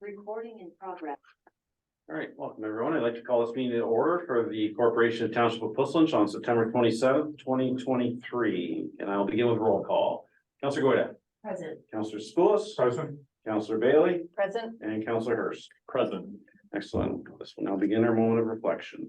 Recording in progress. All right, welcome everyone. I'd like to call this meeting to order for the Corporation of Township of Puslinch on September 27th, 2023. And I'll begin with roll call. Councillor Goyda. Present. Councillor Spoulos. Present. Councillor Bailey. Present. And Councillor Hurst. Present. Excellent. This will now begin our moment of reflection.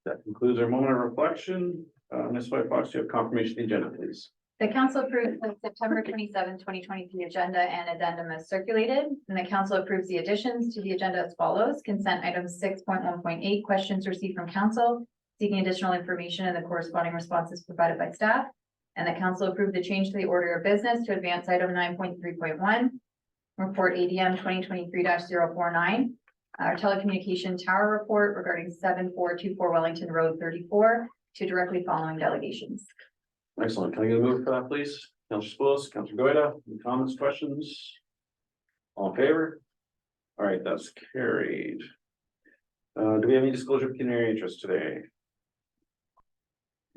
That concludes our moment of reflection. Ms. White Fox, do you have confirmation of the agenda, please? The council approves the September 27, 2023 agenda and addendum as circulated, and the council approves the additions to the agenda as follows. Consent items 6.1.8, questions received from council, seeking additional information and the corresponding responses provided by staff. And the council approved the change to the order of business to advance item 9.3.1, report ADM 2023-049, our telecommunication tower report regarding 7424 Wellington Road 34 to directly following delegations. Excellent. Can I get a move for that, please? Councillor Spoulos, Councillor Goyda, any comments, questions? All in favor? All right, that's carried. Do we have any disclosure of pecuniary interest today?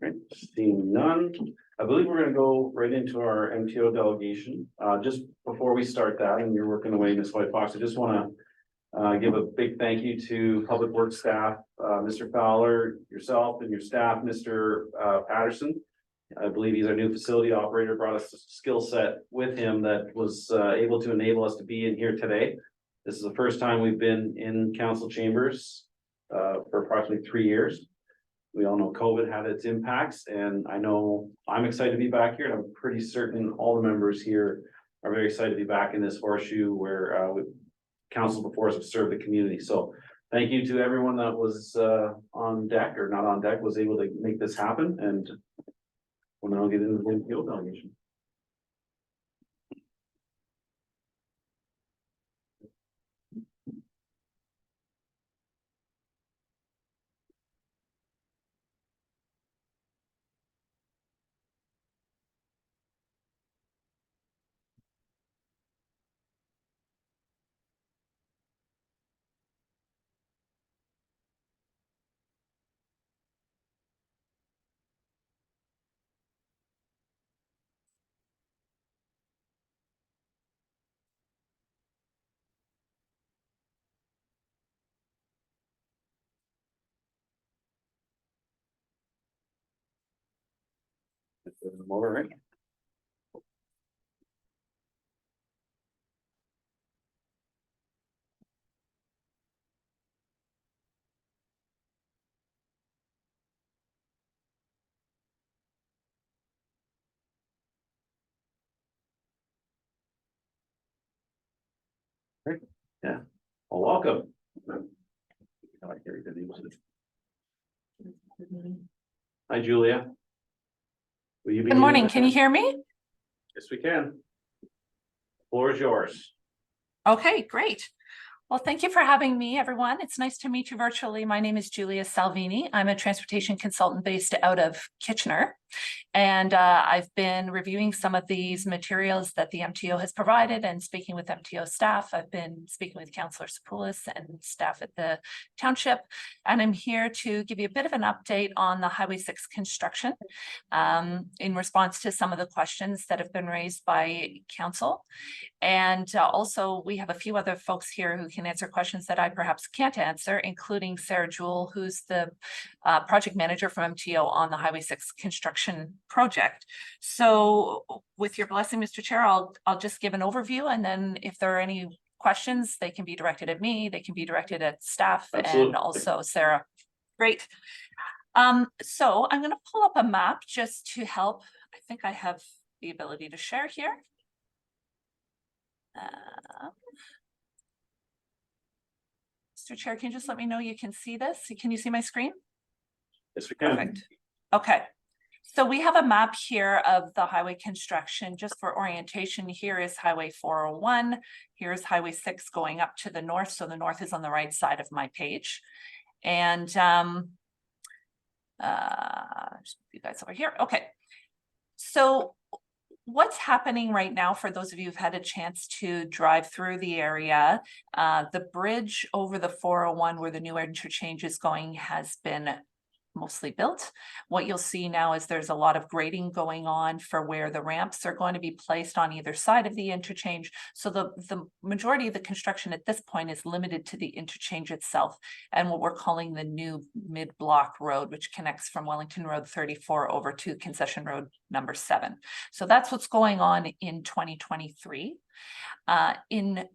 Right, seeing none, I believe we're gonna go right into our MTO delegation. Just before we start that, and you're working away, Ms. White Fox, I just wanna give a big thank you to Public Works staff, Mr. Fowler, yourself and your staff, Mr. Patterson. I believe he's our new facility operator, brought us a skill set with him that was able to enable us to be in here today. This is the first time we've been in council chambers for approximately 3 years. We all know COVID had its impacts, and I know I'm excited to be back here, and I'm pretty certain all the members here are very excited to be back in this horseshoe where council before us have served the community. So thank you to everyone that was on deck or not on deck, was able to make this happen, and we'll now get into the MTO delegation. Over, right? Great, yeah, well, welcome. Hi, Julia. Will you be Good morning. leading Can you us? hear me? Yes, we can. Floor is yours. Okay, great. Well, thank you for having me, everyone. It's nice to meet you virtually. My name is Julia Salvini. I'm a transportation consultant based out of Kitchener. And I've been reviewing some of these materials that the MTO has provided and speaking with MTO staff. I've been speaking with Councillor Spoulos and staff at the township. And I'm here to give you a bit of an update on the Highway 6 construction in response to some of the questions that have been raised by council. And also we have a few other folks here who can answer questions that I perhaps can't answer, including Sarah Jewell, who's the project manager from MTO on the Highway 6 construction project. So with your blessing, Mr. Chair, I'll just give an overview, and then if there are any questions, they can be directed at me, they can be directed at staff. Absolutely. And also Sarah. Great. So I'm going to pull up a map just to help. I think I have the ability to share here. Mr. Chair, can you just let me know you can see this? Can you see my screen? Yes, we can. Perfect. Okay. So we have a map here of the highway construction. Just for orientation, here is Highway 401. Here's Highway 6 going up to the north. So the north is on the right side of my page. And just move you guys over here. Okay. So what's happening right now, for those of you who've had a chance to drive through the area, the bridge over the 401 where the new interchange is going has been mostly built. What you'll see now is there's a lot of grading going on for where the ramps are going to be placed on either side of the interchange. So the majority of the construction at this point is limited to the interchange itself and what we're calling the new mid-block road, which connects from Wellington Road 34 over to Concession Road number 7. So that's what's going on in 2023. In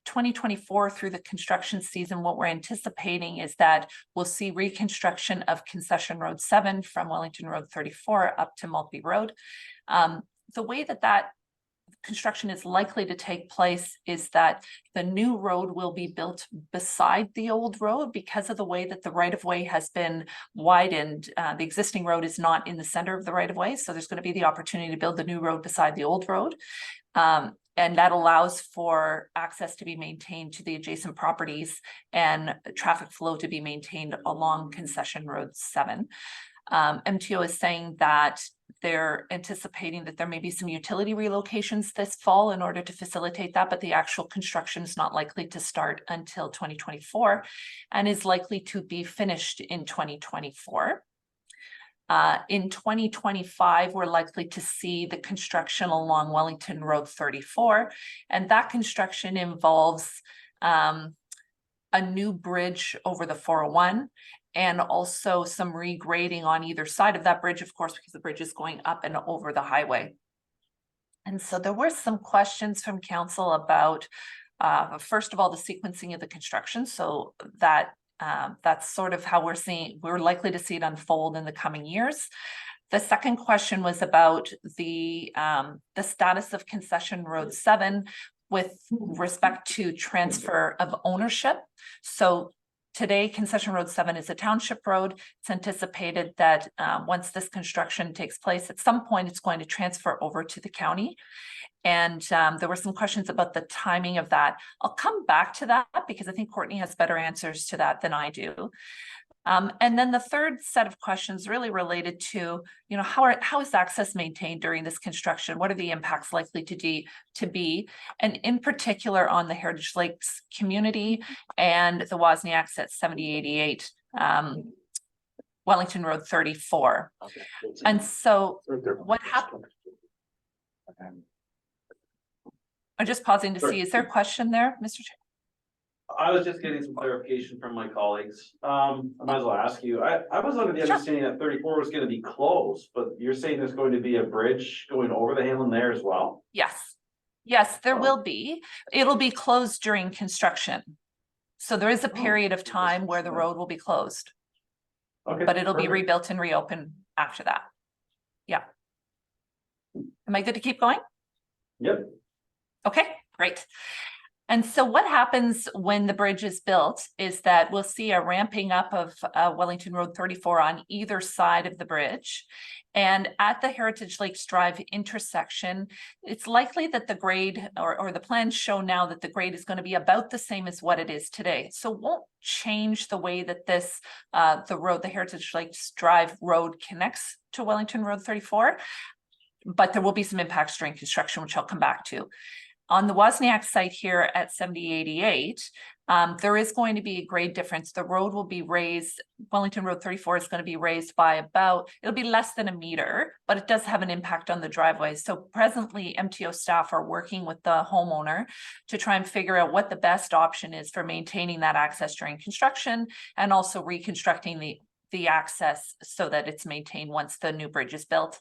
2024 through the construction season, what we're anticipating is that we'll see reconstruction of Concession Road 7 from Wellington Road 34 up to Maltby Road. The way that construction is likely to take place is that the new road will be built beside the old road because of the way that the right-of-way has been widened. The existing road is not in the center of the right-of-way, so there's going to be the opportunity to build the new road beside the old road. And that allows for access to be maintained to the adjacent properties and traffic flow to be maintained along Concession Road 7. MTO is saying that they're anticipating that there may be some utility relocations this fall in order to facilitate that, but the actual construction is not likely to start until 2024 and is likely to be finished in 2024. In 2025, we're likely to see the construction along Wellington Road 34, and that construction involves a new bridge over the 401 and also some regrading on either side of that bridge, of course, because the bridge is going up and over the highway. And so there were some questions from council about, first of all, the sequencing of the construction, so that that's sort of how we're likely to see it unfold in the coming years. The second question was about the status of Concession Road 7 with respect to transfer of ownership. So today, Concession Road 7 is a township road. It's anticipated that once this construction takes place, at some point, it's going to transfer over to the county. And there were some questions about the timing of that. I'll come back to that because I think Courtney has better answers to that than I do. And then the third set of questions really related to, how is access maintained during this construction? What are the impacts likely to be? And in particular on the Heritage Lakes community and the Wozniaks at 7088 Wellington Road 34. And so what happened? I'm just pausing to see, is there a question there, Mr. Chair? I was just getting some clarification from my colleagues. I might as well ask you, I was under the understanding that 34 was going to be closed, but you're saying there's going to be a bridge going over the Hamlin there as well? Yes, there will be. It'll be closed during construction. So there is a period of time where the road will be closed. Okay, but it'll be rebuilt and reopened after that. Yeah. Am I good to keep going? Yep. Okay, great. And so what happens when the bridge is built is that we'll see a ramping up of Wellington Road 34 on either side of the bridge. And at the Heritage Lakes Drive intersection, it's likely that the grade or the plans show now that the grade is going to be about the same as what it is today. So it won't change the way that this, the Heritage Lakes Drive road connects to Wellington Road 34, but there will be some impacts during construction, which I'll come back to. On the Wozniak site here at 7088, there is going to be a grade difference. The road will be raised, Wellington Road 34 is going to be raised by it'll be less than a meter, but it does have an impact on the driveway. So presently, MTO staff are working with the homeowner to try and figure out what the best option is for maintaining that access during construction and also reconstructing the access so that it's maintained once the new bridge is built.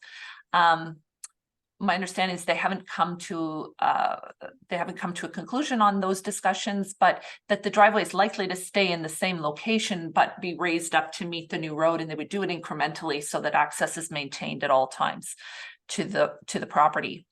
My understanding is they haven't come to a conclusion on those discussions, but that the driveway is likely to stay in the same location, but be raised up to meet the new road, and they would do it incrementally so that access is maintained at all times to the property.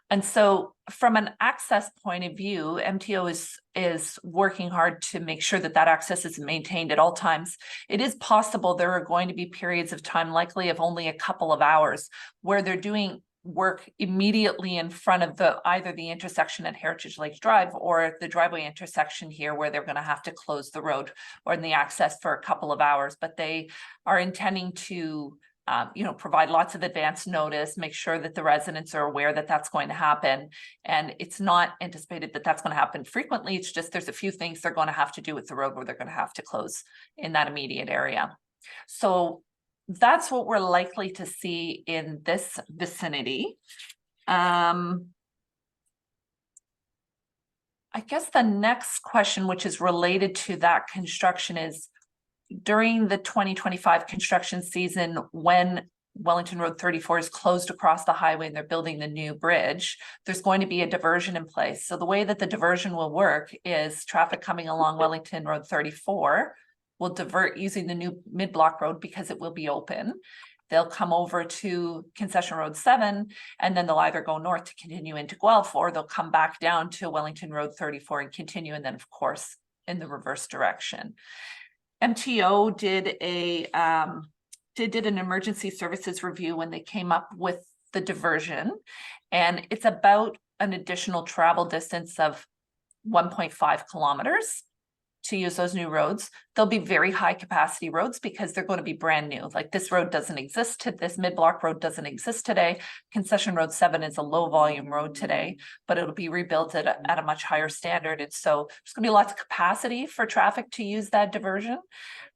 And so from an access point of view, MTO is working hard to make sure that access is maintained at all times. It is possible there are going to be periods of time, likely of only a couple of hours, where they're doing work immediately in front of either the intersection at Heritage Lakes Drive or the driveway intersection here, where they're going to have to close the road or in the access for a couple of hours, but they are intending to provide lots of advance notice, make sure that the residents are aware that that's going to happen. And it's not anticipated that that's going to happen frequently. It's just there's a few things they're going to have to do with the road where they're going to have to close in that immediate area. So that's what we're likely to see in this vicinity. I guess the next question, which is related to that construction, is during the 2025 construction season, when Wellington Road 34 is closed across the highway and they're building the new bridge, there's going to be a diversion in place. So the way that the diversion will work is traffic coming along Wellington Road 34 will divert using the new mid-block road because it will be open. They'll come over to Concession Road 7, and then they'll either go north to continue into Guelph, or they'll come back down to Wellington Road 34 and continue, and then of course in the reverse direction. MTO did an emergency services review when they came up with the diversion, and it's about an additional travel distance of 1.5 kilometers to use those new roads. They'll be very high capacity roads because they're going to be brand new. Like this road doesn't exist, this mid-block road doesn't exist today. Concession Road 7 is a low volume road today, but it'll be rebuilt at a much higher standard. And so there's going to be lots of capacity for traffic to use that diversion.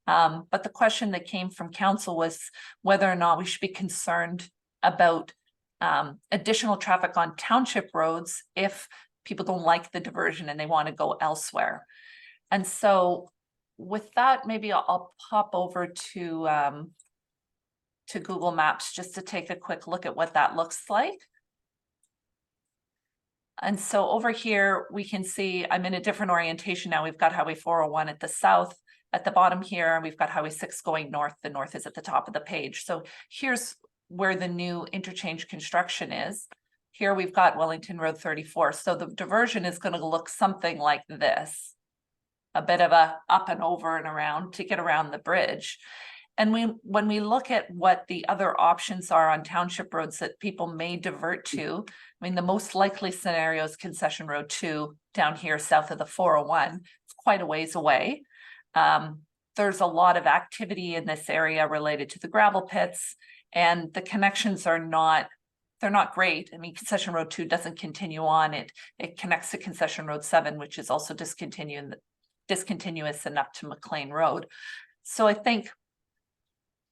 But the question that came from council was whether or not we should be concerned about additional traffic on township roads if people don't like the diversion and they want to go elsewhere. And so with that, maybe I'll pop over to Google Maps just to take a quick look at what that looks like. And so over here, we can see I'm in a different orientation now. We've got Highway 401 at the south. At the bottom here, we've got Highway 6 going north. The north is at the top of the page. So here's where the new interchange construction is. Here we've got Wellington Road 34. So the diversion is going to look something like this. A bit of a up and over and around to get around the bridge. And when we look at what the other options are on township roads that people may divert to, I mean, the most likely scenario is Concession Road 2 down here south of the 401. It's quite a ways away. There's a lot of activity in this area related to the gravel pits, and the connections are they're not great. I mean, Concession Road 2 doesn't continue on. It connects to Concession Road 7, which is also discontinuous enough to McLean Road. So I think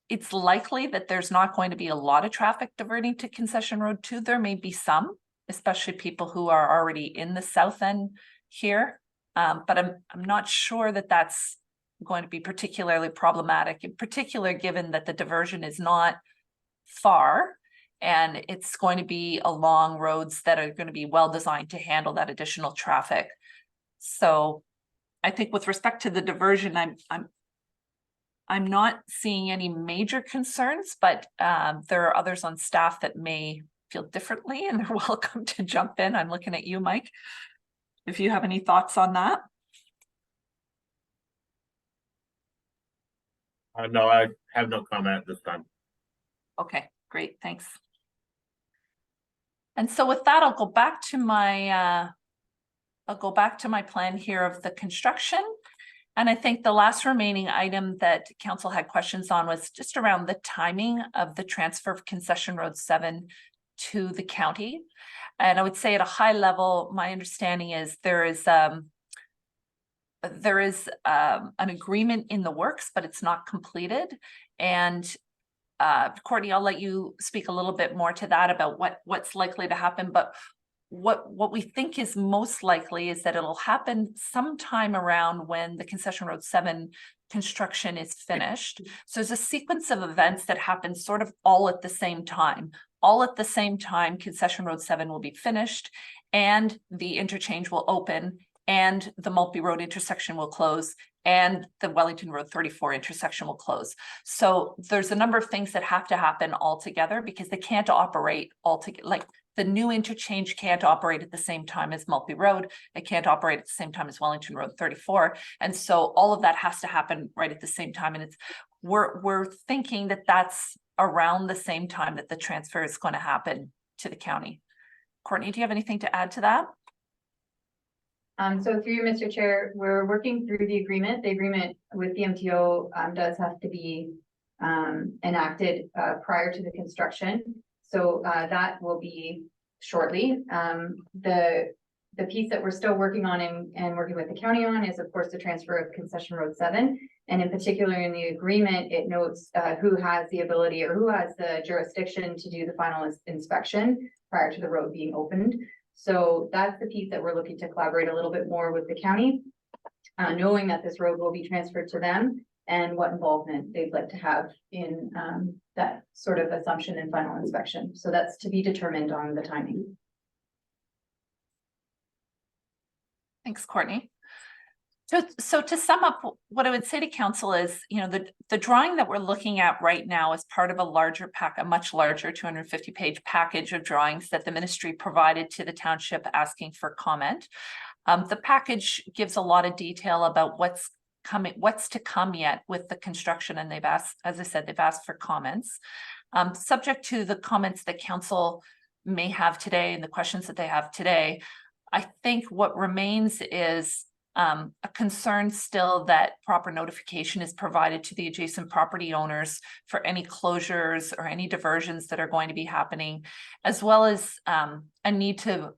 it's likely that there's not going to be a lot of traffic diverting to Concession Road 2. There may be some, especially people who are already in the south end here. But I'm not sure that that's going to be particularly problematic, in particular, given that the diversion is not far and it's going to be along roads that are going to be well designed to handle that additional traffic. So I think with respect to the diversion, I'm not seeing any major concerns, but there are others on staff that may feel differently, and they're welcome to jump in. I'm looking at you, Mike, if you have any thoughts on that. No, I have no comment at this time. Okay, great, thanks. And so with that, I'll go back to my plan here of the construction. And I think the last remaining item that council had questions on was just around the timing of the transfer of Concession Road 7 to the county. And I would say at a high level, my understanding is there is an agreement in the works, but it's not completed. And Courtney, I'll let you speak a little bit more to that about what's likely to happen. But what we think is most likely is that it'll happen sometime around when the Concession Road 7 construction is finished. So there's a sequence of events that happen sort of all at the same time. All at the same time, Concession Road 7 will be finished and the interchange will open and the Maltby Road intersection will close and the Wellington Road 34 intersection will close. So there's a number of things that have to happen all together because they can't operate all together. Like the new interchange can't operate at the same time as Maltby Road. It can't operate at the same time as Wellington Road 34. And so all of that has to happen right at the same time. And we're thinking that that's around the same time that the transfer is going to happen to the county. Courtney, do you have anything to add to that? So through you, Mr. Chair, we're working through the agreement. The agreement with the MTO does have to be enacted prior to the construction. So that will be shortly. The piece that we're still working on and working with the county on is, of course, the transfer of concession road 7. And in particular, in the agreement, it notes who has the ability or who has the jurisdiction to do the final inspection prior to the road being opened. So that's the piece that we're looking to collaborate a little bit more with the county, knowing that this road will be transferred to them and what involvement they'd like to have in that sort of assumption and final inspection. So that's to be determined on the timing. Thanks, Courtney. So to sum up, what I would say to council is, you know, the drawing that we're looking at right now is part of a larger pack, a much larger 250-page package of drawings that the ministry provided to the township asking for comment. The package gives a lot of detail about what's to come yet with the construction, and they've asked, as I said, they've asked for comments. Subject to the comments that council may have today and the questions that they have today, I think what remains is a concern still that proper notification is provided to the adjacent property owners for any closures or any diversions that are going to be happening, as well as a need to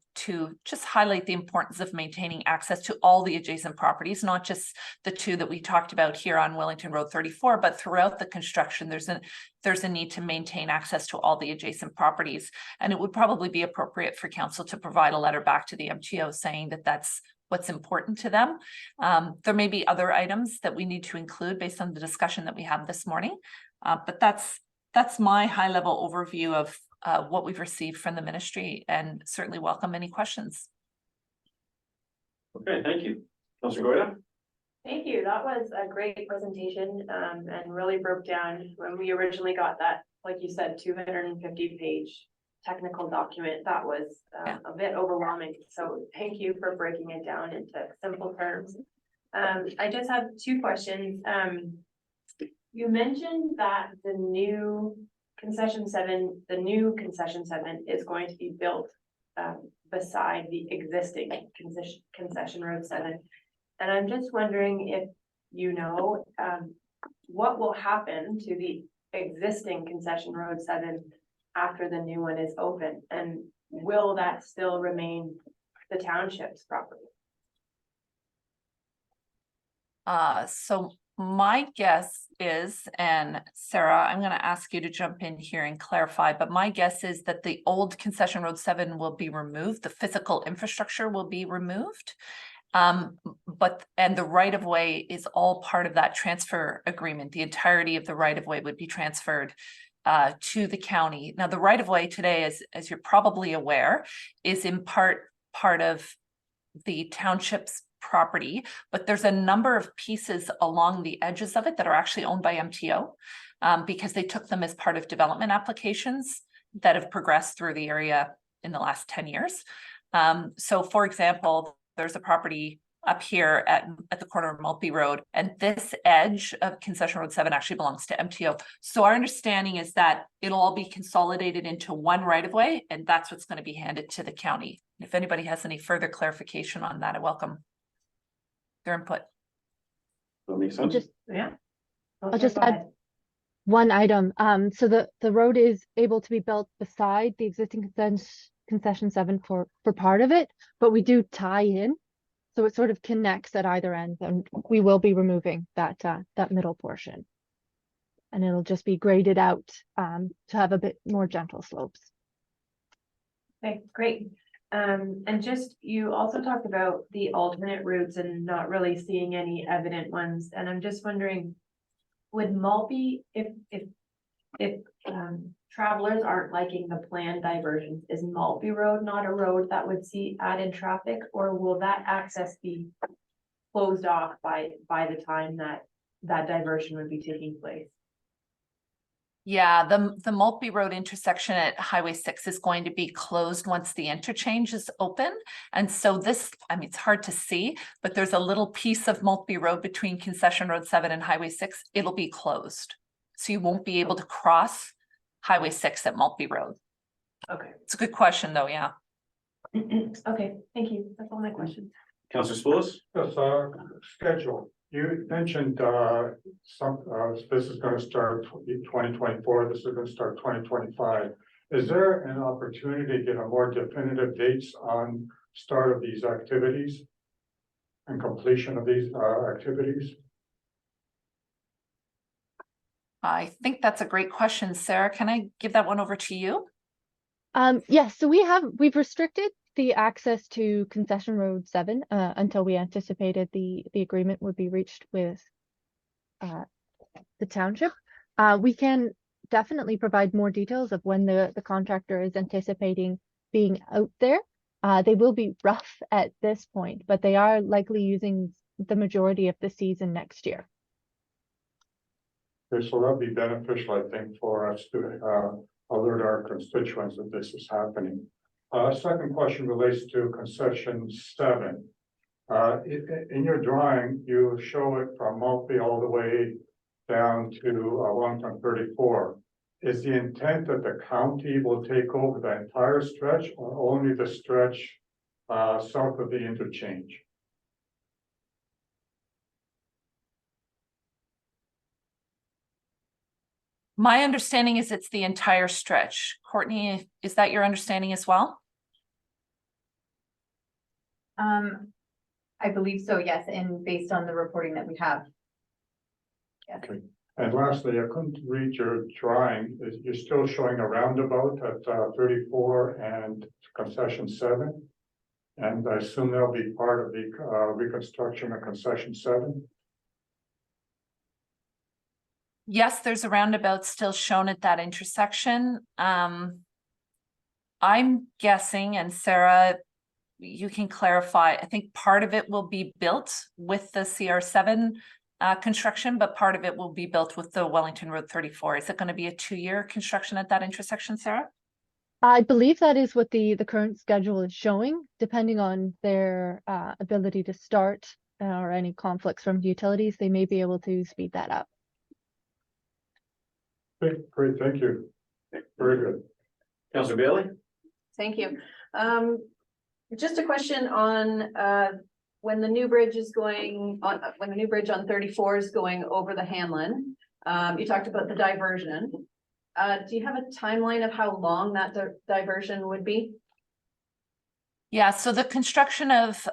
just highlight the importance of maintaining access to all the adjacent properties, not just the 2 that we talked about here on Wellington Road 34, but throughout the construction, there's a need to maintain access to all the adjacent properties. And it would probably be appropriate for council to provide a letter back to the MTO saying that that's what's important to them. There may be other items that we need to include based on the discussion that we had this morning, but that's my high-level overview of what we've received from the ministry, and certainly welcome any questions. Okay, thank you. Councilor Goyda? Thank you. That was a great presentation and really broke down when we originally got that, like you said, 250-page technical document. That was a bit overwhelming. So thank you for breaking it down into simple terms. I just have 2 questions. You mentioned that the new concession 7 is going to be built beside the existing concession road 7. And I'm just wondering if you know what will happen to the existing concession road 7 after the new one is open, and will that still remain the township's property? So my guess is, and Sarah, I'm going to ask you to jump in here and clarify, but my guess is that the old concession road 7 will be removed. The physical infrastructure will be removed. And the right-of-way is all part of that transfer agreement. The entirety of the right-of-way would be transferred to the county. Now, the right-of-way today, as you're probably aware, is in part of the township's property, but there's a number of pieces along the edges of it that are actually owned by MTO because they took them as part of development applications that have progressed through the area in the last 10 years. So for example, there's a property up here at the corner of Maltby Road, and this edge of concession road 7 actually belongs to MTO. So our understanding is that it'll all be consolidated into one right-of-way, and that's what's going to be handed to the county. If anybody has any further clarification on that, I welcome their input. That makes sense. I'll just add one item. So the road is able to be built beside the existing concession 7 for part of it, but we do tie in. So it sort of connects at either end, and we will be removing that middle portion. And it'll just be graded out to have a bit more gentle slopes. Okay, great. And just, you also talked about the alternate routes and not really seeing any evident ones. And I'm just wondering, would Maltby, if travelers aren't liking the planned diversions, is Maltby Road not a road that would see added traffic, or will that access be closed off by the time that diversion would be taking place? Yeah, the Maltby Road intersection at Highway 6 is going to be closed once the interchange is open. And so this, I mean, it's hard to see, but there's a little piece of Maltby Road between Concession Road 7 and Highway 6. It'll be closed. So you won't be able to cross Highway 6 at Maltby Road. Okay. It's a good question though, yeah. Okay, thank you. That's all my questions. Councilor Spillis? Yes, schedule. You mentioned, this is gonna start 2024, this is gonna start 2025. Is there an opportunity to get a more definitive dates on start of these activities? And completion of these, activities? I think that's a great question. Sarah, can I give that one over to you? Yes, so we've restricted the access to Concession Road 7 until we anticipated the agreement would be reached with the township. We can definitely provide more details of when the contractor is anticipating being out there. They will be rough at this point, but they are likely using the majority of the season next year. Okay, so that'll be beneficial, I think, for us to alert our constituents that this is happening. Second question relates to concession 7. In your drawing, you show it from Maltby all the way down to Wellington 34. Is the intent that the county will take over the entire stretch or only the stretch south of the interchange? My understanding is it's the entire stretch. Courtney, is that your understanding as well? I believe so, yes, and based on the reporting that we have. Yes. Okay. And lastly, I couldn't read your drawing. You're still showing a roundabout at 34 and concession 7. And I assume that'll be part of the reconstruction of concession 7. Yes, there's a roundabout still shown at that intersection. I'm guessing, and Sarah, you can clarify, I think part of it will be built with the CR7 construction, but part of it will be built with the Wellington Road 34. Is it going to be a 2-year construction at that intersection, Sarah? I believe that is what the current schedule is showing, depending on their ability to start or any conflicts from utilities, they may be able to speed that up. Great, thank you. Very good. Councilor Bailey? Thank you. Just a question on, when the new bridge is going on, when the new bridge on 34 is going over the Hanlon, you talked about the diversion. Do you have a timeline of how long that diversion would be? Yeah, so the construction of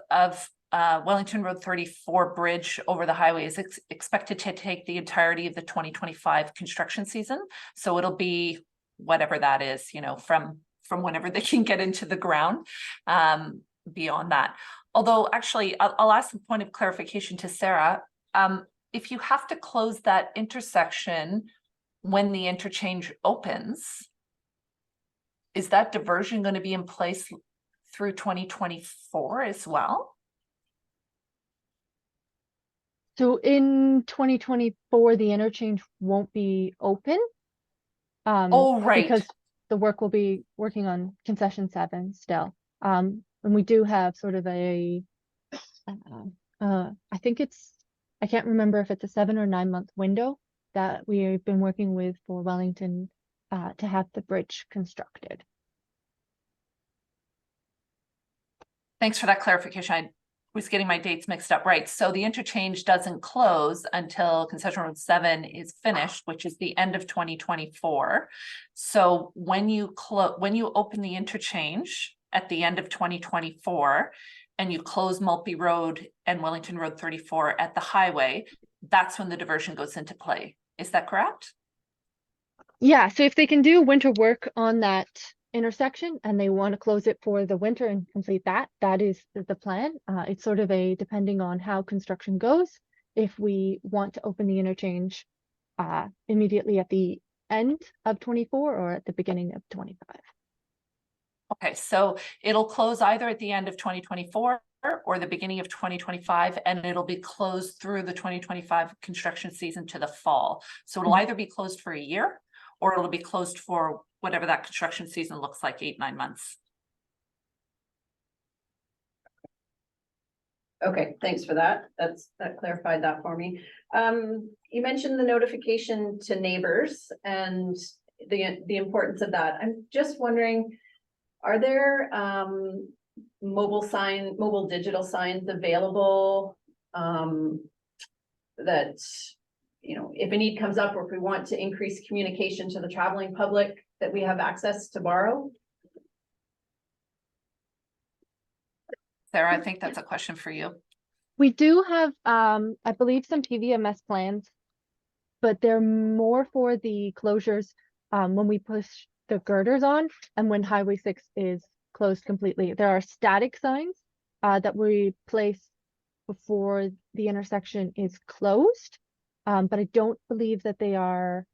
Wellington Road 34 bridge over the highway is expected to take the entirety of the 2025 construction season. So it'll be whatever that is, you know, from whenever they can get into the ground, beyond that. Although actually, I'll ask a point of clarification to Sarah. If you have to close that intersection when the interchange opens, is that diversion going to be in place through 2024 as well? So in 2024, the interchange won't be open. Oh, right. Because the work will be working on concession 7 still. And we do have sort of a, I think I can't remember if it's a 7 or 9 month window that we've been working with for Wellington to have the bridge constructed. Thanks for that clarification. I was getting my dates mixed up. Right. So the interchange doesn't close until concession road 7 is finished, which is the end of 2024. So when you open the interchange at the end of 2024 and you close Maltby Road and Wellington Road 34 at the highway, that's when the diversion goes into play. Is that correct? Yeah, so if they can do winter work on that intersection and they want to close it for the winter and complete that, that is the plan. It's sort of depending on how construction goes, if we want to open the interchange immediately at the end of 24 or at the beginning of 25. Okay, so it'll close either at the end of 2024 or the beginning of 2025, and it'll be closed through the 2025 construction season to the fall. So it'll either be closed for a year or it'll be closed for whatever that construction season looks like, 8-9 months. Okay, thanks for that. That clarified that for me. You mentioned the notification to neighbors and the importance of that. I'm just wondering, are there mobile digital signs available that, you know, if a need comes up or if we want to increase communication to the traveling public, that we have access to borrow? Sarah, I think that's a question for you. We do have, I believe some PVMS plans, but they're more for the closures, when we push the girders on and when Highway 6 is closed completely. There are static signs, that we place before the intersection is closed. But I don't believe that they are,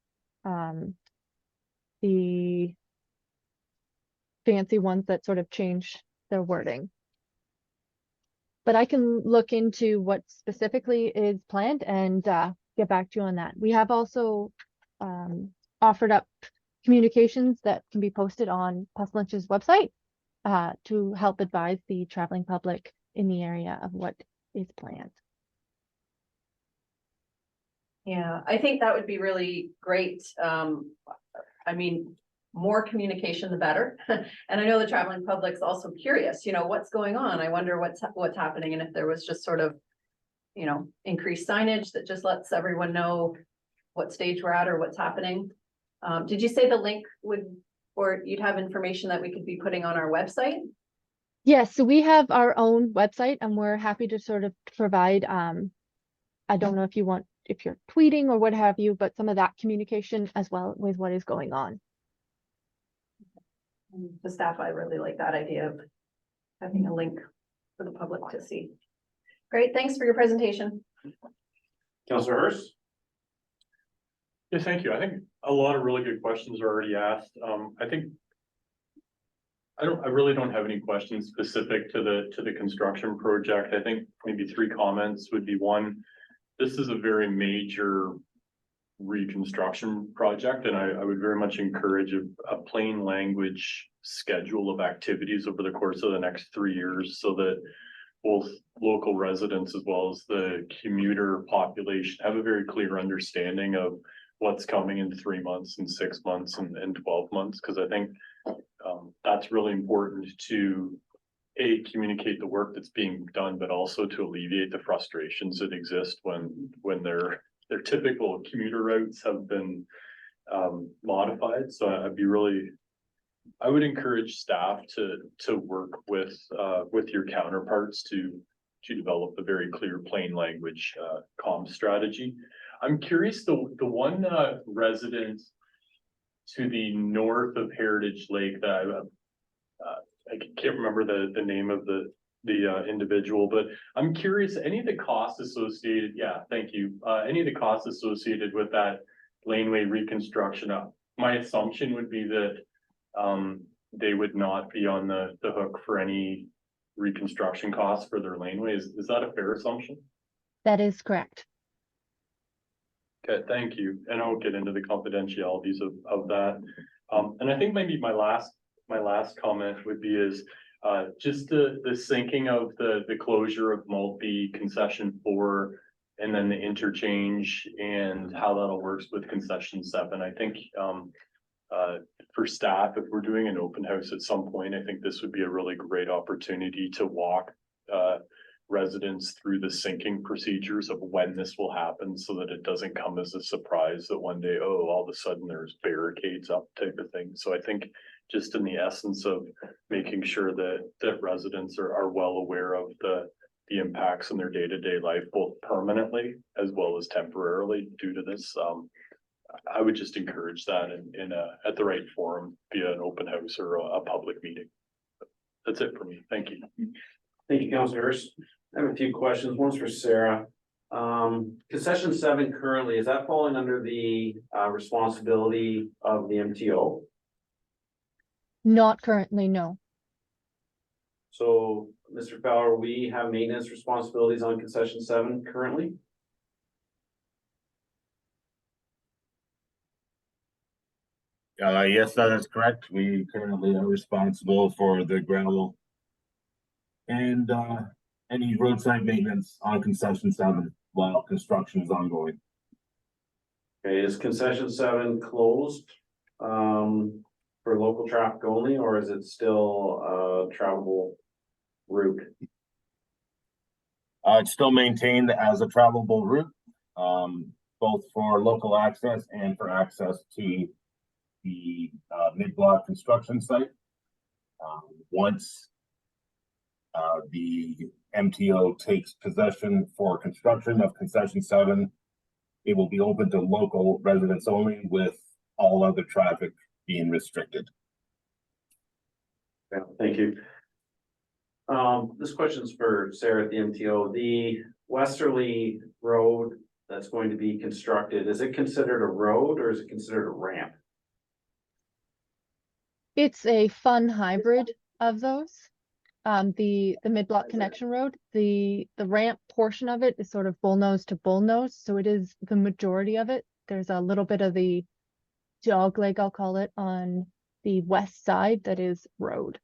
the fancy ones that sort of change their wording. But I can look into what specifically is planned and get back to you on that. We have also offered up communications that can be posted on Pestilential's website to help advise the traveling public in the area of what is planned. Yeah, I think that would be really great. I mean, more communication, the better. And I know the traveling public's also curious, you know, what's going on? I wonder what's happening, and if there was just sort of, you know, increased signage that just lets everyone know what stage we're at or what's happening. Did you say the link or you'd have information that we could be putting on our website? Yes, so we have our own website and we're happy to sort of provide, I don't know if you're tweeting or what have you, but some of that communication as well with what is going on. The staff, I really like that idea of having a link for the public to see. Great, thanks for your presentation. Councillor Hurst? Yeah, thank you. I think a lot of really good questions are already asked. I really don't have any questions specific to the construction project. I think maybe 3 comments would be: 1, this is a very major reconstruction project, and I would very much encourage a plain language schedule of activities over the course of the next 3 years, so that both local residents as well as the commuter population have a very clear understanding of what's coming in 3 months and 6 months and 12 months. Because I think that's really important to communicate the work that's being done, but also to alleviate the frustrations that exist when their typical commuter routes have been modified. So I would encourage staff to work with your counterparts to develop a very clear, plain language comm strategy. I'm curious, the one resident to the north of Heritage Lake that I can't remember the name of the individual, but I'm curious, any of the costs associated, thank you. Any of the costs associated with that laneway reconstruction, my assumption would be that they would not be on the hook for any reconstruction costs for their laneway. Is that a fair assumption? That is correct. Okay, thank you. And I'll get into the confidentialities of that. And I think maybe my last comment would be just the sinking of the closure of Maltby concession 4 and then the interchange and how that all works with concession 7. I think for staff, if we're doing an open house at some point, I think this would be a really great opportunity to walk residents through the sinking procedures of when this will happen, so that it doesn't come as a surprise that one day, all of a sudden there's barricades up type of thing. So I think just in the essence of making sure that residents are well aware of the impacts in their day-to-day life, both permanently as well as temporarily due to this, I would just encourage that at the right forum, via an open house or a public meeting. That's it for me. Thank you. Thank you, Councillor Hurst. I have a few questions. One's for Sarah. Concession 7 currently, is that falling under the responsibility of the MTO? Not currently, no. So, Mr. Fowler, we have maintenance responsibilities on concession 7 currently? Yes, that is correct. We currently are responsible for the gravel and any roadside maintenance on concession 7 while construction is ongoing. Okay, is concession 7 closed for local traffic only, or is it still a travelable route? It's still maintained as a travelable route. both for local access and for access to the mid-block construction site. Once the MTO takes possession for construction of concession 7, it will be open to local residents only, with all other traffic being restricted. Yeah, thank you. This question's for Sarah at the MTO. The westerly road that's going to be constructed, is it considered a road or is it considered a ramp? It's a fun hybrid of those. The mid-block connection road, the ramp portion of it is sort of bullnose to bullnose, so it is the majority of it. There's a little bit of the dog leg, I'll call it, on the west side that is road.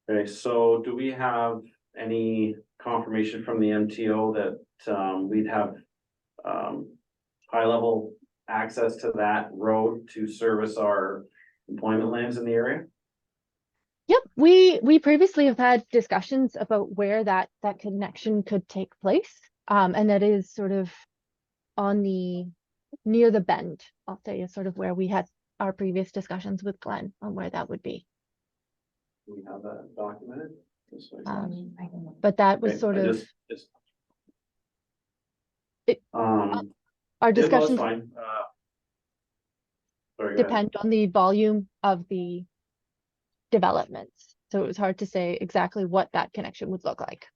Okay, so do we have any confirmation from the MTO that we'd have high level access to that road to service our employment lands in the area? Yep, we previously have had discussions about where that connection could take place. And that is sort of on the near the bend, I'll say, is sort of where we had our previous discussions with Glenn on where that would be. Do we have that documented? But that was Okay, sort I of just- It- our our discussions fine. Sorry, go ahead. depend on the volume of the developments. So it was hard to say exactly what that connection would look like.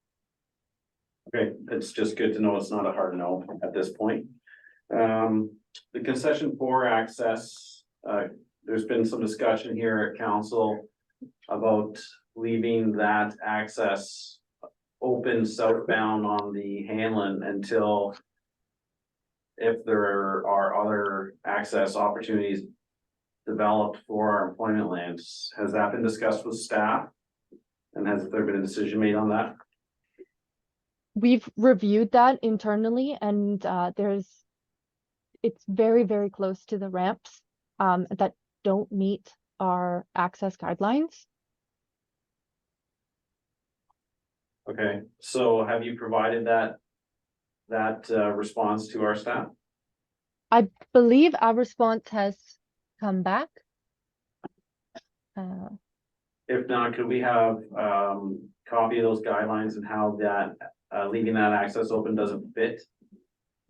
Okay, it's just good to know it's not a hard no at this point. The concession 4 access, there's been some discussion here at council about leaving that access open southbound on the Hanlon until if there are other access opportunities developed for our employment lands. Has that been discussed with staff? And has there been a decision made on that? We've reviewed that internally, and it's very, very close to the ramps that don't meet our access guidelines. Okay, so have you provided that response to our staff? I believe our response has come back. If not, could we have copy of those guidelines and how that leaving that access open doesn't fit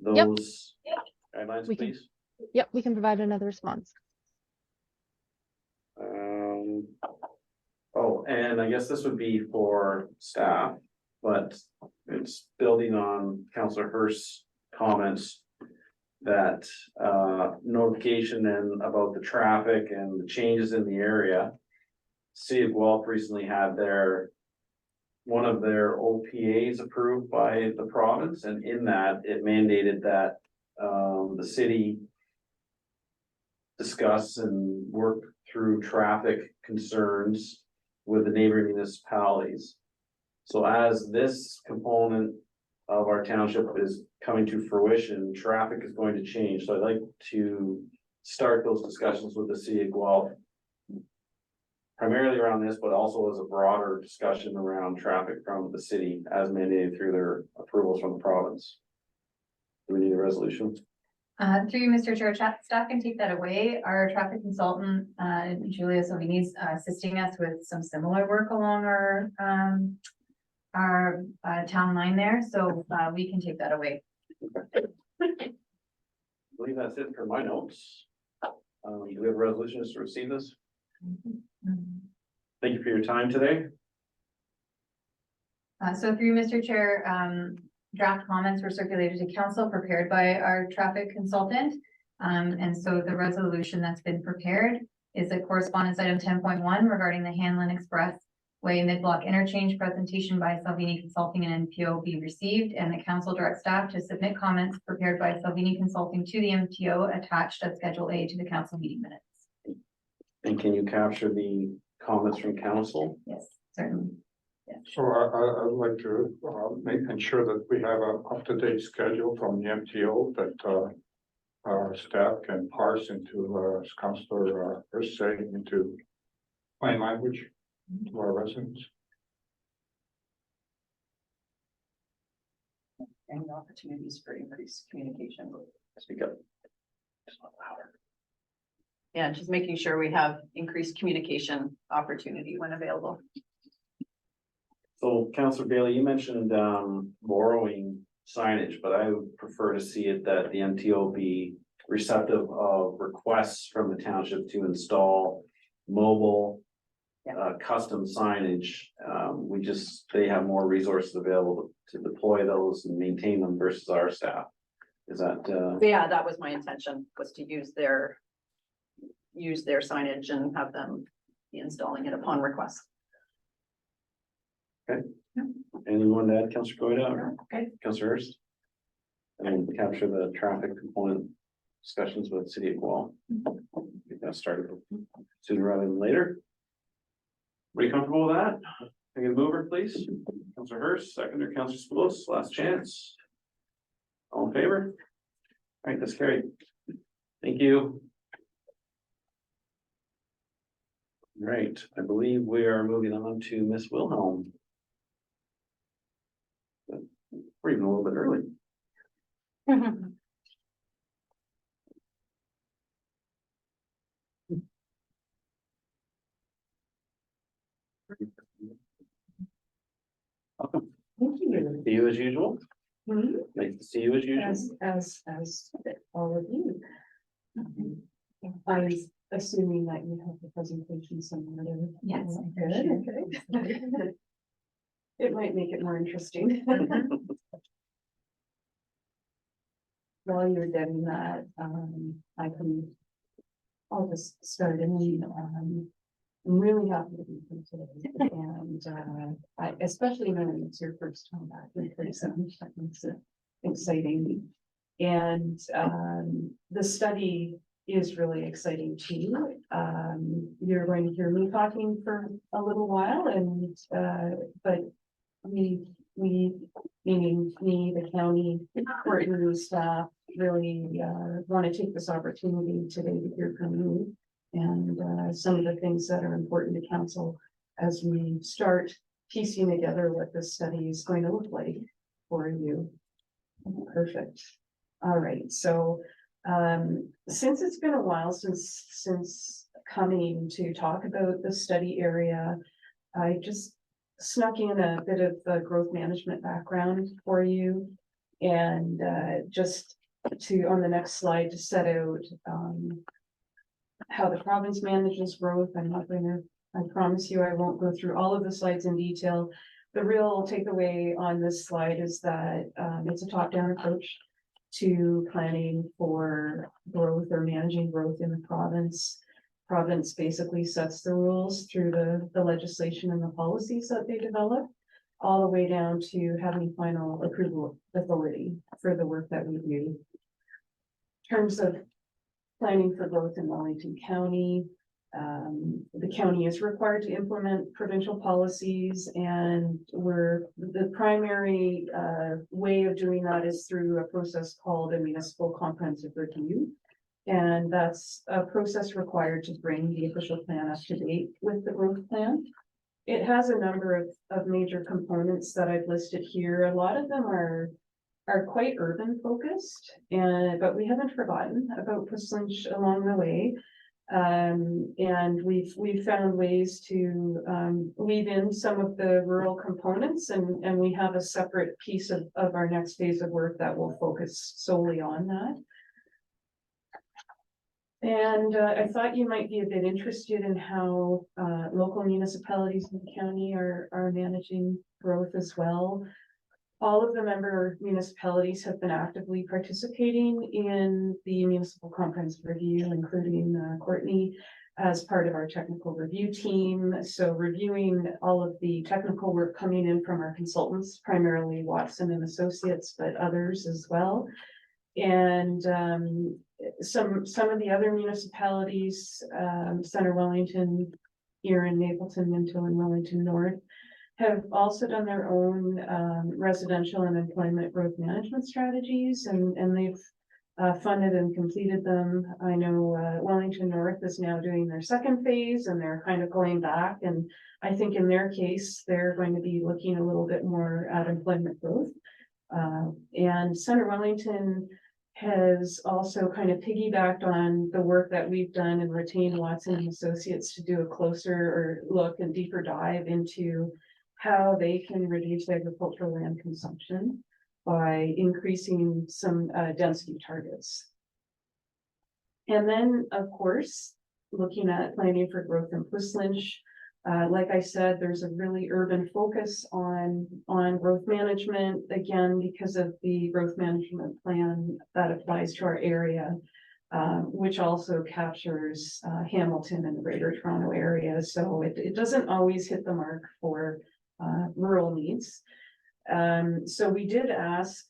those guidelines, We can- please? Yep, we can provide another response. Oh, and I guess this would be for staff, but it's building on Councillor Hurst's comments that notification and about the traffic and the changes in the area. City of Guelph recently had one of their OPAs approved by the province, and in that it mandated that the city discuss and work through traffic concerns with the neighboring municipalities. So as this component of our township is coming to fruition, traffic is going to change. So I'd like to start those discussions with the city of Guelph. Primarily around this, but also as a broader discussion around traffic from the city as mandated through their approvals from the province. Do we need a resolution? Through you, Mr. Chair, staff can take that away. Our traffic consultant, Julia Salvini, is assisting us with some similar work along our town line there, so we can take that away. I believe that's it for my notes. Do we have resolutions to receive this? Thank you for your time today. So through you, Mr. Chair, draft comments were circulated to council prepared by our traffic consultant. And so the resolution that's been prepared is a correspondence item 10.1 regarding the Hanlon Express Way mid-block interchange presentation by Salvini Consulting and NPO be received, and the council directs staff to submit comments prepared by Salvini Consulting to the MTO attached as Schedule A to the council meeting minutes. And can you capture the comments from council? Yes, certainly. So I'd like to ensure that we have an up-to-date schedule from the MTO that our staff can parse into, as Councillor Hurst saying, into plain language to our residents. any opportunities for increased communication. Speak up. Just a little louder. Yeah, just making sure we have increased communication opportunity when available. So Councillor Bailey, you mentioned borrowing signage, but I would prefer to see it that the MTO be receptive of requests from the township to install mobile custom signage. They have more resources available to deploy those and maintain them versus our staff. Is that Yeah, that was my intention, was to use their signage and have them be installing it upon request. anyone to add, Councillor Goida or Okay. Councillor Hurst? And capture the traffic component discussions with City of Guelph. Get that started sooner rather than later. Are you comfortable with that? Can you mover, please? Councillor Hurst, seconder, Councillor Splos, last chance. All in favor? All right, that's carried. Thank you. All right, I believe we are moving on to Miss Wilhelm. We're even a little bit early. Welcome. Thank you. See you as usual. Mhm. Nice to see you as usual. As all of you. I was assuming that you have the presentation somewhere. Yes. Good, okay. It might make it more interesting. While you're getting that, I'll just start and, I'm really happy to be here today. And, especially when it's your first time back in person, that makes it exciting. And, the study is really exciting too. You're going to hear me talking for a little while and, but we, meaning me, the county, Courtney, staff, really, want to take this opportunity today to hear from you. And, some of the things that are important to council as we start piecing together what this study is going to look like for you. Perfect. All right, so, since it's been a while since coming to talk about the study area, I just snuck in a bit of the growth management background for you. And, just to, on the next slide, to set out, how the province manages growth. I promise you, I won't go through all of the slides in detail. The real takeaway on this slide is that, it's a top-down approach to planning for growth or managing growth in the province. Province basically sets the rules through the legislation and the policies that they develop, all the way down to having final approval authority for the work that we do. In terms of planning for growth in Wellington County, the county is required to implement provincial policies, and the primary way of doing that is through a process called a municipal comprehensive review. And that's a process required to bring the official plan up to date with the growth plan. It has a number of major components that I've listed here. A lot of them are quite urban focused, but we haven't forgotten about Puslinch along the way. And we've found ways to weave in some of the rural components, and we have a separate piece of our next phase of work that will focus solely on that. And I thought you might be a bit interested in how local municipalities in the county are managing growth as well. All of the member municipalities have been actively participating in the municipal comprehensive review, including Courtney as part of our technical review team. So reviewing all of the technical work coming in from our consultants, primarily Watson and Associates, but others as well. And some of the other municipalities, Center Wellington, Erin, Mapleton, Minto, and Wellington North, have also done their own residential and employment growth management strategies, and they've funded and completed them. I know Wellington North is now doing their second phase, and they're kind of going back. And I think in their case, they're going to be looking a little bit more at employment growth. And Center Wellington has also kind of piggybacked on the work that we've done and retained Watson and Associates to do a closer or look and deeper dive into how they can reduce agricultural land consumption by increasing some density targets. And then, of course, looking at planning for growth in Swiss Lynch. Like I said, there's a really urban focus on growth management, again, because of the growth management plan that applies to our area, which also captures Hamilton and the Greater Toronto area. So it doesn't always hit the mark for rural needs. So we did ask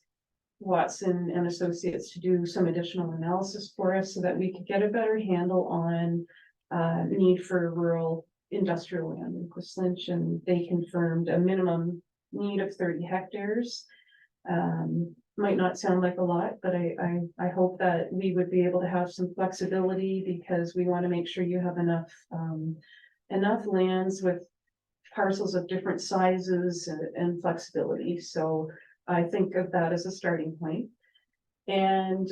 Watson and Associates to do some additional analysis for us so that we could get a better handle on need for rural industrial land in Swiss Lynch, and they confirmed a minimum need of 30 hectares. Might not sound like a lot, but I hope that we would be able to have some flexibility because we want to make sure you have enough lands with parcels of different sizes and flexibility. So I think of that as a starting point. And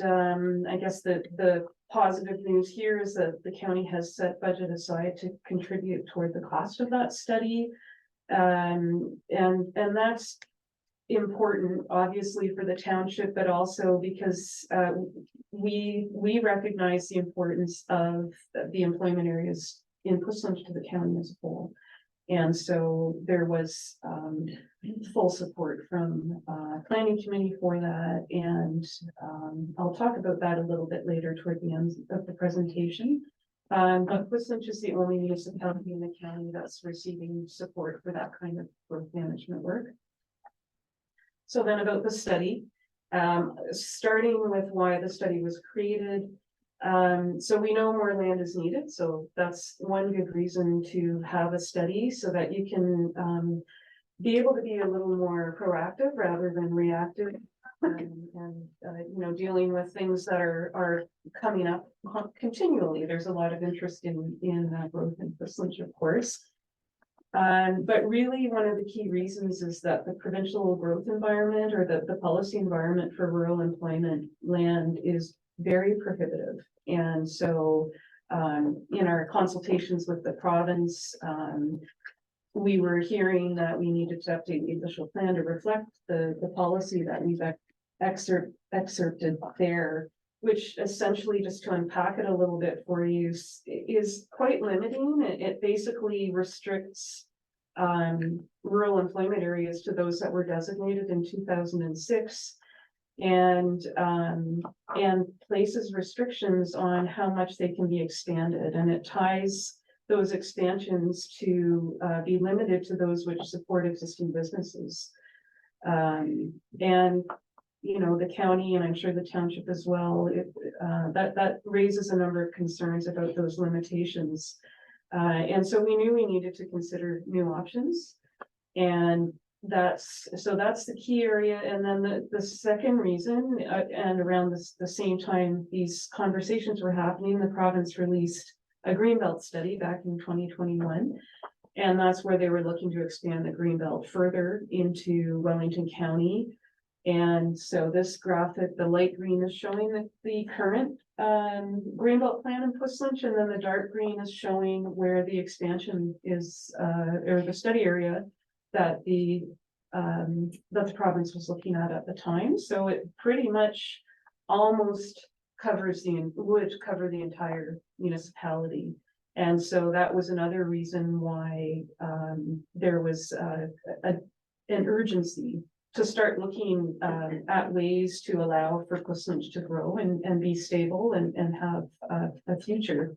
I guess the positive news here is that the county has set budget aside to contribute toward the cost of that study. And that's important, obviously, for the township, but also because we recognize the importance of the employment areas in Swiss Lynch to the county as a whole. And so there was full support from planning committee for that. And I'll talk about that a little bit later toward the end of the presentation. But Swiss Lynch is the only municipality in the county that's receiving support for that kind of growth management work. So then about the study, starting with why the study was created. So we know more land is needed, so that's one good reason to have a study so that you can be able to be a little more proactive rather than reactive, and you know, dealing with things that are coming up continually. There's a lot of interest in growth in Swiss Lynch, of course. But really one of the key reasons is that the provincial growth environment or the policy environment for rural employment land is very prohibitive. And so in our consultations with the province, we were hearing that we needed to update the official plan to reflect the policy that we've excerpted there, which essentially, just to unpack it a little bit for you, is quite limiting. It basically restricts rural employment areas to those that were designated in 2006. And places restrictions on how much they can be expanded, and it ties those expansions to be limited to those which support existing businesses. And you know, the county, and I'm sure the township as well, that raises a number of concerns about those limitations. And so we knew we needed to consider new options, and that's the key area. And then the second reason, and around the same time these conversations were happening, the province released a Greenbelt study back in 2021, and that's where they were looking to expand the Greenbelt further into Wellington County. And so this graphic, the light green is showing the current Greenbelt plan in Swiss Lynch, and then the dark green is showing where the expansion is, or the study area that the province was looking at the time. So it pretty much almost would cover the entire municipality. And so that was another reason why there was an urgency to start looking at ways to allow for Swiss Lynch to grow and be stable and have a future.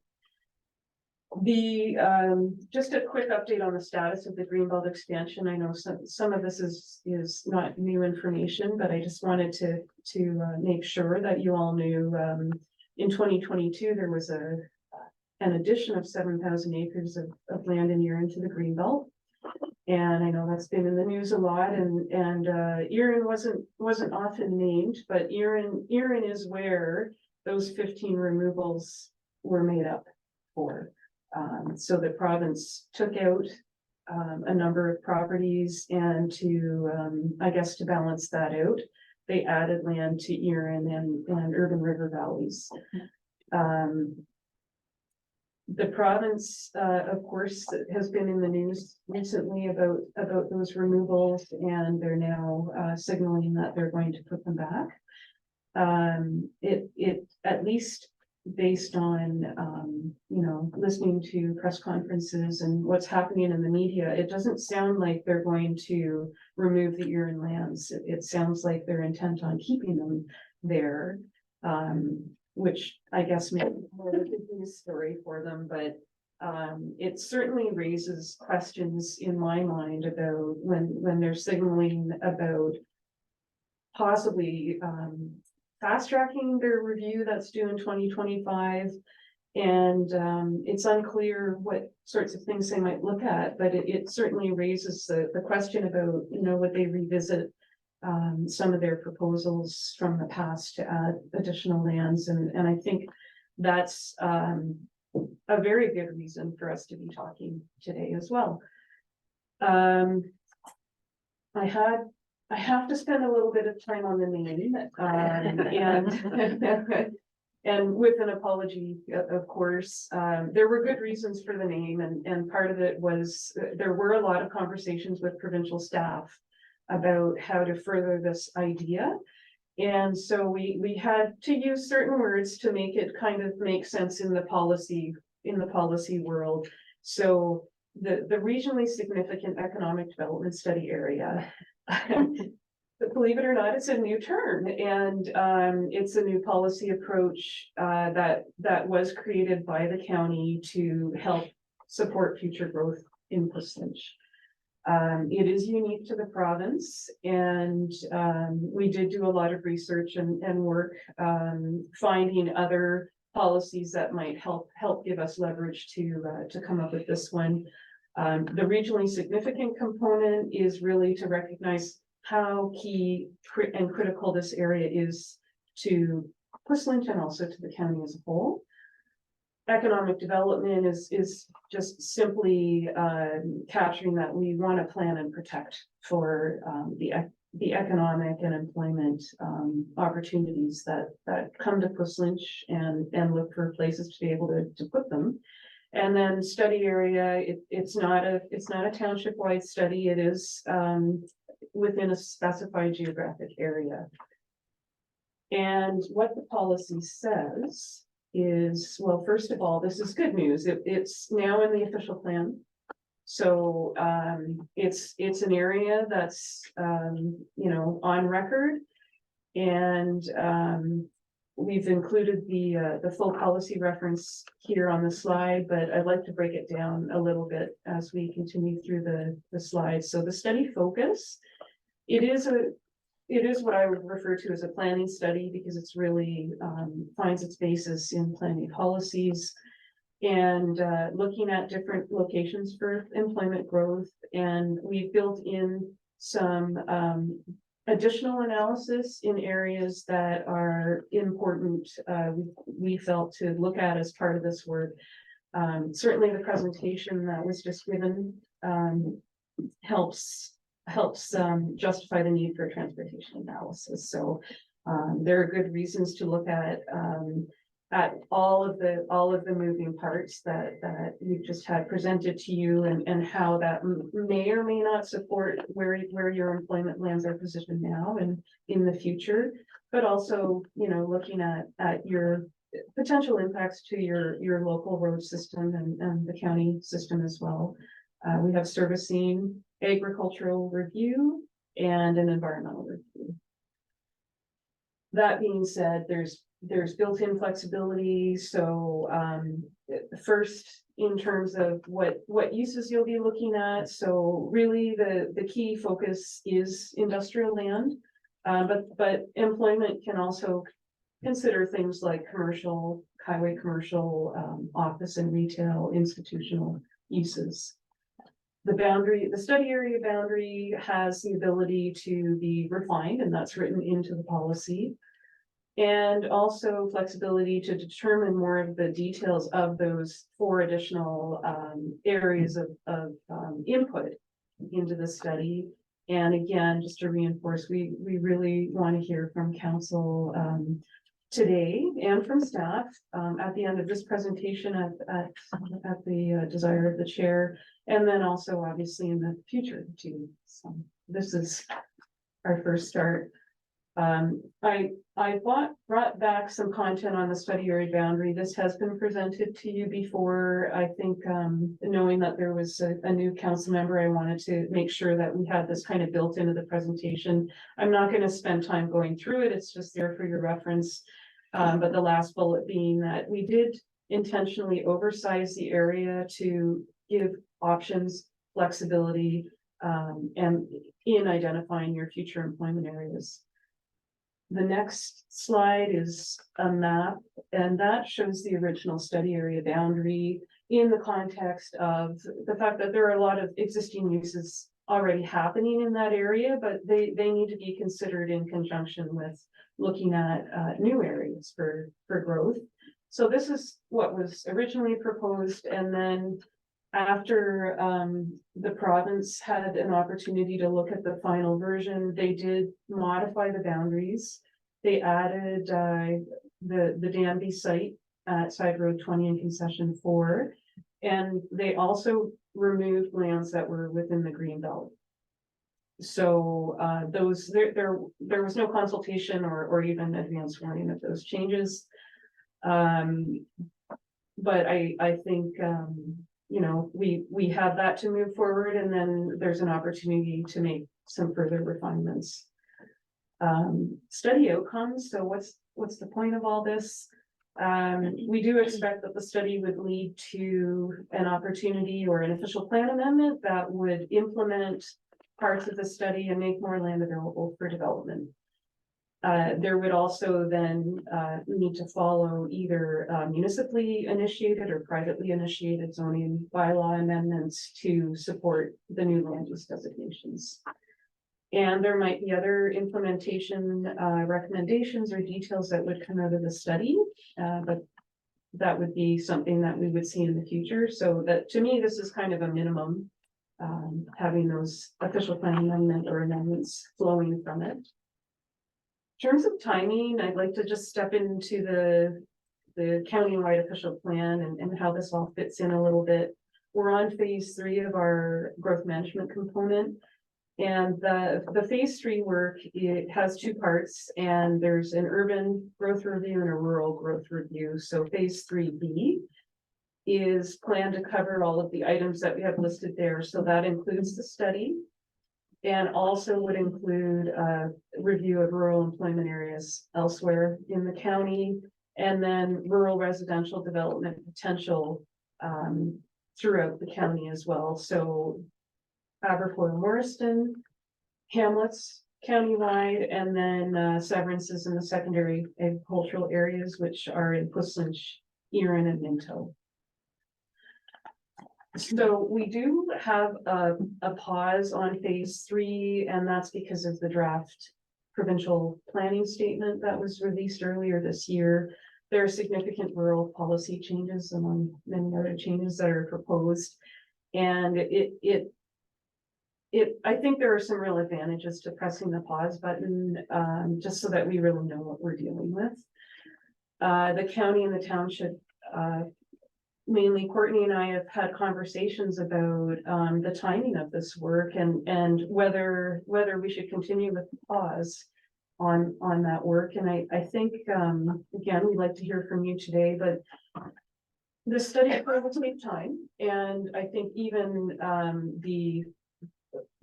Just a quick update on the status of the Greenbelt expansion. I know some of this is not new information, but I just wanted to make sure that you all knew. In 2022, there was an addition of 7,000 acres of land in Erin to the Greenbelt. And I know that's been in the news a lot, and Erin wasn't often named, but Erin is where those 15 removals were made up for. So the province took out a number of properties, and to, I guess, to balance that out, they added land to Erin and Urban River Valleys. The province, of course, has been in the news recently about those removals, and they're now signaling that they're going to put them back. It at least based on listening to press conferences and what's happening in the media, it doesn't sound like they're going to remove the Erin lands. It sounds like they're intent on keeping them there. Which I guess may be more of a good news story for them, but it certainly raises questions in my mind about when they're signaling about possibly fast tracking their review that's due in 2025. And it's unclear what sorts of things they might look at, but it certainly raises the question about, would they revisit some of their proposals from the past to add additional lands, and I think that's a very good reason for us to be talking today as well. I have to spend a little bit of time on the name, and with an apology, of course. There were good reasons for the name, and part of it was there were a lot of conversations with provincial staff about how to further this idea. And so we had to use certain words to make it kind of make sense in the policy world. So the regionally significant economic development study area, believe it or not, it's a new term, and it's a new policy approach that was created by the county to help support future growth in Portsmouth. It is unique to the province, and we did do a lot of research and work finding other policies that might help give us leverage to come up with this one. The regionally significant component is really to recognize how key and critical this area is to Portsmouth and also to the county as a whole. Economic development is just simply capturing that we want to plan and protect for the economic and employment opportunities that come to Portsmouth, and look for places to be able to put them. And then study area, it's not a township wide study. It is within a specified geographic area. And what the policy says is, well, first of all, this is good news. It's now in the official plan. So it's an area that's on record, and we've included the full policy reference here on the slide, but I'd like to break it down a little bit as we continue through the slides. So the study focus, it is what I would refer to as a planning study, because it's really finds its basis in planning policies and looking at different locations for employment growth. And we've built in some additional analysis in areas that are important, we felt, to look at as part of this work. Certainly the presentation that was just given helps justify the need for transportation analysis. So there are good reasons to look at all of the moving parts that we've just had presented to you, and how that may or may not support where your employment lands are positioned now and in the future, but also looking at your potential impacts to your local road system and the county system as well. We have servicing, agricultural review, and an environmental review. That being said, there's built-in flexibility. So first, in terms of what uses you'll be looking at. So really the key focus is industrial land, but employment can also consider things like commercial, highway commercial, office and retail, institutional uses. The study area boundary has the ability to be refined, and that's written into the policy. And also flexibility to determine more of the details of those 4 additional areas of input into the study. And again, just to reinforce, we really want to hear from council today and from staff at the end of this presentation at the desire of the chair, and then also obviously in the future too. So this is our first start. I brought back some content on the study area boundary. This has been presented to you before. I think, knowing that there was a new council member, I wanted to make sure that we had this kind of built into the presentation. I'm not going to spend time going through it. It's just there for your reference. But the last bullet being that we did intentionally oversize the area to give options, flexibility, and in identifying your future employment areas. The next slide is a map, and that shows the original study area boundary in the context of the fact that there are a lot of existing uses already happening in that area, but they need to be considered in conjunction with looking at new areas for growth. So this is what was originally proposed, and then after the province had an opportunity to look at the final version, they did modify the boundaries. They added the Danby site at Side Road 20 and Concession 4, and they also removed lands that were within the green belt. So there was no consultation or even advance warning of those changes. But I think you know, we have that to move forward, and then there's an opportunity to make some further refinements. Study outcomes. So what's the point of all this? We do expect that the study would lead to an opportunity or an official plan amendment that would implement parts of the study and make more land available for development. There would also then need to follow either municipally initiated or privately initiated zoning bylaw amendments to support the new land use designations. And there might be other implementation recommendations or details that would come out of the study, but that would be something that we would see in the future. So that, to me, this is kind of a minimum, having those official plan amendment or amendments flowing from it. In terms of timing, I'd like to just step into the countywide official plan and how this all fits in a little bit. We're on phase 3 of our growth management component. And the phase 3 work, it has 2 parts, and there's an urban growth review and a rural growth review. So phase 3B is planned to cover all of the items that we have listed there. So that includes the study, and also would include a review of rural employment areas elsewhere in the county, and then rural residential development potential throughout the county as well. So Aberfoyle, Morriston, Hamlets, countywide, and then severances in the secondary agricultural areas, which are in Puslinch, Erin, and Minto. So we do have a pause on phase 3, and that's because of the draft provincial planning statement that was released earlier this year. There are significant rural policy changes among many other changes that are proposed. And I think there are some real advantages to pressing the pause button, just so that we really know what we're dealing with. The county and the township, mainly Courtney and I, have had conversations about the timing of this work and whether we should continue with the pause on that work. And I think, again, we'd like to hear from you today, but the study will take time. And I think even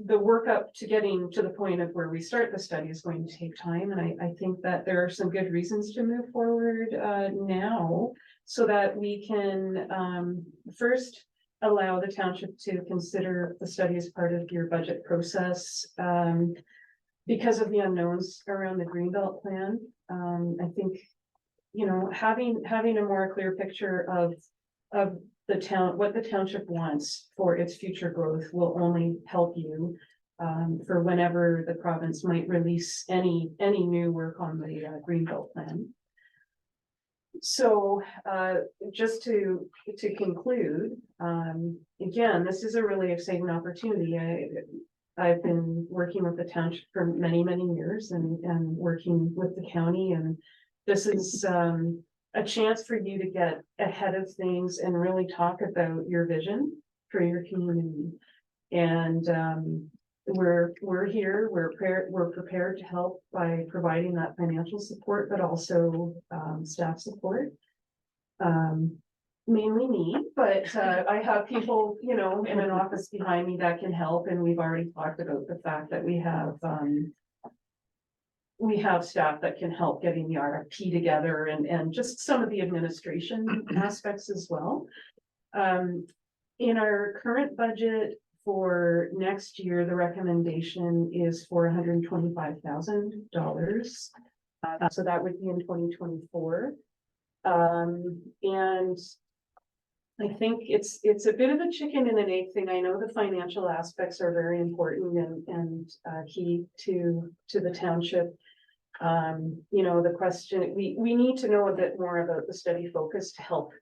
the work up to getting to the point of where we start the study is going to take time. And I think that there are some good reasons to move forward now, so that we can first allow the township to consider the study as part of your budget process. Because of the unknowns around the Greenbelt plan, I think, you know, having a more clear picture of the town, what the township wants for its future growth will only help you for whenever the province might release any new work on the Greenbelt plan. So, just to conclude, again, this is a really exciting opportunity. I've been working with the township for many, many years and working with the county, and this is, a chance for you to get ahead of things and really talk about your vision for your community. And, we're here, we're prepared to help by providing that financial support, but also staff support. Mainly me, but I have people, you know, in an office behind me that can help, and we've already talked about the fact that we have staff that can help getting the RFP together and just some of the administration aspects as well. In our current budget for next year, the recommendation is for $125,000. So that would be in 2024. And I think it's a bit of a chicken and an egg thing. I know the financial aspects are very important and key to the township. You know, the question, we need to know a bit more about the study focus to help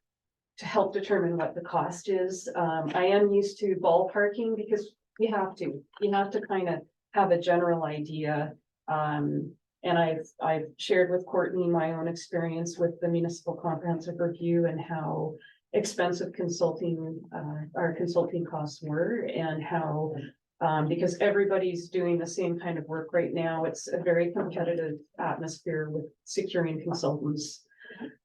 determine what the cost is. I am used to ballparking because you have to kind of have a general idea. And I've shared with Courtney my own experience with the Municipal Comprehensive Review and how expensive our consulting costs were, and how because everybody's doing the same kind of work right now, it's a very competitive atmosphere with securing consultants.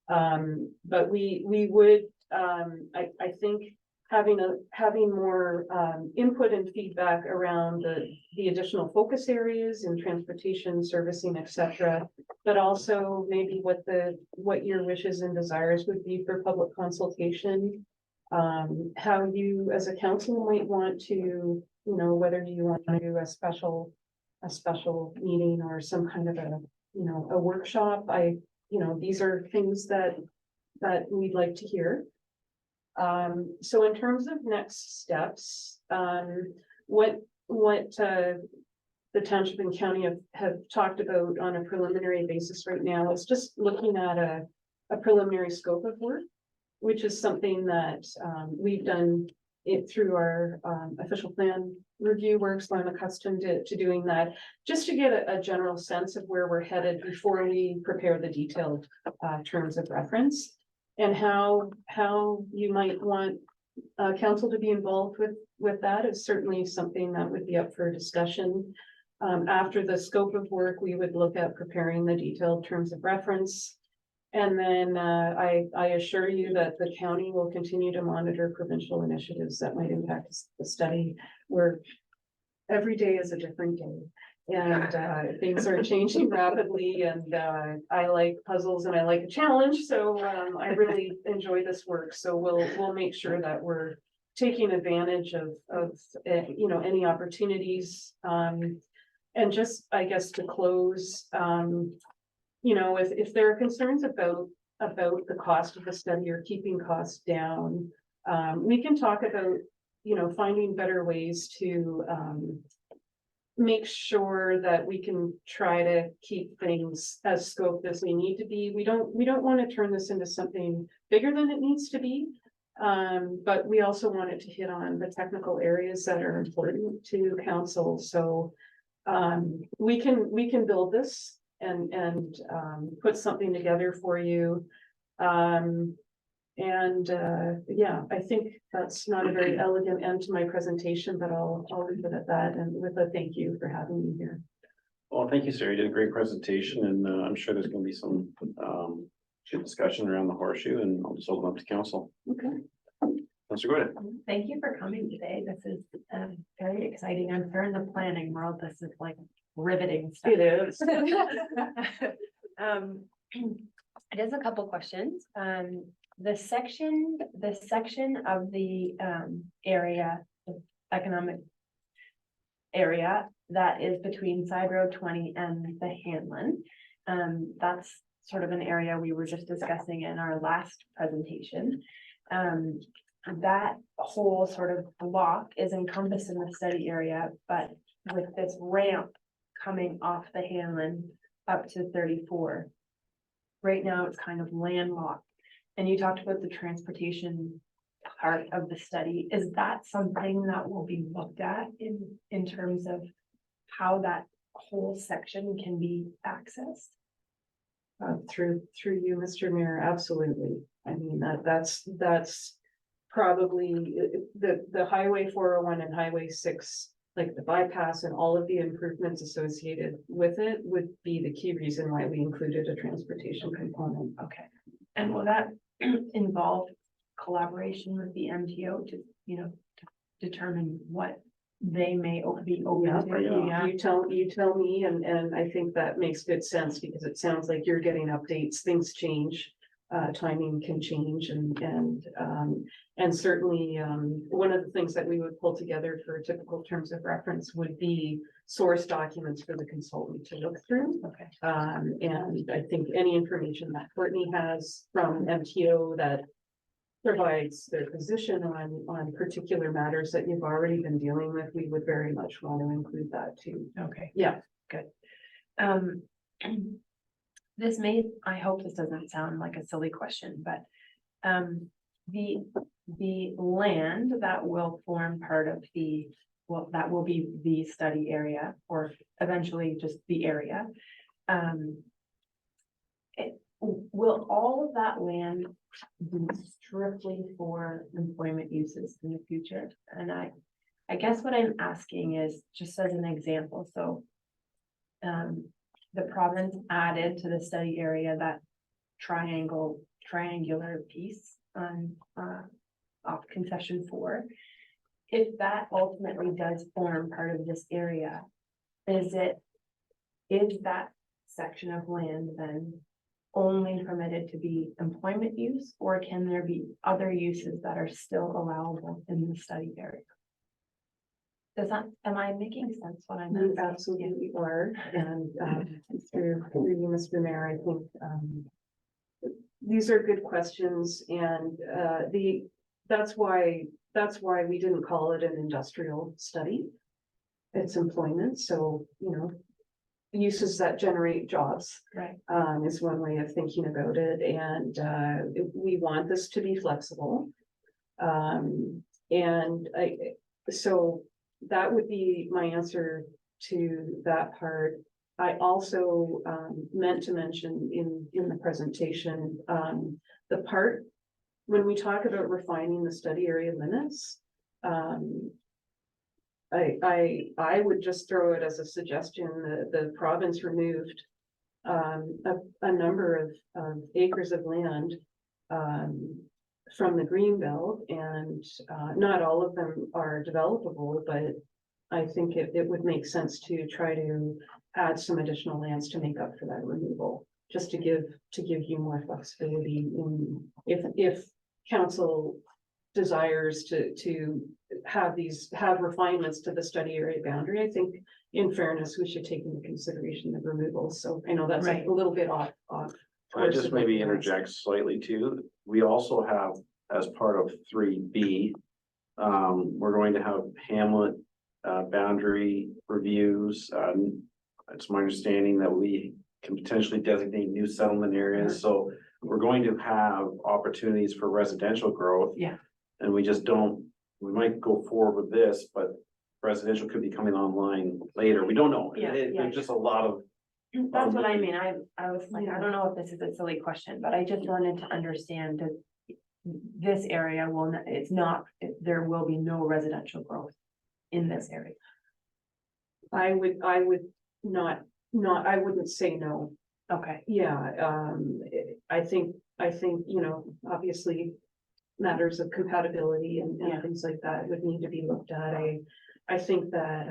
But we would, I think having more input and feedback around the additional focus areas in transportation, servicing, etc. But also maybe what your wishes and desires would be for public consultation. How you as a council might want to, you know, whether you want to do a special meeting or some kind of a workshop. These are things that we'd like to hear. So in terms of next steps, what the township and county have talked about on a preliminary basis right now is just looking at a preliminary scope of work, which is something that we've done it through our official plan review work. So I'm accustomed to doing that, just to get a general sense of where we're headed before we prepare the detailed terms of reference. And how you might want council to be involved with that is certainly something that would be up for discussion. After the scope of work, we would look at preparing the detailed terms of reference. And then I assure you that the county will continue to monitor provincial initiatives that might impact the study. Where every day is a different day. And things are changing rapidly, and I like puzzles and I like a challenge, so I really enjoy this work. So we'll make sure that we're taking advantage of any opportunities. And just, I guess, to close, if there are concerns about the cost of the study or keeping costs down, we can talk about finding better ways to make sure that we can try to keep things as scoped as we need to be. We don't want to turn this into something bigger than it needs to be. But we also want it to hit on the technical areas that are important to council. So we can build this and put something together for you. I think that's not a very elegant end to my presentation, but I'll leave it at that, and with a thank you for having me here. Well, thank you, Sarah. You did a great presentation, and I'm sure there's going to be some good discussion around the horseshoe, and I'll just open up to council. Okay. Let's go ahead. Thank you for coming today. This is very exciting. I'm sure in the planning world, this is like riveting stuff. It is. Just a couple questions. The section of the area, the economic area that is between Side Road 20 and the Hanlon. That's sort of an area we were just discussing in our last presentation. That whole sort of block is encompassed in the study area, but with this ramp coming off the Hanlon up to 34. Right now, it's kind of landlocked, and you talked about the transportation part of the study. Is that something that will be looked at in terms of how that whole section can be accessed? Through you, Mr. Mayor, absolutely. I mean, that's probably the Highway 401 and Highway 6, like the bypass and all of the improvements associated with it would be the key reason why we included a transportation component. Okay, and will that involve collaboration with the MTO to, to determine what they may be open to? Yeah. You tell me, and I think that makes good sense because it sounds like you're getting updates, things change. Timing can change and certainly, one of the things that we would pull together for typical terms of reference would be source documents for the consultant to look through. Okay. And I think any information that Courtney has from MTO that provides their position on particular matters that you've already been dealing with, we would very much want to include that too. Okay. Yeah. Good. I hope this doesn't sound like a silly question, but the land that will form part of that will be the study area, or eventually just the area. Will all of that land be strictly for employment uses in the future? And I guess what I'm asking is, just as an example, so the province added to the study area that triangular piece on off concession 4. If that ultimately does form part of this area, is that section of land then only permitted to be employment use, or can there be other uses that are still allowable in the study area? Am I making sense what I'm You asking? absolutely are, and through you, Mr. Mayor, I think these are good questions, and that's why we didn't call it an industrial study. It's employment, so uses that generate jobs, Right. Is one way of thinking about it, and we want this to be flexible, and so that would be my answer to that part. I also meant to mention in the presentation, the part when we talk about refining the study area limits, I would just throw it as a suggestion that the province removed a number of acres of land from the Greenbelt, and not all of them are developable, but I think it would make sense to try to add some additional lands to make up for that removal, just to give you more flexibility if council desires to have refinements to the study area boundary. I think in fairness, we should take into consideration the removal. So I know that's Right. a little bit off. I just maybe interject slightly too. We also have, as part of 3B, we're going to have hamlet boundary reviews. It's my understanding that we can potentially designate new settlement areas. So we're going to have opportunities for residential growth. Yeah. And we might go forward with this, but residential could be coming online later. We don't know. Yeah, There's just a lot of. That's what I mean. I was like, I don't know if this is a silly question, but I just wanted to understand that this area there will be no residential growth in this area. I would not, I wouldn't say no. Okay. Yeah, I think, obviously matters of compatibility and things like that would need to be looked at. I think that,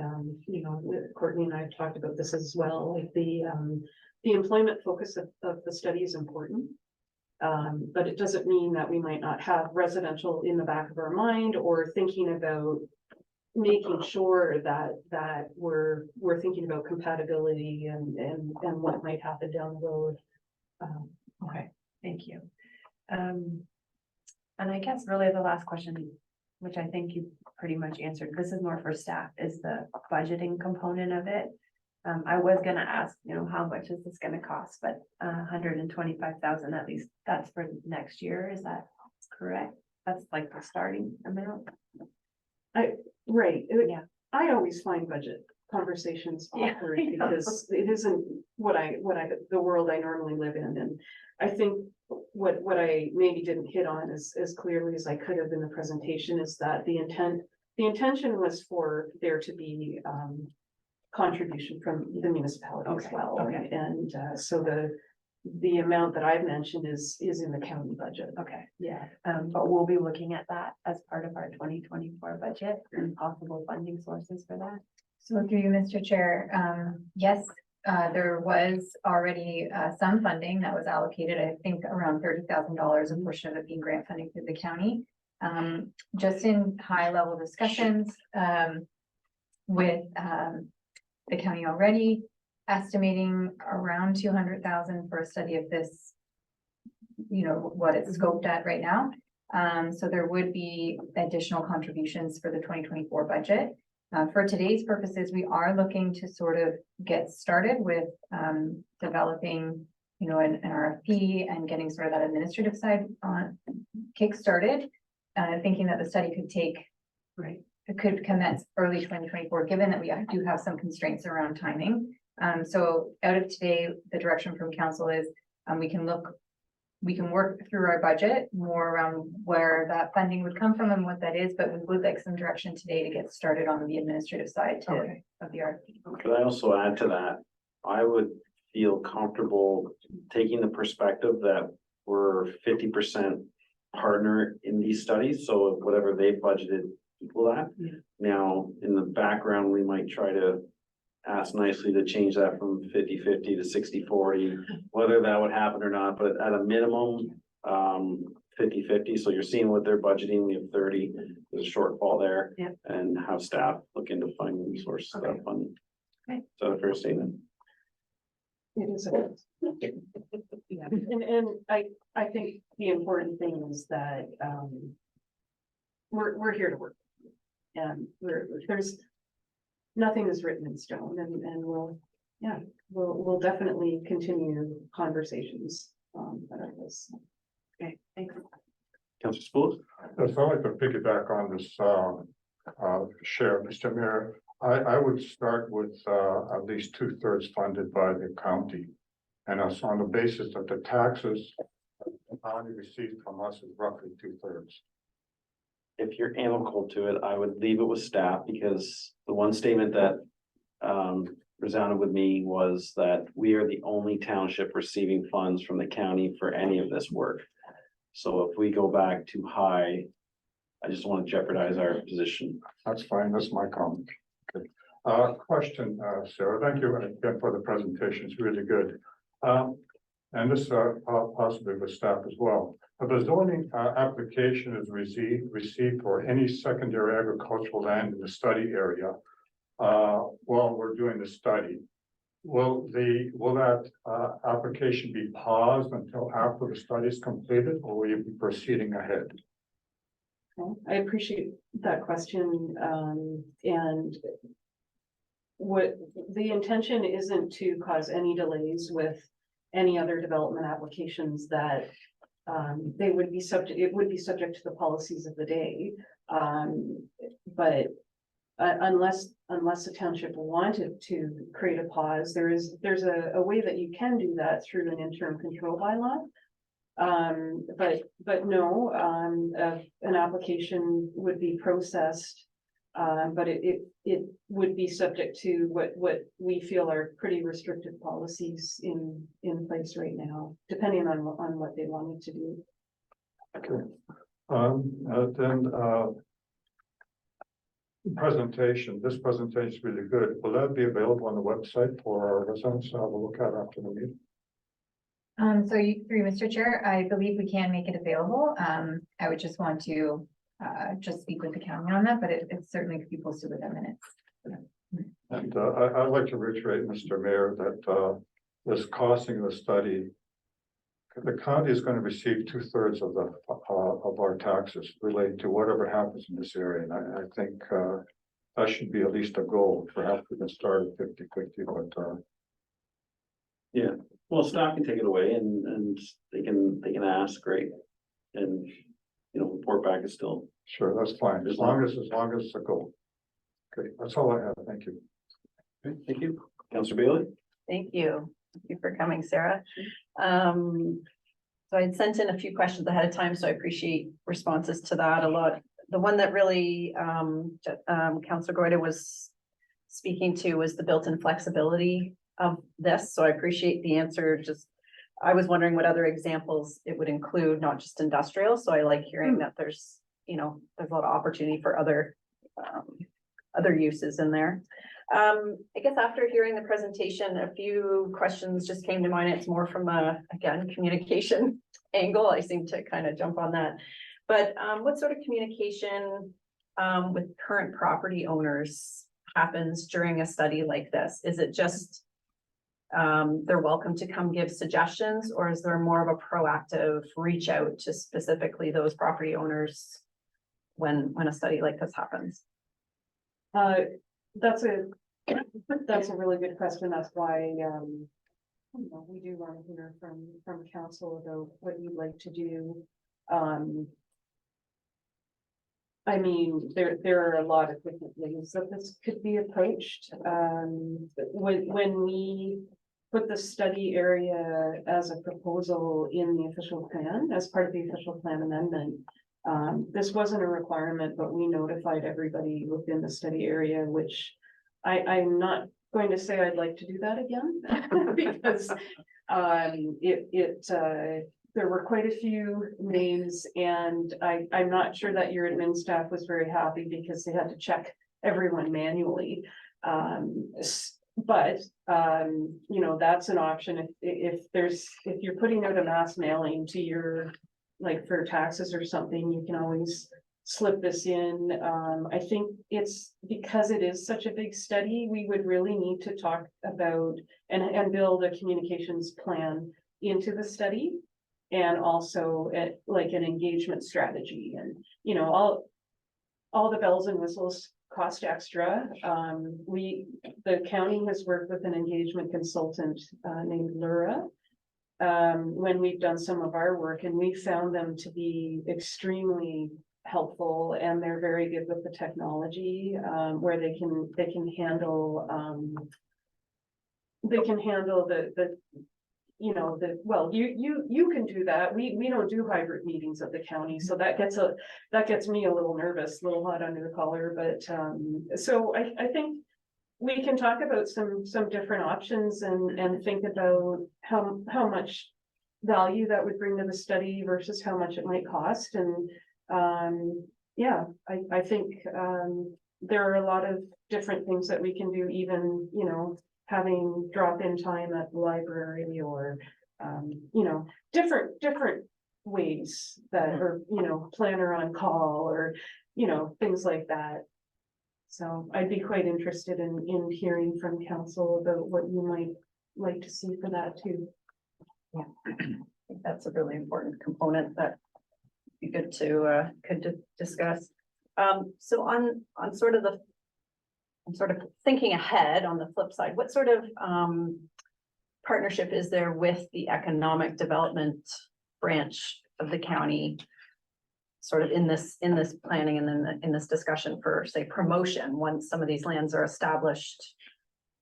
Courtney and I have talked about this as well, like the employment focus of the study is important. But it doesn't mean that we might not have residential in the back of our mind, or thinking about making sure that we're thinking about compatibility and what might happen down the road. Okay, thank you. And I guess really the last question, which I think you pretty much answered. This is more for staff, is the budgeting component of it. I was gonna ask, how much is this gonna cost, but 125,000 at least, that's for next year, is that correct? That's like the starting amount? Right, Yeah. I always find budget conversations Yeah, awkward I know. because it isn't the world I normally live in, and I think what I maybe didn't hit on as clearly as I could have in the presentation is that the intention was for there to be contribution from the municipality as Okay, well. okay. And so the amount that I've mentioned is in the county budget. Okay, Yeah. but we'll be looking at that as part of our 2024 budget and possible funding sources for that. So through you, Mr. Chair, yes, there was already some funding that was allocated, I think around $30,000, a portion of it being grant funding through the county. Just in high level discussions with the county already, estimating around 200,000 for a study of this, what it's scoped at right now. So there would be additional contributions for the 2024 budget. For today's purposes, we are looking to sort of get started with developing, an RFP and getting sort of that administrative side kick-started. Thinking that the study could take, it could commence early 2024, given that we do have some constraints around timing. So out of today, the direction from council is we can work through our budget more around where that funding would come from and what that is, but we would like some direction today to get started on the administrative side of the RFP. Could I also add to that? I would feel comfortable taking the perspective that we're 50% partner in these studies, so whatever they budgeted equal that. Yeah. Now, in the background, we might try to ask nicely to change that from 50-50 to 60-40, whether that would happen or not, but at a minimum, 50-50, so you're seeing what they're budgeting, we have 30, there's a shortfall there. Yep. And have staff look into finding resources of that funding. Okay. Is that a fair statement? It is. Yeah, and I think the important thing is that, we're here to work. And there's, nothing is written in stone, and we'll definitely continue conversations, about this. Okay, thanks. Councilor Spools? Yes, I'd like to piggyback on this, share, Mr. Mayor. I would start with, at least 2/3 funded by the county. And that's on the basis that the taxes the county received from us is roughly 2/3. If you're amicable to it, I would leave it with staff, because the one statement that resounded with me was that we are the only township receiving funds from the county for any of this work. So if we go back too high, I just want to jeopardize our position. That's fine, that's my comment. Okay. Question, Sarah, thank you again for the presentation, it's really good. And this possibly with staff as well. The zoning application is received for any secondary agricultural land in the study area. While we're doing the study, will that application be paused until after the study is completed, or will you be proceeding ahead? I appreciate that question, and what the intention isn't to cause any delays with any other development applications that it would be subject to the policies of the day. But unless the township wanted to create a pause, there's a way that you can do that through an interim control bylaw. But no, an application would be processed. But it would be subject to what we feel are pretty restrictive policies in place right now, depending on what they wanted to do. Okay. Presentation. This presentation is really good. Will that be available on the website for our residents to have a look at after the meeting? So through Mr. Chair, I believe we can make it available. I would just want to just speak with the county on that, but it certainly could be posted within minutes. And I'd like to reiterate, Mr. Mayor, that this costing of the study the county is gonna receive 2/3 of the, of our taxes related to whatever happens in this area, and I think, that should be at least a goal. Perhaps we can start at 50-50, but, Well, staff can take it away and they can ask, great. And, report back is still. sure, that's fine, as long as it's a goal. Okay, that's all I have, thank you. Okay, thank you. Councillor Bailey? Thank you. Thank you for coming, Sarah. So I had sent in a few questions ahead of time, so I appreciate responses to that a lot. The one that really, Councillor Goyda was speaking to was the built-in flexibility of this, so I appreciate the answer. Just, I was wondering what other examples it would include, not just industrial, so I like hearing that there's a lot of opportunity for other uses in there. I guess after hearing the presentation, a few questions just came to mind. It's more from again, communication angle. I seem to kind of jump on that. But what sort of communication with current property owners happens during a study like this? Is it just they're welcome to come give suggestions, or is there more of a proactive reach out to specifically those property owners when a study like this happens? That's a really good question. That's why, we do want to hear from council about what you'd like to do. I mean, there are a lot of different ways that this could be approached. When we put the study area as a proposal in the official plan, as part of the official plan amendment, this wasn't a requirement, but we notified everybody within the study area, which I'm not going to say I'd like to do that again because there were quite a few names, and I'm not sure that your admin staff was very happy because they had to check everyone manually. But that's an option if you're putting out a mass mailing to your, like for taxes or something, you can always slip this in. I think it's because it is such a big study, we would really need to talk about and build a communications plan into the study, and also like an engagement strategy, and all the bells and whistles cost extra. The county has worked with an engagement consultant named Laura when we've done some of our work, and we found them to be extremely helpful, and they're very good with the technology, where they can handle you can do that. We don't do hybrid meetings at the county, so that gets me a little nervous, a little hot under the collar, but so I think we can talk about some different options and think about how much value that would bring to the study versus how much it might cost. And I think there are a lot of different things that we can do, even having drop-in time at the library, or different ways that, or planner on call, or things like that. So I'd be quite interested in hearing from council about what you might like to see for that too. Yeah, I think that's a really important component that be good to discuss. So on sort of I'm sort of thinking ahead on the flip side, what sort of partnership is there with the economic development branch of the county, sort of in this planning and then in this discussion for, say, promotion, once some of these lands are established?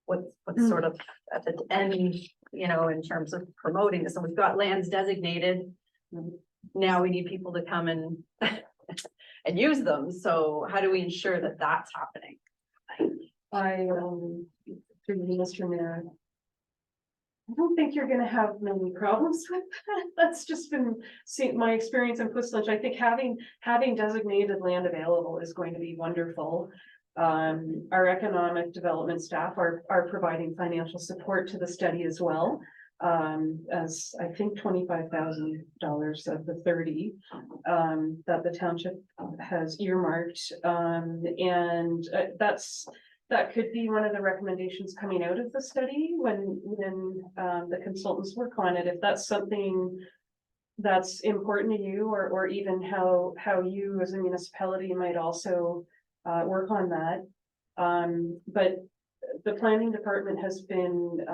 What's sort of at the end, in terms of promoting this? And we've got lands designated. Now we need people to come and and use them. So how do we ensure that that's happening? Through Mr. Mayor, I don't think you're gonna have many problems with that. That's just been my experience in Puslinch. I think having designated land available is going to be wonderful. Our economic development staff are providing financial support to the study as well. As I think $25,000 of the 30 that the township has earmarked, and that could be one of the recommendations coming out of the study when the consultants work on it. If that's something that's important to you, or even how you as a municipality might also work on that. But the planning department has been,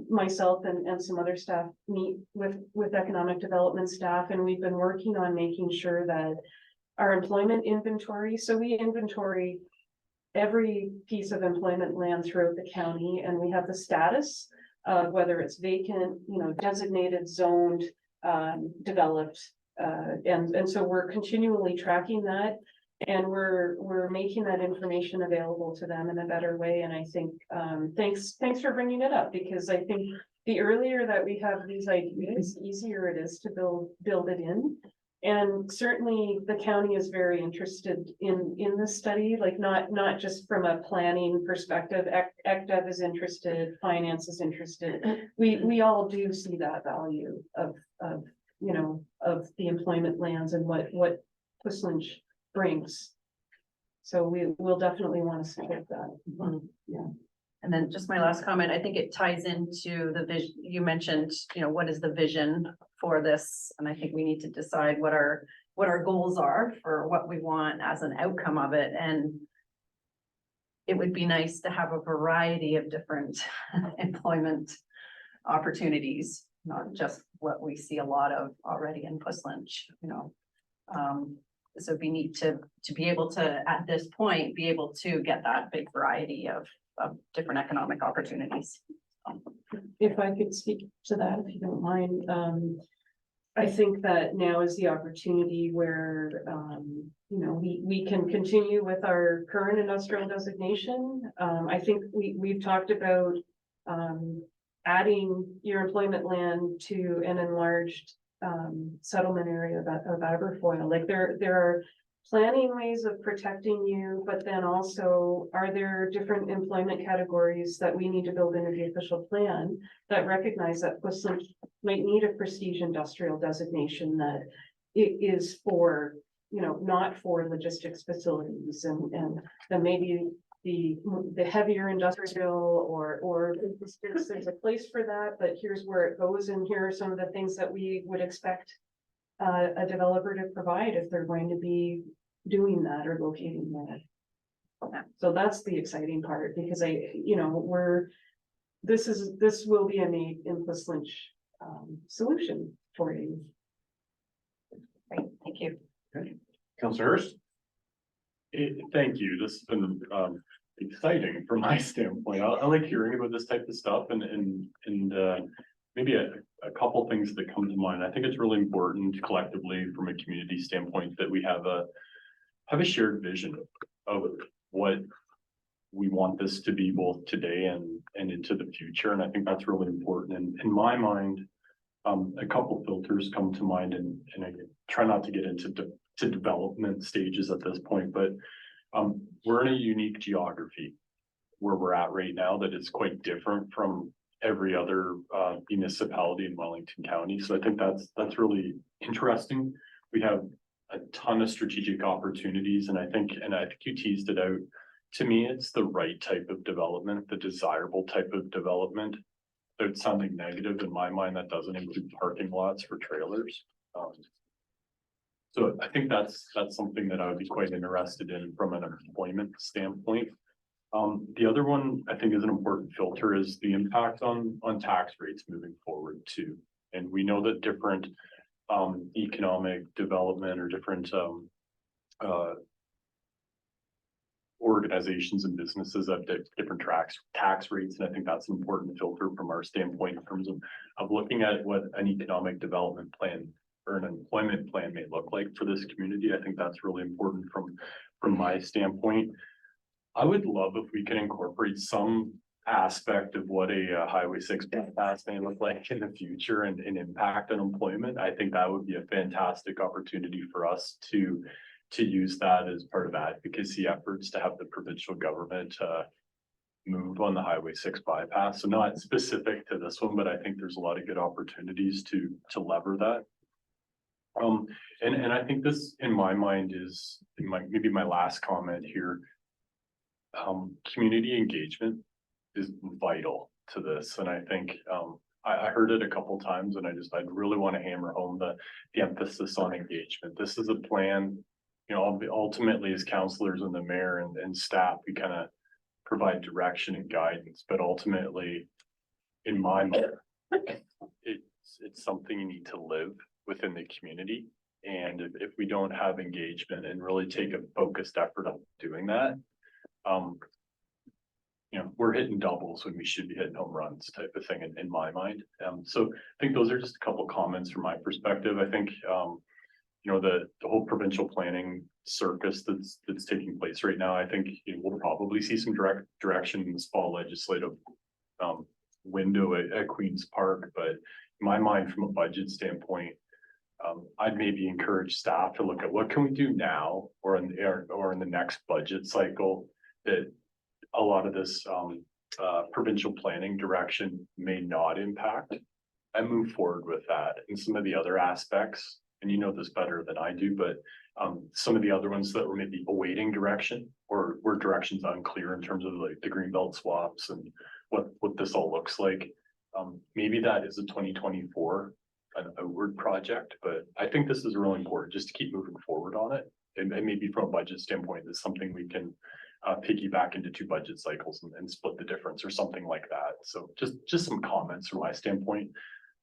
myself and some other staff meet with economic development staff, and we've been working on making sure that our employment inventory, so we inventory every piece of employment land throughout the county, and we have the status of whether it's vacant, designated, zoned, developed. And so we're continually tracking that, and we're making that information available to them in a better way. And I think, thanks for bringing it up, because I think the earlier that we have these ideas, easier it is to build it in. And certainly the county is very interested in this study, like not just from a planning perspective. ECDEV is interested, finance is interested. We all do see that value of the employment lands and what Whistling brings. So we'll definitely want to support that. Yeah. And then just my last comment, I think it ties into the vision, you mentioned, what is the vision for this? And I think we need to decide what our goals are for what we want as an outcome of it. And it would be nice to have a variety of different employment opportunities, not just what we see a lot of already in Whistling, so we need to be able to, at this point, be able to get that big variety of different economic opportunities. If I could speak to that, if you don't mind, I think that now is the opportunity where, we can continue with our current industrial designation. I think we've talked about, adding your employment land to an enlarged, settlement area of Aberfoyle. Like there are planning ways of protecting you, but then also, are there different employment categories that we need to build into the official plan that recognize that Whistling might need a prestige industrial designation, that it is for, not for logistics facilities, and then maybe the heavier industrial or there's a place for that, but here's where it goes, and here are some of the things that we would expect a developer to provide if they're going to be doing that or locating that. So that's the exciting part, because this will be a made in Whistling solution for you. Great, thank you. Councilor Hurst? Thank you. This has been exciting from my standpoint. I like hearing about this type of stuff, and maybe a couple things that come to mind. I think it's really important collectively from a community standpoint that we have a shared vision of what we want this to be, both today and into the future. And I think that's really important. And in my mind, a couple filters come to mind, and I try not to get into development stages at this point, but we're in a unique geography where we're at right now that is quite different from every other municipality in Wellington County. So I think that's really interesting. We have a ton of strategic opportunities, and I think you teased it out. To me, it's the right type of development, the desirable type of development. Without sounding negative, in my mind, that doesn't include parking lots for trailers. So I think that's something that I would be quite interested in from an employment standpoint. The other one I think is an important filter is the impact on tax rates moving forward too. And we know that different economic development or different organizations and businesses have different tax rates, and I think that's an important filter from our standpoint in terms of looking at what an economic development plan or an employment plan may look like for this community. I think that's really important from my standpoint. I would love if we could incorporate some aspect of what a Highway 6 bypass may look like in the future and impact on employment. I think that would be a fantastic opportunity for us to use that as part of advocacy efforts to have the provincial government move on the Highway 6 bypass. So not specific to this one, but I think there's a lot of good opportunities to lever that. And I think this, in my mind, is maybe my last comment here. Community engagement is vital to this, and I think I heard it a couple times and I'd really want to hammer home the emphasis on engagement. This is a plan, you know, ultimately as counselors and the mayor and staff, we kind of provide direction and guidance, but ultimately, in my mind, it's something you need to live within the community. And if we don't have engagement and really take a focused effort on doing that, you know, we're hitting doubles when we should be hitting home runs type of thing in my mind. So I think those are just a couple comments from my perspective. I think, you know, the whole provincial planning circus that's taking place right now, I think we'll probably see some direction in this fall legislative window at Queen's Park. But in my mind, from a budget standpoint, I'd maybe encourage staff to look at what can we do now or in the next budget cycle that a lot of this provincial planning direction may not impact, and move forward with that. And some of the other aspects, and you know this better than I do, but some of the other ones that were maybe awaiting direction or where direction's unclear in terms of like the greenbelt swaps and what this all looks like. Maybe that is a 2024 an outward project, but I think this is really important just to keep moving forward on it. And maybe from a budget standpoint, there's something we can piggyback into 2 budget cycles and split the difference or something like that. So just some comments from my standpoint.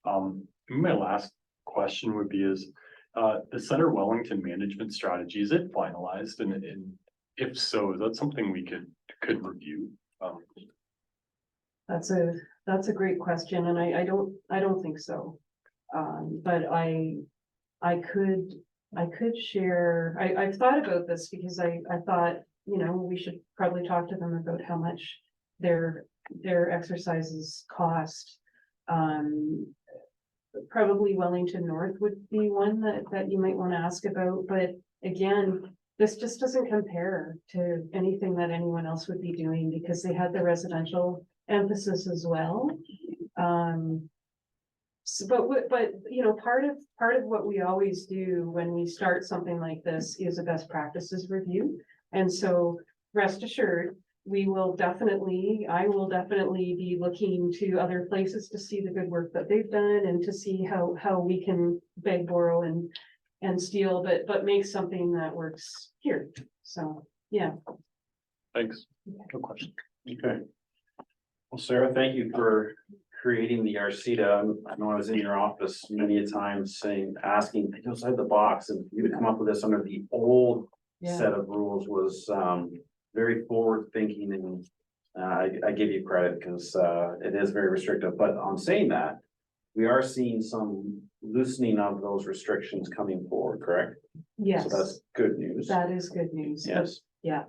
My last question would be is the Center Wellington management strategy, is it finalized? And if so, is that something we could review? That's a great question, and I don't think so. But I could share, I've thought about this because I thought, you know, we should probably talk to them about how much their exercises cost. Probably Wellington North would be one that you might want to ask about, but again, this just doesn't compare to anything that anyone else would be doing because they had the residential emphasis as well. So, but you know, part of what we always do when we start something like this is a best practices review. And so rest assured, I will definitely be looking to other places to see the good work that they've done and to see how we can beg, borrow and steal, but make something that works here. So, yeah. Thanks. No question. Okay. Well, Sarah, thank you for creating the RCTA. I know I was in your office many a time asking outside the box, and you to come up with this under the old set of rules was very forward thinking, and I give you credit because it is very restrictive. But on saying that, we are seeing some loosening of those restrictions coming forward, correct? Yes. So that's good news. That is good news. Yes. Yeah.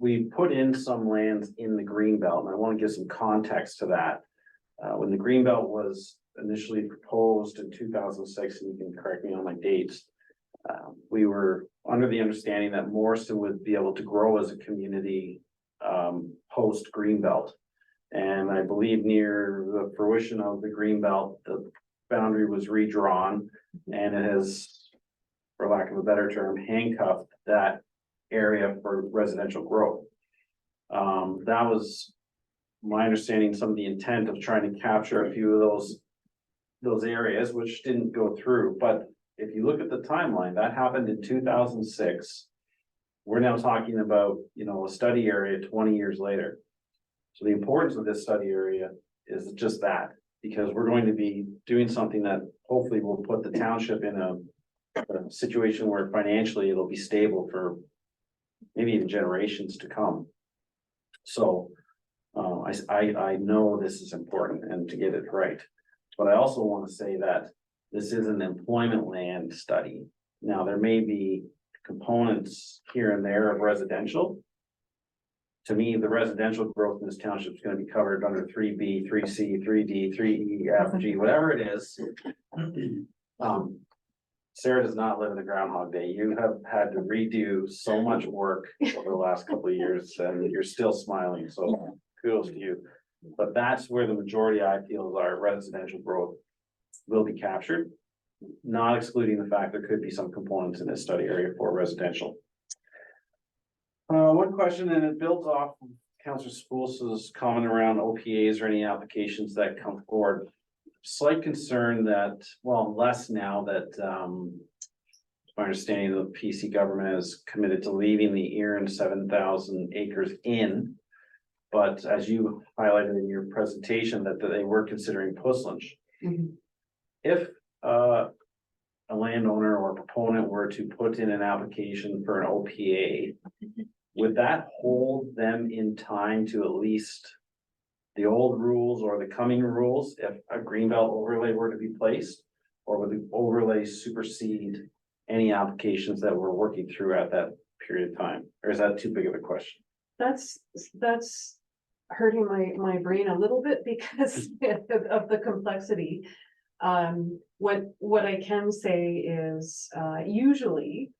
We put in some lands in the Greenbelt, and I want to give some context to that. When the Greenbelt was initially proposed in 2006, and you can correct me on my dates, we were under the understanding that Morrison would be able to grow as a community post Greenbelt. And I believe near the fruition of the Greenbelt, the boundary was redrawn, and it has, for lack of a better term, handcuffed that area for residential growth. That was my understanding, some of the intent of trying to capture a few of those areas, which didn't go through. But if you look at the timeline, that happened in 2006. We're now talking about, you know, a study area 20 years later. So the importance of this study area is just that, because we're going to be doing something that hopefully will put the township in a situation where financially it'll be stable for maybe even generations to come. So I know this is important and to get it right. But I also want to say that this is an employment land study. Now, there may be components here and there of residential. To me, the residential growth in this township is going to be covered under 3B, 3C, 3D, 3E, F, G, whatever it is. Sarah does not live in a Groundhog Day. You have had to redo so much work over the last couple of years, and you're still smiling, so kudos to you. But that's where the majority, I feel, of our residential growth will be captured, not excluding the fact there could be some components in this study area for residential. One question, and it builds off Councillor Spools's comment around OPAs or any applications that come forward. Slight concern that, well, less now that, my understanding of the PC government is committed to leaving the Erin 7,000 acres in. But as you highlighted in your presentation, that they were considering Puslinch. Mhm. If, a landowner or proponent were to put in an application for an OPA, would that hold them in time to at least the old rules or the coming rules if a greenbelt overlay were to be placed? Or would the overlay supersede any applications that we're working through at that period of time? Or is that too big of a question? That's hurting my brain a little bit because of the complexity. What I can say is, usually,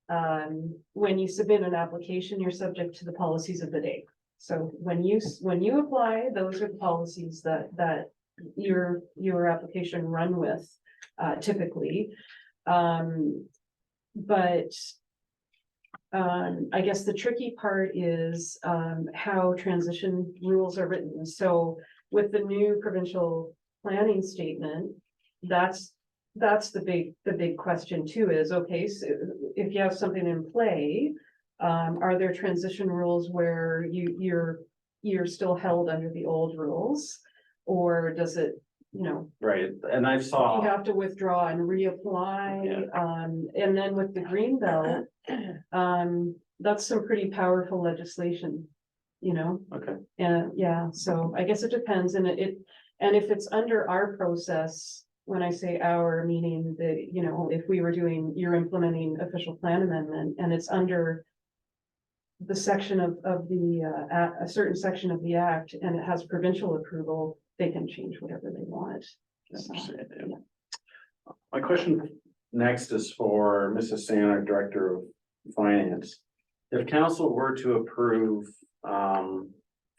when you submit an application, you're subject to the policies of the day. So when you apply, those are the policies that your application run with, typically. But I guess the tricky part is how transition rules are written. So with the new provincial planning statement, that's the big question too, is, okay, so if you have something in play, are there transition rules where you're still held under the old rules? Or does it, Right, and I you saw, have to withdraw and reapply? And then with the green belt, that's some pretty powerful legislation, okay, and yeah, so I guess it depends, and and if it's under our process, when I say our, meaning that, if you're implementing official plan amendment and it's under the section of the, a certain section of the act and it has provincial approval, they can change whatever they want. So, yeah. my question next is for Mrs. Sanak, Director of Finance. If council were to approve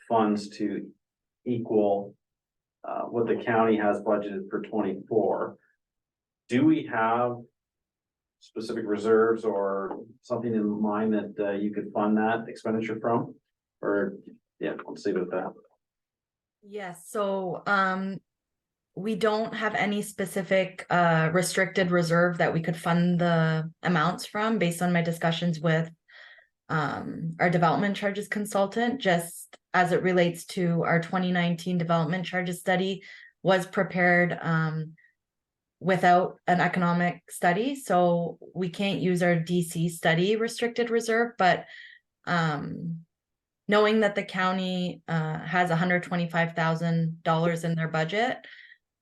funds to equal what the county has budgeted for 24, do we have specific reserves or something in mind that you could fund that expenditure from? Or, yeah, let's leave it at that. Yes, so we don't have any specific restricted reserve that we could fund the amounts from based on my discussions with our development charges consultant, just as it relates to our 2019 development charges study was prepared without an economic study. So we can't use our DC study restricted reserve, but knowing that the county has $125,000 in their budget,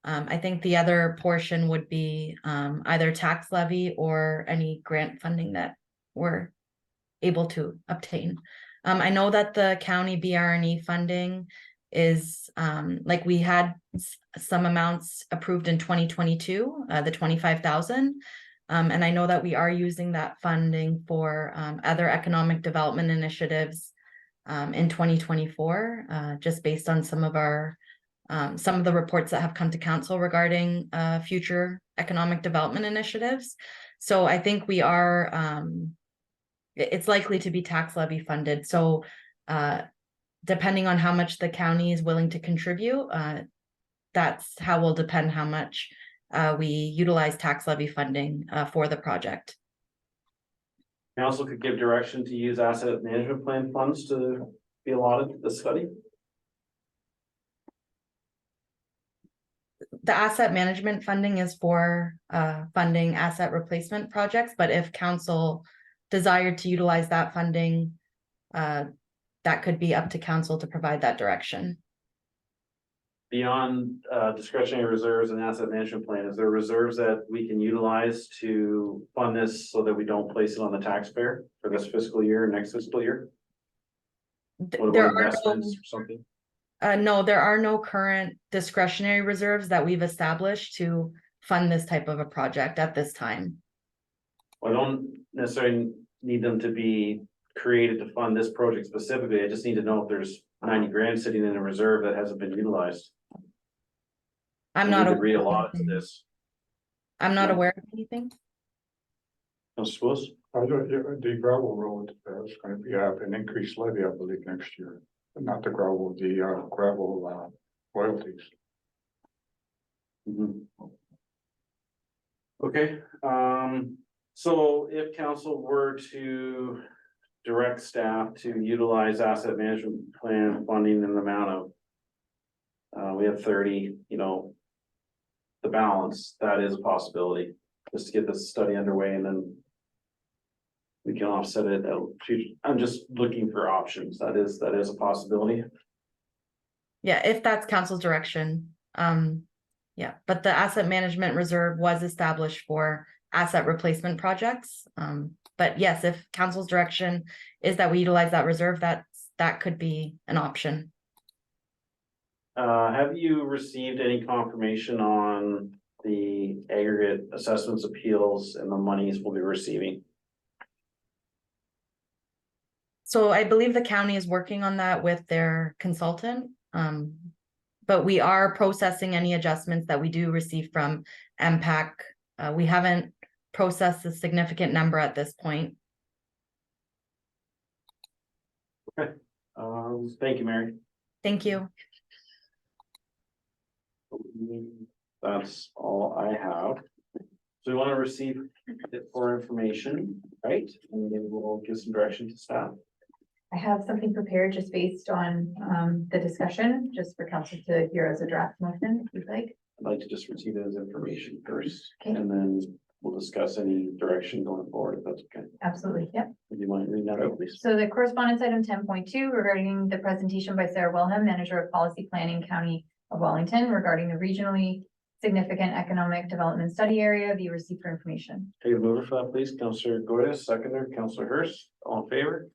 I think the other portion would be either tax levy or any grant funding that we're able to obtain. I know that the county BRNE funding is like we had some amounts approved in 2022, the 25,000. And I know that we are using that funding for other economic development initiatives in 2024, just based on some of the reports that have come to council regarding future economic development initiatives. So I think we are, it's likely to be tax levy funded. So depending on how much the county is willing to contribute, that's how will depend how much we utilize tax levy funding for the project. Council could give direction to use asset management plan funds to be allotted to the study. The asset management funding is for funding asset replacement projects, but if council desired to utilize that funding, that could be up to council to provide that direction. Beyond discretionary reserves and asset management plan, is there reserves that we can utilize to fund this so that we don't place it on the taxpayer for this fiscal year, next fiscal year? What There about are investments or something? no, there are no current discretionary reserves that we've established to fund this type of a project at this time. I don't necessarily need them to be created to fund this project specifically. I just need to know if there's 90 grand sitting in a reserve that hasn't been utilized. I'm We not need to aware of reallot to anything. this. I'm not No. aware of anything. I suppose. The gravel road is going to be have an increased levy, I believe, next year. not the gravel, the gravel royalties. Mhm. Okay, so if council were to direct staff to utilize asset management plan funding in the amount of. We have 30, you know. The balance, that is a possibility, just to get this study underway and then. We can offset it, I'm just looking for options, that is a possibility. Yeah, if that's council's direction. Yeah, but the asset management reserve was established for asset replacement projects. But yes, if council's direction is that we utilize that reserve, that could be an option. Have you received any confirmation on the aggregate assessments appeals and the monies we'll be receiving? So I believe the county is working on that with their consultant. But we are processing any adjustments that we do receive from MPAC. We haven't processed a significant number at this point. Thank you, Mary. Thank you. That's all I have. So we want to receive it for information, right? And then we'll give some direction to staff. I have something prepared just based on the discussion, just for council to hear as a draft motion, if you'd like. I'd like to just receive it as information first, Okay. and then we'll discuss any direction going forward, if that's okay. Absolutely, yep. Would you mind reading that out, please? So the correspondence item 10.2 regarding the presentation by Sarah Wilhelm, Manager of Policy Planning, County of Wellington, regarding the regionally significant economic development study area be received for information. Take a mover for that, please. Councillor Goyda, seconder, Councillor Hurst, all in favor?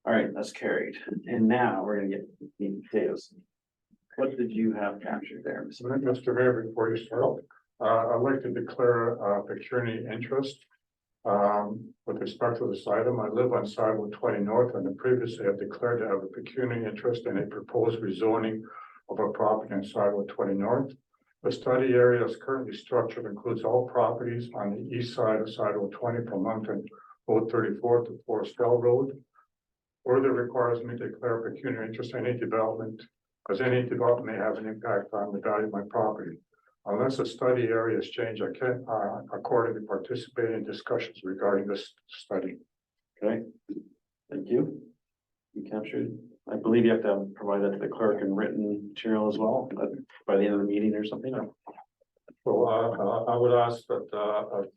All right, that's carried. And now we're gonna get meat and potatoes. What did you have captured there? Mr. Mr. Mayor, before you start, I'd like to declare pecuniary interest. With respect to this item, I live on sidewalk 20 North and previously have declared to have a pecuniary interest in a proposed rezoning of a property on sidewalk 20 North. The study area is currently structured, includes all properties on the east side of sidewalk 20 from Mountain Road 34 to Forestville Road. Further requires me to declare pecuniary interest in any development, because any development may have an impact on the value of my property. Unless a study area is changed, I can't accordingly participate in discussions regarding this study. Okay, thank you. You captured, I believe you have to provide that to the clerk in written material as well, by the end of the meeting or something. So I would ask that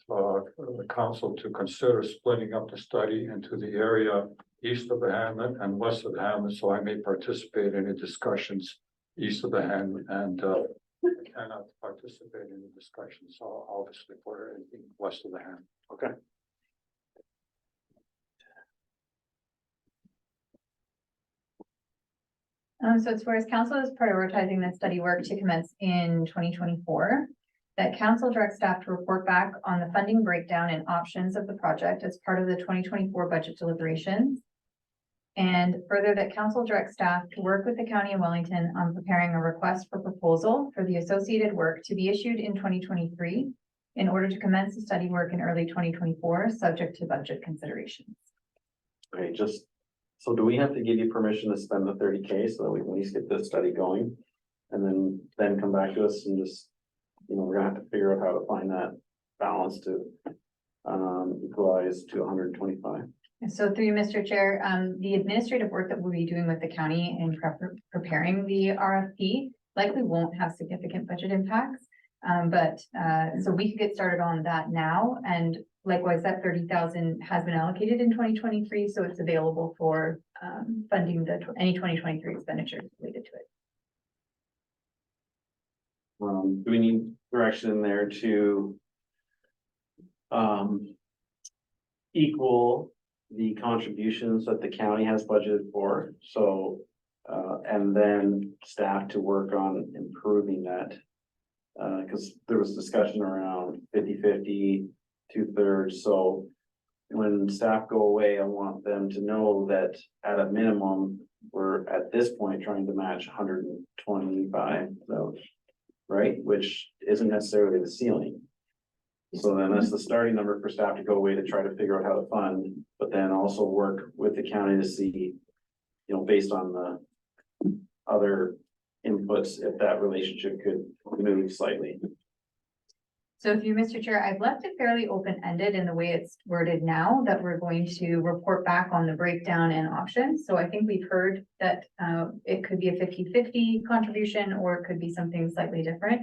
the council to consider splitting up the study into the area east of the hamlet and west of the hamlet, so I may participate in the discussions east of the hamlet and cannot participate in the discussions, so obviously for anything west of the hamlet. Okay. So as far as council is prioritizing the study work to commence in 2024, that council directs staff to report back on the funding breakdown and options of the project as part of the 2024 budget deliberations. And further, that council directs staff to work with the County of Wellington on preparing a request for proposal for the associated work to be issued in 2023 in order to commence the study work in early 2024, subject to budget considerations. Okay, just, so do we have to give you permission to spend the 30K so that we can at least get this study going? And then come back to us and just, you know, we're gonna have to figure out how to find that balance to equalize to 125. So through you, Mr. Chair, the administrative work that we'll be doing with the county in preparing the RFP likely won't have significant budget impacts. So we could get started on that now, and likewise, that 30,000 has been allocated in 2023, so it's available for funding any 2023 expenditures related to it. Do we need direction in there to equal the contributions that the county has budgeted for? So, and then staff to work on improving that. Because there was discussion around 50-50, 2/3. So when staff go away, I want them to know that at a minimum, we're at this point trying to match 125, so, right? Which isn't necessarily the ceiling. So then that's the starting number for staff to go away to try to figure out how to fund, but then also work with the county to see, you know, based on the other inputs if that relationship could move slightly. So if you, Mr. Chair, I've left it fairly open-ended in the way it's worded now, that we're going to report back on the breakdown and options. So I think we've heard that it could be a 50-50 contribution, or it could be something slightly different.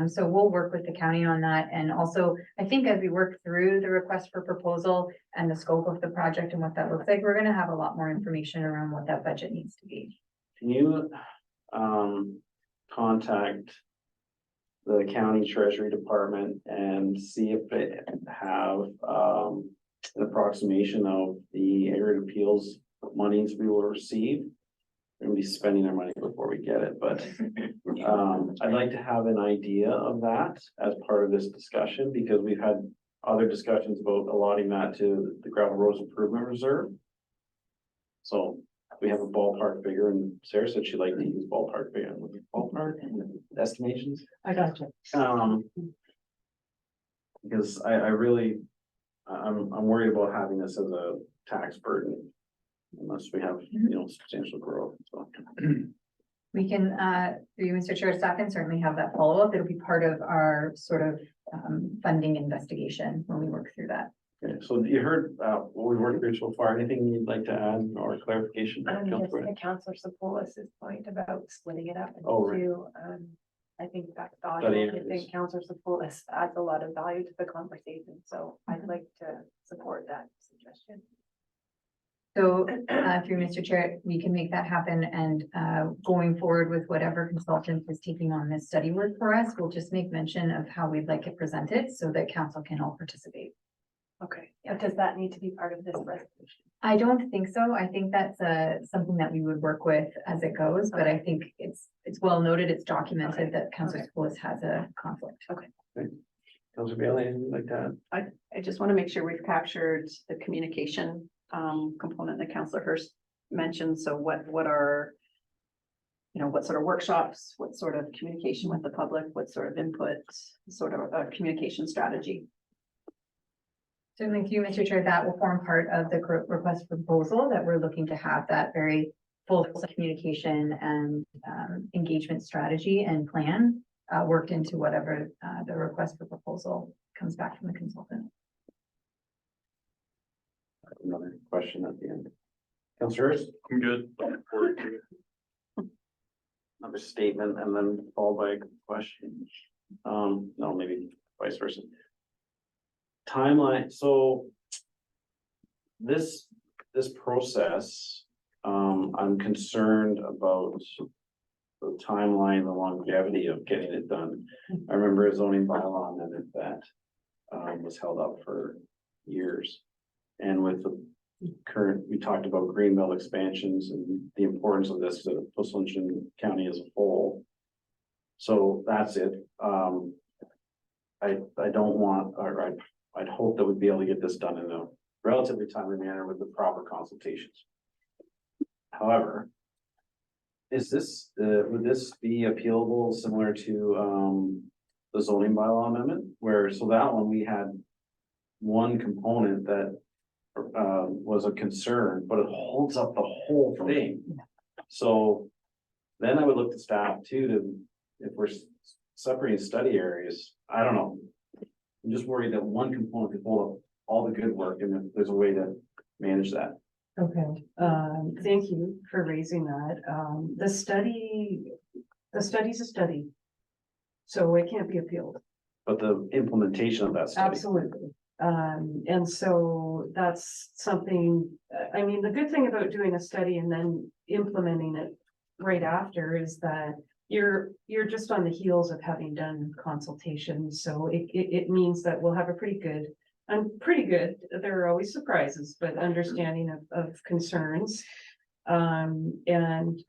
So we'll work with the county on that. And also, I think as we work through the request for proposal and the scope of the project and what that looks like, we're gonna have a lot more information around what that budget needs to be. Can you contact the county treasury department and see if they have an approximation of the area appeals monies we will receive? We're gonna be spending our money before we get it, but I'd like to have an idea of that as part of this discussion, because we've had other discussions about allotting that to the gravel roads improvement reserve. So we have a ballpark figure, and Sarah said she'd like to use ballpark figure, ballpark estimations. I got you. Because I really, I'm worried about having this as a tax burden. Unless we have, substantial growth, so. We can, through you, Mr. Chair, staff can certainly have that follow-up. It'll be part of our sort of funding investigation when we work through that. Okay, so you heard what we worked through so far. Anything you'd like to add or clarification? Just Councillor? to Councillor Sapolis's point about splitting it up Oh, right. into, I think that's Study valuable. I areas. think Councillor Sapolis adds a lot of value to the conversation, so I'd like to support that suggestion. So through Mr. Chair, we can make that happen, and going forward with whatever consultant is taking on this study work for us, we'll just make mention of how we'd like it presented so that council can all participate. Okay, but does that need to be part of this resolution? I don't think so. I think that's something that we would work with as it goes, but I think it's well noted, it's documented that Councilor Schools has a conflict. Councillor Bailey, anything like that? I just want to make sure we've captured the communication component that Councillor Hurst mentioned. So what are, what sort of workshops, what sort of communication with the public, what sort of input, sort of a communication strategy? Certainly through Mr. Chair, that will form part of the request for proposal, that we're looking to have that very full communication and engagement strategy and plan worked into whatever the request for proposal comes back from the consultant. Another question at the end. Councillor Hurst? I'm good. Looking forward to it. Another statement and then followed by a question. No, maybe vice versa. Timeline, so this process, I'm concerned about the timeline, the longevity of getting it done. I remember a zoning bylaw amendment that was held up for years. And with the current, we talked about greenbelt expansions and the importance of this to Pocatello County as a whole. So that's it. I don't want, or I'd hope that we'd be able to get this done in a relatively timely manner with the proper consultations. However, is this, would this be appealable similar to the zoning bylaw amendment? Where, so that one, we had one component that was a concern, but it holds up the whole thing. So then I would look to staff too, to, if we're separating study areas, I don't know. I'm just worried that one component could hold up all the good work, and if there's a way to manage that. Okay, thank you for raising that. The study's a study. So it can't be appealed. But the implementation of that study. Absolutely. And so that's something, I mean, the good thing about doing a study and then implementing it right after is that you're just on the heels of having done consultations. So it means that we'll have a pretty good, there are always surprises, but understanding of concerns. And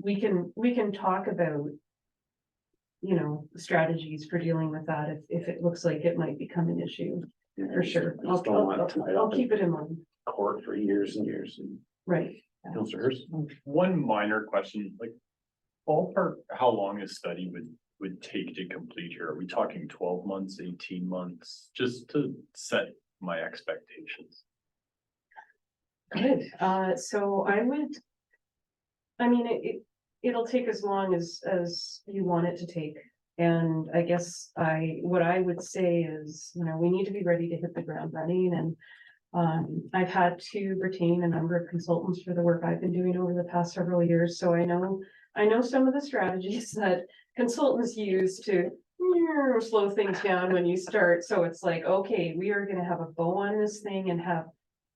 we can talk about, strategies for dealing with that if it looks like it might become an issue. For sure. I just don't want to tie it I'll up keep in it in mind. court for years and years. Right. Councillor Hurst? One minor question, like ballpark, how long a study would take to complete here? Are we talking 12 months, 18 months? Just to set my expectations. Good. So I mean, it'll take as long as you want it to take. And I guess what I would say is, you know, we need to be ready to hit the ground running, and I've had to retain a number of consultants for the work I've been doing over the past several years, so I know some of the strategies that consultants use to slow things down when you start. So it's like, okay, we are gonna have a bow on this thing and have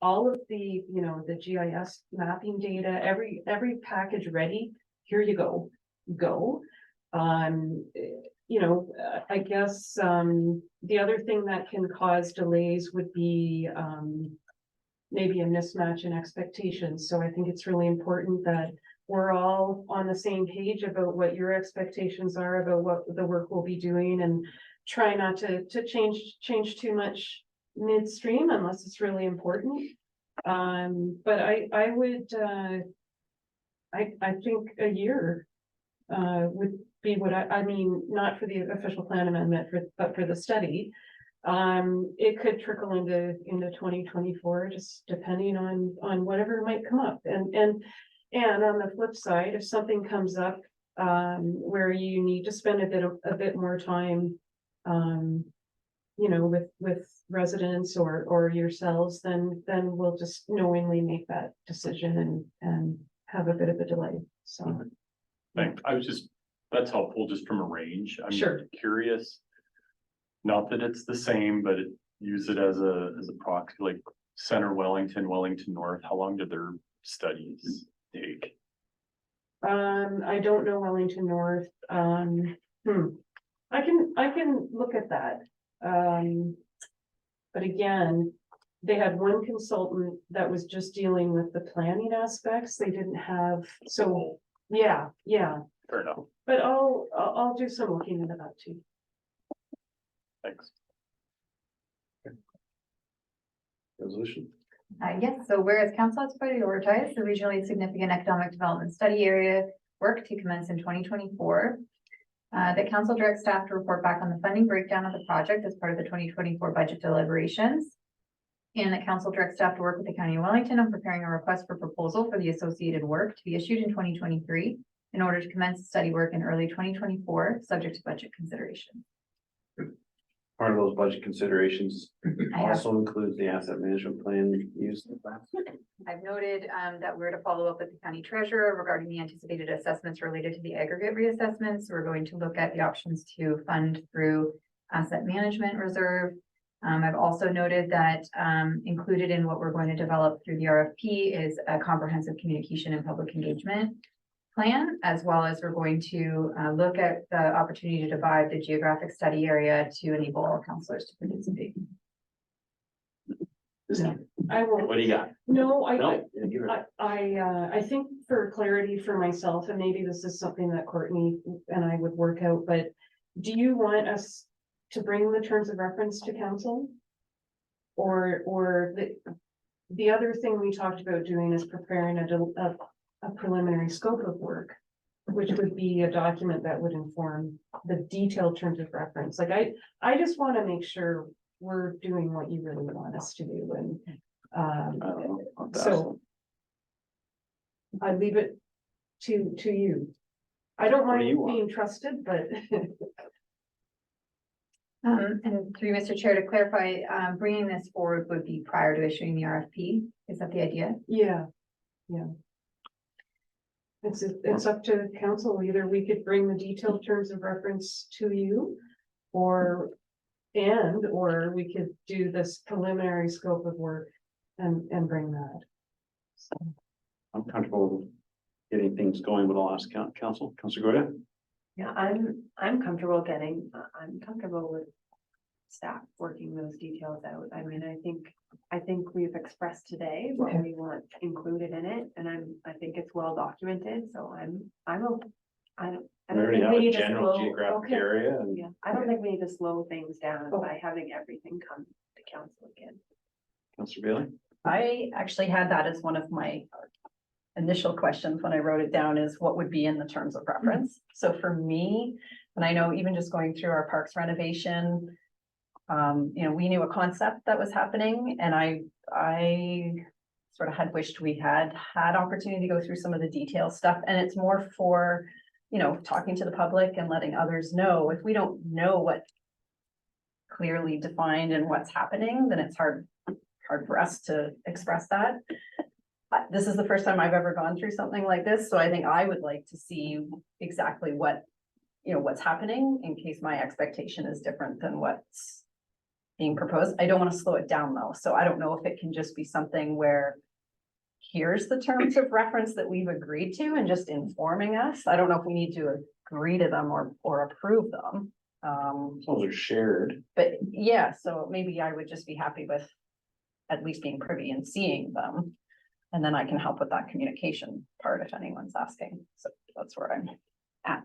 all of the, you know, the GIS mapping data, every package ready. Here you go. You know, I guess, the other thing that can cause delays would be, maybe a mismatch in expectations. So I think it's really important that we're all on the same page about what your expectations are about what the work we'll be doing, and try not to change too much midstream unless it's really important. But I would, I think a year, would be what I mean, not for the official plan amendment, but for the study. It could trickle into 2024, just depending on whatever might come up. And on the flip side, if something comes up, where you need to spend a bit more time, you know, with residents or yourselves, then we'll just knowingly make that decision and have a bit of a delay, so. Thanks. That's helpful just from a range. I'm Sure. curious. Not that it's the same, but use it as a proxy, like Center Wellington North. How long did their studies take? I don't know Wellington North. I can look at that. But again, they had one consultant that was just dealing with the planning aspects. They didn't have, so, yeah. Fair enough. But I'll do some looking into that too. Thanks. Resolution. Yes, so whereas council has prioritized the regionally significant economic development study area work to commence in 2024. The council directs staff to report back on the funding breakdown of the project as part of the 2024 budget deliberations. And the council directs staff to work with the County of Wellington on preparing a request for proposal for the associated work to be issued in 2023 in order to commence study work in early 2024, subject to budget consideration. Part of those budget considerations I have- also includes the asset management plan used in the past. I've noted that we're to follow up with the county treasurer regarding the anticipated assessments related to the aggregate reassessments. We're going to look at the options to fund through asset management reserve. I've also noted that included in what we're going to develop through the RFP is a comprehensive communication and public engagement plan, as well as we're going to look at the opportunity to divide the geographic study area to enable all councilors to participate. I will. What do you got? No, I think for clarity for myself, and maybe this is something that Courtney and I would work out, but do you want us to bring the terms of reference to council? Or the other thing we talked about doing is preparing a preliminary scope of work, which would be a document that would inform the detailed terms of reference. Like I just want to make sure we're doing what you really want us to do, and so I leave it to you. I don't What do you mind want? being trusted, but And through Mr. Chair, to clarify, bringing this forward would be prior to issuing the RFP. Is that the idea? yeah. It's up to council. Either we could bring the detailed terms of reference to you, or we could do this preliminary scope of work and bring that. So, I'm comfortable getting things going, but I'll ask council. Councilor Goya? Yeah, I'm comfortable with staff working those details out. I mean, I think we've expressed today what we want included in it, and I think it's well documented, so I don't We already think have we a need to general slow. geographic Okay. area and Yeah, I don't think we need to slow things down Oh. by having everything come to council again. Councilor Bailey? I actually had that as one of my initial questions when I wrote it down, is what would be in the terms of reference. So for me, and I know even just going through our parks renovation, you know, we knew a concept that was happening, and I sort of had wished we had opportunity to go through some of the detail stuff, and it's more for, you know, talking to the public and letting others know. If we don't know what clearly defined and what's happening, then it's hard for us to express that. This is the first time I've ever gone through something like this, so I think I would like to see exactly what, you know, what's happening in case my expectation is different than what's being proposed. I don't want to slow it down though, so I don't know if it can just be something where here's the terms of reference that we've agreed to and just informing us. I don't know if we need to agree to them or approve them. Those are shared. But yeah, so maybe I would just be happy with at least being privy and seeing them. And then I can help with that communication part if anyone's asking. So that's where I'm at.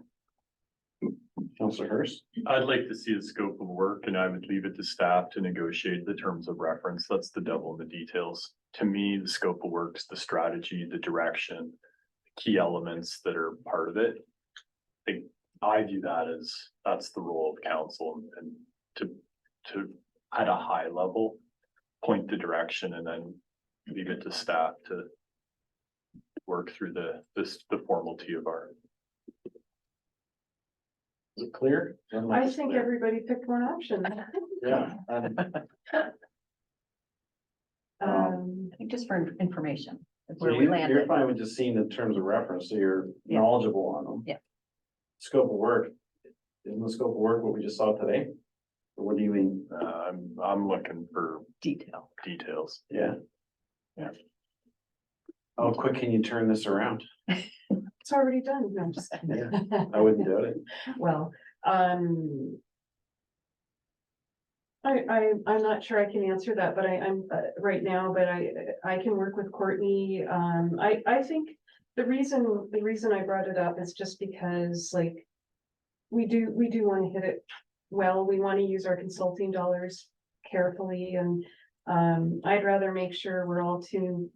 Councillor Hurst? I'd like to see the scope of work and I would leave it to staff to negotiate the terms of reference. That's the devil in the details. To me, the scope of work's the strategy, the direction, the key elements that are part of it. I view that as, that's the role of council and to at a high level, point the direction and then leave it to staff to work through the formality of our. Is it clear? I think everybody picked one option. Yeah. I think just for information, is So where we you're landed. fine with just seeing the terms of reference, so you're Yeah. knowledgeable on them. Yeah. Scope of work, isn't the scope of work what we just saw today? Or what do you mean? I'm looking for Detail. details. Yeah. Yeah. How quick can you turn this around? It's already done. No, I'm just kidding. I wouldn't doubt it. Well, I'm not sure I can answer that, but I'm right now, but I can work with Courtney. I think the reason I brought it up is just because like we do want to hit it well. We want to use our consulting dollars carefully, and I'd rather make sure we're all tuned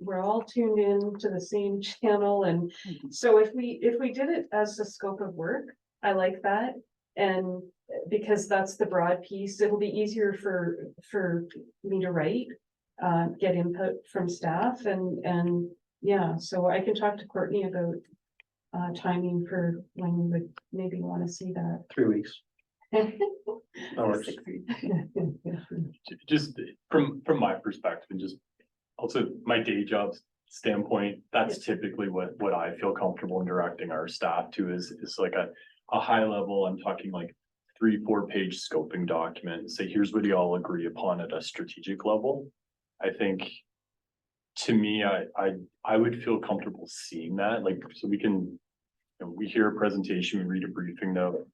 in to the same channel. And so if we did it as a scope of work, I like that. And because that's the broad piece, it'll be easier for me to write, get input from staff and yeah, so I can talk to Courtney about timing for when we would maybe want to see that. 3 weeks. That works. Just from my perspective and just also my day job standpoint, that's typically what I feel comfortable in directing our staff to is like a high level, I'm talking like 3-4 page scoping document, say, here's what you all agree upon at a strategic level. I think to me, I would feel comfortable seeing that, like, so we can, you know, we hear a presentation, we read a briefing note,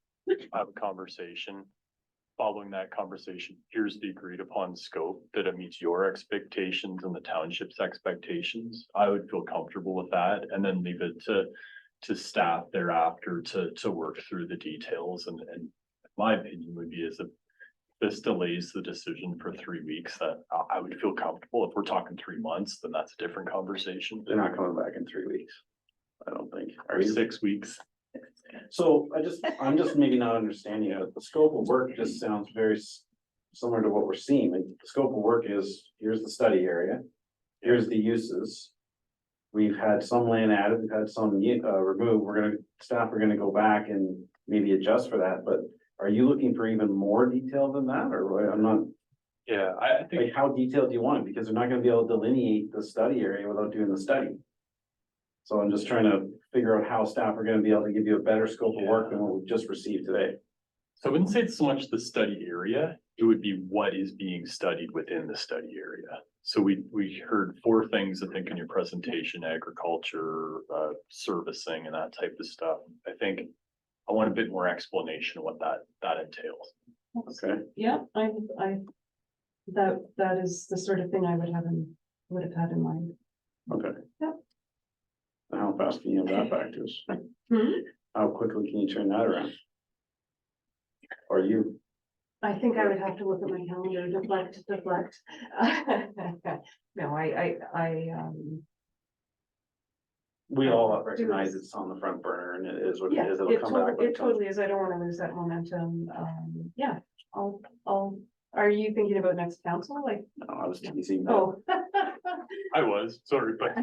have a conversation. Following that conversation, here's the agreed upon scope that it meets your expectations and the township's expectations. I would feel comfortable with that and then leave it to staff thereafter to work through the details. And my opinion would be is if this delays the decision for 3 weeks, that I would feel comfortable. If we're talking 3 months, then that's a different conversation. They're not coming back in 3 weeks. I don't think. Or 6 weeks. So I'm just maybe not understanding it. The scope of work just sounds very similar to what we're seeing. Like the scope of work is, here's the study area, here's the uses. We've had some land added, we've had some removed. Staff are gonna go back and maybe adjust for that, but are you looking for even more detail than that, or what? I'm not, Yeah, I think. like, how detailed do you want it? Because they're not gonna be able to delineate the study area without doing the study. So I'm just trying to figure out how staff are gonna be able to give you a better scope of work than what we've just received today. So I wouldn't say it's so much the study area, it would be what is being studied within the study area. So we heard 4 things, I think, in your presentation: agriculture, servicing and that type of stuff. I think I want a bit more explanation of what that entails. Okay. Yeah, that is the sort of thing I would have had in mind. Okay. Yeah. And how fast can you have that back to us? Hmm? How quickly can you turn that around? Or you? I think I would have to look at my calendar, deflect. No, We all recognize it's on the front burner and it is what it yeah, is. It'll come back. when it it comes. totally is. I don't want to lose that momentum. Yeah, I'll Are you thinking about next council, like, No, I was teasing. but oh. I was, sorry, but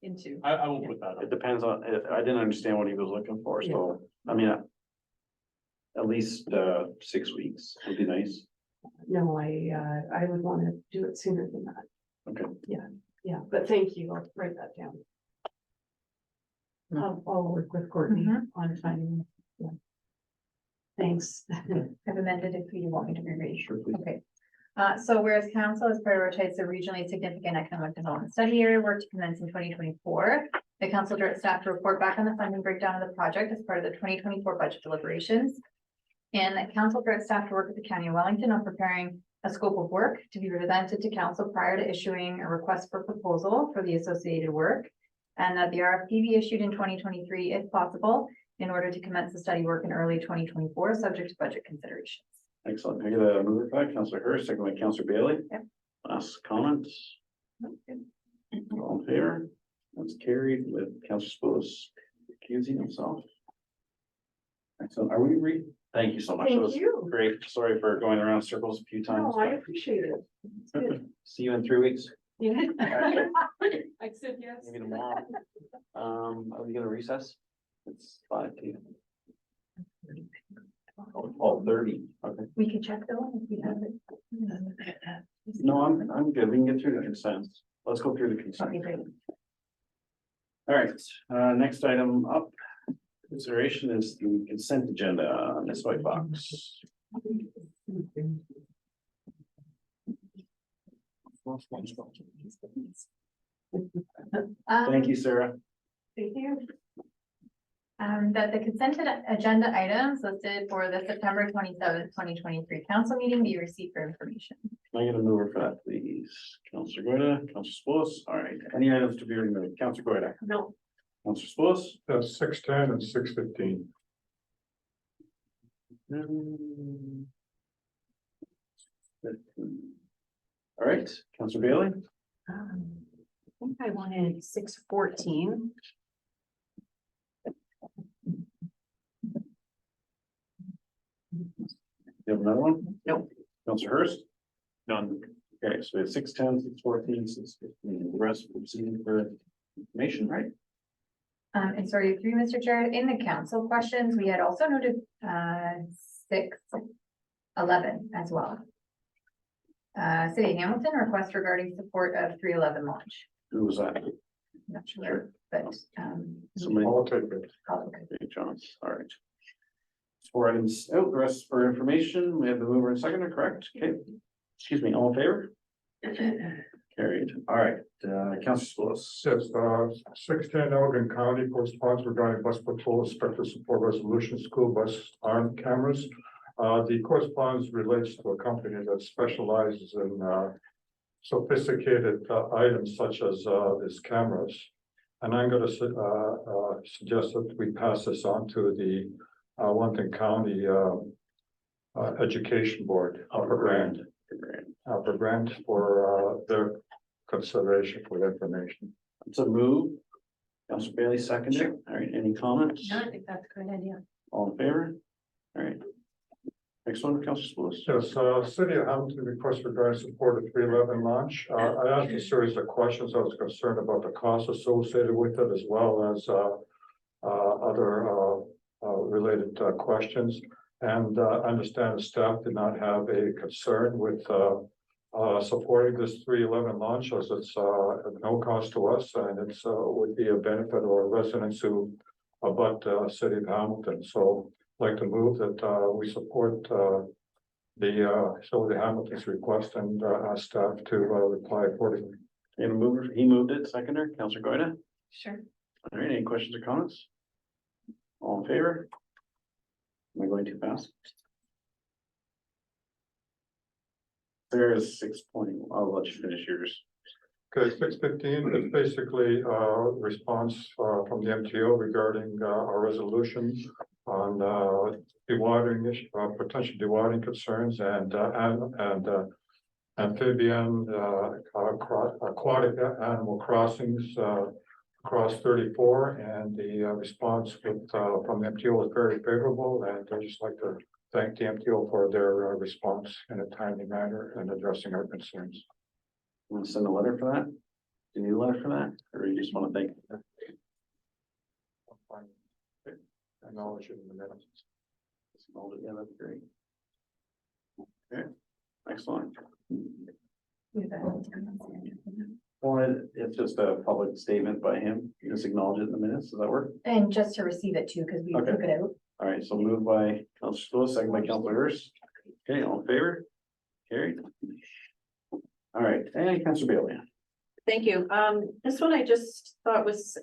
Into. I won't put that It up. depends on, I didn't understand what he was looking for, so, I mean. At least 6 weeks would be nice. No, I would want to do it sooner than that. Okay. Yeah, but thank you. I'll write that down. I'll work with Courtney on finding. Yeah. Thanks. I've amended if you want me to reread. Sure, please. Okay. So whereas council has prioritized the regionally significant economic development study area work to commence in 2024, the council directs staff to report back on the funding breakdown of the project as part of the 2024 budget deliberations. And that council directs staff to work with the County of Wellington on preparing a scope of work to be presented to council prior to issuing a request for proposal for the associated work. And that the RFP be issued in 2023 if possible, in order to commence the study work in early 2024, subject to budget considerations. Excellent. I get a mover by Councillor Hurst, second by Councillor Bailey. Yep. Last comments, all in favor? That's carried with Councillor Spillis accusing himself. Excellent. Are we Thank you so much. That was Thank you. great. Sorry for going around circles a few times. No, I appreciate it. It's good. See you in 3 weeks, Yeah. I said yes. maybe tomorrow. Are we gonna recess? It's 5 p.m. Oh, 30, okay. We could check though if we have it. No, I'm good. We can get through the consents. Let's go through the consent. Okay, great. All right, next item up, consideration is the consent agenda, Ms. White Fox. Thank you, Sarah. Thank you. That the consented agenda items listed for the September 27th, 2023 council meeting be received for information. Can I get a mover for that, please? Councillor Goida, Councillor Spillis. All right, any items to be removed? Councillor Goida, No, Councillor Spillis. That's 6:10 and 6:15. All right, Councillor Bailey. I think I wanted 6:14. You have another one? Nope. Councillor Hurst? None. Okay, so we have 6:10, 6:14, 6:15, the rest proceeding for information, right? And sorry, through Mr. Chair, in the council questions, we had also noted 6:11 as well. City of Hamilton request regarding support of 311 launch. Who was that? I'm not sure, but Somebody. I'll take it. probably. Okay, Johns, all right. 4 items out, the rest for information. We have the mover and seconder, correct? Okay. Excuse me, all in favor? Carried. All right, Councillor Spillis. Says, 6:10 Elgin County corresponds regarding bus patrol inspector support resolution, school bus arm cameras. The correspondence relates to a company that specializes in, sophisticated, items such as, these cameras. And I'm gonna, suggest that we pass this on to the, Wellington County, Education Board, Upper Grand for, their consideration for the information. It's a move. Councillor Bailey seconded. All right, any comments? No, I think that's a great idea. All in favor? All right. Next one, Councillor Spillis. Yes, City of Hamilton request regarding support of 311 launch. I asked a series of questions. I was concerned about the costs associated with it as well as other related questions. And I understand the staff did not have a concern with supporting this 311 launch as it's at no cost to us and it's would be a benefit of our residents who abut City of Hamilton. So I'd like to move that we support the City of Hamilton's request and ask staff to reply accordingly. And a mover, he moved it, seconder, Councillor Goida. Sure. All right, any questions or comments? All in favor? Am I going too fast? There's 6:20. I'll let you finish yours. Okay, 6:15 is basically response from the MTO regarding our resolution on dewatering issue, potential dewatering concerns and amphibian aquatic animal crossings across 34, and the response from the MTO was very favorable, and I'd just like to thank the MTO for their response in a timely manner and addressing our concerns. Want to send a letter for that? Do you need a letter for that, or you just want to thank? Acknowledge it in the minutes. Yeah, that's great. Okay, excellent. Well, it's just a public statement by him. You just acknowledge it in the minutes. Does that work? And just to receive it too, because we Okay. took it out. All right, so moved by Councilor Lewis, second by Councilor Hurst. Okay, all in favor? Carried. All right, and Councilor Bailey. Thank you. This one I just thought was,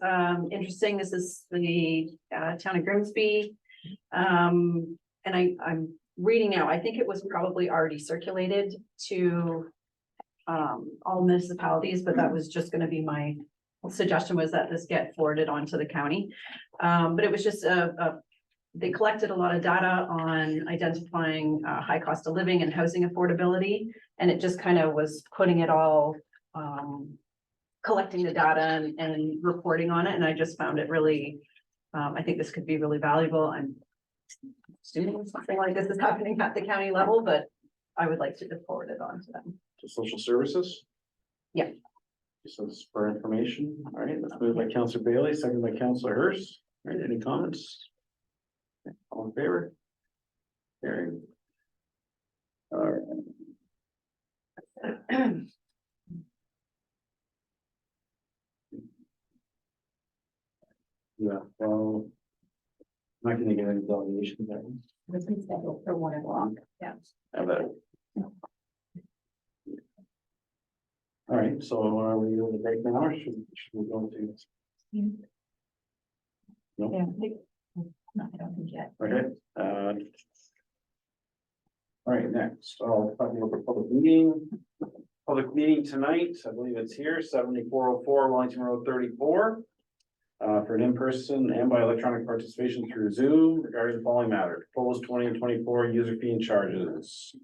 interesting. This is the, town of Grimsby. And I'm reading now, I think it was probably already circulated to, all municipalities, but that was just gonna be my suggestion, was that this get forwarded on to the county. But it was just they collected a lot of data on identifying, high cost of living and housing affordability. And it just kind of was putting it all, collecting the data and reporting on it, and I just found it really, I think this could be really valuable. I'm assuming something like this is happening at the county level, but I would like to just forward it on to them. To social services? Yeah. So this is for information. All right, let's move by Councilor Bailey, second by Councilor Hurst. All right, any comments? All in favor? Carried. All right. Yeah, well. I'm not gonna get any delegations there. This is scheduled for 1 o'clock. Yeah. Have that. All right, so are we going to break now, or should we go to? No, Yeah. No, I don't think yet. okay, all right, next, I'll talk about the public meeting. Public meeting tonight, I believe it's here, 7404 Wellington Road 34. For an in-person and by electronic participation through Zoom regarding the following matter, proposed 2024 user fee and charges.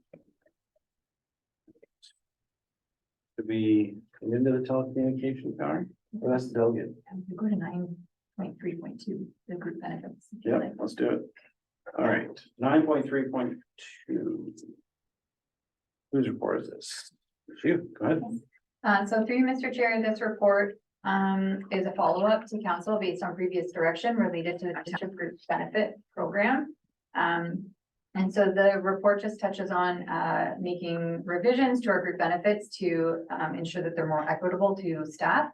To be into the telecommunication power, or that's the delegate. Go to 9.3.2, the group benefits. Yeah, let's do it. All right, 9.3.2. Whose report is this? You, go ahead. So through you, Mr. Chair, this report is a follow-up to council based on previous direction related to the township group benefit program. And so the report just touches on making revisions to our group benefits to ensure that they're more equitable to staff.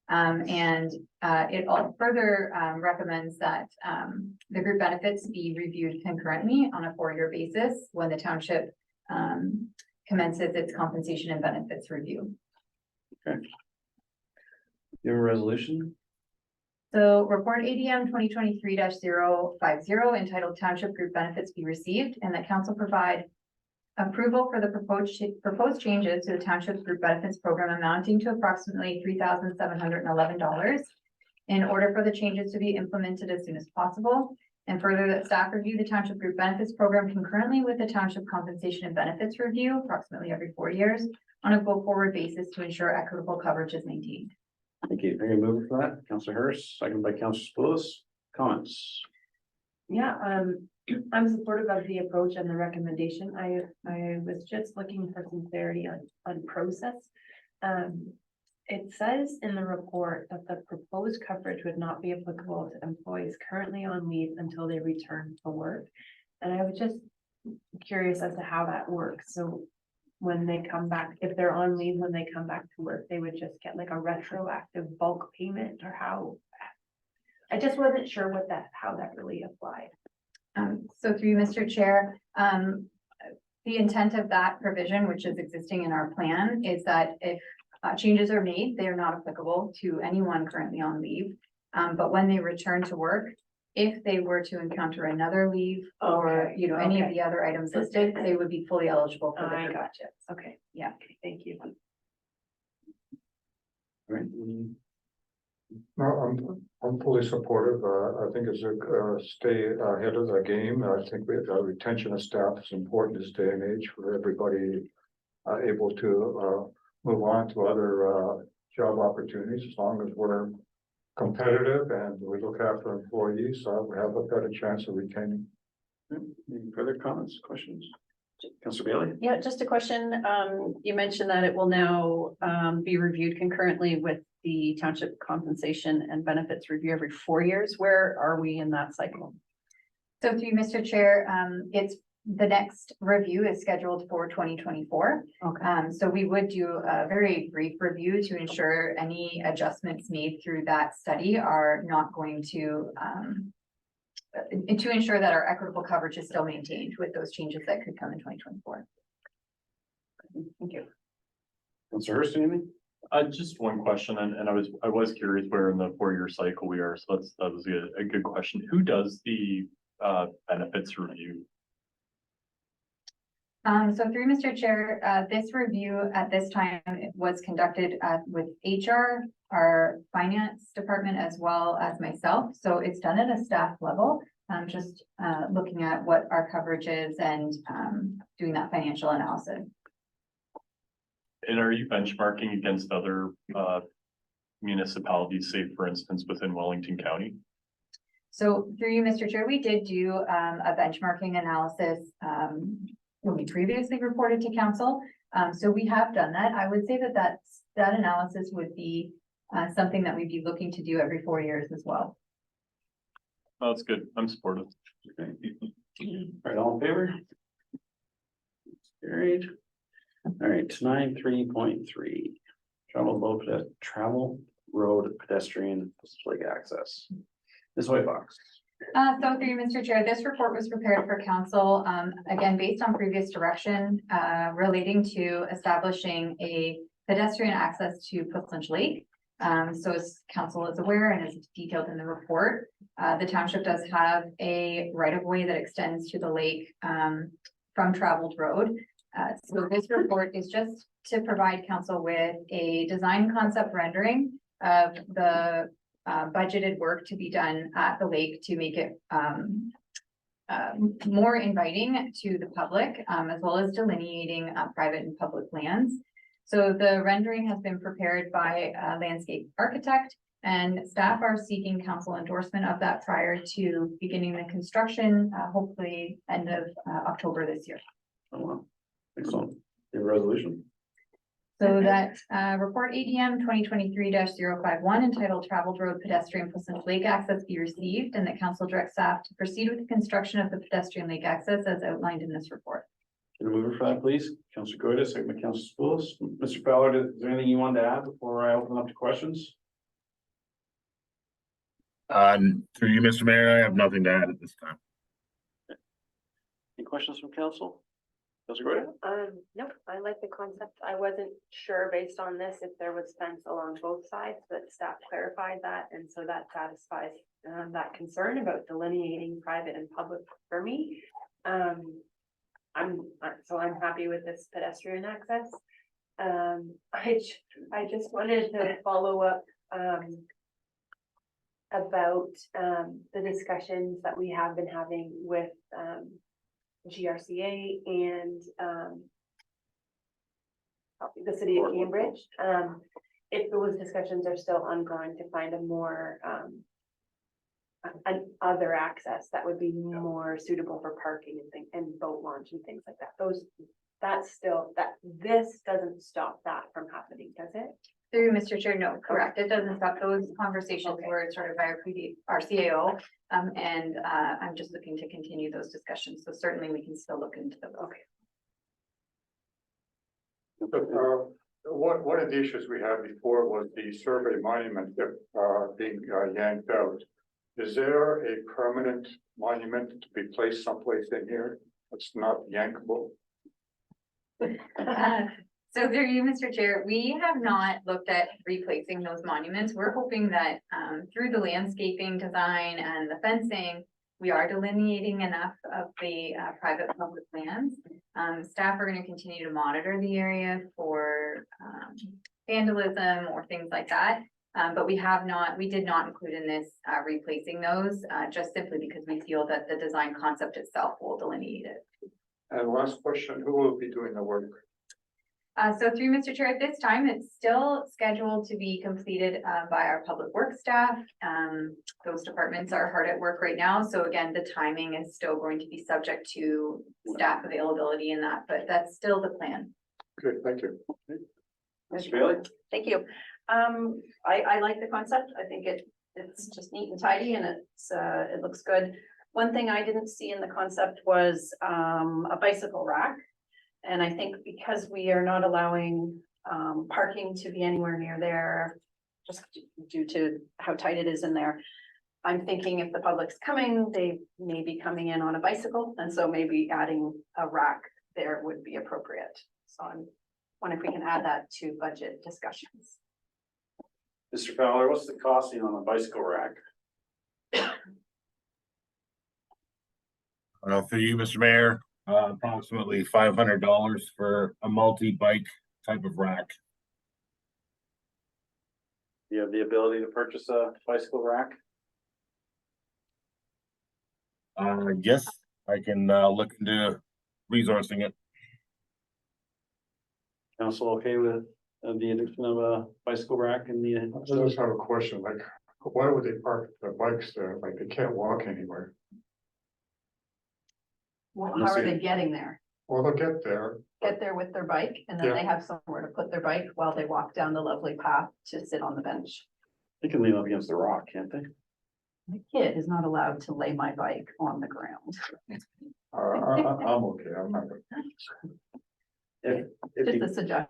And it all further recommends that the group benefits be reviewed concurrently on a 4-year basis when the township commences its compensation and benefits review. Okay. You have a resolution? So report ADM 2023-050 entitled Township Group Benefits Be Received, and that council provide approval for the proposed changes to the Township Group Benefits Program amounting to approximately $3,711 in order for the changes to be implemented as soon as possible. And further, that staff review the Township Group Benefits Program concurrently with the Township Compensation and Benefits Review approximately every 4 years on a go-forward basis to ensure equitable coverage is maintained. Thank you. Are you moving for that? Councilor Hurst, second by Councilor Spillis. Comments? Yeah, I'm supportive of the approach and the recommendation. I was just looking for some clarity on process. It says in the report that the proposed coverage would not be applicable to employees currently on leave until they return to work. And I was just curious as to how that works. So when they come back, if they're on leave, when they come back to work, they would just get like a retroactive bulk payment, or how? I just wasn't sure how that really applied. So through you, Mr. Chair, the intent of that provision, which is existing in our plan, is that if changes are made, they are not applicable to anyone currently on leave. But when they return to work, if they were to encounter another leave or, Okay, any of okay. the other items listed, they would be fully eligible for the I group gotcha. budget. Okay, yeah, okay, thank you. All right. No, I'm fully supportive. I think it's a stay ahead of the game. I think retention of staff is important this day and age for everybody able to move on to other job opportunities, as long as we're competitive and we look after employees, we have a better chance of retaining Any further comments, questions? Councilor Bailey? Yeah, just a question. You mentioned that it will now be reviewed concurrently with the township compensation and benefits review every 4 years. Where are we in that cycle? So through you, Mr. Chair, it's, the next review is scheduled for 2024. Okay. So we would do a very brief review to ensure any adjustments made through that study are not going to ensure that our equitable coverage is still maintained with those changes that could come in 2024. Thank you. Councilor Hurst, anything? Just one question, and I was curious where in the 4-year cycle we are, so that was a good question. Who does the benefits review? So through Mr. Chair, this review at this time was conducted with HR, our finance department, as well as myself. So it's done at a staff level, just looking at what our coverage is and doing that financial analysis. And are you benchmarking against other municipalities, say for instance, within Wellington County? So through you, Mr. Chair, we did do a benchmarking analysis when we previously reported to council. So we have done that. I would say that that analysis would be something that we'd be looking to do every 4 years as well. Oh, that's good. I'm supportive. Okay. All right, all in favor? Carried. All right, 9.3.3. Travel road pedestrian lake access. Ms. Whitebox. So through you, Mr. Chair, this report was prepared for council, again, based on previous direction, relating to establishing a pedestrian access to Puslin Lake. So as council is aware and is detailed in the report, the township does have a right of way that extends to the lake, from traveled road. So this report is just to provide council with a design concept rendering of the budgeted work to be done at the lake to make it more inviting to the public, as well as delineating private and public lands. So the rendering has been prepared by a landscape architect, and staff are seeking council endorsement of that prior to beginning the construction, hopefully end of October this year. Oh, wow. Excellent. Your resolution? So that report ADM 2023-051 entitled Traveled Road Pedestrian Puslin Lake Access be received, and that council directs staff to proceed with the construction of the pedestrian lake access as outlined in this report. Can I move for that, please? Councilor Goyda, second by Councilor Spools. Mr. Fowler, is there anything you wanted to add before I open up to questions? Through you, Mr. Mayor, I have nothing to add at this time. Any questions from council? Councilor Goyda? Nope, I like the concept. I wasn't sure based on this if there was fence along both sides, but staff clarified that, and so that satisfies that concern about delineating private and public for me. I'm happy with this pedestrian access. I just wanted to follow up about the discussions that we have been having with GRCA and the city of Cambridge. If those discussions are still ongoing to find a more other access that would be more suitable for parking and boat launch and things like that. This doesn't stop that from happening, does it? Through Mr. Chair, no, correct. It doesn't stop. Those conversations were started by our CAO. And I'm just looking to continue those discussions. So certainly we can still look into them. Okay. One of the issues we had before was the survey monument being yanked out. Is there a permanent monument to be placed someplace in here that's not yankable? So through you, Mr. Chair, we have not looked at replacing those monuments. We're hoping that through the landscaping design and the fencing, we are delineating enough of the private public lands. Staff are going to continue to monitor the area for vandalism or things like that. But we did not include in this replacing those, just simply because we feel that the design concept itself will delineate it. And last question, who will be doing the work? So through Mr. Chair, at this time, it's still scheduled to be completed by our public works staff. Those departments are hard at work right now. So again, the timing is still going to be subject to staff availability in that, but that's still the plan. Good, thank you. Mr. Bailey? Thank you. I like the concept. I think it's just neat and tidy and it looks good. One thing I didn't see in the concept was, a bicycle rack. And I think because we are not allowing, parking to be anywhere near there, just due to how tight it is in there. I'm thinking if the public's coming, they may be coming in on a bicycle, and so maybe adding a rack there would be appropriate. So I'm wondering if we can add that to budget discussions. Mr. Fowler, what's the costing on a bicycle rack? For you, Mr. Mayor, approximately $500 for a multi-bike type of rack. Do you have the ability to purchase a bicycle rack? Yes, I can look into resourcing it. Council okay with the addition of a bicycle rack in the? I just have a question, like, why would they park their bikes there? Like, they can't walk anywhere. Well, how are they getting there? Well, they'll get there. Get there with their bike and then Yeah. they have somewhere to put their bike while they walk down the lovely path to sit on the bench. They can lean up against the rock, can't they? The kid is not allowed to lay my bike on the ground. I'm okay, I'm not gonna. If Just you- a suggestion.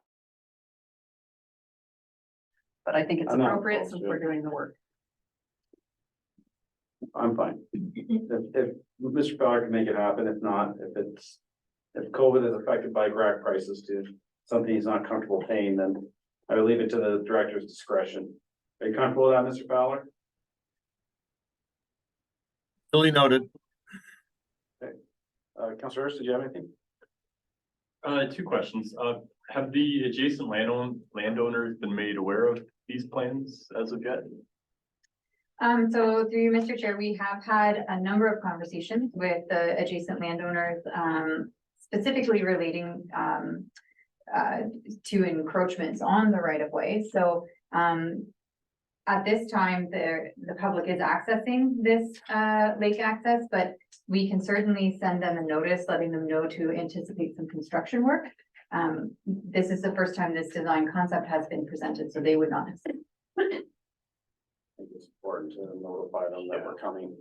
But I think it's I'm not appropriate opposed since to we're it. doing the work. I'm fine. If Mr. Fowler can make it happen, if not, if COVID has affected bike rack prices to something he's not comfortable paying, then I would leave it to the director's discretion. Are you comfortable with that, Mr. Fowler? Duly noted. Councilor Hurst, did you have anything? Two questions. Have the adjacent landowners been made aware of these plans as of yet? So through you, Mr. Chair, we have had a number of conversations with the adjacent landowners, specifically relating to encroachments on the right of way. So at this time, the public is accessing this lake access, but we can certainly send them a notice letting them know to anticipate some construction work. This is the first time this design concept has been presented, so they would not have seen. I think it's important to notify them that we're coming.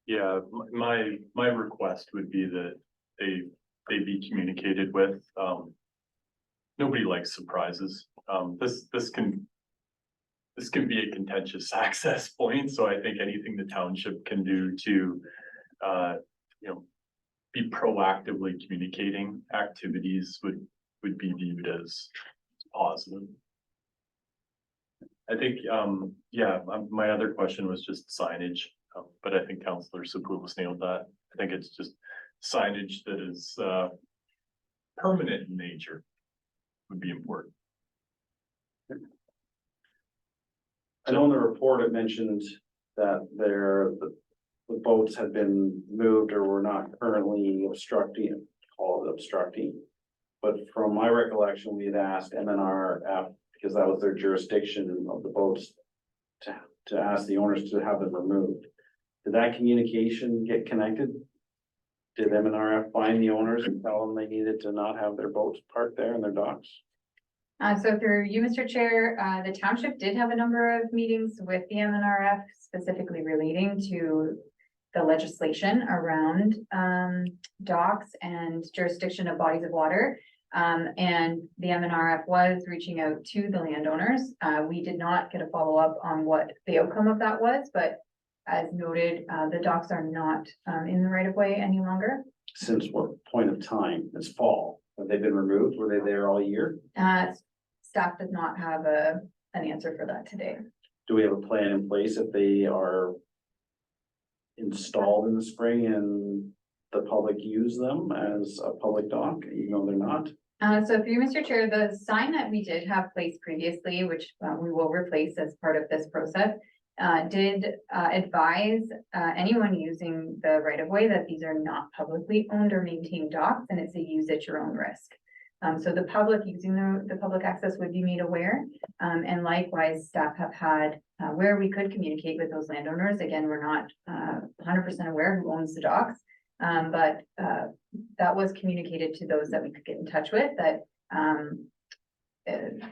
Yeah, my request would be that they be communicated with. Nobody likes surprises. This can be a contentious access point, so I think anything the township can do to be proactively communicating activities would be viewed as positive. I think, my other question was just signage, but I think Councillor Sepoulas nailed that. I think it's just signage that is permanent in nature would be important. I know in the report it mentioned that the boats had been moved or were not currently obstructing, call it obstructing. But from my recollection, we had asked MNRF, because that was their jurisdiction of the boats, to ask the owners to have them removed. Did that communication get connected? Did MNRF find the owners and tell them they needed to not have their boats parked there in their docks? So through you, Mr. Chair, the township did have a number of meetings with the MNRF specifically relating to the legislation around docks and jurisdiction of bodies of water. And the MNRF was reaching out to the landowners. We did not get a follow-up on what the outcome of that was, but as noted, the docks are not in the right of way any longer. Since what point of time? It's fall. Have they been removed? Were they there all year? Staff does not have an answer for that today. Do we have a plan in place if they are installed in the spring and the public use them as a public dock, even though they're not? So through Mr. Chair, the sign that we did have placed previously, which we will replace as part of this process, did advise anyone using the right of way that these are not publicly owned or maintained docks, and it's a use at your own risk. So the public using the public access would be made aware. And likewise, staff have had, where we could communicate with those landowners. Again, we're not 100% aware who owns the docks. But that was communicated to those that we could get in touch with, that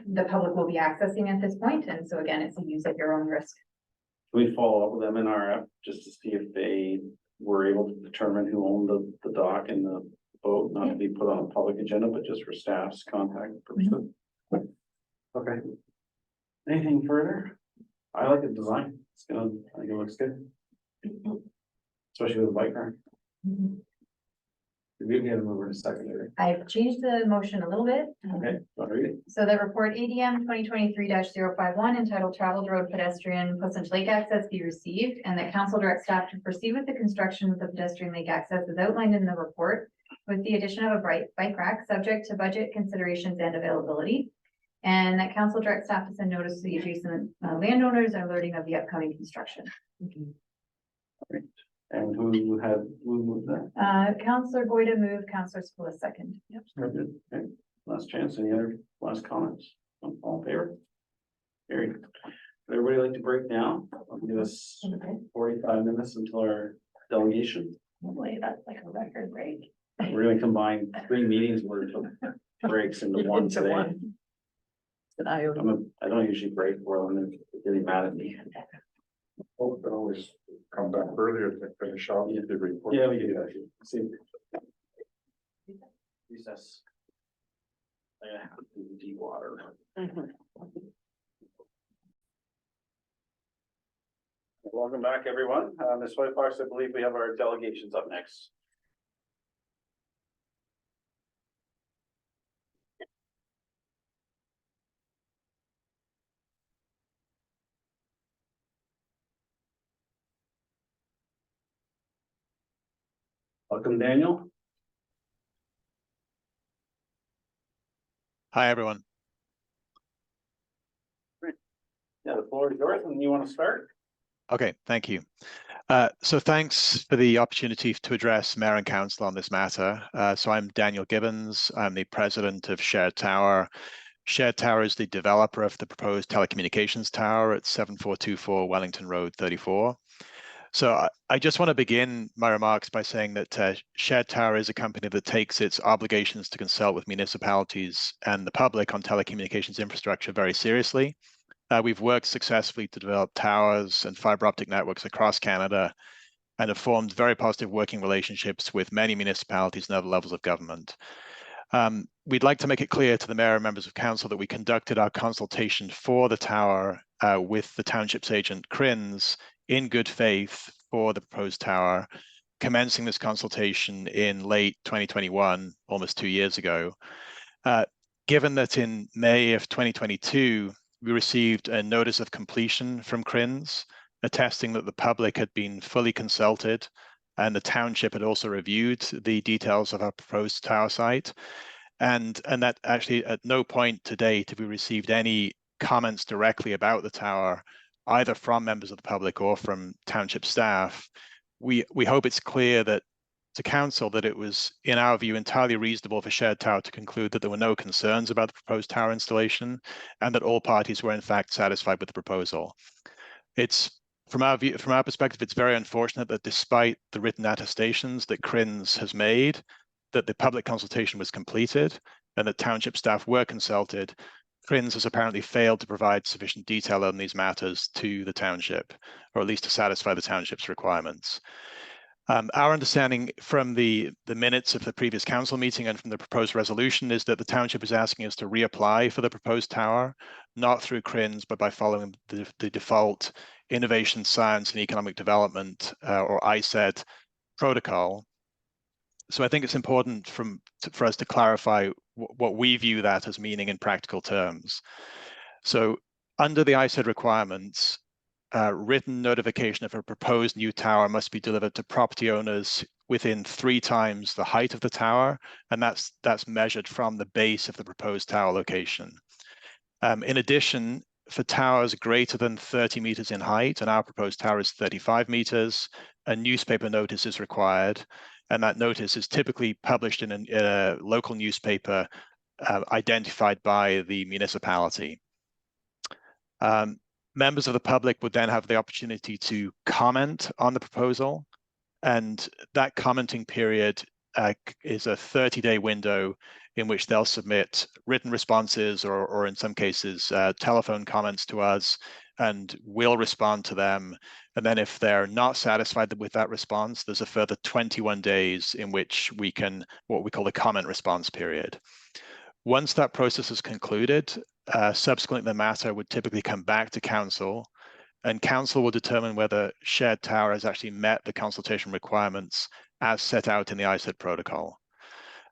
the public will be accessing at this point. And so again, it's a use at your own risk. Can we follow up with them in our app just to see if they were able to determine who owned the dock and the boat, not to be put on a public agenda, but just for staff's contact purposes? Okay. Anything further? I like the design. I think it looks good. Especially with the bike rack. We have a mover to secondary. I've changed the motion a little bit. Okay, I'll read it. So the report ADM 2023-051 entitled Traveled Road Pedestrian Pleasant Lake Access be received, and that council direct staff to proceed with the construction of the pedestrian lake access as outlined in the report, with the addition of a bike rack subject to budget considerations and availability. And that council direct staff to send notice to the adjacent landowners and alerting of the upcoming construction. Great. And who moved that? Councillor Goida moved, Councillor Spillis second. Yep. Very good. Okay. Last chance. Any other last comments? All in favor? Carried. Would everybody like to break down? I'll give us 45 minutes until our delegation. Boy, that's like a record break. We're gonna combine 3 meetings worth of breaks into one today. I don't usually break for them. They're getting mad at me. Hope they always come back earlier to finish out the report. Yeah, we do that. See. Recess. Yeah, deep water. Welcome back, everyone. Ms. Whitefox, I believe we have our delegations up next. Welcome, Daniel. Hi, everyone. Yeah, the floor is yours, and you want to start? Okay, thank you. So thanks for the opportunity to address Mayor and Council on this matter. So I'm Daniel Gibbons. I'm the president of Shared Tower. Shared Tower is the developer of the proposed telecommunications tower at 7424 Wellington Road 34. So I just want to begin my remarks by saying that Shared Tower is a company that takes its obligations to consult with municipalities and the public on telecommunications infrastructure very seriously. We've worked successfully to develop towers and fiber optic networks across Canada and have formed very positive working relationships with many municipalities and other levels of government. We'd like to make it clear to the mayor and members of council that we conducted our consultation for the tower with the township's agent Crins in good faith for the proposed tower, commencing this consultation in late 2021, almost 2 years ago. Given that in May of 2022, we received a notice of completion from Crins, attesting that the public had been fully consulted and the township had also reviewed the details of our proposed tower site. And that actually at no point to date have we received any comments directly about the tower, either from members of the public or from township staff. We hope it's clear that to council that it was, in our view, entirely reasonable for Shared Tower to conclude that there were no concerns about the proposed tower installation and that all parties were in fact satisfied with the proposal. It's from our perspective, it's very unfortunate that despite the written attestations that Crins has made, that the public consultation was completed and that township staff were consulted, Crins has apparently failed to provide sufficient detail on these matters to the township, or at least to satisfy the township's requirements. Our understanding from the minutes of the previous council meeting and from the proposed resolution is that the township is asking us to reapply for the proposed tower, not through Crins, but by following the default Innovation, Science and Economic Development, or ISED protocol. So I think it's important for us to clarify what we view that as meaning in practical terms. So under the ISED requirements, written notification of a proposed new tower must be delivered to property owners within 3 times the height of the tower, and that's measured from the base of the proposed tower location. In addition, for towers greater than 30 meters in height, and our proposed tower is 35 meters, a newspaper notice is required, and that notice is typically published in a local newspaper identified by the municipality. Members of the public would then have the opportunity to comment on the proposal, and that commenting period is a 30-day window in which they'll submit written responses or in some cases telephone comments to us, and we'll respond to them. And then if they're not satisfied with that response, there's a further 21 days in which we can, what we call the comment response period. Once that process is concluded, subsequently the matter would typically come back to council, and council will determine whether Shared Tower has actually met the consultation requirements as set out in the ISED protocol.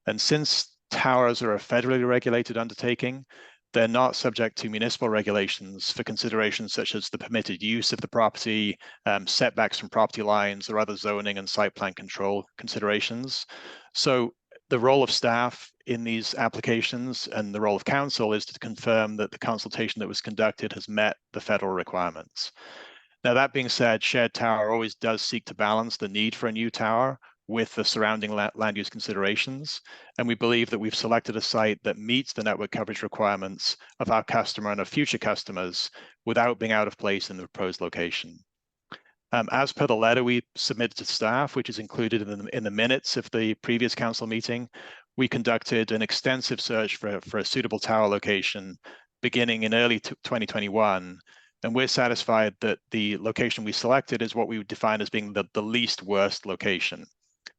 And since towers are a federally regulated undertaking, they're not subject to municipal regulations for considerations such as the permitted use of the property, setbacks from property lines, or other zoning and site plan control considerations. So the role of staff in these applications and the role of council is to confirm that the consultation that was conducted has met the federal requirements. Now, that being said, Shared Tower always does seek to balance the need for a new tower with the surrounding land use considerations. And we believe that we've selected a site that meets the network coverage requirements of our customer and of future customers without being out of place in the proposed location. As per the letter we submitted to staff, which is included in the minutes of the previous council meeting, we conducted an extensive search for a suitable tower location beginning in early 2021. And we're satisfied that the location we selected is what we would define as being the least worst location.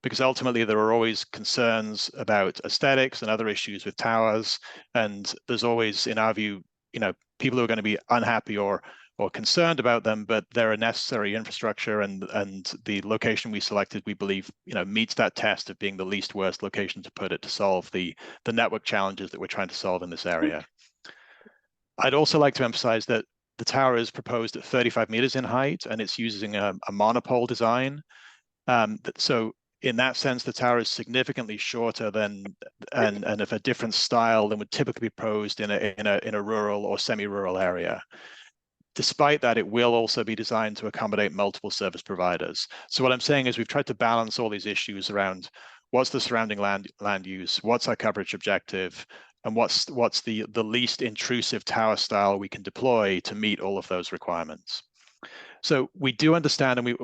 Because ultimately there are always concerns about aesthetics and other issues with towers. And there's always, in our view, people who are going to be unhappy or concerned about them, but they're a necessary infrastructure, and the location we selected, we believe, meets that test of being the least worst location to put it to solve the network challenges that we're trying to solve in this area. I'd also like to emphasize that the tower is proposed at 35 meters in height, and it's using a monopole design. So in that sense, the tower is significantly shorter than and of a different style than would typically be proposed in a rural or semi-rural area. Despite that, it will also be designed to accommodate multiple service providers. So what I'm saying is we've tried to balance all these issues around what's the surrounding land use, what's our coverage objective, and what's the least intrusive tower style we can deploy to meet all of those requirements. So we do understand, and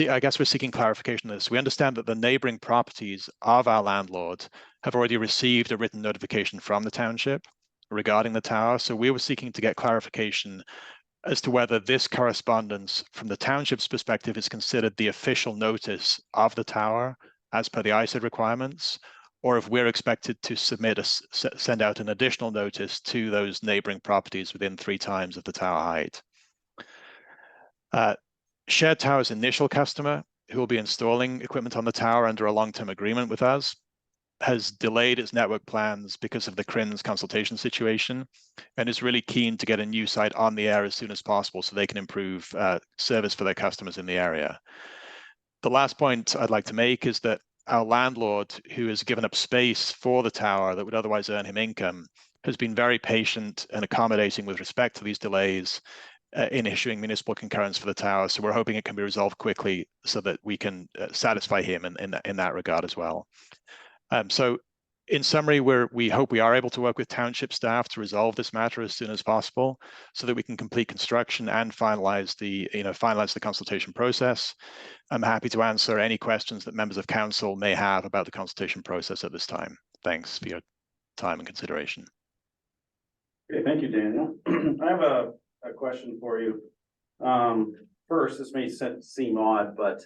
I guess we're seeking clarification on this. We understand that the neighboring properties of our landlord have already received a written notification from the township regarding the tower. So we were seeking to get clarification as to whether this correspondence from the township's perspective is considered the official notice of the tower as per the ISED requirements, or if we're expected to send out an additional notice to those neighboring properties within 3 times of the tower height. Shared Tower's initial customer, who will be installing equipment on the tower under a long-term agreement with us, has delayed its network plans because of the CRINS consultation situation, and is really keen to get a new site on the air as soon as possible so they can improve service for their customers in the area. The last point I'd like to make is that our landlord, who has given up space for the tower that would otherwise earn him income, has been very patient and accommodating with respect to these delays in issuing municipal concurrence for the tower. So we're hoping it can be resolved quickly so that we can satisfy him in that regard as well. So in summary, we hope we are able to work with township staff to resolve this matter as soon as possible so that we can complete construction and finalize the consultation process. I'm happy to answer any questions that members of council may have about the consultation process at this time. Thanks for your time and consideration. Okay, thank you, Daniel. I have a question for you. First, this may seem odd, but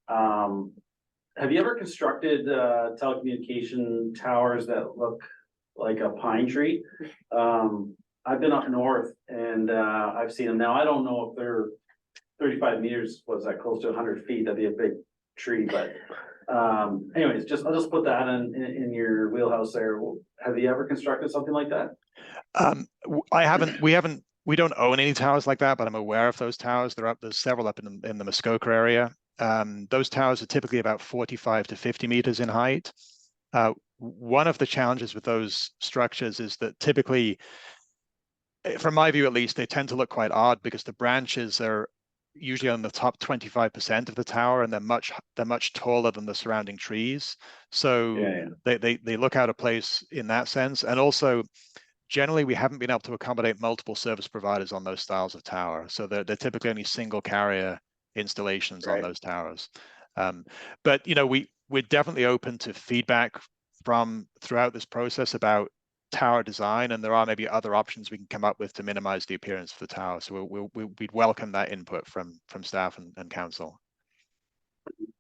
have you ever constructed telecommunication towers that look like a pine tree? I've been up north and I've seen them. Now, I don't know if they're 35 meters, was that close to 100 feet? That'd be a big tree, but anyways, I'll just put that in your wheelhouse there. Have you ever constructed something like that? We don't own any towers like that, but I'm aware of those towers. There's several up in the Muskoka area. Those towers are typically about 45 to 50 meters in height. One of the challenges with those structures is that typically, from my view at least, they tend to look quite odd because the branches are, usually on the top 25% of the tower, and they're much taller than the surrounding trees. So they look out of place in that sense. And also, generally, we haven't been able to accommodate multiple service providers on those styles of tower. So they're typically only single carrier installations on those towers. But you know, we're definitely open to feedback from throughout this process about tower design, and there are maybe other options we can come up with to minimize the appearance of the tower. So we'd welcome that input from staff and council.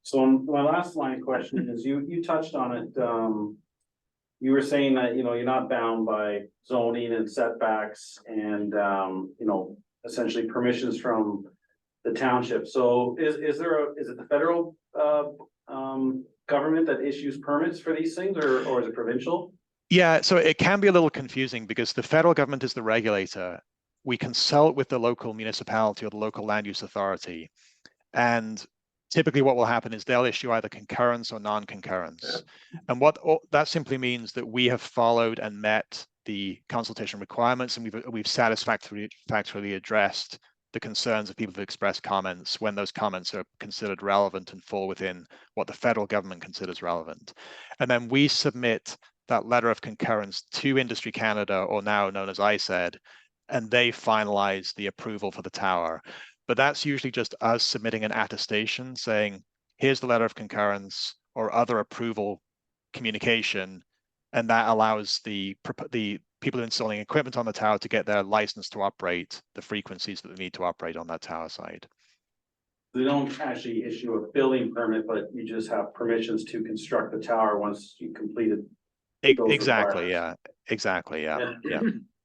So my last line of question is, you touched on it, you were saying that, you know, you're not bound by zoning and setbacks and, you know, essentially permissions from the township. So is it the federal, government that issues permits for these things, or is it provincial? Yeah, so it can be a little confusing because the federal government is the regulator. We consult with the local municipality or the local land use authority. And typically what will happen is they'll issue either concurrence or non-concurrence. And what that simply means that we have followed and met the consultation requirements, and we've satisfactorily addressed the concerns of people who express comments when those comments are considered relevant and fall within what the federal government considers relevant. And then we submit that letter of concurrence to Industry Canada, or now known as ISED, and they finalize the approval for the tower. But that's usually just us submitting an attestation saying, here's the letter of concurrence or other approval communication, and that allows the people installing equipment on the tower to get their license to operate the frequencies that they need to operate on that tower site. They don't actually issue a building permit, but you just have permissions to construct the tower once you completed. Exactly, yeah. Exactly, yeah. Yeah.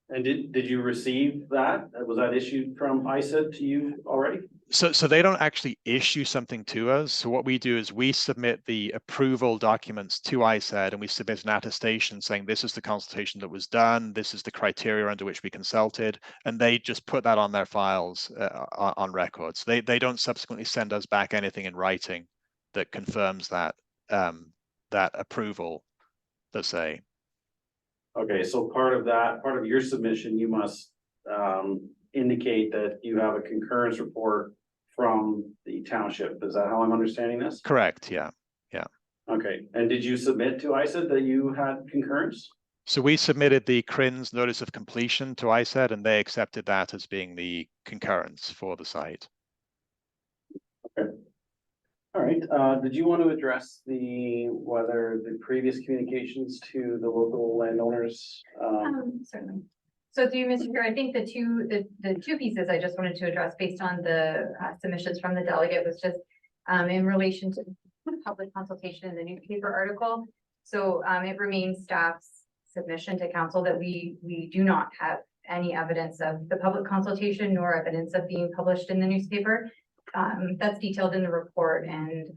And did you receive that? Was that issued from ISED to you already? So they don't actually issue something to us. So what we do is we submit the approval documents to ISED, and we submit an attestation saying this is the consultation that was done, this is the criteria under which we consulted, and they just put that on their files on records. They don't subsequently send us back anything in writing that confirms that that approval, let's say. Okay, so part of your submission, you must indicate that you have a concurrence report from the township. Is that how I'm understanding this? Correct, yeah, yeah. Okay, and did you submit to ISED that you had concurrence? So we submitted the CRINS notice of completion to ISED, and they accepted that as being the concurrence for the site. Okay. All right, did you want to address whether the previous communications to the local landowners? Certainly. So through you, Mr. Chair, I think the two pieces I just wanted to address based on the submissions from the delegate was just in relation to public consultation in the newspaper article. So it remains staff's submission to council that we do not have any evidence of the public consultation nor evidence of being published in the newspaper. That's detailed in the report and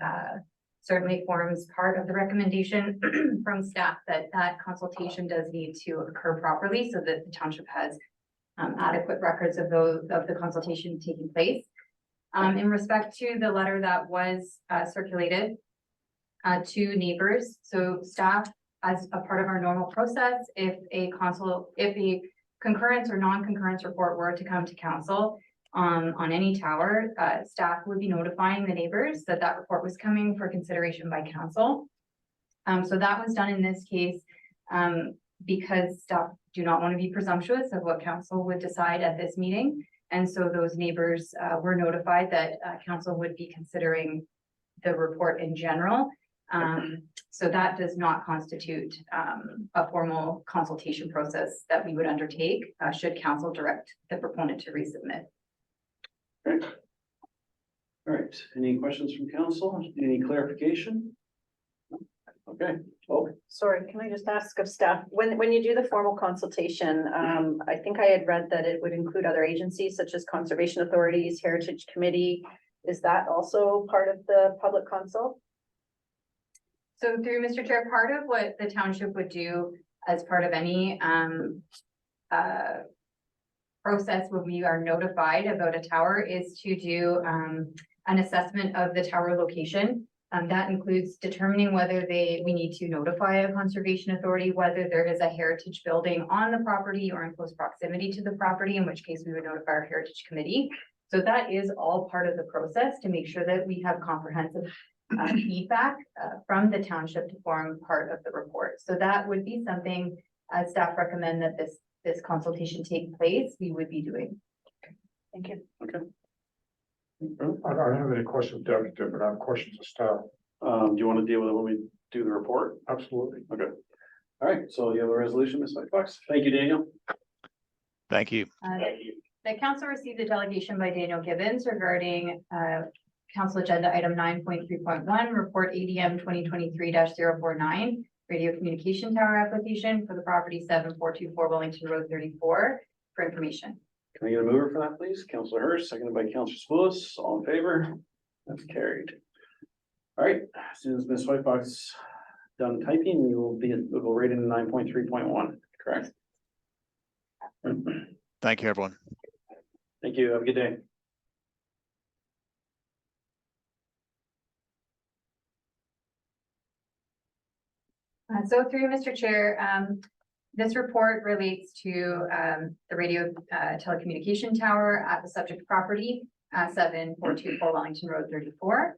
certainly forms part of the recommendation from staff that consultation does need to occur properly so that the township has adequate records of the consultation taking place. In respect to the letter that was circulated to neighbors, so staff, as a part of our normal process, if a concurrence or non-concurrence report were to come to council on any tower, staff would be notifying the neighbors that report was coming for consideration by council. So that was done in this case because staff do not want to be presumptuous of what council would decide at this meeting. And so those neighbors were notified that council would be considering the report in general. So that does not constitute a formal consultation process that we would undertake should council direct the proponent to resubmit. Okay. All right, any questions from council? Any clarification? Okay. Oh, Sorry, can I just ask of staff, when you do the formal consultation, I think I had read that it would include other agencies such as conservation authorities, heritage committee. Is that also part of the public consult? So through Mr. Chair, part of what the township would do as part of any process when we are notified about a tower is to do an assessment of the tower location. That includes determining whether we need to notify a conservation authority, whether there is a heritage building on the property or in close proximity to the property, in which case we would notify our heritage committee. So that is all part of the process to make sure that we have comprehensive feedback from the township to form part of the report. So that would be something, as staff recommend that this consultation take place, we would be doing. Thank you. Okay. I don't have any questions, Deputy, but I have questions of staff. Do you want to deal with it when we do the report? Absolutely. Okay. All right, so you have a resolution, Ms. Fox. Thank you, Daniel. Thank you. The council received a delegation by Daniel Gibbons regarding council agenda item 9.3.1, report ADM 2023-049, radio communication tower application for the property 7424 Wellington Road 34 for information. Can I get a mover for that, please? Councilor Hurst, seconded by Councilor Spillis. All in favor? That's carried. All right, as soon as Ms. Whitebox done typing, we'll go right into 9.3.1, correct? Thank you, everyone. Thank you. Have a good day. So through you, Mr. Chair, this report relates to the radio telecommunication tower at the subject property, 7424 Wellington Road 34.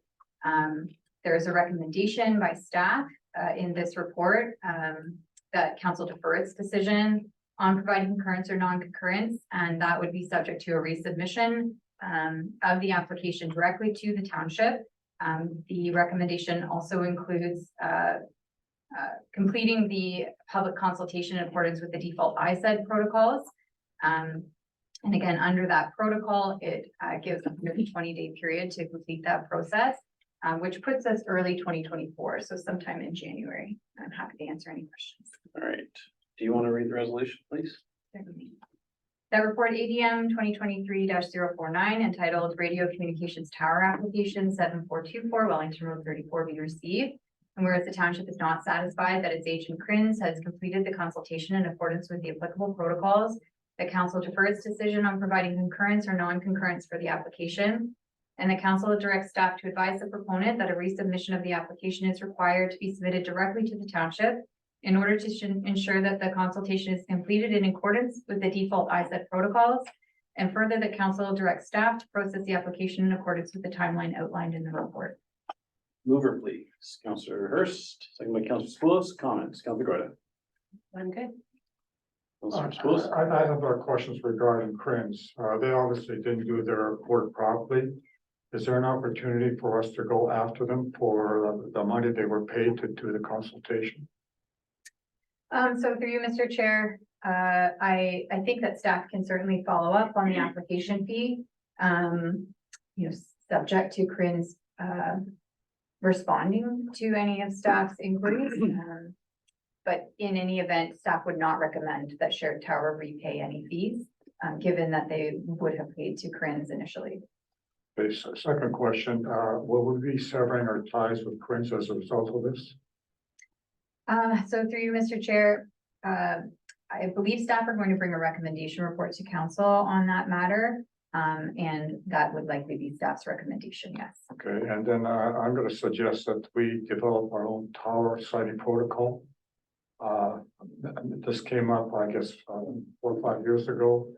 There is a recommendation by staff in this report that council defer its decision on providing concurrence or non-concurrence, and that would be subject to a resubmission of the application directly to the township. The recommendation also includes completing the public consultation in accordance with the default ISED protocols. And again, under that protocol, it gives a 120-day period to complete that process, which puts us early 2024, so sometime in January. I'm happy to answer any questions. All right. Do you want to read the resolution, please? That report ADM 2023-049 entitled Radio Communications Tower Application 7424 Wellington Road 34 be received. And whereas the township is not satisfied that its agent Crins has completed the consultation in accordance with the applicable protocols, the council defers its decision on providing concurrence or non-concurrence for the application. And the council directs staff to advise the proponent that a resubmission of the application is required to be submitted directly to the township in order to ensure that the consultation is completed in accordance with the default ISED protocols. And further, the council directs staff to process the application in accordance with the timeline outlined in the report. Mover, please. Councilor Hurst, second by Councilor Spillis. Comments, Councilor Gorda. I'm good. Councilor Spillis. I have our questions regarding Crins. They obviously didn't do their report properly. Is there an opportunity for us to go after them for the money they were paid to do the consultation? So through you, Mr. Chair, I think that staff can certainly follow up on the application fee. Subject to Crins responding to any of staff's inquiries. But in any event, staff would not recommend that Shared Tower repay any fees, given that they would have paid to Crins initially. Okay, so second question, will we be severing our ties with Crins as a result of this? So through you, Mr. Chair, I believe staff are going to bring a recommendation report to council on that matter. And that would likely be staff's recommendation, yes. Okay, and then I'm going to suggest that we develop our own tower siting protocol. This came up, I guess, 4 or 5 years ago.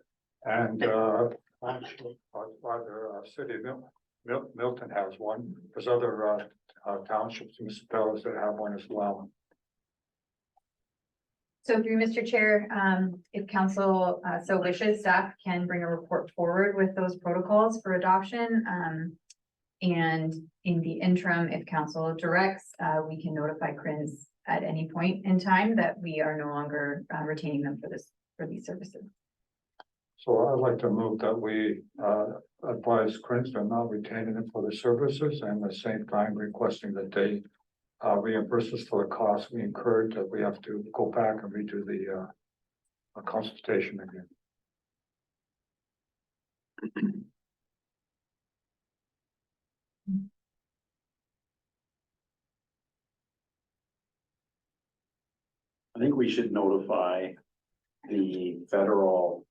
And actually, either city of Milton has one. There's other townships, municipalities that have one as well. So through Mr. Chair, if council so wishes, staff can bring a report forward with those protocols for adoption. And in the interim, if council directs, we can notify Crins at any point in time that we are no longer retaining them for these services. So I'd like to move that we advise Crins to not retaining them for the services and at the same time requesting that they reimburse us for the costs we incurred, that we have to go back and redo the consultation again. I think we should notify the federal,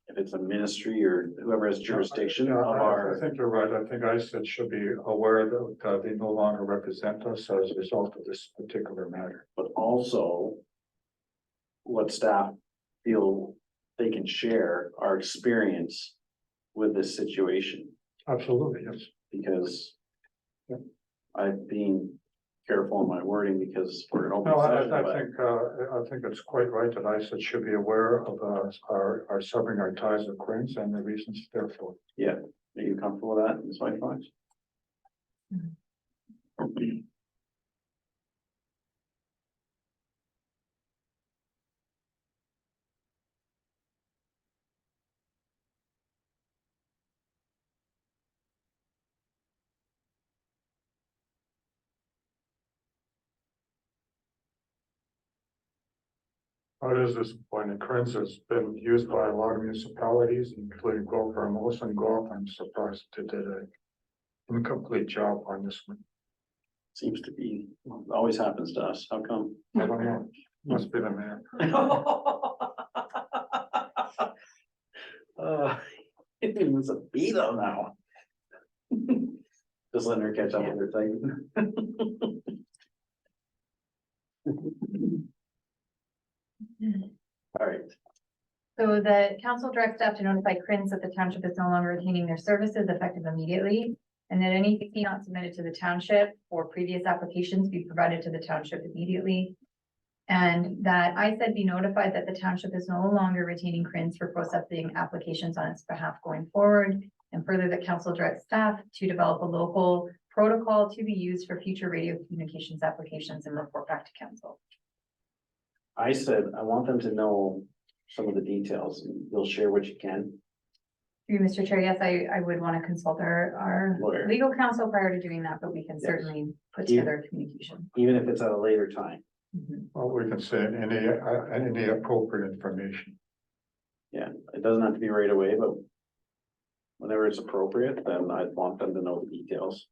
if it's a ministry or whoever has jurisdiction of our. I think you're right. I think ISED should be aware that they no longer represent us as a result of this particular matter. But also what staff feel they can share our experience with this situation, Absolutely, yes. because I've been careful in my wording because we're an open No, session, I but think it's quite right that ISID should be aware of our severing our ties with Queens and the reasons therefore. yeah, are you comfortable with that, Ms. White Fox? How does this point? Queens has been used by a lot of municipalities, including Gulf Ramos and Gulf. I'm surprised they did an incomplete job on this one. Seems to be, well, it always happens to us, how come? I don't know, must be the man. It was a beat on now. Just letting her catch up with her thing. All right, So the council directs staff to notify Crins that the township is no longer retaining their services effective immediately. And that any fee not submitted to the township or previous applications be provided to the township immediately. And that ISED be notified that the township is no longer retaining Crins for processing applications on its behalf going forward. And further, that council directs staff to develop a local protocol to be used for future radio communications applications and report back to council. I said, I want them to know some of the details, and you'll share what you can. Through Mr. Chair, yes, I would want to consult our Lawyer. legal counsel prior to doing that, but we can Yes. certainly put Yeah. together a communication. Even if it's at a later time. Mhm. Well, we can say any appropriate information. Yeah, it doesn't have to be right away, but whenever it's appropriate, then I'd want them to know the details.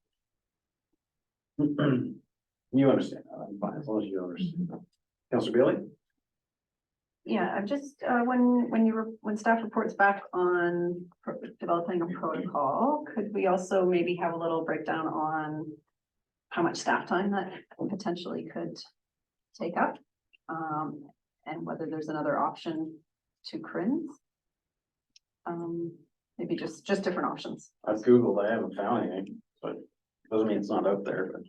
You understand, that, I'm fine, as long as you understand. Councilor Bailey? Yeah, I'm just, when staff reports back on developing a protocol, could we also maybe have a little breakdown on how much staff time that potentially could take up? And whether there's another option to Crins? Maybe just different options. I've Googled, I haven't found anything, but doesn't mean it's not out there, but.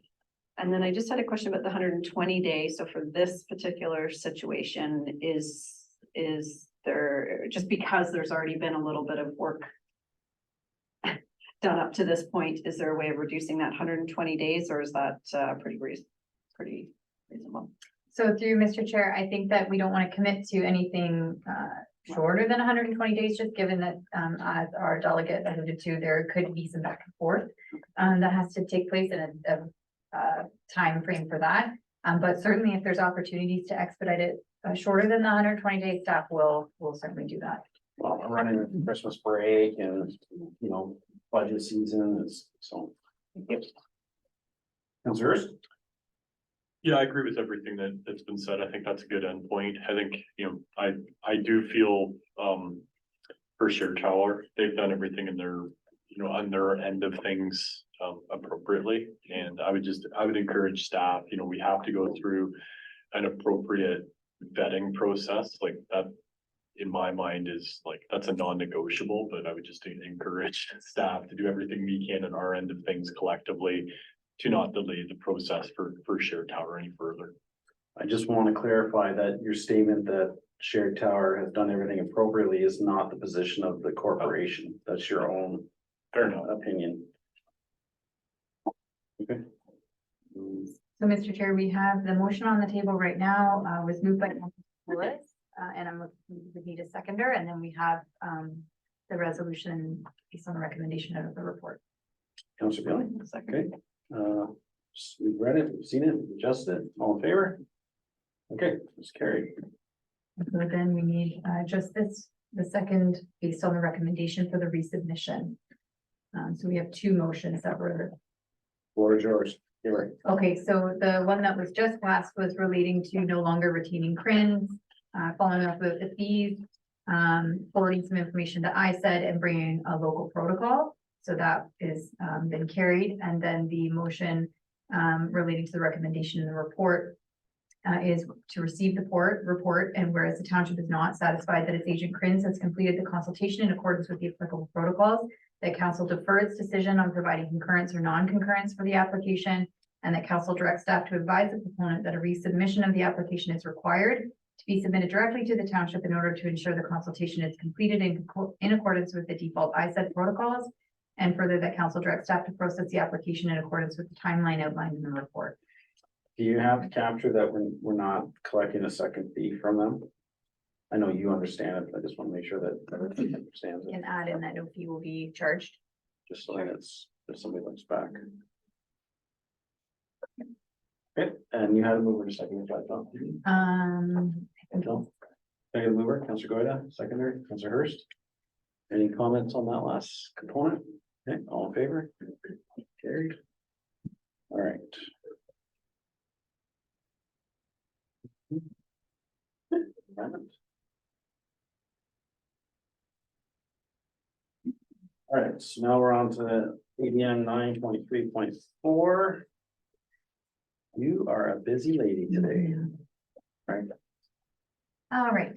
And then I just had a question about the 120 days. So for this particular situation, is there, just because there's already been a little bit of work done up to this point, is there a way of reducing that 120 days, or is that pretty reasonable? So through Mr. Chair, I think that we don't want to commit to anything shorter than 120 days, just given that as our delegate alluded to, there could be some back and forth that has to take place in a time frame for that. But certainly if there's opportunities to expedite it shorter than the 120 days, staff will certainly do that. Well, I'm running Christmas break and, budget season is, so. Councilors? Yeah, I agree with everything that's been said. I think that's a good endpoint. I think, I do feel, for Shared Tower, they've done everything in their, on their end of things, appropriately. And I would encourage staff, we have to go through an appropriate vetting process like that. In my mind is like, that's a non-negotiable, but I would just encourage staff to do everything we can on our end of things collectively to not delay the process for Shared Tower any further. I just want to clarify that your statement that Shared Tower has done everything appropriately is not the position of the corporation. That's your own Fair enough. opinion. Okay. So Mr. Chair, we have the motion on the table right now, was moved by Councilor Willis, and we need a seconder, and then we have the resolution based on the recommendation of the report. Councilor Bailey, okay. We've read it, we've seen it, we've adjusted it, all in favor? Okay, it's carried. So then we need just the second based on the recommendation for the resubmission. So we have two motions that were. Floor is yours. You're right. Okay, so the one that was just passed was relating to no longer retaining Crins, following up with the fees, forwarding some information to ISED and bringing a local protocol. So that is been carried. And then the motion relating to the recommendation in the report is to receive the report, and whereas the township is not satisfied that its agent Crins has completed the consultation in accordance with the applicable protocols, that council defer its decision on providing concurrence or non-concurrence for the application, and that council directs staff to advise the proponent that a resubmission of the application is required to be submitted directly to the township in order to ensure the consultation is completed in accordance with the default ISED protocols, and further that council directs staff to process the application in accordance with the timeline outlined in the report. Do you have to capture that we're not collecting a second fee from them? I know you understand it, but I just want to make sure that everybody understands it, Can add in that no fee will be charged. just so that it's, if somebody looks back. Okay, and you had a mover to second, if I thought. Second mover, Councillor Goida, secondary, Councillor Hurst. Any comments on that last component? Okay, all in favor? Carried. All right. All right, so now we're on to ADM 923.4. You are a busy lady today. Right. All right,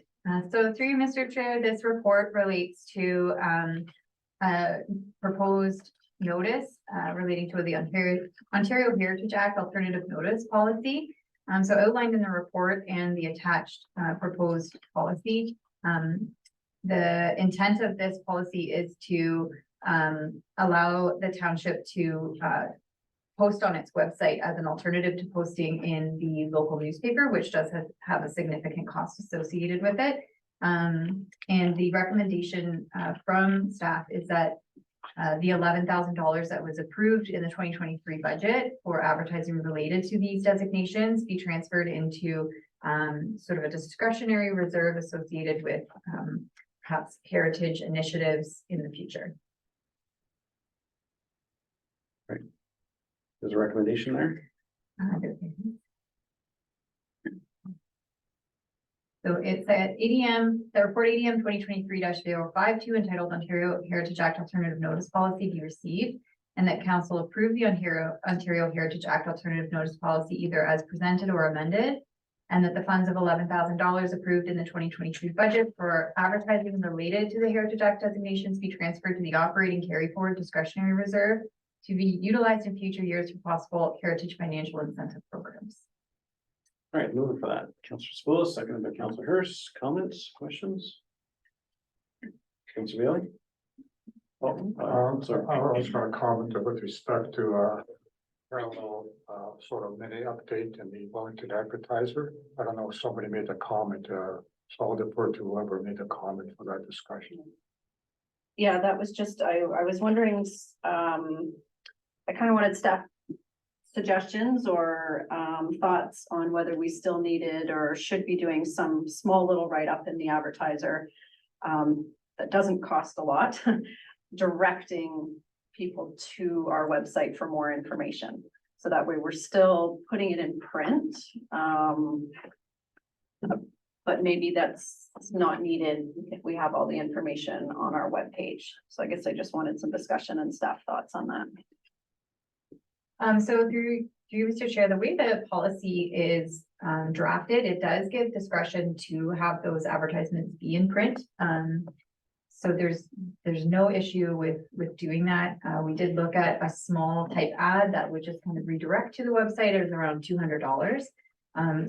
so through you, Mr. Chair, this report relates to a proposed notice relating to the Ontario Heritage Act alternative notice policy. So outlined in the report and the attached proposed policy. The intent of this policy is to allow the township to post on its website as an alternative to posting in the local newspaper, which does have a significant cost associated with it. And the recommendation from staff is that the $11,000 that was approved in the 2023 budget for advertising related to these designations be transferred into sort of a discretionary reserve associated with perhaps heritage initiatives in the future. Right. There's a recommendation there. So it's at ADM, the report ADM 2023-052 entitled Ontario Heritage Act Alternative Notice Policy be received, and that council approve the Ontario Heritage Act Alternative Notice Policy either as presented or amended, and that the funds of $11,000 approved in the 2023 budget for advertising related to the Heritage Act designations be transferred to the operating carry forward discretionary reserve to be utilized in future years for possible heritage financial incentive programs. All right, moving for that. Councillor Spoulos, seconded by Councillor Hurst. Comments, questions? Councillor Bailey? So I was going to comment with respect to parallel sort of mini update in the Wellington Advertiser. I don't know if somebody made a comment, so I'll defer to whoever made a comment for that discussion. Yeah, that was just, I was wondering, I kind of wanted staff suggestions or thoughts on whether we still needed or should be doing some small little write-up in the Advertiser that doesn't cost a lot, directing people to our website for more information. So that way we're still putting it in print. But maybe that's not needed if we have all the information on our webpage. So I guess I just wanted some discussion and staff thoughts on that. So through you, Mr. Chair, the way the policy is drafted, it does give discretion to have those advertisements be in print. So there's no issue with doing that. We did look at a small type ad that would just kind of redirect to the website. It was around $200.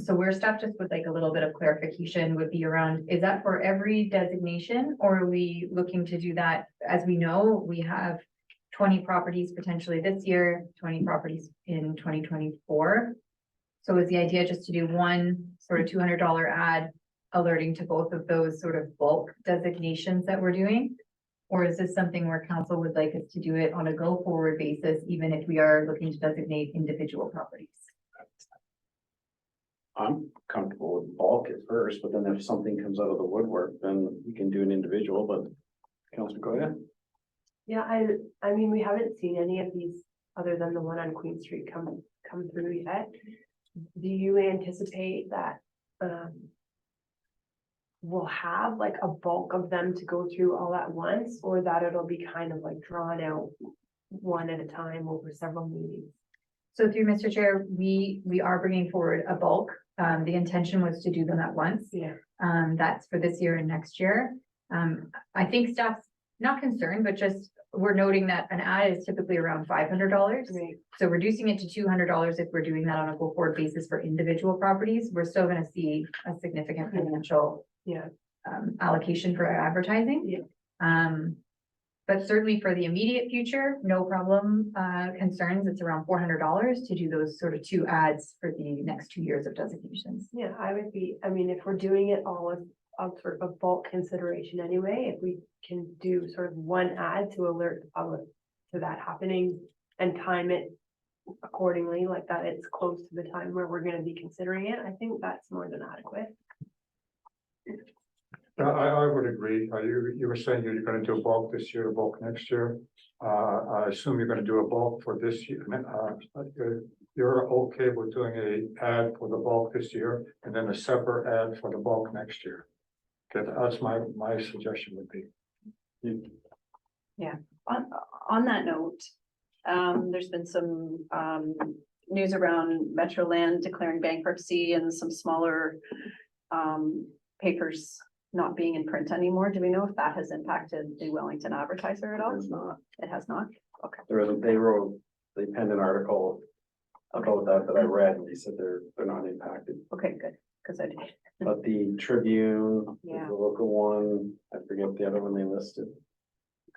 So where staff just would like a little bit of clarification would be around, is that for every designation, or are we looking to do that? As we know, we have 20 properties potentially this year, 20 properties in 2024. So is the idea just to do one sort of $200 ad alerting to both of those sort of bulk designations that we're doing? Or is this something where council would like us to do it on a go forward basis, even if we are looking to designate individual properties? I'm comfortable with bulk at first, but then if something comes out of the woodwork, then we can do an individual, but Councillor Goya? Yeah, I mean, we haven't seen any of these other than the one on Queen Street come through yet. Do you anticipate that we'll have like a bulk of them to go through all at once, or that it'll be kind of like drawn out one at a time over several meetings? So through Mr. Chair, we are bringing forward a bulk The intention was to do them at once. Yeah. That's for this year and next year. I think staff's not concerned, but just we're noting that an ad is typically around $500. Right. So reducing it to $200 if we're doing that on a go forward basis for individual properties, we're still gonna see a significant financial Yeah. allocation for advertising. Yeah. But certainly for the immediate future, no problem, concerns. It's around $400 to do those sort of 2 ads for the next 2 years of designations. Yeah, I would be, I mean, if we're doing it all of sort of a bulk consideration anyway, if we can do sort of 1 ad to alert the public to that happening and time it accordingly, like that it's close to the time where we're gonna be considering it, I think that's more than adequate. I would agree. You were saying you're gonna do a bulk this year, a bulk next year. I assume you're gonna do a bulk for this year. You're okay with doing a ad for the bulk this year and then a separate ad for the bulk next year? Okay, that's my suggestion would be. On that note, there's been some news around Metroland declaring bankruptcy and some smaller papers not being in print anymore. Do we know if that has impacted the Wellington Advertiser at all? It's not. It has not? Okay. They penned an article about that I read, and they said they're not impacted. Okay, good, because I did. But the Tribune, Yeah. the local one, I forget the other one they listed.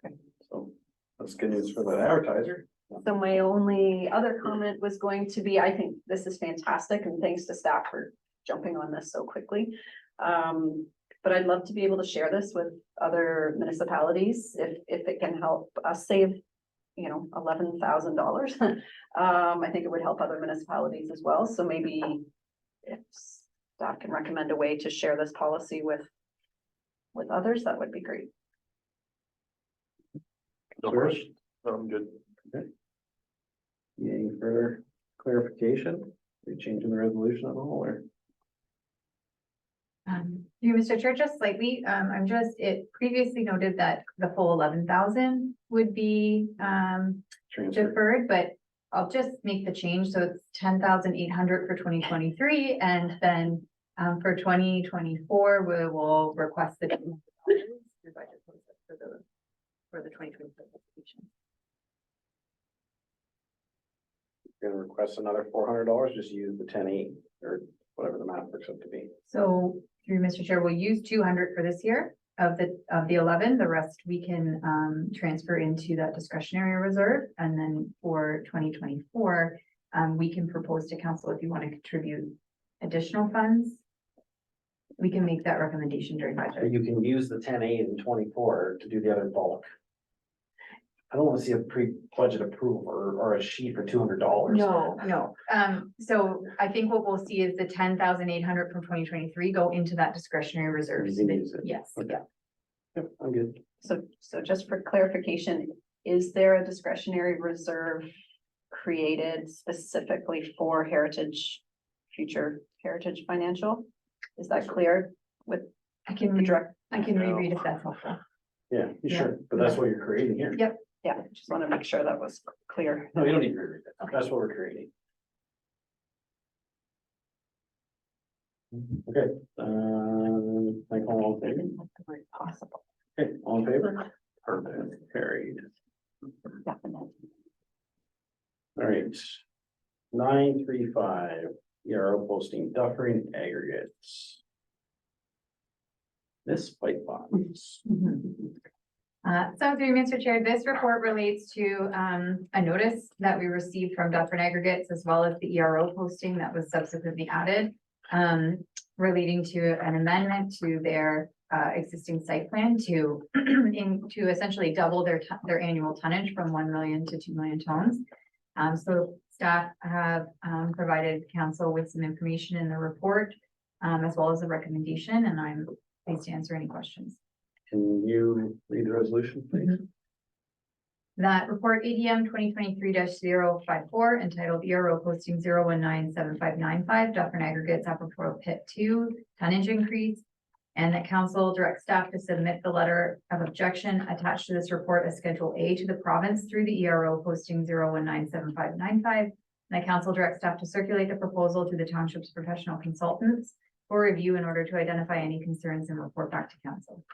Okay. So that's good news for the advertiser. So my only other comment was going to be, I think this is fantastic and thanks to staff for jumping on this so quickly. But I'd love to be able to share this with other municipalities if it can help us save, $11,000. I think it would help other municipalities as well. So maybe if staff can recommend a way to share this policy with others, that would be great. No question. I'm good. Any further clarification? Are you changing the resolution at all, or? Through Mr. Chair, just slightly, it previously noted that the full 11,000 would be, Transfer? deferred, but I'll just make the change, so it's 10,800 for 2023, and then, for 2024, we will request the through budget process for the 2024 application. You're gonna request another $400, just use the 10.8 or whatever the math works out to be. So through Mr. Chair, we'll use 200 for this year of the 11, the rest we can transfer into that discretionary reserve. And then for 2024, we can propose to council if you want to contribute additional funds. We can make that recommendation during budget. You can use the 10.8 and 24 to do the other bulk. I don't want to see a pre-budget approval or a sheet for $200. No. So I think what we'll see is the 10,800 from 2023 go into that discretionary reserve. You can use it. Yes, Okay. yeah. Yep, I'm good. So just for clarification, is there a discretionary reserve created specifically for future heritage financial? Is that clear with I can the direct? reread if that's helpful. Yeah, you Yeah. sure, but that's what you're creating here. Yep. Yeah, just want to make sure that was clear. No, you don't need to read it. That's what we're creating. Okay, I call all in favor? Possible. Okay, all in favor? Perfect, carried. Definitely. All right. 935, ERO posting Dufferin aggregates. This white box. So through Mr. Chair, this report relates to a notice that we received from Dufferin Aggregates as well as the ERO posting that was subsequently added relating to an amendment to their existing site plan to essentially double their annual tonnage from 1 million to 2 million tons. So staff have provided council with some information in the report as well as a recommendation, and I'm pleased to answer any questions. Can you read the resolution, please? That report ADM 2023-054 entitled ERO posting 0197595 Dufferin Aggregates Upper Portal Pit 2 tonnage increase. And that council directs staff to submit the letter of objection attached to this report as Schedule A to the province through the ERO posting 0197595 The council directs staff to circulate the proposal to the township's professional consultants for review in order to identify any concerns and report back to council.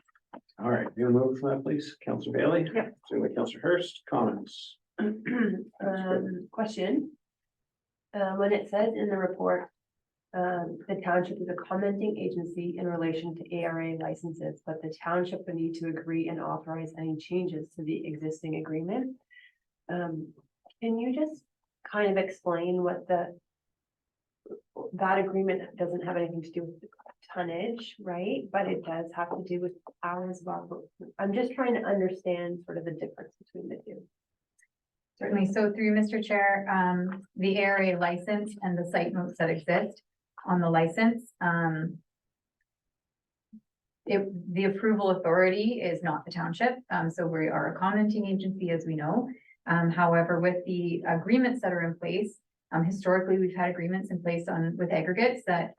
All right, you want to move for that, please? Counselor Bailey? Yep. Second by Counselor Hurst, comments? Question. When it says in the report, the township is a commenting agency in relation to ARA licenses, but the township would need to agree and authorize any changes to the existing agreement. Can you just kind of explain what that agreement doesn't have anything to do with the tonnage, right? But it does have to do with hours of operation. I'm just trying to understand sort of the difference between the two. Certainly. So through Mr. Chair, the ARA license and the site notes that exist on the license, the approval authority is not the township. So we are a commenting agency, as we know. However, with the agreements that are in place, historically, we've had agreements in place with aggregates that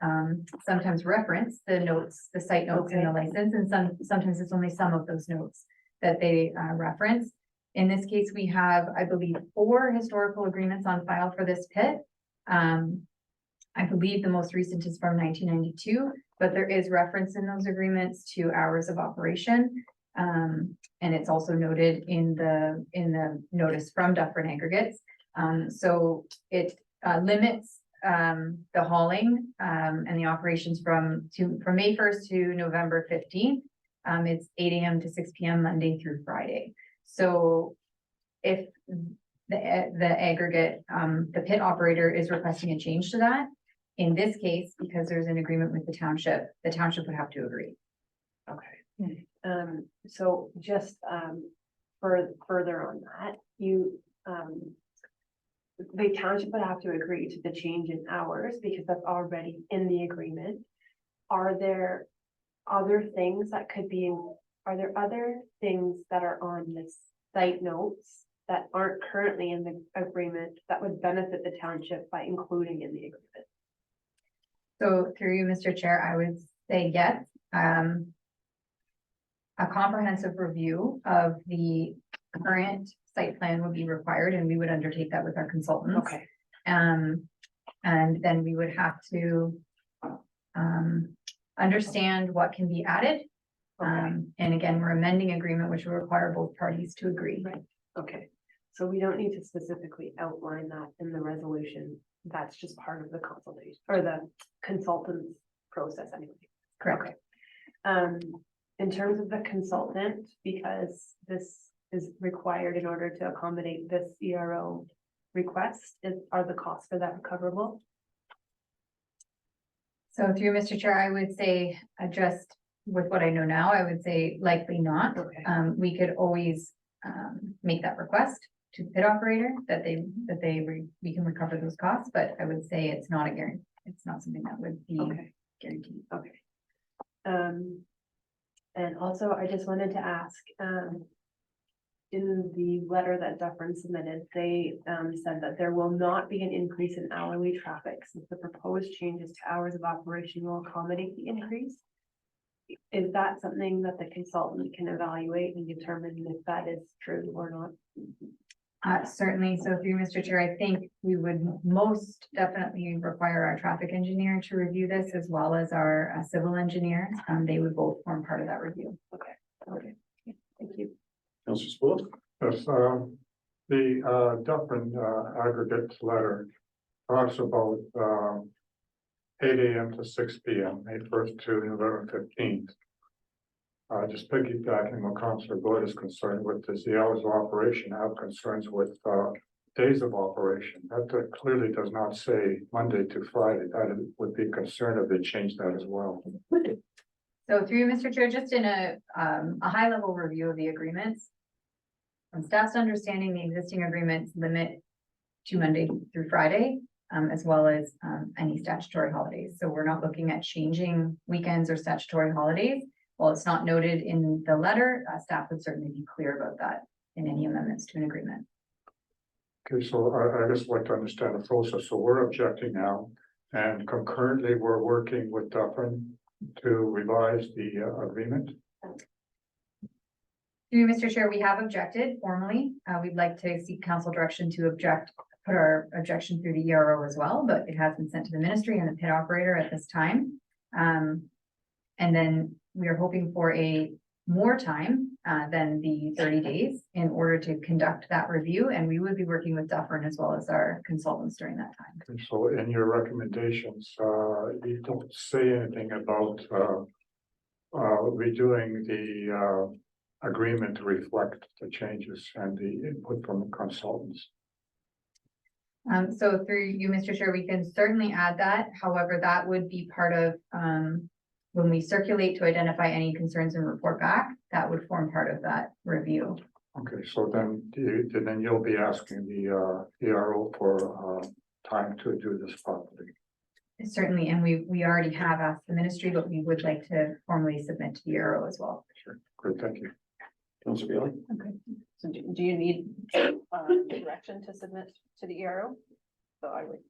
sometimes reference the notes, the site notes in the license, and sometimes it's only some of those notes that they reference. In this case, we have, I believe, 4 historical agreements on file for this pit. I believe the most recent is from 1992, but there is reference in those agreements to hours of operation. And it's also noted in the notice from Dufferin Aggregates. So it limits the hauling and the operations from May 1st to November 15th. It's 8 a.m. to 6 p.m. Monday through Friday. So if the aggregate, the pit operator is requesting a change to that, in this case, because there's an agreement with the township would have to agree. Okay. So just further on that, the township would have to agree to the change in hours because that's already in the agreement. Are there other things that are there other things that are on this site notes that aren't currently in the agreement that would benefit the township by including in the agreement? So through you, Mr. Chair, I would say yes. A comprehensive review of the current site plan would be required, and we would undertake that with our consultants. Okay. And then we would have to understand what can be added. And again, we're amending agreement, which will require both parties to agree. Right. Okay. So we don't need to specifically outline that in the resolution. That's just part of the consultation or the consultant's process anyway. Correct. Okay. In terms of the consultant, because this is required in order to accommodate this CRO request, are the costs for that recoverable? So through Mr. Chair, I would say just with what I know now, I would say likely not. Okay. We could always make that request to the pit operator that we can recover those costs, but I would say it's not a guarantee. It's not something that would be guaranteed. Okay. And also I just wanted to ask, in the letter that Dufferin submitted, they said that there will not be an increase in hourly traffic since the proposed changes to hours of operation will accommodate the increase. Is that something that the consultant can evaluate and determine if that is true or not? Certainly. So through Mr. Chair, I think we would most definitely require our traffic engineer to review this as well as our civil engineer. They would both form part of that review. Okay. Thank you. Counselor Spool? Yes, the Dufferin aggregate letter talks about 8 a.m. to 6 p.m., May 1st to November 15th. Just piggybacking what Councilor Boyd is concerned with is the hours of operation. I have concerns with days of operation. That clearly does not say Monday to Friday. That would be a concern if they change that as well. So through Mr. Chair, just in a high level review of the agreements, from staff's understanding, the existing agreements limit to Monday through Friday, as well as any statutory holidays. So we're not looking at changing weekends or statutory holidays. While it's not noted in the letter, staff would certainly be clear about that in any amendments to an agreement. Okay, so I just like to understand the process. So we're objecting now, and concurrently we're working with Dufferin to revise the agreement. Through Mr. Chair, we have objected formally. We'd like to seek council direction to object put our objection through the ERO as well, but it has been sent to the ministry and the pit operator at this time. And then we are hoping for more time than the 30 days in order to conduct that review, and we would be working with Dufferin as well as our consultants during that time. And so in your recommendations, you don't say anything about redoing the agreement to reflect the changes and the input from the consultants. So through you, Mr. Chair, we can certainly add that. However, that would be part of when we circulate to identify any concerns and report back, that would form part of that review. Okay, so then you'll be asking the ERO for time to do this properly. Certainly, and we already have asked the ministry, but we would like to formally submit to the ERO as well. Sure, great, thank you. Councilor Bailey? Okay, so do you need direction to submit to the ERO? So I would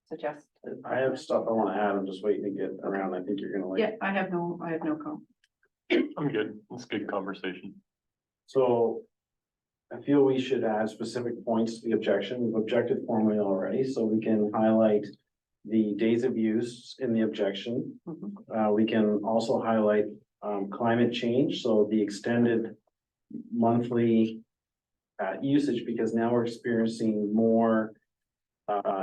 suggest. I have stuff I wanna add, I'm just waiting to get around, I think you're gonna like. Yeah, I have no comment. I'm good. It's good conversation. So I feel we should add specific points to the objection. We've objected formally already, so we can highlight the days of use in the objection. We can also highlight climate change, so the extended monthly usage, because now we're experiencing more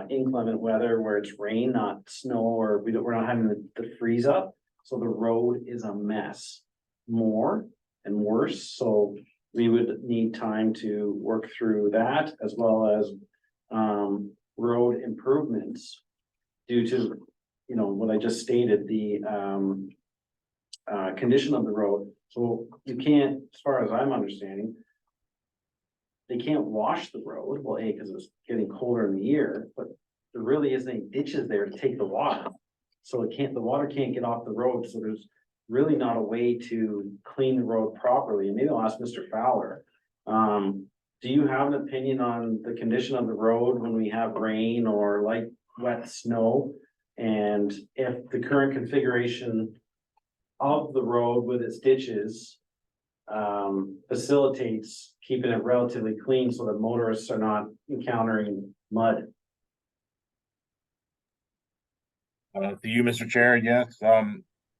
inclement weather where it's rain, not snow, or we're not having the freeze up. So the road is a mess more and worse. So we would need time to work through that, as well as road improvements due to, you know, what I just stated, the condition of the road. So you can't, as far as I'm understanding, they can't wash the road. Well, A, because it's getting colder in the year, but there really isn't any ditches there to take the water. So the water can't get off the road. So there's really not a way to clean the road properly. And maybe I'll ask Mr. Fowler. Do you have an opinion on the condition of the road when we have rain or light wet snow? And if the current configuration of the road with its ditches facilitates keeping it relatively clean so that motorists are not encountering mud? To you, Mr. Chair, yes,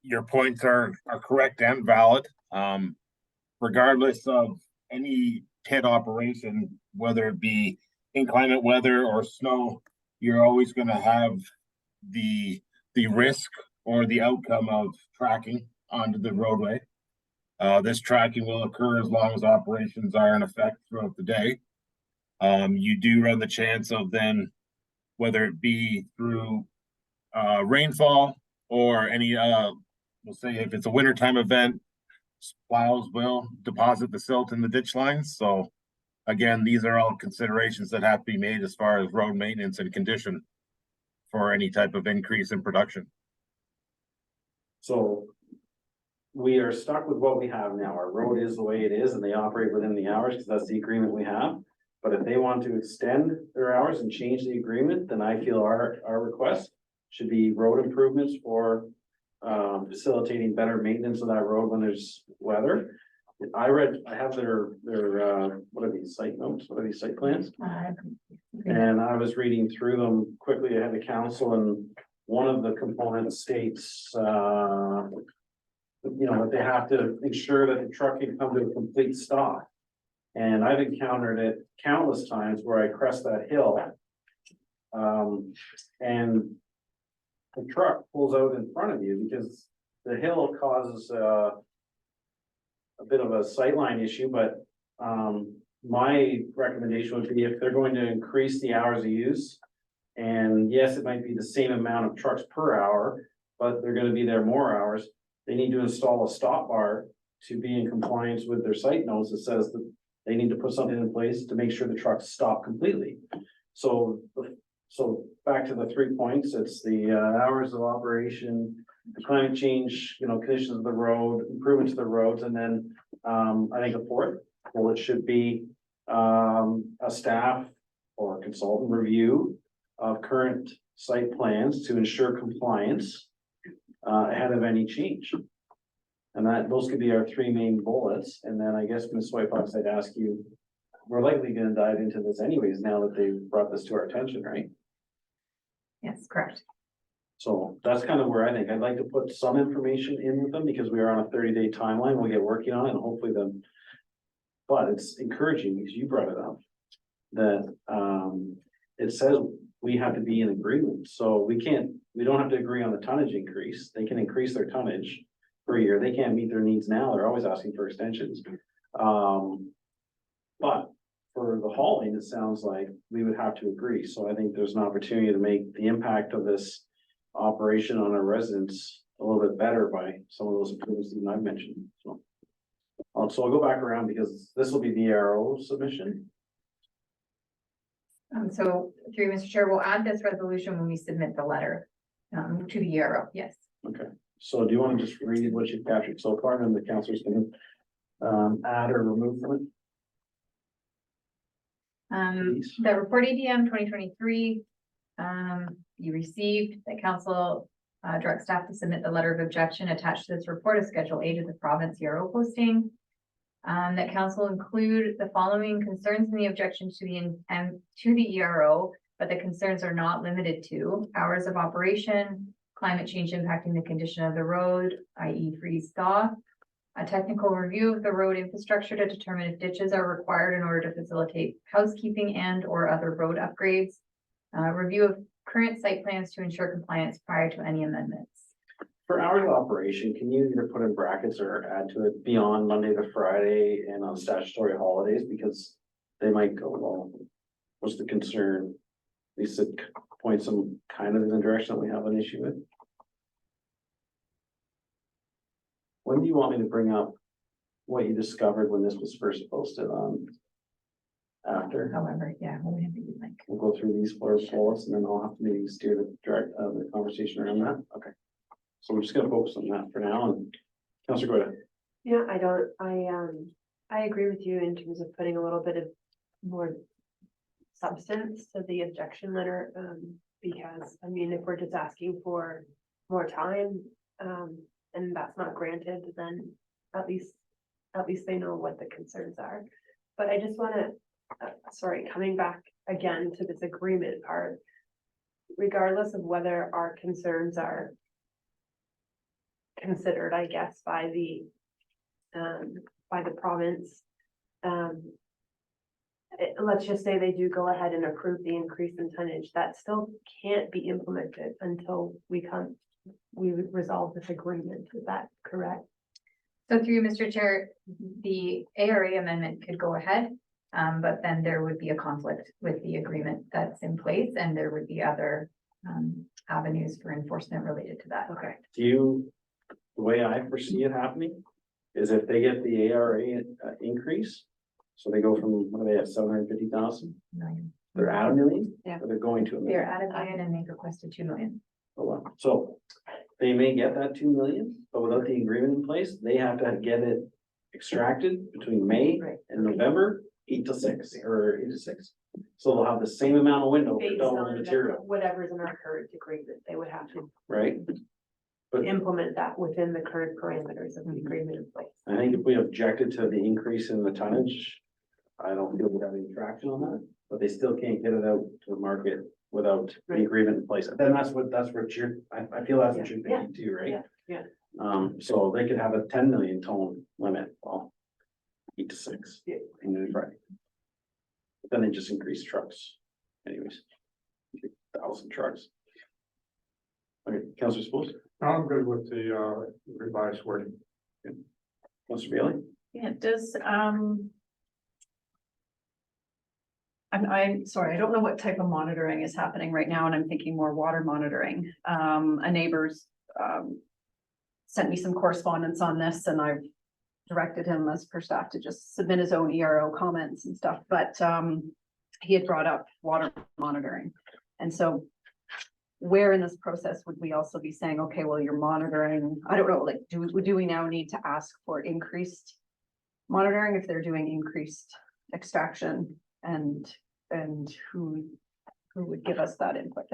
your points are correct and valid. Regardless of any pit operation, whether it be inclement weather or snow, you're always going to have the risk or the outcome of tracking onto the roadway. This tracking will occur as long as operations are in effect throughout the day. You do run the chance of then, whether it be through rainfall or any, we'll say if it's a wintertime event, plows will deposit the silt in the ditch lines. So again, these are all considerations that have to be made as far as road maintenance and condition for any type of increase in production. So we are stuck with what we have now. Our road is the way it is and they operate within the hours because that's the agreement we have. But if they want to extend their hours and change the agreement, then I feel our request should be road improvements for facilitating better maintenance of that road when there's weather. I have their what are these site notes? What are these site plans? And I was reading through them quickly ahead of council, and one of the components states you know, that they have to ensure that the truck can come to a complete stop. And I've encountered it countless times where I crest that hill. And the truck pulls out in front of you because the hill causes a bit of a sightline issue, but my recommendation would be if they're going to increase the hours of use, and yes, it might be the same amount of trucks per hour, but they're gonna be there more hours, they need to install a stop bar to be in compliance with their site notes that says that they need to put something in place to make sure the trucks stop completely. So back to the 3 points, it's the hours of operation, the climate change, you know, conditions of the road, improvements to the roads, and then I think the fourth bullet should be a staff or consultant review of current site plans to ensure compliance ahead of any change. And those could be our 3 main bullets. And then I guess, Ms. Whitefox, I'd ask you we're likely gonna dive into this anyways, now that they've brought this to our attention, right? Yes, correct. So that's kind of where I think I'd like to put some information in with them, because we are on a 30-day timeline, we'll get working on it and hopefully then. But it's encouraging, because you brought it up, that, it says we have to be in agreement, so we don't have to agree on the tonnage increase, they can increase their tonnage per year, they can't meet their needs now, they're always asking for extensions. But for the hauling, it sounds like we would have to agree, so I think there's an opportunity to make the impact of this operation on our residents a little bit better by some of those improvements that I've mentioned, so. So I'll go back around because this will be the arrow submission. So through Mr. Chair, we'll add this resolution when we submit the letter to the ERO, yes. Okay, so do you want to just read what you've captured so far, and then the councilors can add or remove from it? Please. The report ADM 2023, you received, the council direct staff to submit the letter of objection attached to this report as Schedule A to the province ERO posting. That council include the following concerns in the objection to the ERO, but the concerns are not limited to hours of operation, climate change impacting the condition of the road, i.e. freeze thaw, a technical review of the road infrastructure to determine if ditches are required in order to facilitate housekeeping and or other road upgrades, review of current site plans to ensure compliance prior to any amendments. For hours of operation, can you either put in brackets or add to it beyond Monday to Friday and on statutory holidays, because they might go, well, what's the concern? At least it points them kind of in the direction that we have an issue with. When do you want me to bring up what you discovered when this was first posted on? After, However, yeah, we'll have to do like. we'll go through these bullets and then I'll have to maybe steer the conversation around that, okay. So we're just gonna focus on that for now, and Councilor Goyette. Yeah, I agree with you in terms of putting a little bit of more substance to the objection letter, because, I mean, if we're just asking for more time, and that's not granted, then at least they know what the concerns are. But I just wanna, sorry, coming back again to this agreement part, regardless of whether our concerns are considered, I guess, by the province. Let's just say they do go ahead and approve the increase in tonnage, that still can't be implemented until we resolve this agreement. Is that correct? So through you, Mr. Chair, the ARA amendment could go ahead, but then there would be a conflict with the agreement that's in place, and there would be other avenues for enforcement related to that. Okay. The way I foresee it happening is if they get the ARA increase, so they go from, what are they at, 750,000? Million. They're at $1 million? Yeah. Or they're going to $1 They're million? at $1 million and they've requested 2 million. Oh, wow. So they may get that 2 million, but without the agreement in place, they have to get it extracted between May Right. and November, 8 to 6 or 8 to 6. So they'll have the same amount of window for Based double the on material, whatever's in our current agreement, they would have to right? But implement that within the current parameters of the agreement in place. I think if we objected to the increase in the tonnage, I don't feel we have any traction on that, but they still can't get it out to the market without the Right. agreement in place. Then that's what you're, I feel that's what you're Yeah. thinking too, right? Yeah. So they could have a 10 million ton limit, well, 8 to 6. Yeah. And then Friday. Then they just increase trucks anyways. 1,000 trucks. Okay, Councilor Spose, I'm good with the revised wording. Councilor Bailey? Yeah, does, I'm sorry, I don't know what type of monitoring is happening right now, and I'm thinking more water monitoring. A neighbor's, sent me some correspondence on this, and I've directed him as per staff to just submit his own ERO comments and stuff, but, he had brought up water monitoring. And so where in this process would we also be saying, okay, well, you're monitoring, I don't know, like, do we now need to ask for increased monitoring if they're doing increased extraction, and who would give us that input?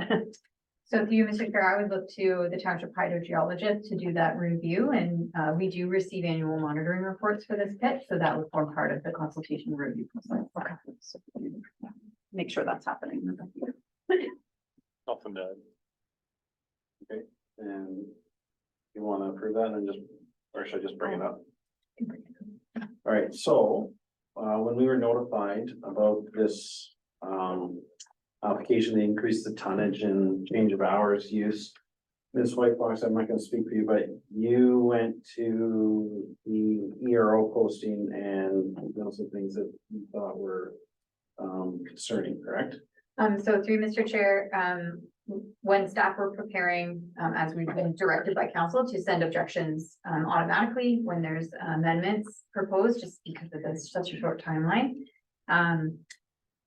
So through you, Mr. Chair, I would look to the township hydrogeologist to do that review, and we do receive annual monitoring reports for this pit, so that would form part of the consultation review process. Okay. So, make sure that's happening. Nothing to add. Okay, and you want to approve that and just, or should I just bring it up? All right, so, when we were notified about this, application, they increased the tonnage and change of hours use. Ms. White Fox, I'm not gonna speak for you, but you went to the ERO posting and there were some things that you thought were, concerning, correct? So through Mr. Chair, when staff were preparing, as we've been directed by council to send objections, automatically when there's amendments proposed, just because of this such a short timeline.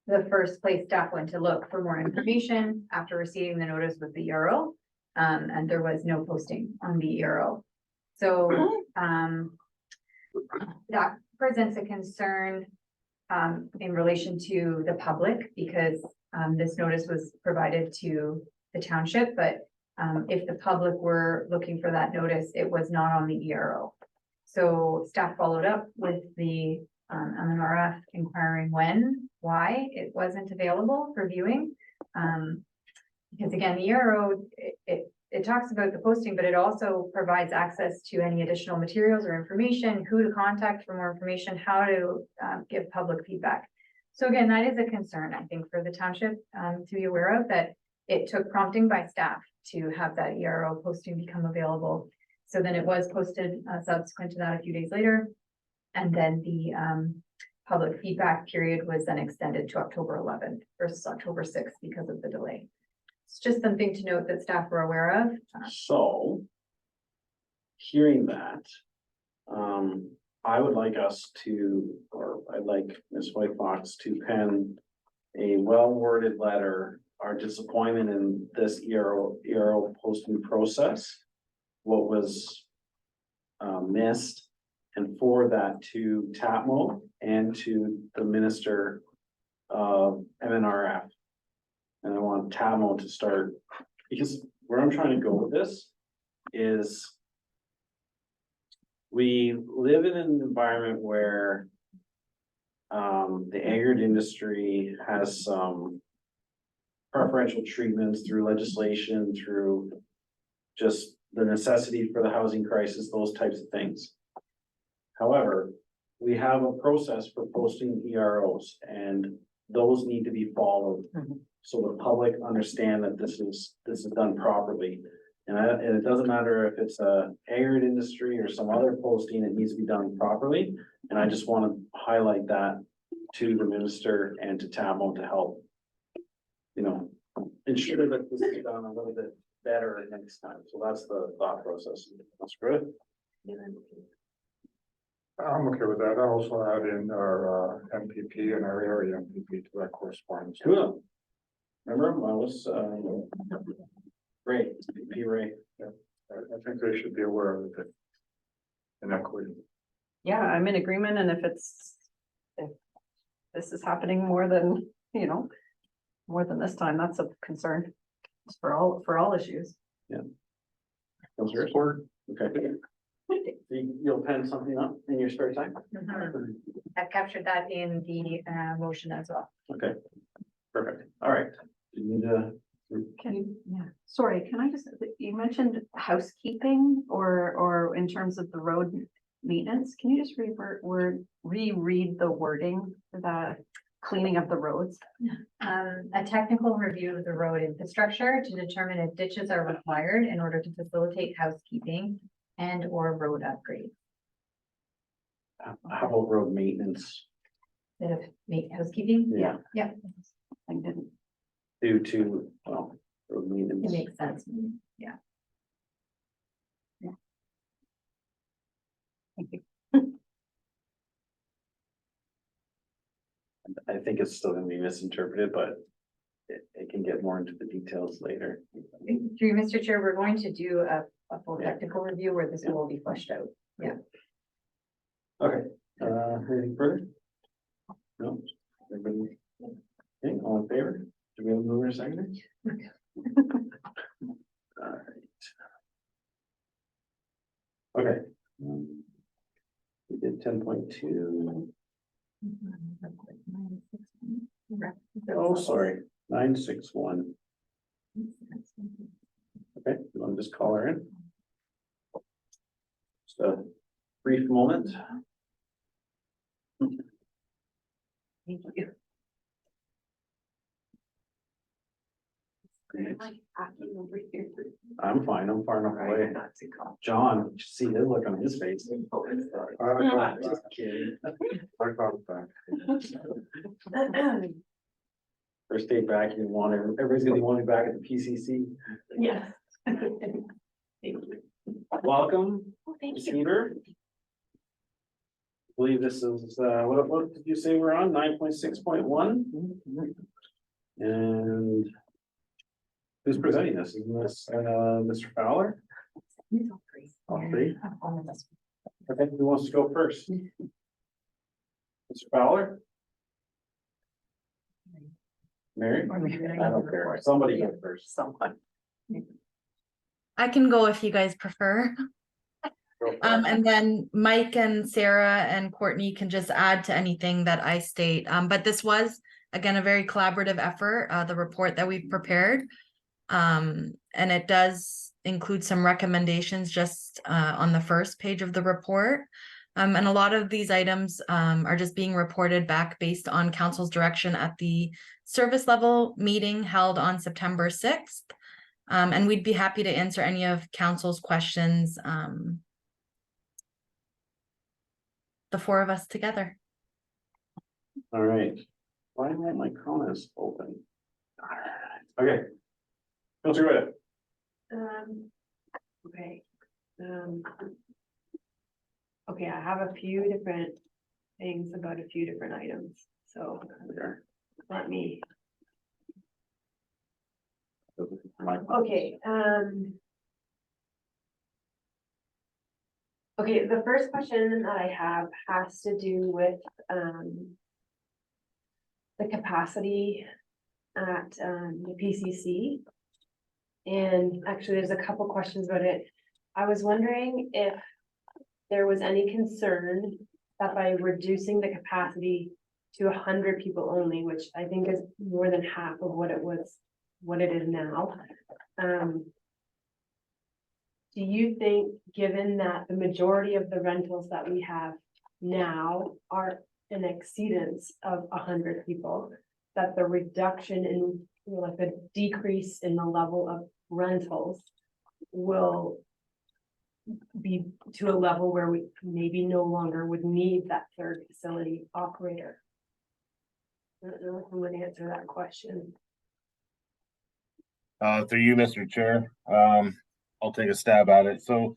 The first place staff went to look for more information after receiving the notice with the ERO, and there was no posting on the ERO. So, that presents a concern in relation to the public, because this notice was provided to the township, but if the public were looking for that notice, it was not on the ERO. So staff followed up with the MNRF inquiring why it wasn't available for viewing. Because again, the ERO, it talks about the posting, but it also provides access to any additional materials or information, who to contact for more information, how to give public feedback. So again, that is a concern, I think, for the township to be aware of, that it took prompting by staff to have that ERO posting become available. So then it was posted subsequent to that a few days later. And then the public feedback period was then extended to October 11th versus October 6th because of the delay. It's just something to note that staff were aware of. So, hearing that, I would like us to, or I'd like Ms. White Fox to pen a well-worded letter, our disappointment in this ERO posting process, what was missed, and forward that to TAPMO and to the Minister of MNRF. And I want TAPMO to start, because where I'm trying to go with this is we live in an environment where the agri industry has some preferential treatments through legislation, through just the necessity for the housing crisis, those types of things. However, we have a process for posting EROs, and those need to be followed. So the public understand that this is done properly. And it doesn't matter if it's a agri industry or some other posting, it needs to be done properly. And I just want to highlight that to the minister and to TAMO to help, ensure that this is done a little bit better next time. So that's the thought process. That's good. I'm okay with that. I also add in our MPP and our area MPP to that correspondence. Cool. Remember, I was, Ray, P. Ray. I think they should be aware of it. In equity. Yeah, I'm in agreement, and if this is happening more than, more than this time, that's a concern. It's for all issues. Yeah. Those are support. Okay. You'll pen something up in your spare time? I've captured that in the motion as well. Okay. Perfect. All right. Do you need to? Sorry, can I just, you mentioned housekeeping or in terms of the road maintenance, can you just reread the wording for the cleaning of the roads? A technical review of the road infrastructure to determine if ditches are required in order to facilitate housekeeping and or road upgrades. How about road maintenance? Bit of housekeeping? Yeah. Yeah, I didn't. Due to, road it maintenance. makes sense. Yeah. Thank you. I think it's still gonna be misinterpreted, but it can get more into the details later. Through Mr. Chair, we're going to do a full technical review where this will be fleshed out. Yeah. Okay, anything further? No? Everybody? Okay, all in favor? Do we have a mover and a seconder? We did 10.2. Oh, sorry, 961. Okay, you want to just call her in? Just a brief moment. Thank you. I'm fine, I'm far enough away. John, you see his look on his face. Just kidding. First day back, you want everybody's gonna be wanting back at the PCC. Yes. Thank you. Welcome, Thank Ms. Heber. I believe this is, what did you say we're on? 9.6.1? And who's presenting this? Isn't this, Mr. Fowler? All three? Okay, who wants to go first? Mr. Fowler? Mary? I don't care. Somebody go first. Someone. I can go if you guys prefer. Go for it. And then Mike and Sarah and Courtney can just add to anything that I state. But this was, again, a very collaborative effort, the report that we've prepared. And it does include some recommendations just on the first page of the report. And a lot of these items are just being reported back based on council's direction at the service level meeting held on September 6th. And we'd be happy to answer any of council's questions. The four of us together. All right. Why aren't my comments open? Okay. Go through it. Okay. Okay, I have a few different things about a few different items, so let me. Okay, okay, the first question that I have has to do with, the capacity at, the PCC. And actually, there's a couple questions about it. I was wondering if there was any concern that by reducing the capacity to 100 people only, which I think is more than half of what it is now. Do you think, given that the majority of the rentals that we have now are an exceedance of 100 people, that the reduction in, like the decrease in the level of rentals will be to a level where we maybe no longer would need that third facility operator? I don't know if I'm going to answer that question. Through you, Mr. Chair, I'll take a stab at it. So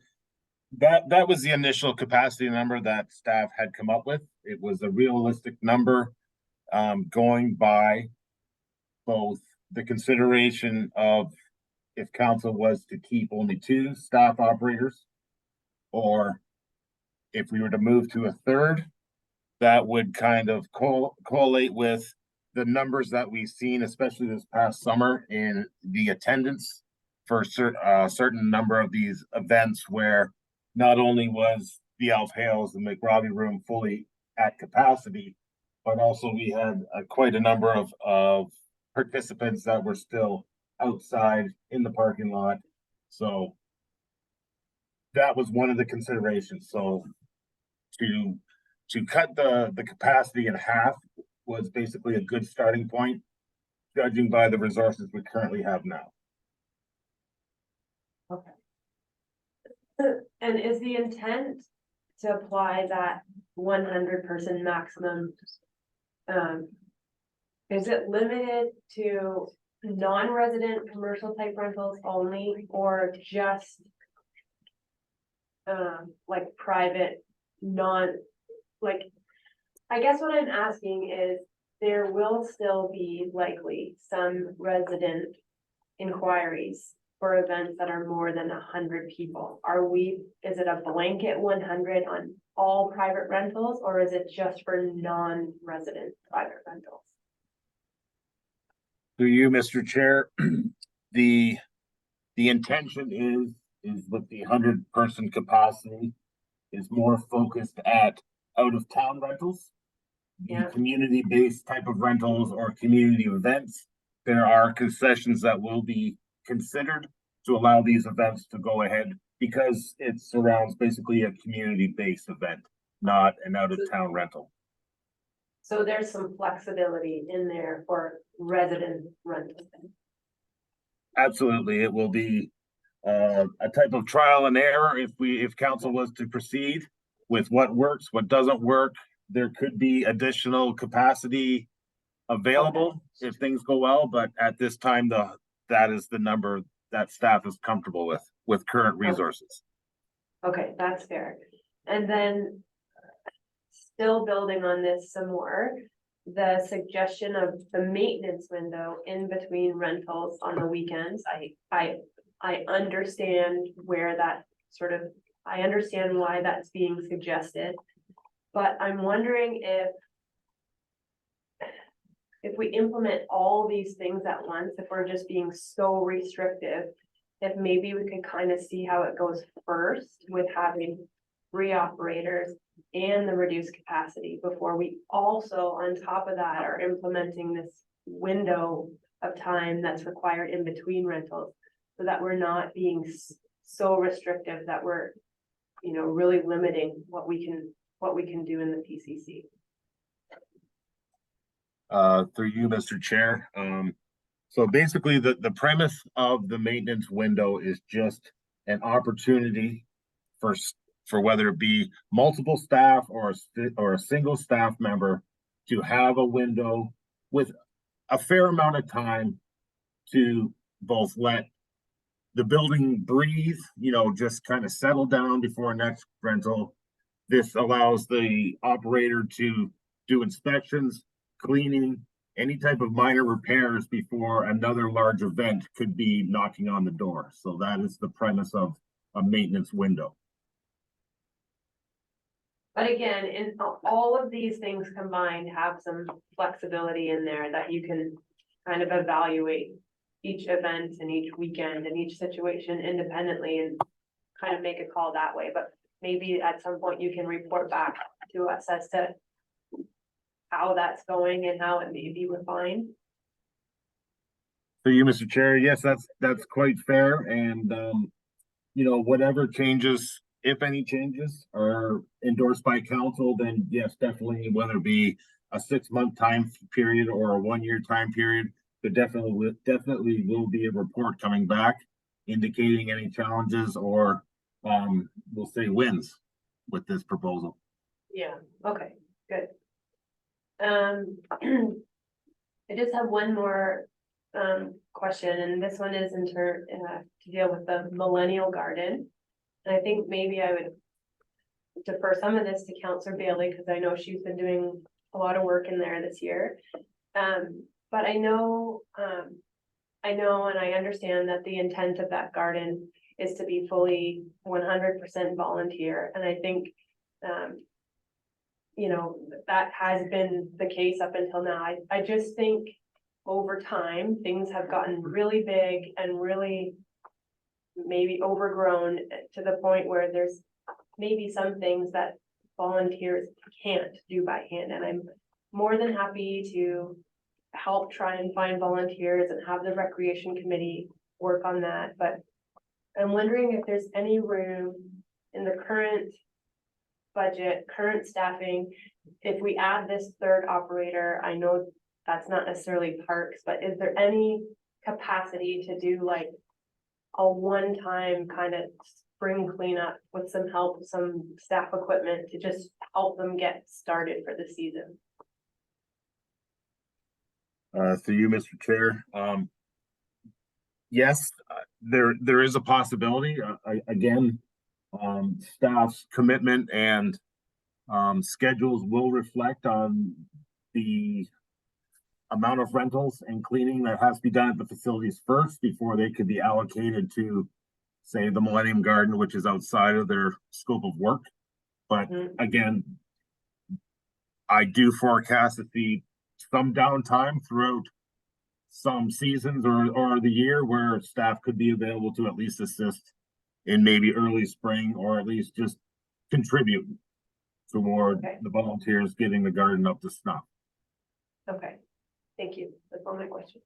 that was the initial capacity number that staff had come up with. It was a realistic number, going by both the consideration of if council was to keep only 2 staff operators, or if we were to move to a third, that would kind of correlate with the numbers that we've seen, especially this past summer, in the attendance for certain number of these events, where not only was the Elf Hales and McRobbie Room fully at capacity, but also we had quite a number of participants that were still outside in the parking lot. So that was one of the considerations. So to cut the capacity in half was basically a good starting point, judging by the resources we currently have now. Okay. And is the intent to apply that 100 person maximum? Is it limited to non-resident commercial type rentals only, or just like private, I guess what I'm asking is, there will still be likely some resident inquiries for events that are more than 100 people. Is it a blanket 100 on all private rentals, or is it just for non-resident private rentals? To you, Mr. Chair, the intention is with the 100 person capacity is more focused at out of town rentals. The Yeah. community-based type of rentals or community events, there are concessions that will be considered to allow these events to go ahead because it surrounds basically a community-based event, not an out-of-town rental. So there's some flexibility in there for resident rentals. Absolutely, it will be a type of trial and error if council was to proceed with what works, what doesn't work. There could be additional capacity available if things go well, but at this time, that is the number that staff is comfortable with current resources. Okay, that's fair. And then still building on this some more, the suggestion of the maintenance window in between rentals on the weekends. I understand where that sort of, I understand why that's being suggested. But I'm wondering if we implement all these things at once, if we're just being so restrictive, if maybe we could kind of see how it goes first with having 3 operators and the reduced capacity before we also, on top of that, are implementing this window of time that's required in between rentals, so that we're not being so restrictive that we're, you know, really limiting what we can do in the PCC. Through you, Mr. Chair. So basically the premise of the maintenance window is just an opportunity for whether it be multiple staff or a single staff member to have a window with a fair amount of time to both let the building breathe, you know, just kind of settle down before next rental. This allows the operator to do inspections, cleaning, any type of minor repairs before another large event could be knocking on the door. So that is the premise of a maintenance window. But again, in all of these things combined, have some flexibility in there that you can kind of evaluate each event and each weekend and each situation independently and kind of make a call that way. But maybe at some point you can report back to us as to how that's going and how it may be refined. For you, Mr. Chair, yes, that's quite fair. And you know, whatever changes, if any changes, are endorsed by council, then yes, definitely, whether it be a 6-month time period or a 1-year time period, there definitely will be a report coming back indicating any challenges or we'll say wins with this proposal. Yeah, okay, good. I just have one more question, and this one is to deal with the Millennial Garden. And I think maybe I would defer some of this to Councillor Bailey, because I know she's been doing a lot of work in there this year. But I know and I understand that the intent of that garden is to be fully 100% volunteer. And I think, you know, that has been the case up until now. I just think over time, things have gotten really big and really maybe overgrown to the point where there's maybe some things that volunteers can't do by hand. And I'm more than happy to help try and find volunteers and have the recreation committee work on that. But I'm wondering if there's any room in the current budget, current staffing, if we add this 3rd operator. I know that's not necessarily parks, but is there any capacity to do like a one-time kind of spring cleanup with some help, some staff equipment to just help them get started for the season? Through you, Mr. Chair. Yes, there is a possibility. Again, staff's commitment and schedules will reflect on the amount of rentals and cleaning that has to be done at the facilities first before they could be allocated to, say, the Millennium Garden, which is outside of their scope of work. But again, I do forecast to see some downtime throughout some seasons or the year where staff could be available to at least assist in maybe early spring, or at least just contribute toward Okay. the volunteers getting the garden up to snuff. Okay, thank you. That's all my questions.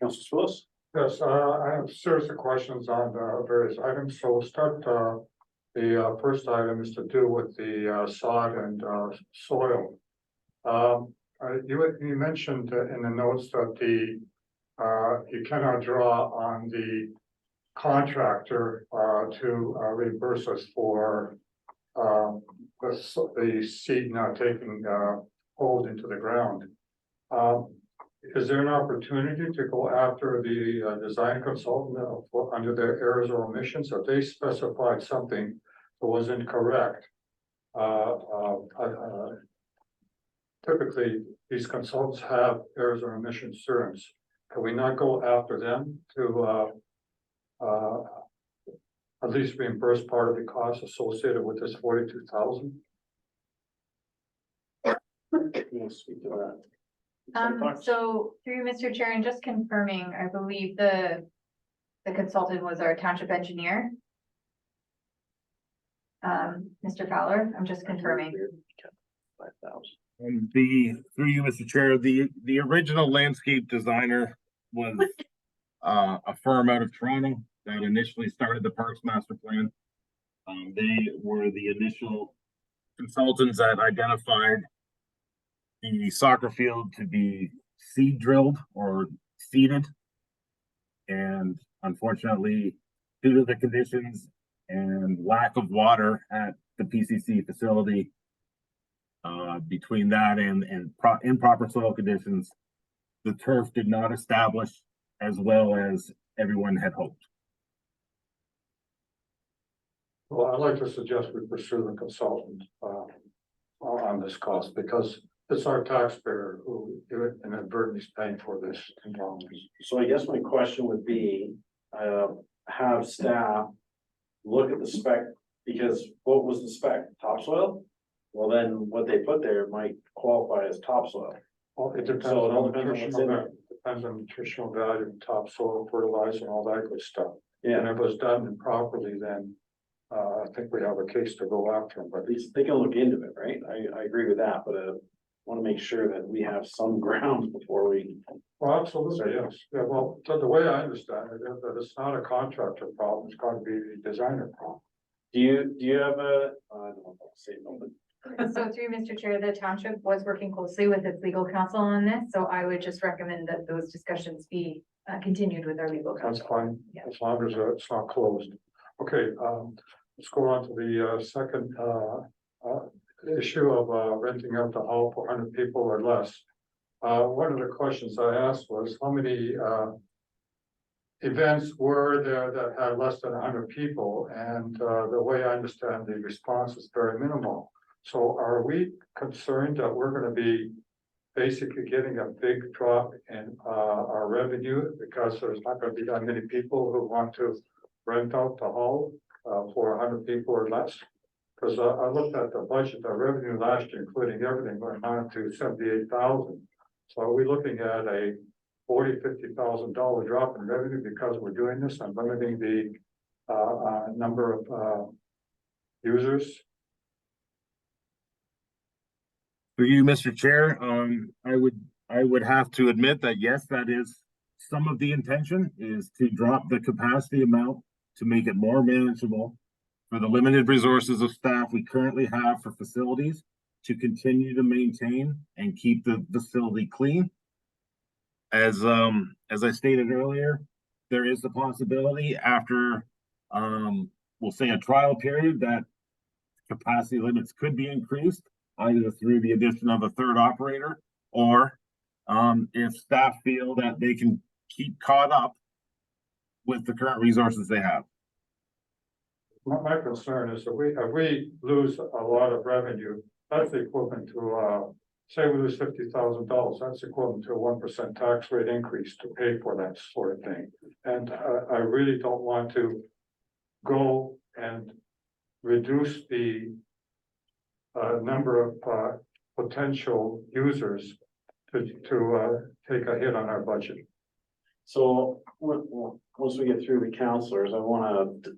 Councilor Willis? Yes, I have a series of questions on various items. So we'll start, the first item is to do with the sod and soil. You mentioned in the notes that you cannot draw on the contractor to reimburse us for the seed not taking hold into the ground. Is there an opportunity to go after the design consultant under their errors or omissions? If they specified something that was incorrect? Typically, these consultants have errors or omission concerns. Can we not go after them to at least reimburse part of the cost associated with this 42,000? Speak to that. So through Mr. Chair, and just confirming, I believe the consultant was our township engineer. Mr. Fowler, I'm just confirming. 5,000. And through you, Mr. Chair, the original landscape designer was a firm out of Toronto that initially started the Parks Master Plan. They were the initial consultants that identified the soccer field to be seed drilled or seeded. And unfortunately, due to the conditions and lack of water at the PCC facility, between that and improper soil conditions, the turf did not establish as well as everyone had hoped. Well, I'd like to suggest we pursue the consultant on this cost, because it's our taxpayer who inadvertently is paying for this involvement. So I guess my question would be, have staff look at the spec, because what was the spec, topsoil? Well, then what they put there might qualify as topsoil. Well, it depends So it all on depends on what's nutritional in value, there. depends on nutritional value, topsoil, fertilizer, and all that good stuff. Yeah, And if it was done improperly, then I think we have a case to go after them, but at least they can look into it, right? I agree with that, but want to make sure that we have some grounds before we. well, absolutely, yes. Yeah, well, so the way I understand it is that it's not a contractor problem, it's going to be the designer problem. Do you have a, I don't know if I'll say no, but. So through Mr. Chair, the township was working closely with its legal counsel on this, so I would just recommend that those discussions be continued with our legal That's counsel. fine, Yeah. as long as it's not closed. Okay, let's go on to the second issue of renting out the hall for 100 people or less. One of the questions I asked was how many events were there that had less than 100 people, and the way I understand the response is very minimal. So are we concerned that we're going to be basically getting a big drop in our revenue because there's not going to be that many people who want to rent out the hall for 100 people or less? Because I looked at the budget, the revenue last year, including everything, went down to 78,000. So are we looking at a $40,000-$50,000 drop in revenue because we're doing this and limiting the number of users? For you, Mr. Chair, I would have to admit that yes, that is some of the intention, is to drop the capacity amount to make it more manageable for the limited resources of staff we currently have for facilities to continue to maintain and keep the facility clean. As I stated earlier, there is the possibility after we'll say a trial period that capacity limits could be increased, either through the addition of a third operator or if staff feel that they can keep caught up with the current resources they have. My concern is that if we lose a lot of revenue, that's the equivalent to, say we lose $50,000, that's equivalent to a 1% tax rate increase to pay for that sort of thing. And I really don't want to go and reduce the number of potential users to take a hit on our budget. So once we get through the counselors, I want to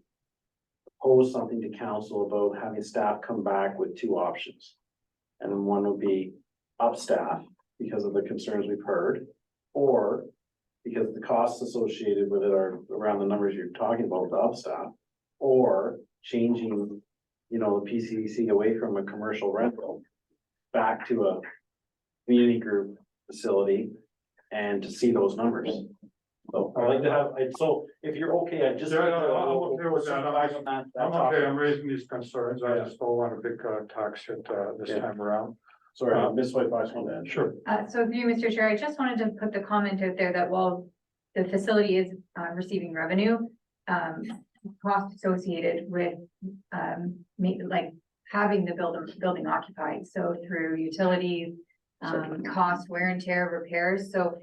pose something to council about having staff come back with two options. and then one would be up staff because of the concerns we've heard, or because the costs associated with it are around the numbers you're talking about, the up staff, or changing, you know, the PCDC away from a commercial rental back to a community group facility and to see those numbers. So I'd like to have, so if you're okay, I just. Yeah, no, I'm okay with that. Circle back on that I'm topic. okay, I'm raising these concerns, I just don't want a big tax hit this Yeah. time around. Sorry, Ms. White, I just wanted to add. Sure. So through you, Mr. Chair, I just wanted to put the comment out there that while the facility is receiving revenue, cost associated with like having the building occupied, so through utilities, cost, wear and tear, repairs, so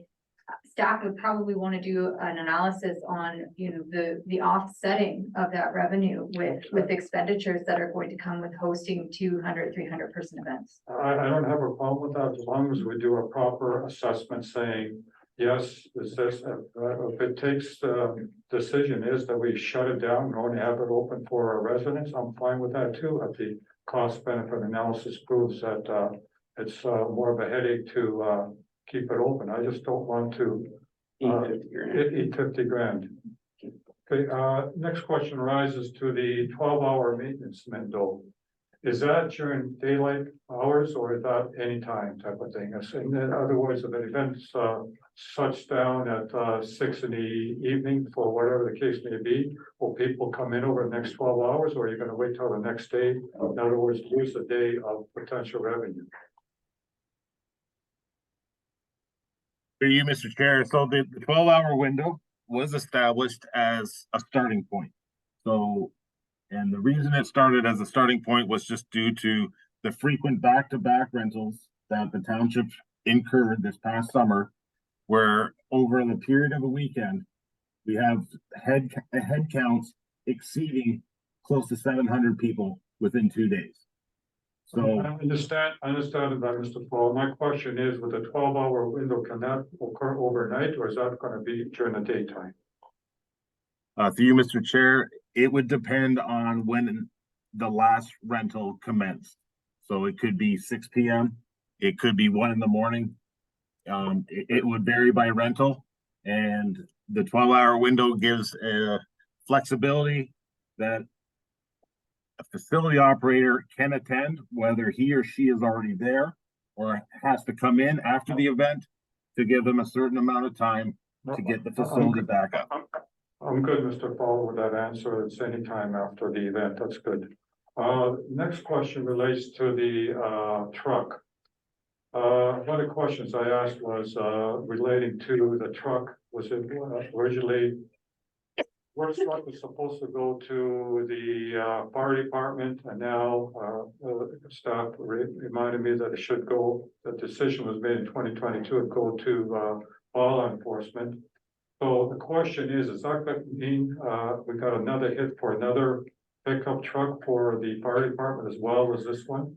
staff would probably want to do an analysis on, you know, the offsetting of that revenue with expenditures that are going to come with hosting 200, 300 person events. I don't have a problem with that, as long as we do a proper assessment saying, yes, is this, if it takes, decision is that we shut it down and only have it open for our residents, I'm fine with that too, if the cost benefit analysis proves that, it's, more of a headache to, keep it open, I just don't want to. Eat 50 grand. Okay, next question arises to the 12-hour maintenance window. Is that during daylight hours or is that any time type of thing? In other words, if an event shuts down at 6 in the evening for whatever the case may be, will people come in over the next 12 hours or are you going to wait till the next day? In other words, lose a day of potential revenue. For you, Mr. Chair, so the 12-hour window was established as a starting point. So, and the reason it started as a starting point was just due to the frequent back-to-back rentals that the township incurred this past summer, where over the period of a weekend, we have head counts exceeding close to 700 people within 2 days. So I understand that, Mr. Paul. My question is, with a 12-hour window, can that occur overnight or is that going to be during the daytime? through you, Mr. Chair, it would depend on when the last rental commenced. So it could be 6 p.m. It could be 1 in the morning. It would vary by rental, and the 12-hour window gives a flexibility that a facility operator can attend, whether he or she is already there or has to come in after the event to give them a certain amount of time to get the facility back up. I'm good, Mr. Paul, with that answer. It's any time after the event. That's good. Next question relates to the truck. One of the questions I asked was relating to the truck. Was it originally, first truck was supposed to go to the fire department, and now staff reminded me that it should go, the decision was made in 2022 and go to law enforcement. So the question is that going to mean we got another hit for another pickup truck for the fire department as well as this one?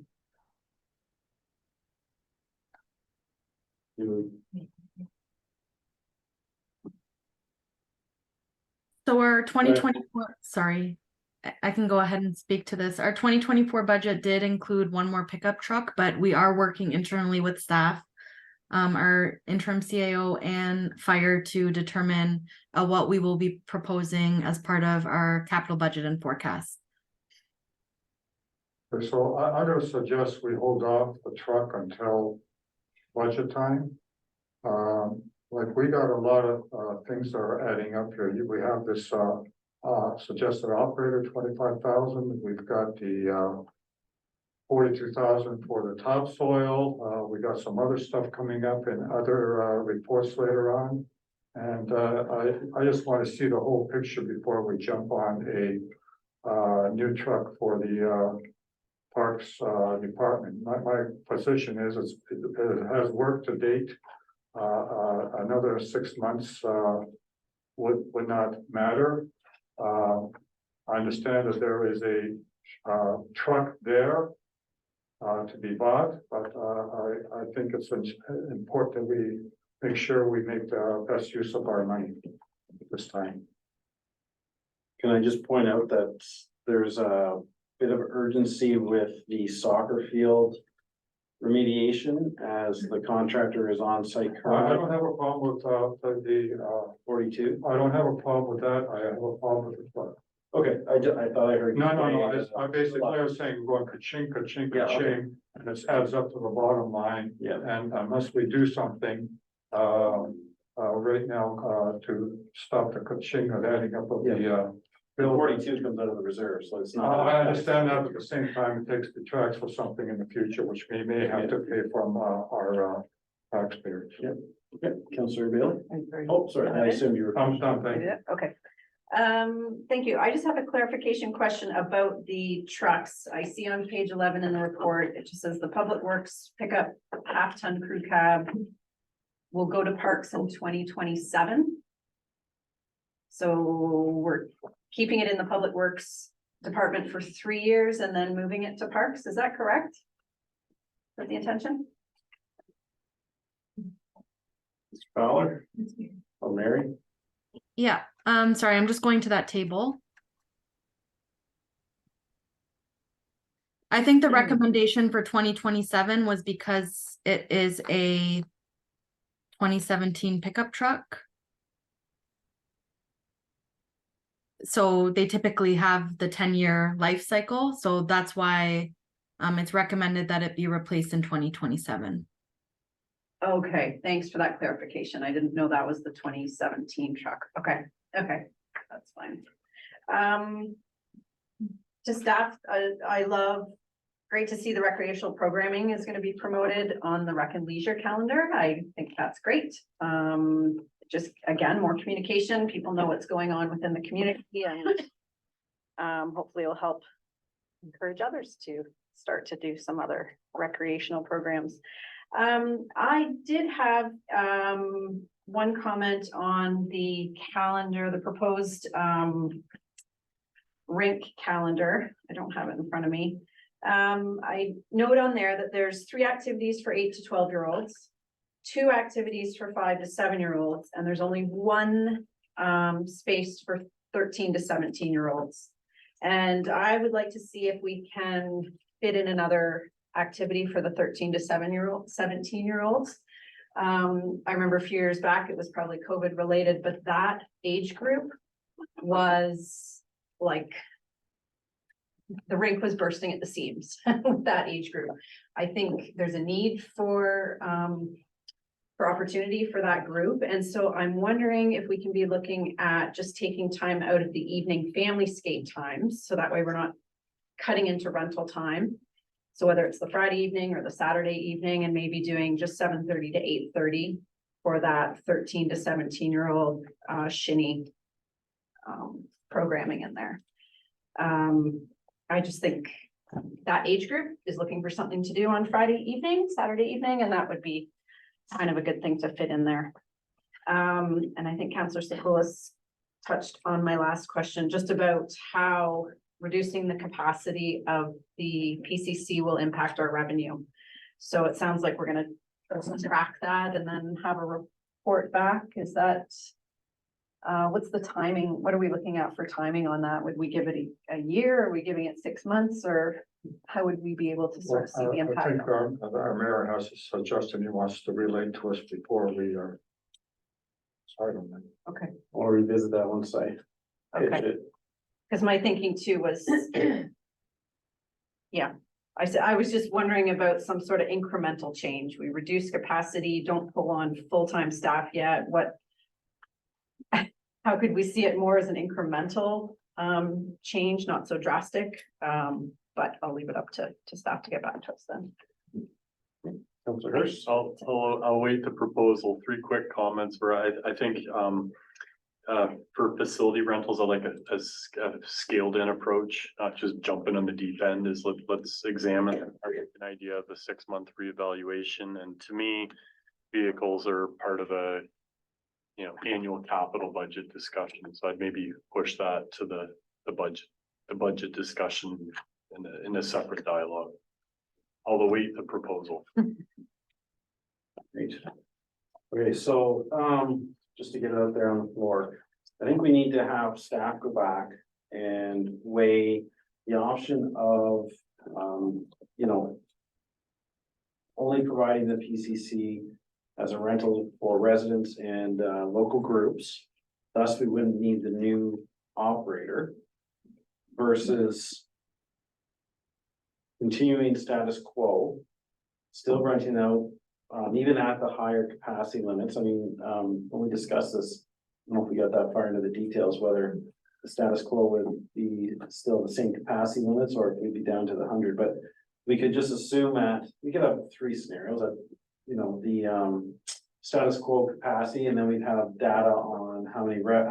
So our 2024, sorry, I can go ahead and speak to this. Our 2024 budget did include one more pickup truck, but we are working internally with staff, our interim CAO and fire to determine what we will be proposing as part of our capital budget and forecast. So I'm going to suggest we hold off the truck until budget time. Like we got a lot of things that are adding up here. We have this suggested operator, 25,000. We've got the 42,000 for the topsoil. We got some other stuff coming up in other reports later on. And I just want to see the whole picture before we jump on a new truck for the Parks Department. My position is it has worked to date. Another 6 months would not matter. I understand that there is a truck there to be bought, but I think it's important that we make sure we make the best use of our money this time. Can I just point out that there's a bit of urgency with the soccer field remediation as the contractor is on site I currently. don't have a problem with, the, 42. I don't have a problem with that, I have a problem with the flood. Okay, I thought I heard. No, I basically was saying, going ka-ching, ka-ching, Yeah, okay. ka-ching, and it adds up to the bottom line. Yeah. And unless we do something, right now, to stop the ka-ching of adding up of the, bill. 42 comes out of the reserve, so it's not. I understand that, but at the same time, it takes the tracks for something in the future, which we may have to pay from, our taxpayers. Yeah. Okay, Councillor Bailey. I'm very- Oh, sorry, I assume you were. I'm done, thank you. Okay. Thank you. I just have a clarification question about the trucks. I see on page 11 in the report, it just says the Public Works pickup half-ton crew cab will go to parks in 2027. So we're keeping it in the Public Works Department for 3 years and then moving it to parks. Is that correct? Is that the intention? Mr. Fowler. Oh, Mary. Yeah, sorry, I'm just going to that table. I think the recommendation for 2027 was because it is a 2017 pickup truck. So they typically have the 10-year life cycle, so that's why it's recommended that it be replaced in 2027. Okay, thanks for that clarification. I didn't know that was the 2017 truck. Okay, that's fine. To staff, I love, great to see the recreational programming is gonna be promoted on the Rec and Leisure calendar. I think that's great. Just again, more communication, people know what's going on within the community and hopefully it'll help encourage others to start to do some other recreational programs. I did have one comment on the calendar, the proposed rink calendar. I don't have it in front of me. I note on there that there's 3 activities for 8 to 12-year-olds, 2 activities for 5 to 7-year-olds, and there's only 1 space for 13 to 17-year-olds. And I would like to see if we can fit in another activity for the 13 to 17-year-olds. I remember a few years back, it was probably COVID related, but that age group was like, the rink was bursting at the seams with that age group. I think there's a need for opportunity for that group. And so I'm wondering if we can be looking at just taking time out of the evening family skate times. So that way we're not cutting into rental time. So whether it's the Friday evening or the Saturday evening and maybe doing just 7:30 to 8:30 for that 13 to 17-year-old shinny programming in there. I just think that age group is looking for something to do on Friday evening, Saturday evening, and that would be kind of a good thing to fit in there. And I think Councillor Sikoulas touched on my last question, just about how reducing the capacity of the PCC will impact our revenue. So it sounds like we're gonna track that and then have a report back. Is that, what's the timing? What are we looking at for timing on that? Would we give it a year? Are we giving it 6 months, or how would we be able to sort of see the I impact? think our mayor has suggested he wants to relate to us before we are. Sorry, on that. Okay, I'll revisit that once I. pitch Okay. it. because my thinking too was, yeah, I said, I was just wondering about some sort of incremental change. We reduce capacity, don't pull on full-time staff yet. How could we see it more as an incremental change, not so drastic? But I'll leave it up to staff to get back to us then. Councillor Hirsch. I'll await the proposal. 3 quick comments for, I think, for facility rentals, I like a scaled in approach, not just jumping on the deep end. Is let's examine an idea of a 6-month reevaluation. And to me, vehicles are part of a, annual capital budget discussion. So I'd maybe push that to the budget discussion in a separate dialogue. I'll await the proposal. Great. Okay, so, just to get it out there on the floor, I think we need to have staff go back and weigh the option of, only providing the PCC as a rental for residents and local groups. Thus, we wouldn't need the new operator versus continuing status quo, still renting out, even at the higher capacity limits. I mean, when we discussed this, I don't know if we got that far into the details, whether the status quo would be still the same capacity limits or if we'd be down to the 100, but we could just assume that we could have three scenarios that, you know, the status quo capacity, and then we'd have data on how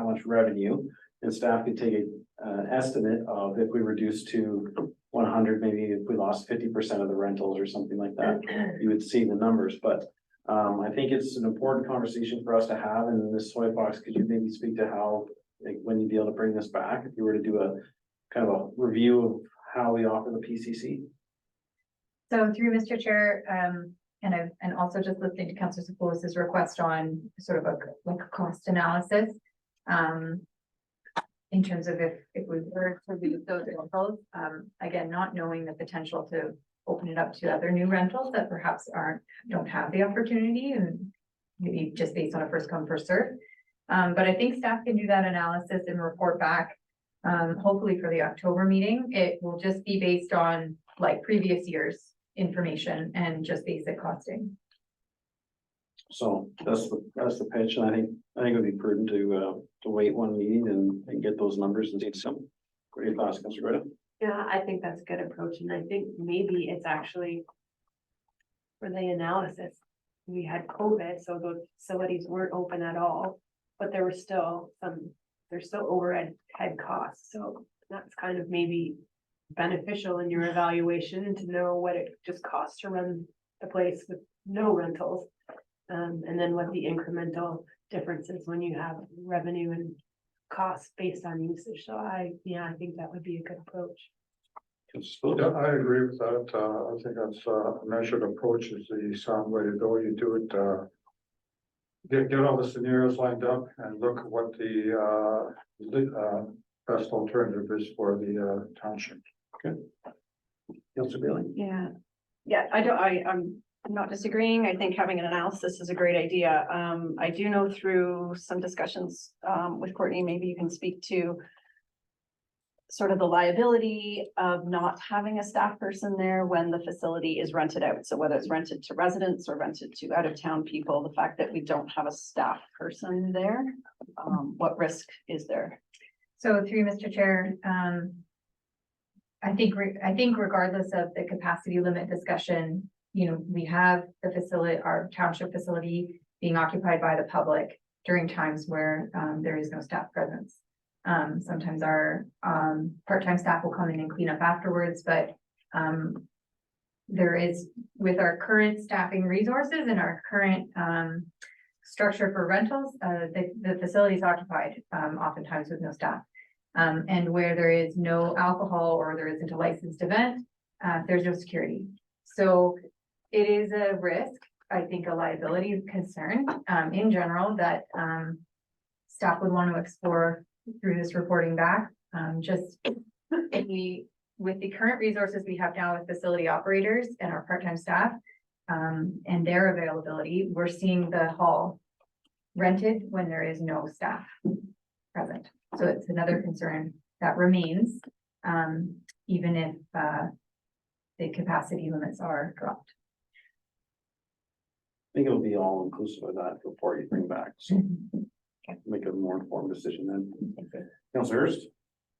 much revenue, and staff could take an estimate of if we reduce to 100, maybe if we lost 50% of the rentals or something like that, you would see the numbers. But I think it's an important conversation for us to have. And Ms. Soyfox, could you maybe speak to how, like, when you'd be able to bring this back, if you were to do a kind of a review of how we offer the PCC? So through Mr. Chair, and also just listening to Councillor Sepulveda's request on sort of like a cost analysis. In terms of if we were to reduce those rentals, again, not knowing the potential to open it up to other new rentals that perhaps don't have the opportunity, and maybe just based on a first come, first serve. But I think staff can do that analysis and report back, hopefully for the October meeting. It will just be based on like previous years' information and just basic costing. So that's the pitch, and I think it would be prudent to wait one meeting and get those numbers and see some. What are your thoughts, Councilor Greta? Yeah, I think that's a good approach, and I think maybe it's actually for the analysis. We had COVID, so those facilities weren't open at all, but there were still there's still overhead costs, so that's kind of maybe beneficial in your evaluation to know what it just costs to run the place with no rentals. And then what the incremental difference is when you have revenue and costs based on usage. So I think that would be a good approach. Yeah, I agree with that. I think that's a measured approach is the sound way to go. You do it, get all the scenarios lined up and look at what the best alternative is for the township. Okay. Councilor Bailey? I'm not disagreeing. I think having an analysis is a great idea. I do know through some discussions with Courtney, maybe you can speak to sort of the liability of not having a staff person there when the facility is rented out. So whether it's rented to residents or rented to out of town people, the fact that we don't have a staff person there, what risk is there? So through Mr. Chair, I think regardless of the capacity limit discussion, you know, we have the facility, our township facility being occupied by the public during times where there is no staff presence. Sometimes our part-time staff will come in and clean up afterwards, but there is, with our current staffing resources and our current structure for rentals, the facility is occupied oftentimes with no staff. And where there is no alcohol or there isn't a licensed event, there's no security. So it is a risk, I think a liability concern in general that staff would want to explore through this reporting back. Just with the current resources we have now with facility operators and our part-time staff and their availability, we're seeing the hall rented when there is no staff present. So it's another concern that remains, even if the capacity limits are dropped. I think it'll be all inclusive of that report you bring back, so make a more informed decision then. Okay. Councilor Hurst?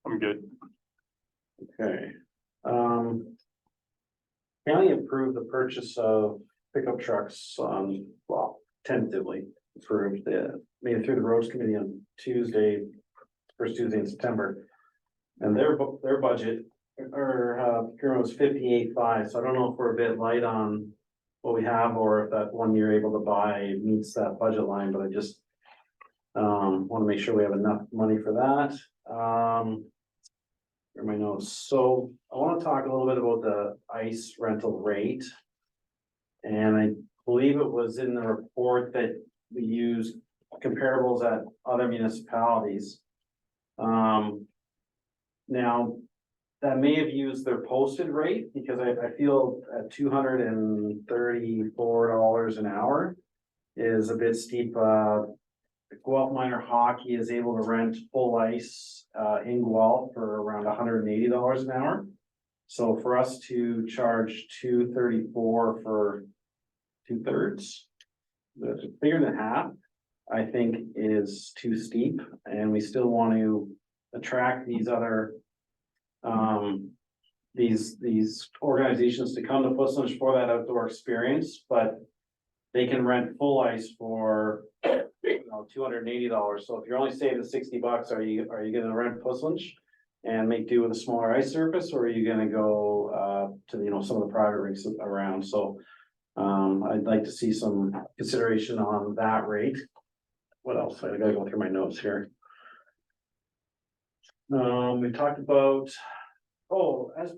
I'm good. Okay. County approved the purchase of pickup trucks on, well, tentatively approved made it through the roads committee on Tuesday, first Tuesday in September. And their budget or procurement was 58.5, so I don't know if we're a bit light on what we have or if that one you're able to buy meets that budget line, but I just want to make sure we have enough money for that. Here are my notes. So I want to talk a little bit about the ICE rental rate. And I believe it was in the report that we used comparables at other municipalities. Now, that may have used their posted rate, because I feel at $234 an hour is a bit steep. Guelph Minor Hockey is able to rent full ice in Guelph for around $180 an hour. So for us to charge $234 for 2/3, that's bigger than half, I think is too steep, and we still want to attract these other these organizations to come to Puslin for that outdoor experience, but they can rent full ice for $280. So if you're only saving $60, are you gonna rent Puslin and make do with a smaller ice surface, or are you gonna go to some of the private rinks around? So I'd like to see some consideration on that rate. What else? I gotta go through my notes here. We talked about, as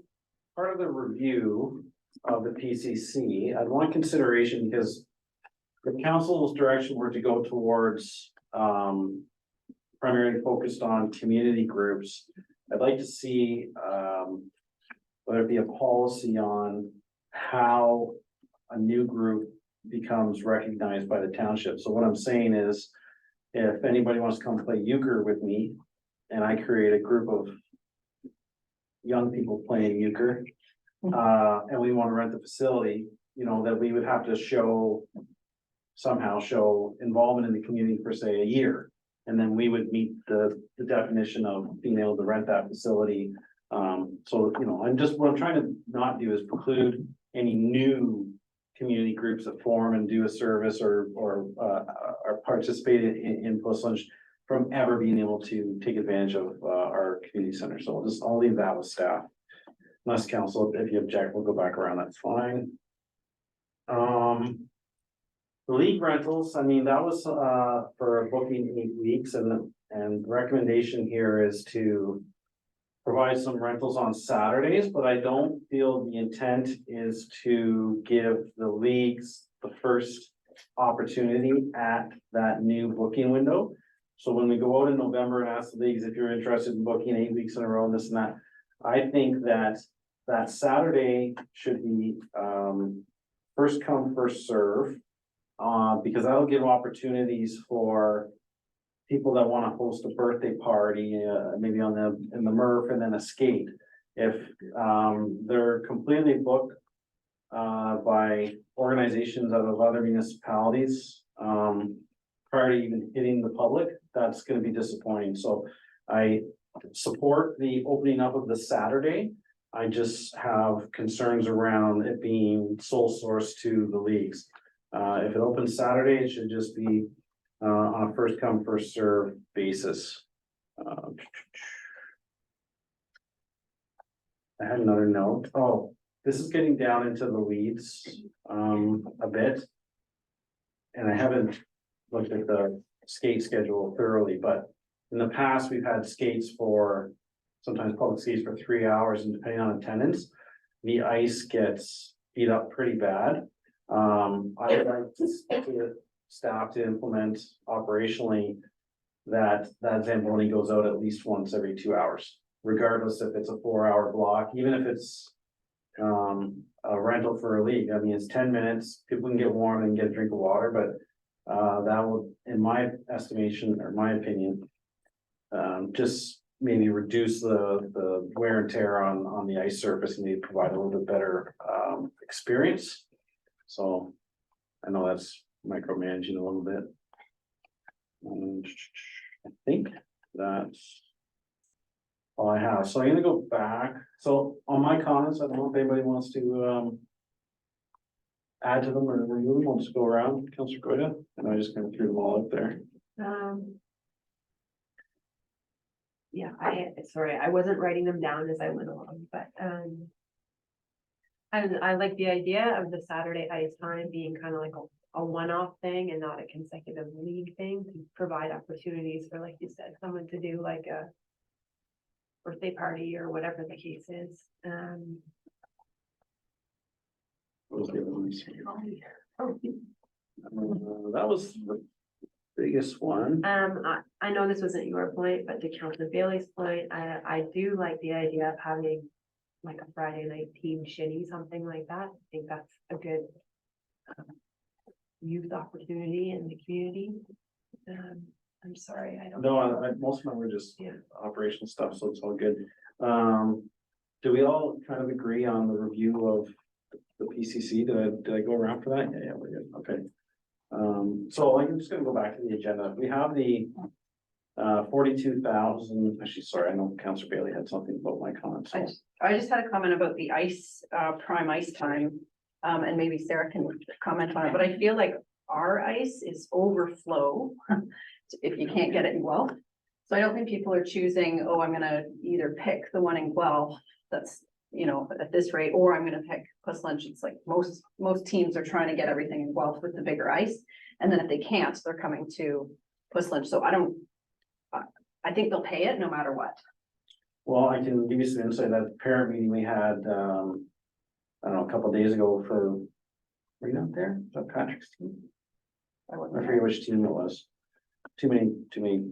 part of the review of the PCC, I'd want consideration, because the council's direction were to go towards primarily focused on community groups. I'd like to see whether it be a policy on how a new group becomes recognized by the township. So what I'm saying is, if anybody wants to come play euchre with me, and I create a group of young people playing euchre, and we want to rent the facility, that we would have to somehow show involvement in the community for, say, a year. And then we would meet the definition of being able to rent that facility. So, what I'm trying to not do is preclude any new community groups that form and do a service or participate in Puslin from ever being able to take advantage of our community center. So I'll leave that with staff. Unless council, if you object, we'll go back around, that's fine. League rentals, that was for booking 8 weeks, and the recommendation here is to provide some rentals on Saturdays, but I don't feel the intent is to give the leagues the first opportunity at that new booking window. So when we go out in November and ask the leagues if you're interested in booking 8 weeks in a row, this and that, I think that Saturday should be first come, first serve. Because that'll give opportunities for people that want to host a birthday party, maybe in the Murph, and then a skate. If they're completely booked by organizations out of other municipalities prior to even hitting the public, that's going to be disappointing. So I support the opening up of the Saturday. I just have concerns around it being sole source to the leagues. If it opens Saturday, it should just be on a first come, first serve basis. I had another note. This is getting down into the weeds a bit. And I haven't looked at the skate schedule thoroughly, but in the past, we've had skates for sometimes public skates for 3 hours, and depending on attendance, the ice gets beat up pretty bad. I'd like to staff to implement operationally that Zamboni goes out at least once every 2 hours, regardless if it's a 4-hour block, even if it's a rental for a league. It's 10 minutes, people can get warm and get a drink of water, but that will, in my estimation or my opinion, just maybe reduce the wear and tear on the ice surface, and maybe provide a little bit better experience. So I know that's micromanaging a little bit. And I think that's all I have. So I'm gonna go back. So on my comments, I don't know if anybody wants to add to them or remove them. We'll just go around. Councillor Goida, and I just kind of threw them all up there. Yeah, I wasn't writing them down as I went along, but I like the idea of the Saturday ice time being kind of like a one-off thing and not a consecutive league thing, to provide opportunities for, like you said, someone to do like a birthday party or whatever the case is. That was the big biggest one. I know this wasn't your point, but to Councilor Bailey's point, I do like the idea of having like a Friday night team shitty, something like that. I think that's a good youth opportunity in the community. I'm sorry, I don't. No, most of them were just Yeah. operational stuff, so it's all good. Do we all kind of agree on the review of the PCC? Did I go around for that? Yeah, we're good, okay. So I'm just gonna go back to the agenda. We have the 42,000, actually, sorry, I know Councillor Bailey had something about my comments. So. I just had a comment about the ice, prime ice time, and maybe Sarah can comment on it, but I feel like our ice is overflow if you can't get it in Guelph. So I don't think people are choosing, oh, I'm gonna either pick the one in Guelph that's, you know, at this rate, or I'm gonna pick Puss Lunch. It's like most teams are trying to get everything in Guelph with the bigger ice. And then if they can't, they're coming to Puss Lunch. So I think they'll pay it no matter what. Well, I can give you some insight. That parent meeting we had, I don't know, a couple of days ago for, were you not there? Was that Patrick's team? I forget which team it was. Too many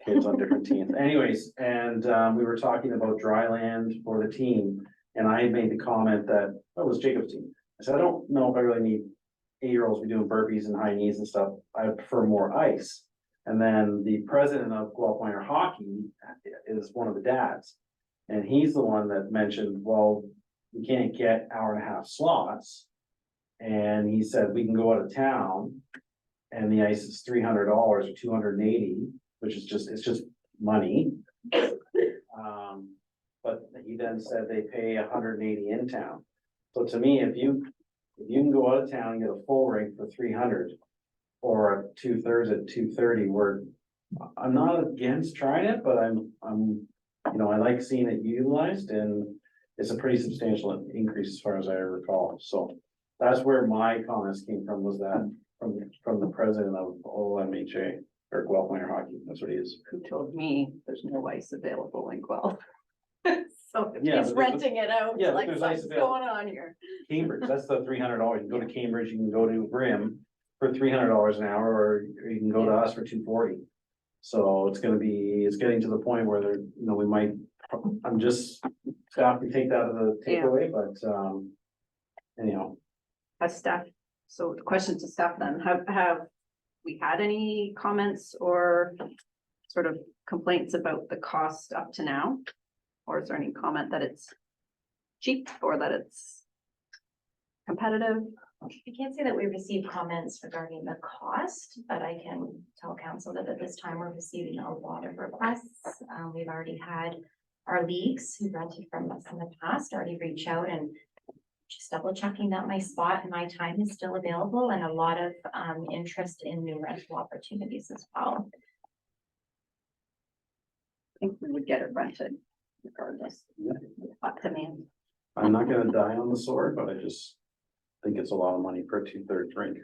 kids on different teams. Anyways, and we were talking about dry land for the team. And I had made the comment that, oh, it was Jacob's team. I said, I don't know if I really need 8-year-olds be doing burpees and high knees and stuff. I prefer more ice. And then the president of Guelph Minor Hockey is one of the dads. And he's the one that mentioned, well, we can't get 1.5 slots. And he said, we can go out of town and the ice is $300 or $280, which is it's just money. But he then said they pay 180 in town. So to me, if you can go out of town and get a full rink for 300 or a 2/3 at 230, I'm not against trying it, but I'm you know, I like seeing it utilized, and it's a pretty substantial increase as far as I recall. So that's where my comments came from, was that from the president of OMHA or Guelph Minor Hockey. That's what he is. Who told me there's no ice available in Guelph? So if Yeah, he's but there's- renting it out, yeah, but like there's ice something's available. going on here. Cambridge, that's the $300. You can go to Cambridge, you can go to Brim for $300 an hour, or you can go to us for $240. So it's getting to the point where there, you know, we might, I'm just, staff can take that as a takeaway, but, anyhow. As staff, so the question to staff then, have we had any comments or sort of complaints about the cost up to now? Or is there any comment that it's cheap or that it's competitive? I can't say that we received comments regarding the cost, but I can tell council that at this time we're receiving a lot of requests. We've already had our leagues who rented from us in the past already reach out and just double checking that my spot and my time is still available, and a lot of interest in new rental opportunities as well. I think we would get it rented regardless. Up to me. I'm not gonna die on the sword, but I just think it's a lot of money for a 2/3 rink.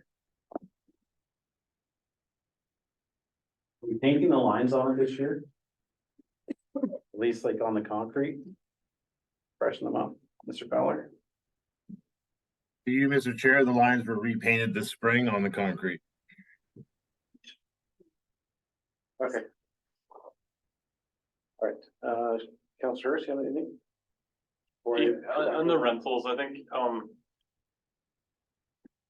Are we painting the lines on it this year? At least like on the concrete? Freshen them up, Mr. Fowler? To you, Mr. Chair, the lines were repainted this spring on the concrete. Okay. All right, Councilor, you have anything? On the rentals, I think,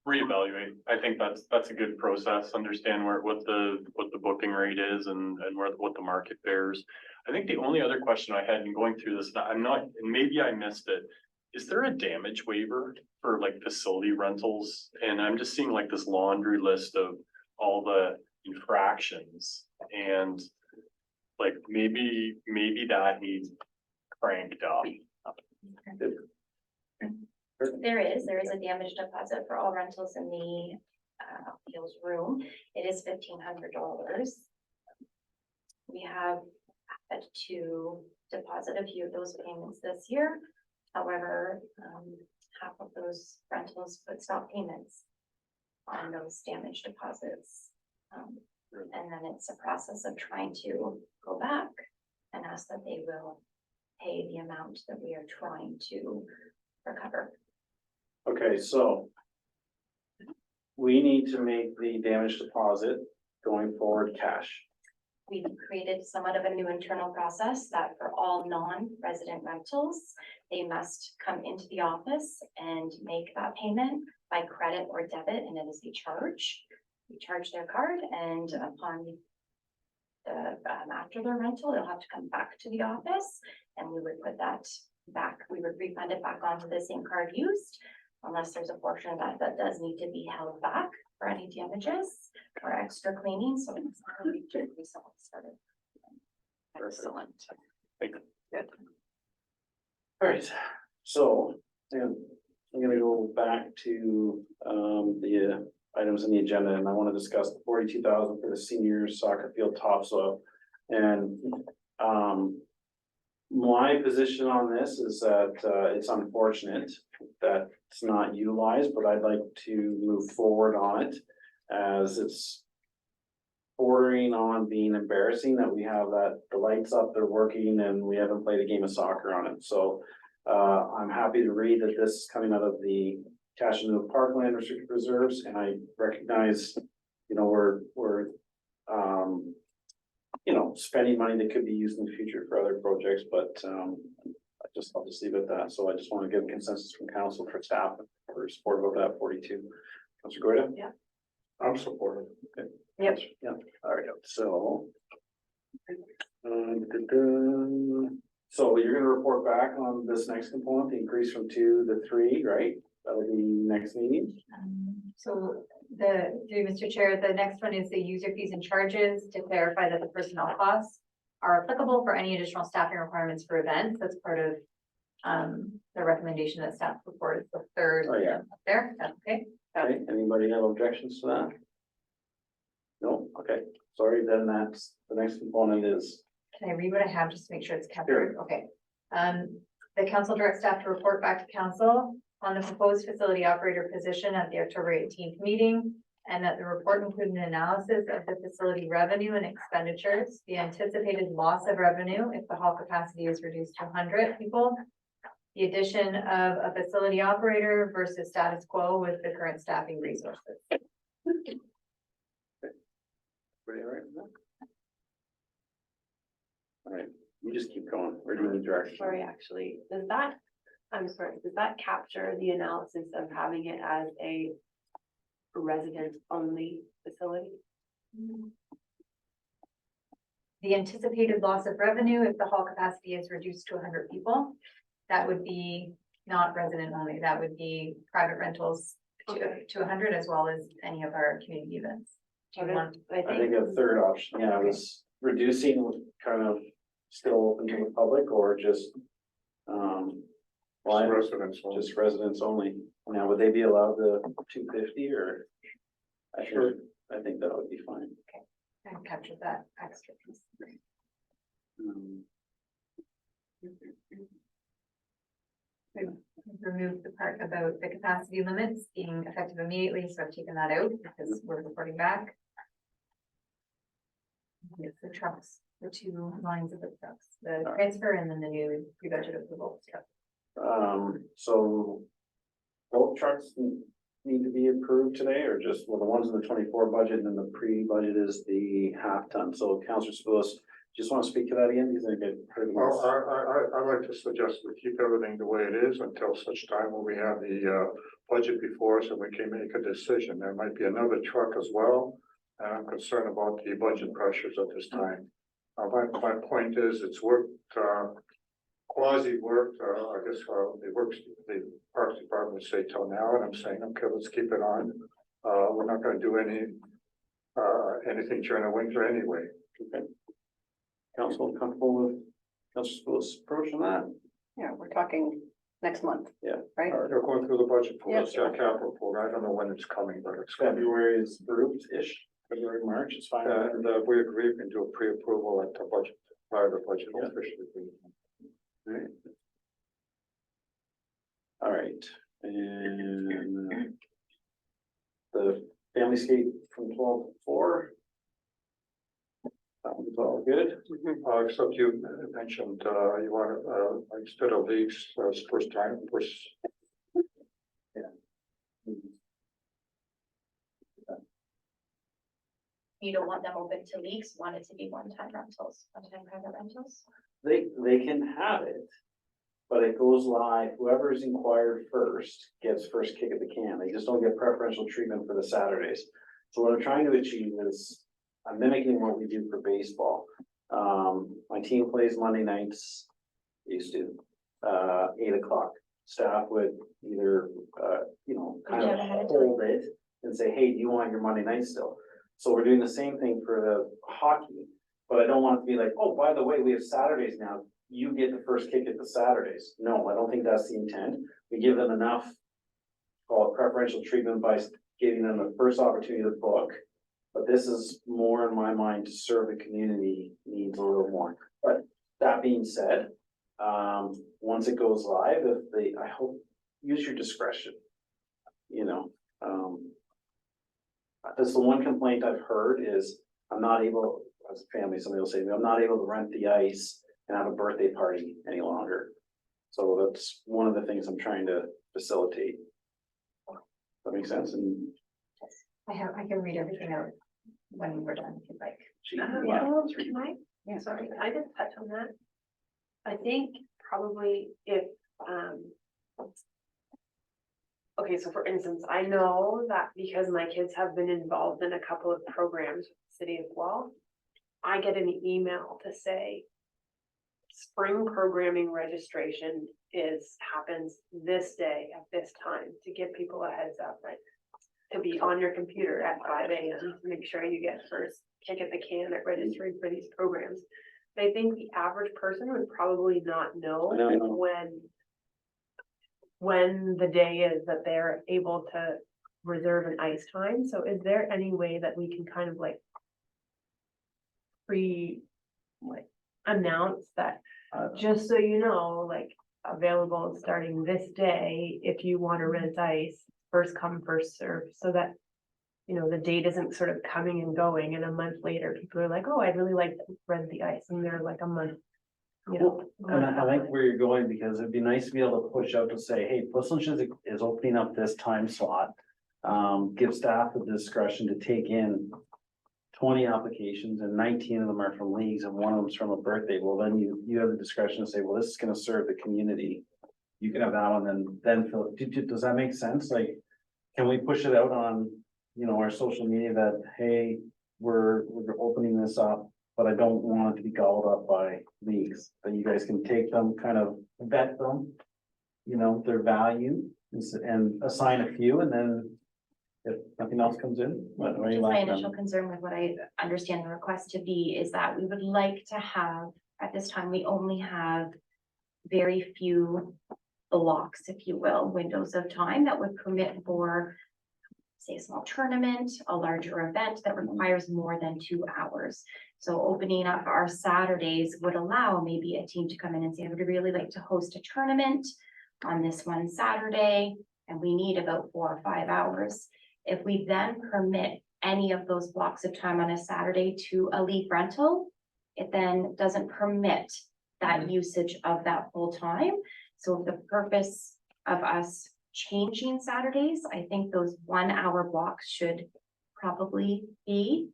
reevaluate. I think that's a good process. Understand what the booking rate is and what the market bears. I think the only other question I had in going through this, and maybe I missed it. Is there a damage waiver for like facility rentals? And I'm just seeing like this laundry list of all the infractions, and like maybe that needs cranked up. There is a damage deposit for all rentals in the appeals room. It is $1,500. We have had to deposit a few of those payments this year. However, half of those rentals put stop payments on those damage deposits. And then it's a process of trying to go back and ask that they will pay the amount that we are trying to recover. Okay, so we need to make the damage deposit going forward cash? We created somewhat of a new internal process that for all non-resident rentals, they must come into the office and make that payment by credit or debit, and it is a charge. We charge their card, and upon after their rental, they'll have to come back to the office, and we would put that back, we would refund it back onto the same card used, unless there's a portion of that that does need to be held back for any damages or extra cleaning, so it's started. Excellent. Good. All right, so, I'm gonna go back to, the items on the agenda, and I want to discuss the 42,000 for the senior soccer field topsoil. And, my position on this is that, it's unfortunate that it's not utilized, but I'd like to move forward on it as it's bordering on being embarrassing that we have that the lights up, they're working, and we haven't played a game of soccer on it. So I'm happy to read that this is coming out of the cash into the parkland restricted reserves, and I recognize, you know, we're you know, spending money that could be used in the future for other projects, but I'll just leave it at that. So I just want to give consensus from council for staff for support of that 42. Councilor Goyda? Yeah. I'm supportive. Okay. Yep. Yeah, all right, so. So you're gonna report back on this next component, the increase from 2 to 3, right? That'll be next meeting. So through Mr. Chair, the next one is the user fees and charges to clarify that the personnel costs are applicable for any additional staffing requirements for events. That's part of the recommendation that staff reported the third. Oh, yeah. Up there, that's okay. Okay, anybody have objections to that? No, okay, sorry, then that's, the next component is, Can I read what I have just to make sure it's Sure. covered? Okay. The council directs staff to report back to council on the proposed facility operator position at the October 18th meeting, and that the report include an analysis of the facility revenue and expenditures, the anticipated loss of revenue if the hall capacity is reduced to 100 people, the addition of a facility operator versus status quo with the current staffing resources. everybody all right with that? All right, you just keep going, where do you need direction? Sorry, actually, I'm sorry, does that capture the analysis of having it as a resident-only facility? The anticipated loss of revenue if the hall capacity is reduced to 100 people, that would be not resident only, that would be private rentals to 100 as well as any of our community events. Do you want? I think a third option, yeah, was reducing kind of still open to the public or just, well, Residents. just residents only. Now, would they be allowed the 250 or? I think that would be fine. And capture that extra piece. Remove the part about the capacity limits being effective immediately, so I've taken that out because we're reporting back. It's the trucks, the 2 lines of the trucks, the transfer and then the new pre-budget approval truck. So both trucks need to be approved today or just, well, the ones in the 24 budget and then the pre-budget is the half ton. So Councilor Spillis, just want to speak to that again because I get pretty much. Well, I like to suggest we keep everything the way it is until such time when we have the budget before us and we can make a decision. There might be another truck as well. And I'm concerned about the budget pressures at this time. My point is, it's worked, quasi worked, I guess, the Parks Department would say till now, and I'm saying, okay, let's keep it on. We're not gonna do anything during the winter anyway. Okay. Council comfortable with Councilor Spillis' approach on that? Yeah, we're talking next month. Yeah. Right? They're going through the budget for Yeah. us, capital for, I don't know when it's coming, but it's coming. February is approved-ish, February, March, it's fine. And we agree we can do a pre-approval at the budget, prior to budget officially. Right. All right, and the family skate from 12 to 4. That one's all good. Except you mentioned, you want, instead of leagues, first time, you don't want them open to leaks, want it to be one-time rentals, one-time private rentals? They can have it, but it goes live, whoever is inquired first gets first kick at the can. They just don't get preferential treatment for the Saturdays. So what I'm trying to achieve is, I'm mimicking what we do for baseball. My team plays Monday nights, used to, 8 o'clock. Staff would either, kind Reach of out ahead of hold it and say, hey, do you want your Monday night still? So we're doing the same thing for the hockey, but I don't want it to be like, oh, by the way, we have Saturdays now. You get the first kick at the Saturdays. No, I don't think that's the intent. We give them enough, call it preferential treatment by giving them the first opportunity to book. But this is more in my mind to serve the community needs a little more. But that being said, once it goes live, I hope, use your discretion. That's the one complaint I've heard is I'm not able, as a family, somebody will say to me, I'm not able to rent the ice and have a birthday party any longer. So that's one of the things I'm trying to facilitate. That makes sense? And I can read everything out when we're done, if you'd like. Well, can I, sorry, can I just touch on that? I think probably if, okay, so for instance, I know that because my kids have been involved in a couple of programs with the city of Guelph, I get an email to say, spring programming registration happens this day at this time, to give people a heads up, right? To be on your computer at 5 a.m. to make sure you get first kick at the can at registering for these programs. But I think the average person would probably not know when the day is that they're able to reserve an ice time. So is there any way that we can kind of like announce that, just so you know, like available starting this day, if you want to rent ice, first come, first serve, so that, the date isn't sort of coming and going, and a month later, people are like, oh, I'd really like to rent the ice, and they're like a month. and I like where you're going, because it'd be nice to be able to push out to say, hey, Pusslinch is opening up this time slot. Give staff the discretion to take in 20 applications, and 19 of them are from leagues and one of them's from a birthday. Well, then you have the discretion to say, well, this is gonna serve the community. You can have that one and then fill it. Does that make sense? Like, can we push it out on, our social media that, hey, we're opening this up, but I don't want it to be gobbled up by leagues, that you guys can take them, kind of vet them, their value and assign a few, and then if nothing else comes in, what are you Just my laughing initial at? concern with what I understand the request to be is that we would like to have, at this time, we only have very few blocks, if you will, windows of time that would permit for, say, a small tournament, a larger event that requires more than 2 hours. So opening up our Saturdays would allow maybe a team to come in and say, I would really like to host a tournament on this one Saturday, and we need about 4 or 5 hours. If we then permit any of those blocks of time on a Saturday to a league rental, it then doesn't permit that usage of that full time. So the purpose of us changing Saturdays, I think those 1 hour blocks should probably be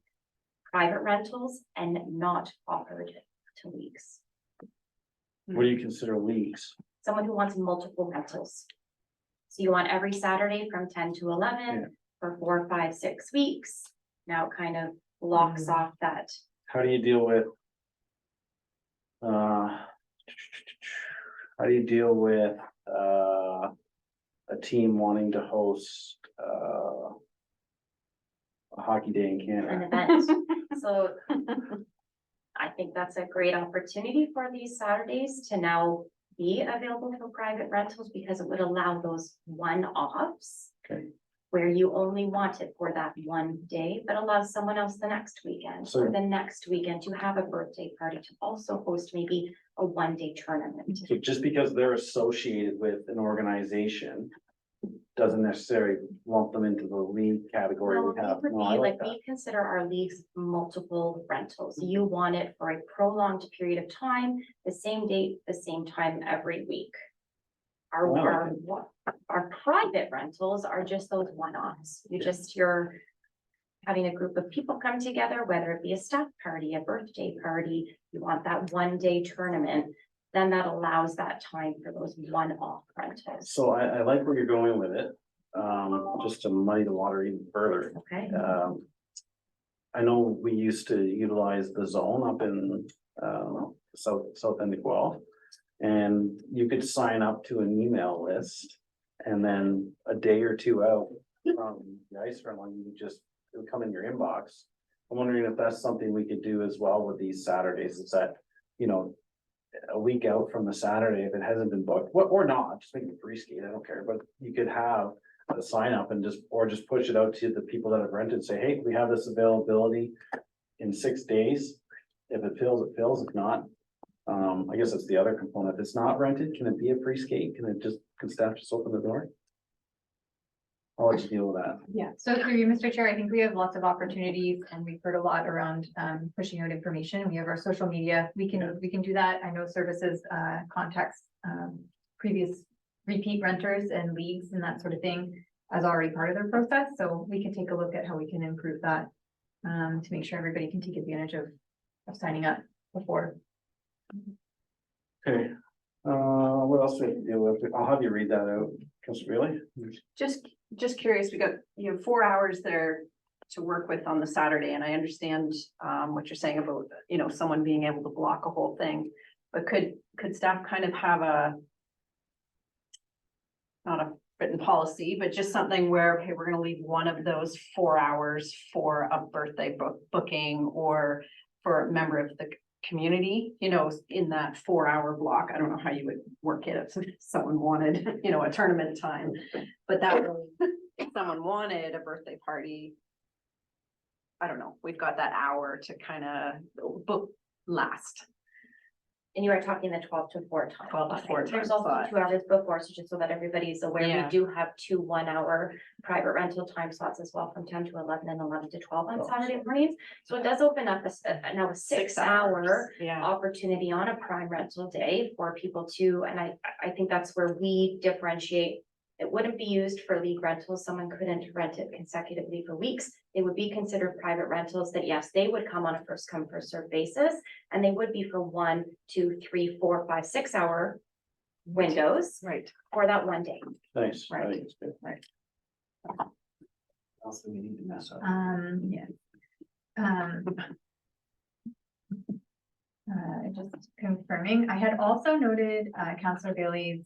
private rentals and not offered to leagues. What do you consider leagues? Someone who wants multiple rentals. So you want every Saturday from 10 to 11 for 4, 5, 6 weeks. Now it kind of blocks off that. How do you deal with? How do you deal with a team wanting to host a hockey day in An Canada? event. So I think that's a great opportunity for these Saturdays to now be available for private rentals, because it would allow those one-offs. Okay. Where you only want it for that one day, but allows someone else the next weekend So- or the next weekend to have a birthday party, to also host maybe a one-day tournament. So just because they're associated with an organization doesn't necessarily lump them into the league category Well, we have. would No, I be like like, that. we consider our leagues multiple rentals. You want it for a prolonged period of time, the same date, the same time every week. I like Our private rentals are just those one-offs. You're having a group of people come together, whether it be a staff party, a birthday party, you want that 1-day tournament, then that allows that time for those one-off rentals. So I like where you're going with it, just to muddy the water even further. Okay, I know we used to utilize the zone up in, south end of Guelph. And you could sign up to an email list, and then a day or two out from the ice rental, you would just, it would come in your inbox. I'm wondering if that's something we could do as well with these Saturdays, is that, you know, a week out from the Saturday, if it hasn't been booked, or not, just make it free skate, I don't care, but you could have a sign up and just push it out to the people that have rented, say, hey, we have this availability in 6 days. If it fills, it fills, if not, I guess that's the other component. If it's not rented, can it be a free skate? Can staff just open the door? I'll let you deal with that. Yeah, so through you, Mr. Chair, I think we have lots of opportunities and we've heard a lot around pushing out information. We have our social media. We can do that. I know services contacts previous repeat renters and leagues and that sort of thing as already part of their process. So we can take a look at how we can improve that to make sure everybody can take advantage of signing up before. Okay, what else do we have to deal with? I'll have you read that out, Councilor Bailey. Just curious, we got, 4 hours there to work with on the Saturday, and I understand what you're saying about, someone being able to block a whole thing. But could staff kind of have not a written policy, but just something where, okay, we're gonna leave one of those 4 hours for a birthday booking or for a member of the community, in that 4-hour block. I don't know how you would work it if someone wanted, a tournament time, but that way, if someone wanted a birthday party, I don't know, we've got that hour to kind of book last. and you are talking the 12 to 4 time. 12 to 4 There's time also slot. 2 hours before, so just so that everybody's aware, Yeah. we do have 2 1-hour private rental time slots as well, from 10 to 11 and 11 to 12 on Saturday mornings. So it does open up now a 6-hour Yeah. opportunity on a prime rental day for people to, and I think that's where we differentiate. It wouldn't be used for league rentals. Someone couldn't rent it consecutively for weeks. They would be considered private rentals that, yes, they would come on a first come, first served basis. And they would be for 1, 2, 3, 4, 5, 6-hour windows Right. for that one day. Thanks. I Right. think it's good. Right. Also, we need to mess up. Yeah. Just confirming, I had also noted, Councillor Bailey's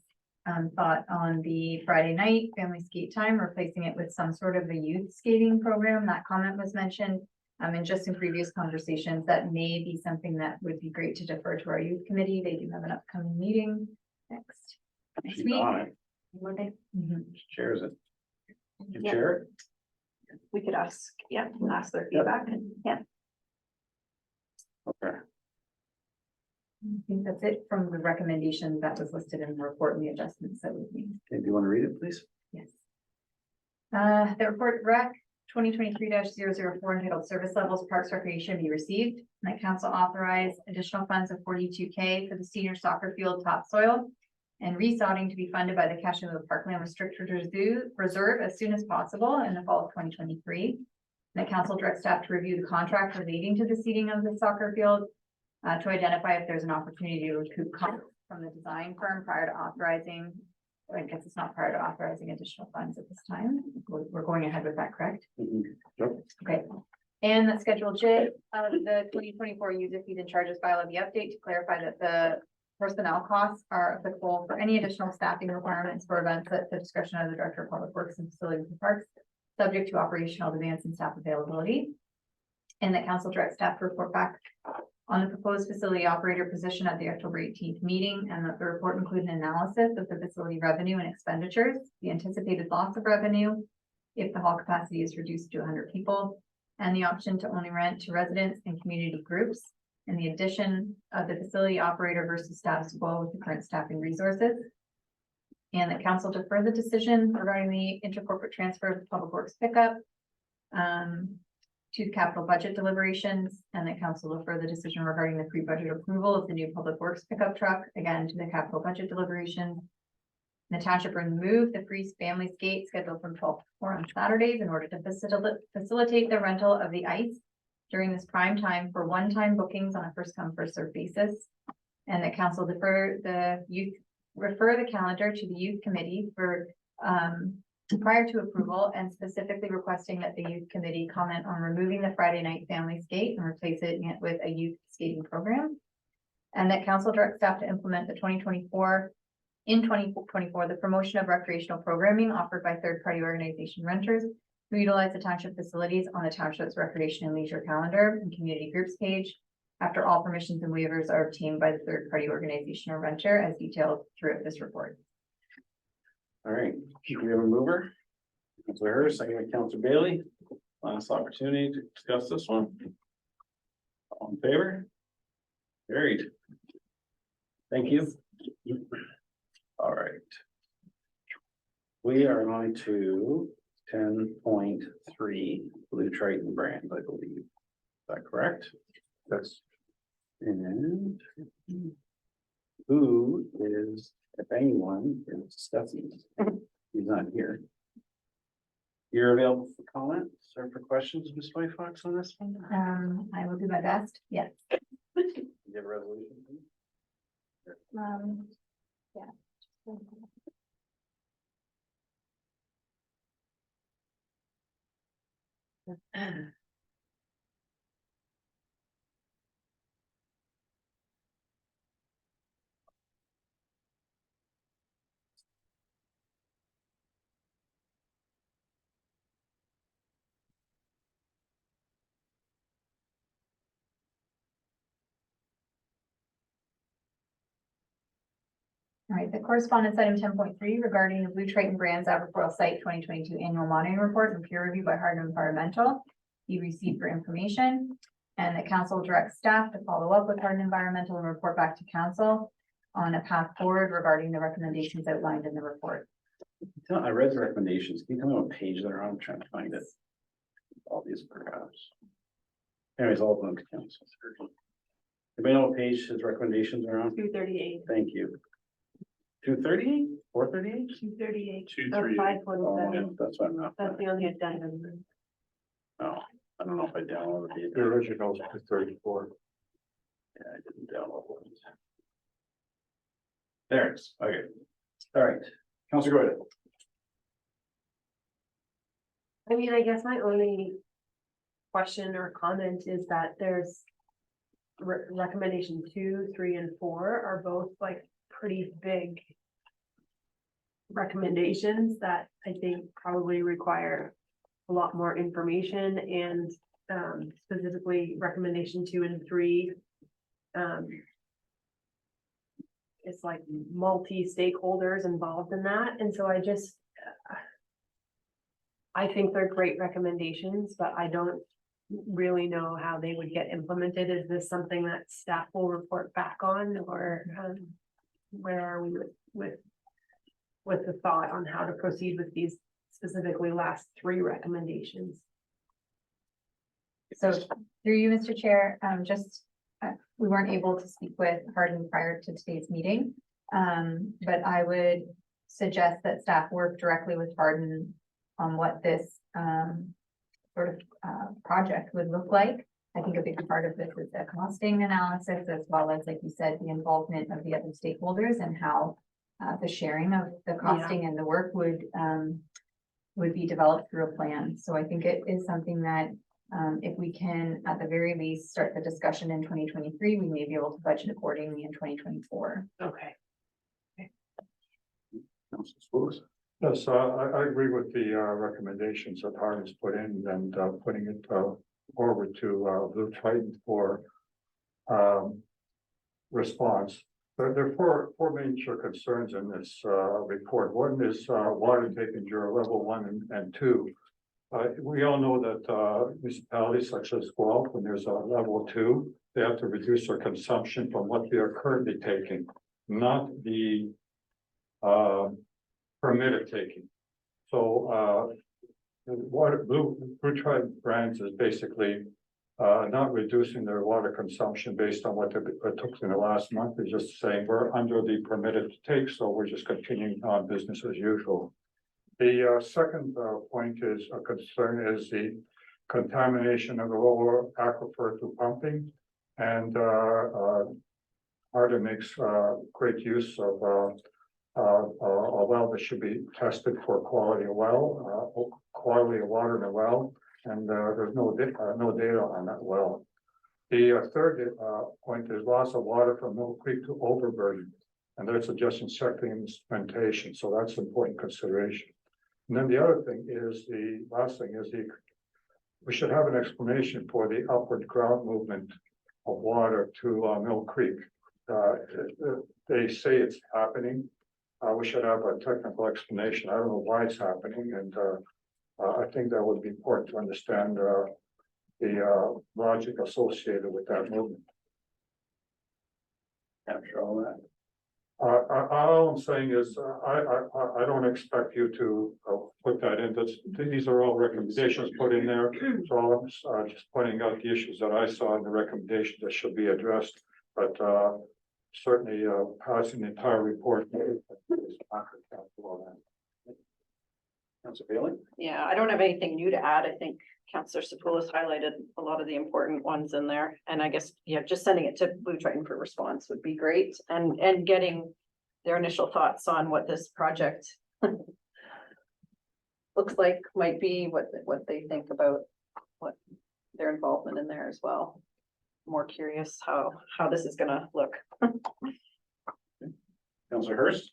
thought on the Friday night family skate time, replacing it with some sort of a youth skating program. That comment was mentioned. And just in previous conversations, that may be something that would be great to defer to our youth committee. They do have an upcoming meeting next She's week. on it. Monday, Mhm. She chairs it. You Yeah. chair it? we could ask their feedback and, Okay. I think that's it from the recommendation that was listed in the report and the adjustments that we made. Okay, do you want to read it, please? Yes. The report rec 2023-004 entitled Service Levels Parks Recreation be received. And that council authorize additional funds of 42K for the senior soccer field topsoil and resodding to be funded by the Cashmere Parkland Restricted Reserve as soon as possible in the fall of 2023. And the council directs staff to review the contract relating to the seeding of the soccer field to identify if there's an opportunity to recoup costs from the design firm prior to authorizing. I guess it's not prior to authorizing additional funds at this time. We're going ahead with that, correct? Yep. Okay. And that Schedule J of the 2024 user fees and charges file the update to clarify that the personnel costs are applicable for any additional staffing requirements for events at the discretion of the Director of Public Works and Facilities and Parks, subject to operational demands and staff availability. And that council directs staff to report back on the proposed facility operator position at the October 18th meeting, and that the report include an analysis of the facility revenue and expenditures, the anticipated loss of revenue if the hall capacity is reduced to 100 people, and the option to only rent to residents and community groups, and the addition of the facility operator versus status quo with the current staffing resources. And the council defer the decision regarding the intercorporate transfer of public works pickup to capital budget deliberations, and the council defer the decision regarding the pre-budget approval of the new public works pickup truck, again, to the capital budget deliberations. And the township remove the free family skate scheduled from 12 to 4 on Saturdays in order to facilitate the rental of the ice during this prime time for one-time bookings on a first come, first served basis. And the council refer the calendar to the youth committee for prior to approval, and specifically requesting that the youth committee comment on removing the Friday night family skate and replacing it with a youth skating program. And that council direct staff to implement the 2024, the promotion of recreational programming offered by third-party organization renters who utilize the township facilities on the township's recreation and leisure calendar and community groups page, after all permissions and waivers are obtained by the third-party organization or renter as detailed throughout this report. All right, we have a mover. Councilor Harris, second by Councilor Bailey. Last opportunity to discuss this one. All in favor? Carried. Thank you. All right. We are on to 10.3 Blue Triton brand, I believe. Is that correct? That's And who is, if anyone, is discussing? He's not here. You're available for comments or for questions, Ms. White Fox, on this one? I will do my best. Yes. You have a resolution? Yeah. All right, the correspondence item 10.3 regarding the Blue Triton Brands Aberfoyle Site 2022 Annual Monitoring Report and peer review by Hardin Environmental be received for information. And the council directs staff to follow up with Hardin Environmental and report back to council on a path forward regarding the recommendations outlined in the report. I read the recommendations. Can you tell me what page they're on? I'm trying to find it. All these paragraphs. Anyways, all of them to council. Anybody know what page his recommendations are on? 238. Thank you. 238, 438? 238. 238. Oh, yeah, that's what I'm not. That's the only addendum. Oh, I don't know if I downloaded the it. original is 34. Yeah, I didn't download it. There it is. Okay. All right. Councilor Goyette. I mean, I guess my only question or comment is that there's recommendation 2, 3, and 4 are both like pretty big recommendations that I think probably require a lot more information, and specifically recommendation 2 and 3. It's like multi-stakeholders involved in that, and so I think they're great recommendations, but I don't really know how they would get implemented. Is this something that staff will report back on, or where are we with the thought on how to proceed with these specifically last 3 recommendations? So through you, Mr. Chair, we weren't able to speak with Hardin prior to today's meeting. But I would suggest that staff work directly with Hardin on what this project would look like. I think a big part of this is the costing analysis, as well as, like you said, the involvement of the other stakeholders and how the sharing of the costing and the work would be developed through a plan. So I think it is something that if we can, at the very least, start the discussion in 2023, we may be able to budget accordingly in 2024. Okay. Councilor Spruce. Yes, I agree with the recommendations that Hardin's put in, and putting it forward to Blue Triton for response. There are four major concerns in this report. One is water taking during level 1 and 2. We all know that municipalities such as Guelph, when there's a level 2, they have to reduce their consumption from what they are currently taking, not the permitted taking. So what Blue Triton Brands is basically not reducing their water consumption based on what they took in the last month. They're just saying we're under the permitted take, so we're just continuing on business as usual. The second point is a concern is the contamination of the lower aquifer through pumping. And Arda makes great use of a well that should be tested for quality of well, quality of water in the well, and there's no data on that well. The third point is loss of water from Mill Creek to overburden, and they're suggesting second instrumentation, so that's an important consideration. And then the other thing is the last thing is we should have an explanation for the upward ground movement of water to Mill Creek. They say it's happening. We should have a technical explanation. I don't know why it's happening, and I think that would be important to understand the logic associated with that movement. Capture all that. All I'm saying is, I don't expect you to put that in. These are all recommendations put in there. So I'm just pointing out the issues that I saw in the recommendations that should be addressed. But certainly passing the entire report. Councilor Bailey? Yeah, I don't have anything new to add. I think Councillor Sepoulis highlighted a lot of the important ones in there. And I guess, yeah, just sending it to Blue Triton for response would be great. And getting their initial thoughts on what this project looks like, might be, what they think about what their involvement in there as well. More curious how this is gonna look. Councilor Hurst?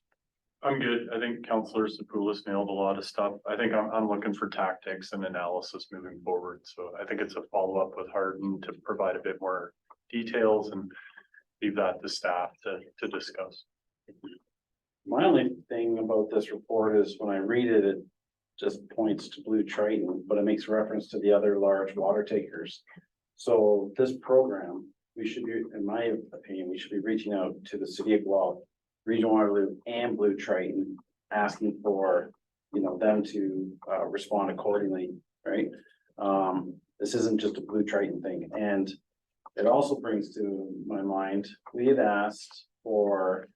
I'm good. I think Councillor Sepoulis nailed a lot of stuff. I think I'm looking for tactics and analysis moving forward. So I think it's a follow-up with Hardin to provide a bit more details and leave that to staff to discuss. My only thing about this report is when I read it, it just points to Blue Triton, but it makes reference to the other large water takers. So this program, we should be, in my opinion, we should be reaching out to the city of Guelph, Regional Waterloo and Blue Triton, asking for, them to respond accordingly, right? This isn't just a Blue Triton thing. And it also brings to my mind, we had asked for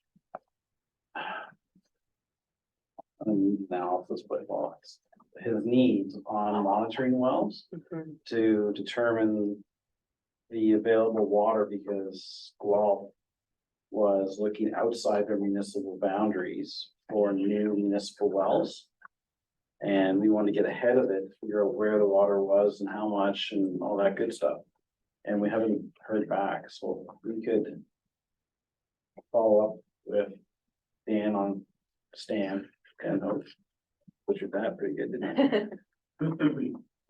analysis, but his needs on monitoring wells to determine the available water, because Guelph was looking outside their municipal boundaries for new municipal wells. And we wanted to get ahead of it, figure out where the water was and how much and all that good stuff. And we haven't heard back, so we could follow up with Dan on Stan and hope. Butchered that pretty good, didn't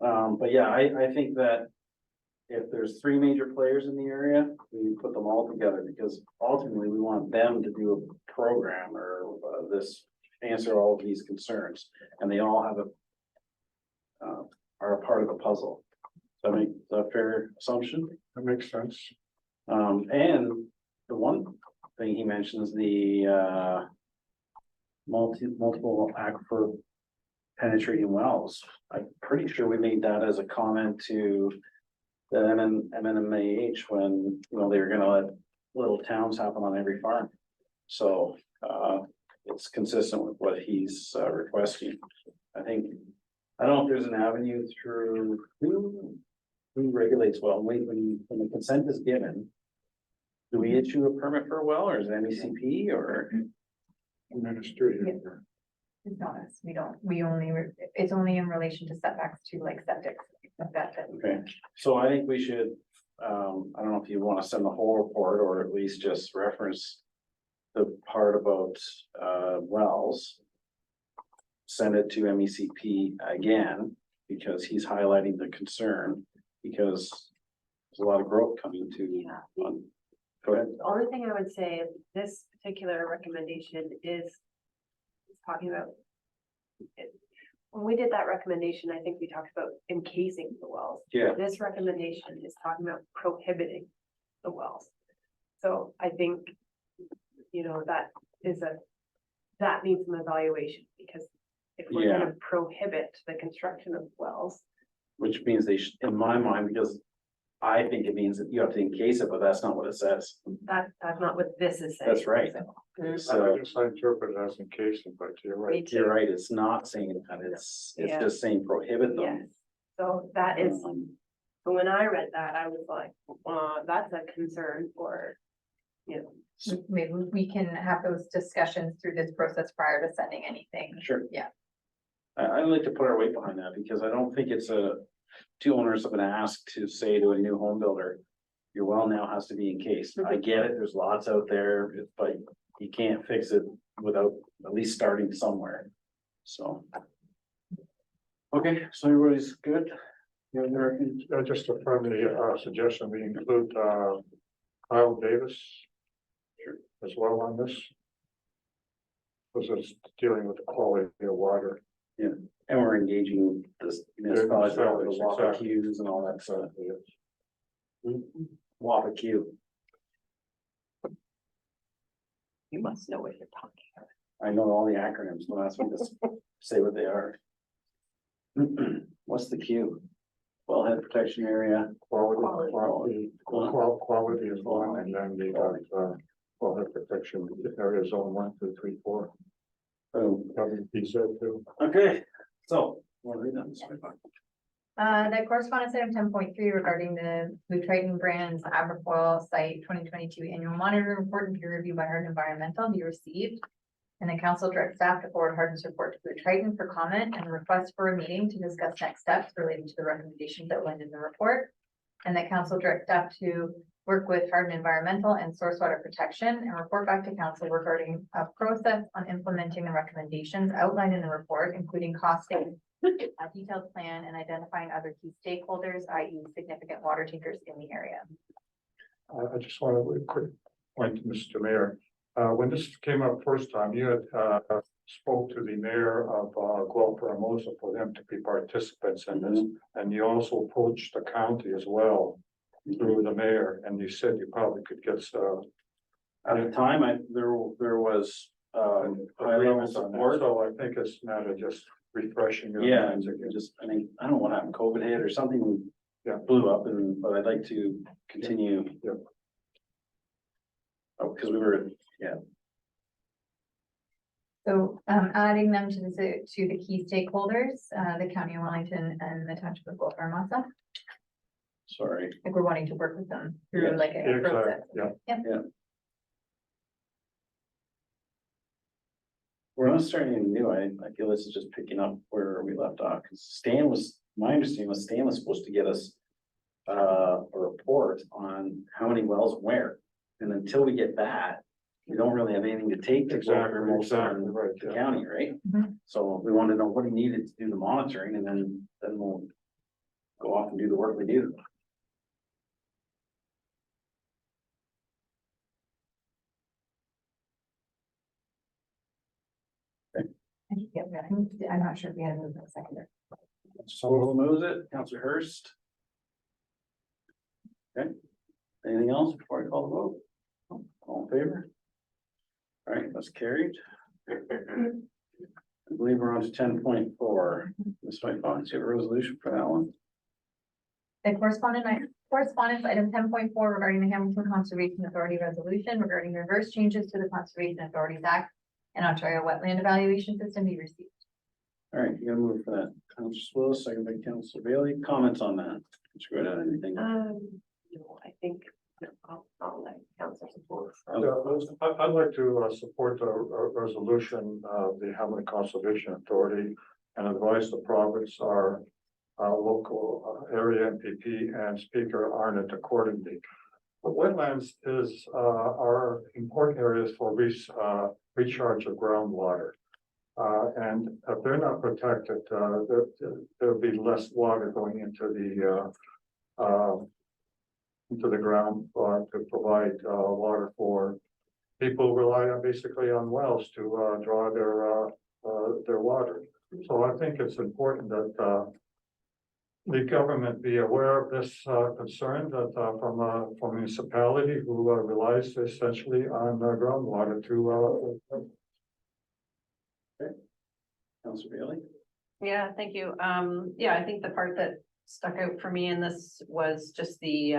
I? But yeah, I think that if there's three major players in the area, we put them all together, because ultimately we want them to do a program or answer all of these concerns, and they all have are a part of the puzzle. Does that make a fair assumption? That makes sense. And the one thing he mentions, the multiple aquifer penetrating wells. I'm pretty sure we made that as a comment to the MNMAH when, they were gonna let little towns happen on every farm. So, it's consistent with what he's requesting. I don't know if there's an avenue through who regulates well. When the consent is given, do we issue a permit for a well, or is it MECP or? Administrative. It's not us. It's only in relation to setbacks to like septic. Okay, so I think we should, I don't know if you want to send the whole report or at least just reference the part about wells. Send it to MECP again, because he's highlighting the concern, because there's a lot of growth coming to. Go ahead. The only thing I would say is this particular recommendation is talking about. When we did that recommendation, I think we talked about encasing the wells. Yeah. This recommendation is talking about prohibiting the wells. So I think, that needs some evaluation, because if we're Yeah. gonna prohibit the construction of wells. Which means they should, in my mind, because I think it means that you have to encase it, but that's not what it says. That's not what this is saying. That's right. I So guess I interpret it as encasing, but you're Me right. too. you're right, it's not saying that, it's Yeah. just saying prohibit Yes, them. so that is, Um, but when I read that, I was like, that's a concern for, you know. Maybe we can have those discussions through this process prior to sending anything. Sure. Yeah. I'd like to put our weight behind that because I don't think it's too onerous of an ask to say to a new home builder, your well now has to be encased. I get it, there's lots out there, but you can't fix it without at least starting somewhere, so. Okay, so everybody's good? Yeah, Just a friendly suggestion, we include Kyle Davis as well on this. Because it's dealing with the quality of water. And we're engaging this municipalities, the water Exactly. queues and all that stuff. Water queue, You must know what you're talking about. I know all the acronyms, don't ask me to say what they are. What's the queue? Wellhead protection area. Quality is one, and then we got water protection area zone 1, 2, 3, 4. Oh, WPZ too. okay, so. wanna read that? Sorry, Bob. The correspondence item 10.3 regarding the Blue Triton Brands Aberfoyle Site 2022 Annual Monitoring Report and peer review by Hardin Environmental be received. And the council directs staff to forward Hardin's report to Blue Triton for comment and request for a meeting to discuss next steps relating to the recommendations outlined in the report. And the council directs staff to work with Hardin Environmental and Source Water Protection and report back to council regarding a process on implementing the recommendations outlined in the report, including costing, a detailed plan, and identifying other key stakeholders, i.e. significant water takers in the area. I just want to quick point to Mr. Mayor. When this came up first time, you had spoke to the mayor of Guelph Hermosa for them to be participants in this. And you also approached the county as well through the mayor, and you said you probably could get At the time, there was high level agreements on that. support. So I think it's a matter of just refreshing. your Yeah, minds and again. just, I mean, I don't know what happened, COVID hit or something. Yeah. Blew up but I'd like to continue. Yeah. Oh, because we were, So adding them to the key stakeholders, the county of Wellington and the township of Guelph Hermosa. sorry, Like we're wanting to work with them through Yes. like a process. Yeah. we're not starting anything new. I feel this is just picking up where we left off, because my understanding was Stan was supposed to get us a report on how many wells where. And until we get that, we don't really have anything to take to Guelph Hermosa and right. the Yeah. county, right? Mhm. So we want to know what he needed to do the monitoring, and then we'll go off and do the work we do. I'm not sure if we had a move in a second. So who moves it? Counselor Hurst? Okay, anything else before I call the vote? All in favor? All right, that's carried. I believe we're on to 10.4. Ms. White Fox, you have a resolution for that one? The correspondence item 10.4 regarding the Hamilton Conservation Authority resolution regarding reverse changes to the Conservation Authorities Act and Ontario Wetland Evaluation System be received. All right, you gotta move for that. Counselor Swillis, second by Counselor Bailey. Comments on that? Screw it out, anything? No, I think I'll let council support. I'd like to support the resolution of the Hamilton Conservation Authority and advise the province, our local area MPP and Speaker Arnott accordingly. But wetlands are important areas for recharge of groundwater. And if they're not protected, there'll be less water going into the ground to provide water for people who rely on basically on wells to draw their water. So I think it's important that the government be aware of this concern that from a municipality who relies essentially on groundwater to. Counselor Bailey? Yeah, thank you. Yeah, I think the part that stuck out for me in this was just the,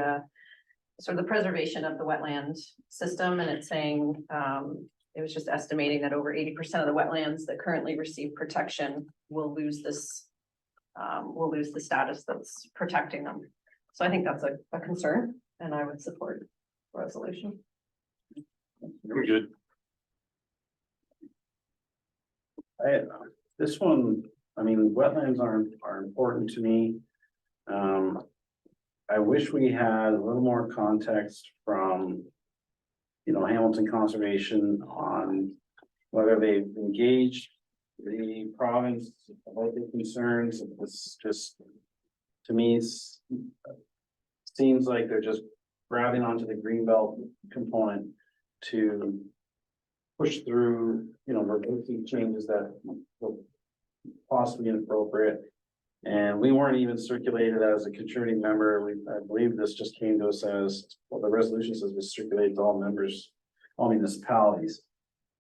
sort of the preservation of the wetland system, and it's saying, it was just estimating that over 80% of the wetlands that currently receive protection will lose this, will lose the status that's protecting them. So I think that's a concern, and I would support the resolution. Very good. This one, I mean, wetlands are important to me. I wish we had a little more context from, you know, Hamilton Conservation on whether they've engaged the province about the concerns. It's just, to me, seems like they're just grabbing onto the greenbelt component to push through, you know, reversing changes that will possibly inappropriate. And we weren't even circulated as a contributing member. I believe this just came to us as, well, the resolution says we circulate to all members, all municipalities.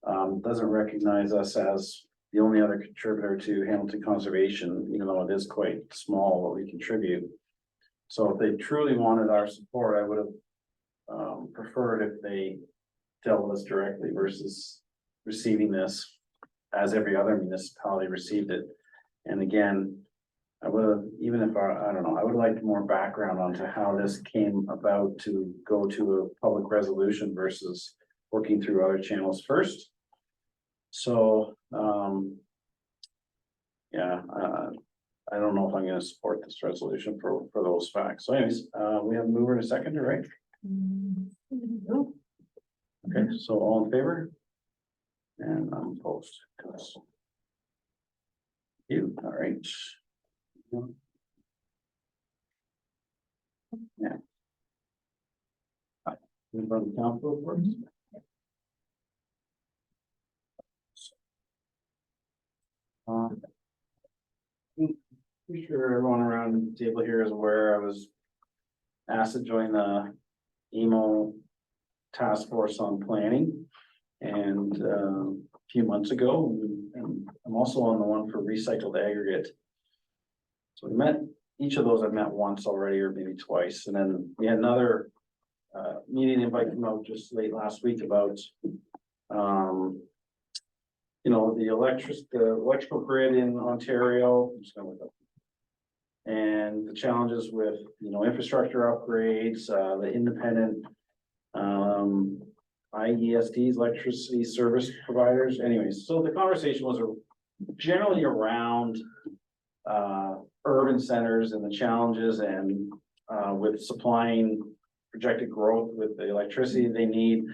Doesn't recognize us as the only other contributor to Hamilton Conservation, even though it is quite small what we contribute. So if they truly wanted our support, I would have preferred if they dealt with us directly versus receiving this as every other municipality received it. And again, I would have, even if I don't know, I would like more background onto how this came about to go to a public resolution versus working through other channels first. So, yeah, I don't know if I'm gonna support this resolution for those facts. So anyways, we have a mover and a seconder, right? Okay, so all in favor? And I'm opposed. You, all right. Yeah. Move on to council reports. Pretty sure everyone around the table here is aware I was asked to join the EMO task force on planning. And a few months ago, and I'm also on the one for recycled aggregate. So we met, each of those I've met once already, or maybe twice, and then we had another meeting invite come out just late last week about you know, the electrical grid in Ontario. I'm just gonna look up. And the challenges with, you know, infrastructure upgrades, the independent IESDs, electricity service providers. Anyways, so the conversation was generally around urban centers and the challenges and with supplying projected growth with the electricity they need.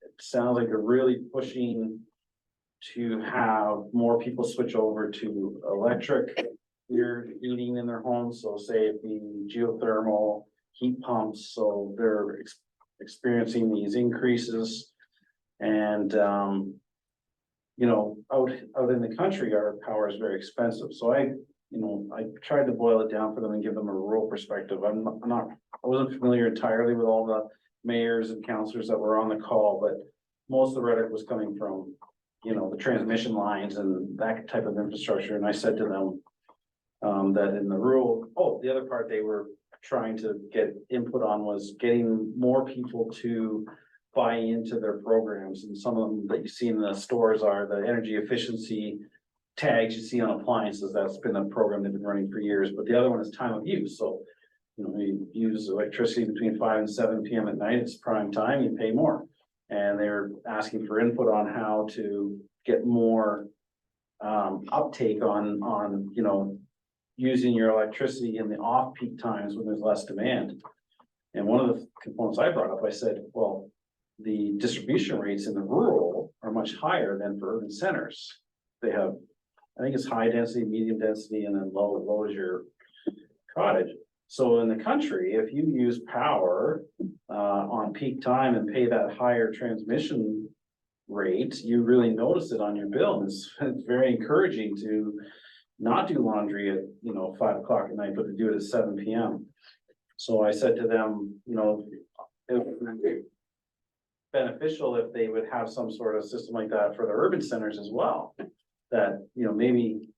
It sounds like they're really pushing to have more people switch over to electric heating in their homes. So say it be geothermal heat pumps, so they're experiencing these increases. And you know, out in the country, our power is very expensive. So I tried to boil it down for them and give them a rural perspective. I wasn't familiar entirely with all the mayors and councillors that were on the call, but most of the rhetoric was coming from, you know, the transmission lines and that type of infrastructure. And I said to them that in the rural, the other part they were trying to get input on was getting more people to buy into their programs. And some of them that you see in the stores are the energy efficiency tags you see on appliances. That's been a program they've been running for years. But the other one is time of use. So, you know, you use electricity between 5 and 7 p.m. at night, it's prime time, you pay more. And they're asking for input on how to get more uptake on, you know, using your electricity in the off-peak times when there's less demand. And one of the components I brought up, I said, well, the distribution rates in the rural are much higher than for urban centers. They have, I think it's high density, medium density, and then low is your cottage. So in the country, if you use power on peak time and pay that higher transmission rate, you really notice it on your bill. It's very encouraging to not do laundry at, you know, 5 o'clock at night, but to do it at 7 p.m. So I said to them, you know, it would be beneficial if they would have some sort of system like that for the urban centers as well. That, you know, maybe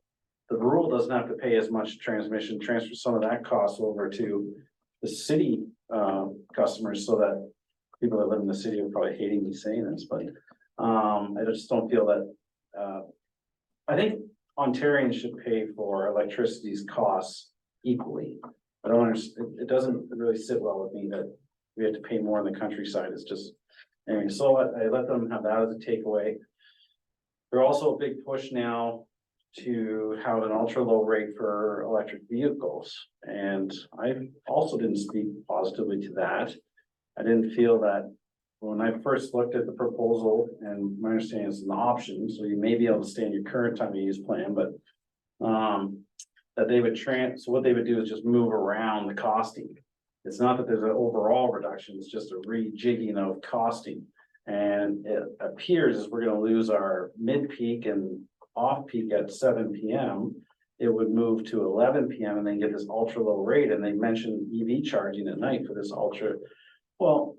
the rural doesn't have to pay as much transmission, transfer some of that cost over to the city customers, so that people that live in the city are probably hating me saying this, but I just don't feel that I think Ontarians should pay for electricity's costs equally. I don't understand, it doesn't really sit well with me that we have to pay more in the countryside. It's just, anyway, so I let them have that as a takeaway. There's also a big push now to have an ultra low rate for electric vehicles. And I also didn't speak positively to that. I didn't feel that when I first looked at the proposal, and my understanding is an option, so you may be able to stay in your current time of use plan, but that they would so what they would do is just move around the costing. It's not that there's an overall reduction, it's just a rejigging of costing. And it appears as we're gonna lose our mid-peak and off-peak at 7 PM, it would move to 11 PM and then get this ultra low rate. And they mentioned EV charging at night for this ultra. Well,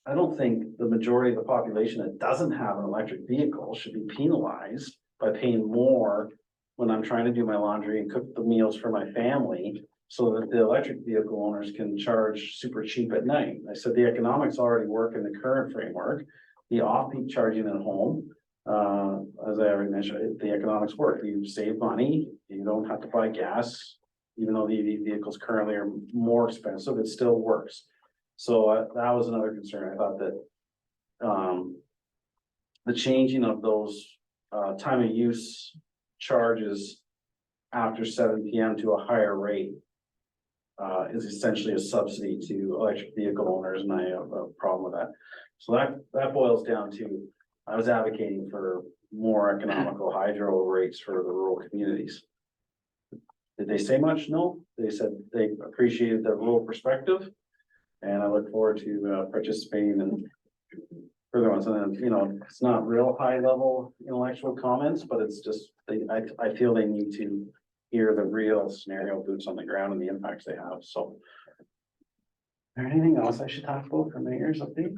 I don't think the majority of the population that doesn't have an electric vehicle should be penalized by paying more when I'm trying to do my laundry and cook the meals for my family, so that the electric vehicle owners can charge super cheap at night. I said the economics already work in the current framework. The off-peak charging at home, as I already mentioned, the economics work. You save money, you don't have to buy gas, even though the EV vehicles currently are more expensive, it still works. So that was another concern. I thought that the changing of those time of use charges after 7 PM to a higher rate is essentially a subsidy to electric vehicle owners, and I have a problem with that. So that boils down to, I was advocating for more economical hydro rates for the rural communities. Did they say much? No, they said they appreciated the rural perspective. And I look forward to participating in further ones. And then, it's not real high level intellectual comments, but it's just, I feel they need to hear the real scenario, boots on the ground, and the impacts they have. So, is there anything else I should talk about for mayor's update?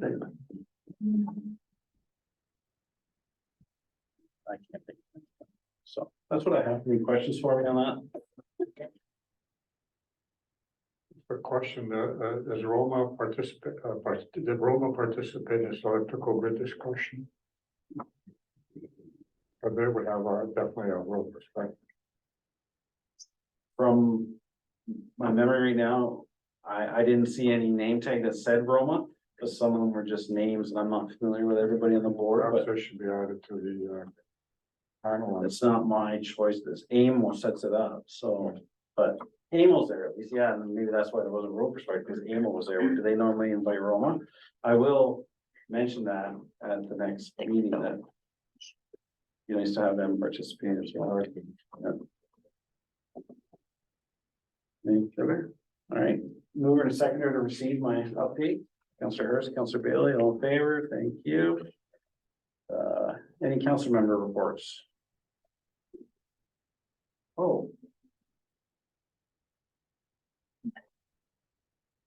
I can't think. So that's what I have. Any questions for me on that? A question, does Roma participate, did Roma participate in this electrical grid discussion? But they would have definitely a real perspective. From my memory right now, I didn't see any name tag that said Roma, because some of them were just names, and I'm not familiar with everybody on the board, Perhaps but they should be added to the panel. it's not my choice. This AIM sets it up, so, but AMO's there at least, yeah, and maybe that's why there wasn't a real perspective, because AMO was there. Do they normally invite Roma? I will mention that at the next meeting, that you nice to have them participate as well. Yeah. Any further? All right, mover and seconder to receive my update. Councillor Hurst, Councillor Bailey, all in favor, thank you. Any council member reports? Oh.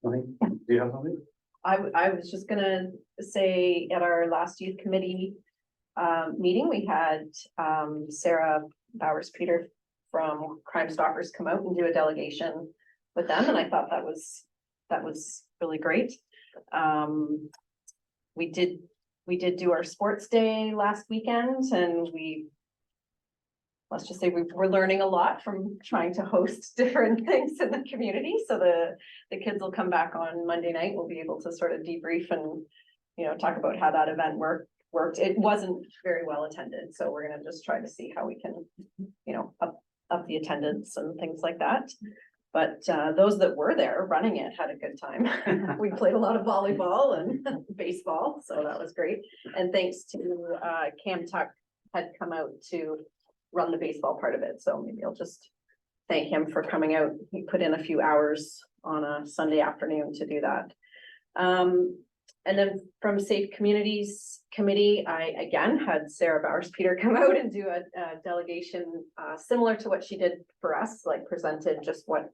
Nothing? Do you have something? I was just gonna say, at our last youth committee meeting, we had Sarah Bowers-Peter from Crime Stoppers come out and do a delegation with them, and I thought that was really great. We did do our sports day last weekend, and let's just say we're learning a lot from trying to host different things in the community. So the kids will come back on Monday night. We'll be able to sort of debrief and, talk about how that event worked. It wasn't very well attended, so we're gonna just try to see how we can, up the attendance and things like that. But those that were there running it had a good time. We played a lot of volleyball and baseball, so that was great. And thanks to Cam Tuck had come out to run the baseball part of it. So maybe I'll just thank him for coming out. He put in a few hours on a Sunday afternoon to do that. And then from Safe Communities Committee, I again had Sarah Bowers-Peter come out and do a delegation similar to what she did for us, like presented just what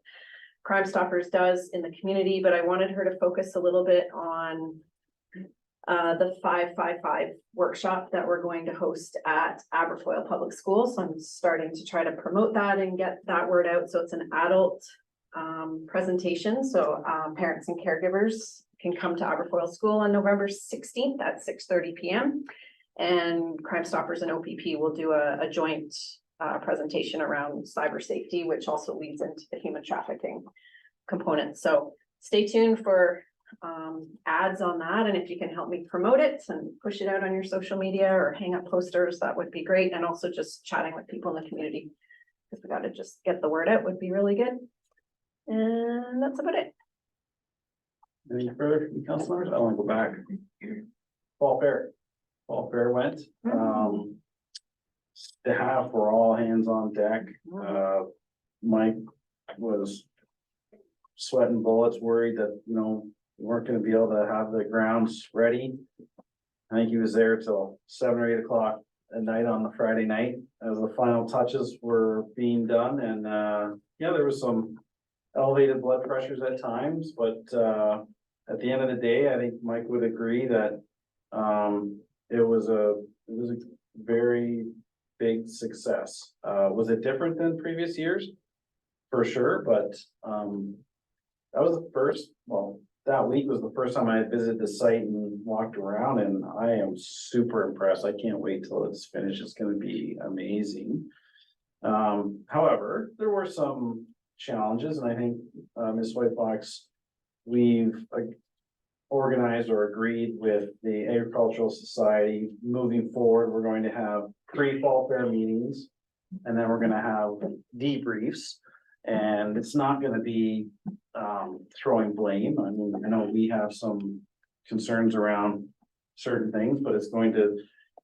Crime Stoppers does in the community, but I wanted her to focus a little bit on the 555 workshop that we're going to host at Aberfoyle Public School. So I'm starting to try to promote that and get that word out. So it's an adult presentation. So parents and caregivers can come to Aberfoyle School on November 16th at 6:30 p.m. And Crime Stoppers and OPP will do a joint presentation around cyber safety, which also leads into the human trafficking component. So stay tuned for ads on that. And if you can help me promote it and push it out on your social media or hang up posters, that would be great. And also just chatting with people in the community, because we got to just get the word out, would be really good. And that's about it. Any further from council members? I want to go back. Fall Fair. Fall Fair went. Staff were all hands on deck. Mike was sweating bullets, worried that, you know, we weren't gonna be able to have the grounds ready. I think he was there till 7 or 8 o'clock at night on the Friday night as the final touches were being done. And yeah, there was some elevated blood pressures at times, but at the end of the day, I think Mike would agree that it was a very big success. Was it different than previous years? For sure, but that was the first, well, that week was the first time I had visited the site and walked around, and I am super impressed. I can't wait till it's finished. It's gonna be amazing. However, there were some challenges, and I think Ms. White Fox, we've organized or agreed with the Agricultural Society moving forward. We're going to have pre-fall fair meetings, and then we're gonna have debriefs. And it's not gonna be throwing blame. I mean, I know we have some concerns around certain things, but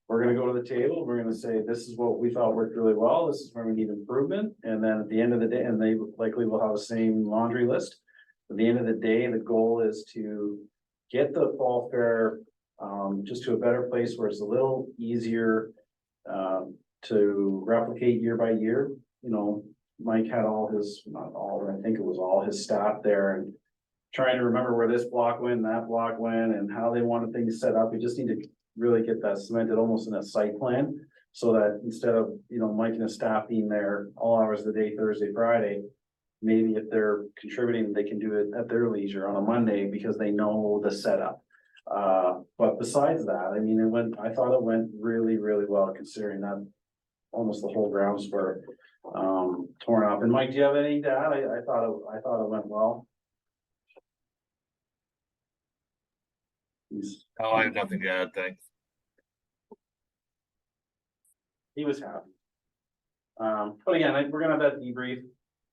we're gonna go to the table. We're gonna say, this is what we thought worked really well. This is where we need improvement. And then at the end of the day, and they likely will have the same laundry list. At the end of the day, the goal is to get the fall fair just to a better place where it's a little easier to replicate year by year. You know, Mike had all his, not all, I think it was all his staff there, and trying to remember where this block went and that block went and how they wanted things set up. We just need to really get that cemented almost in a site plan, so that instead of, you know, Mike and his staff being there all hours of the day, Thursday, Friday, maybe if they're contributing, they can do it at their leisure on a Monday because they know the setup. But besides that, I mean, I thought it went really, really well, considering that almost the whole grounds were torn up. And Mike, do you have anything to add? I thought it went well. No, I have nothing to add, thanks. He was happy. But again, we're gonna have that debrief.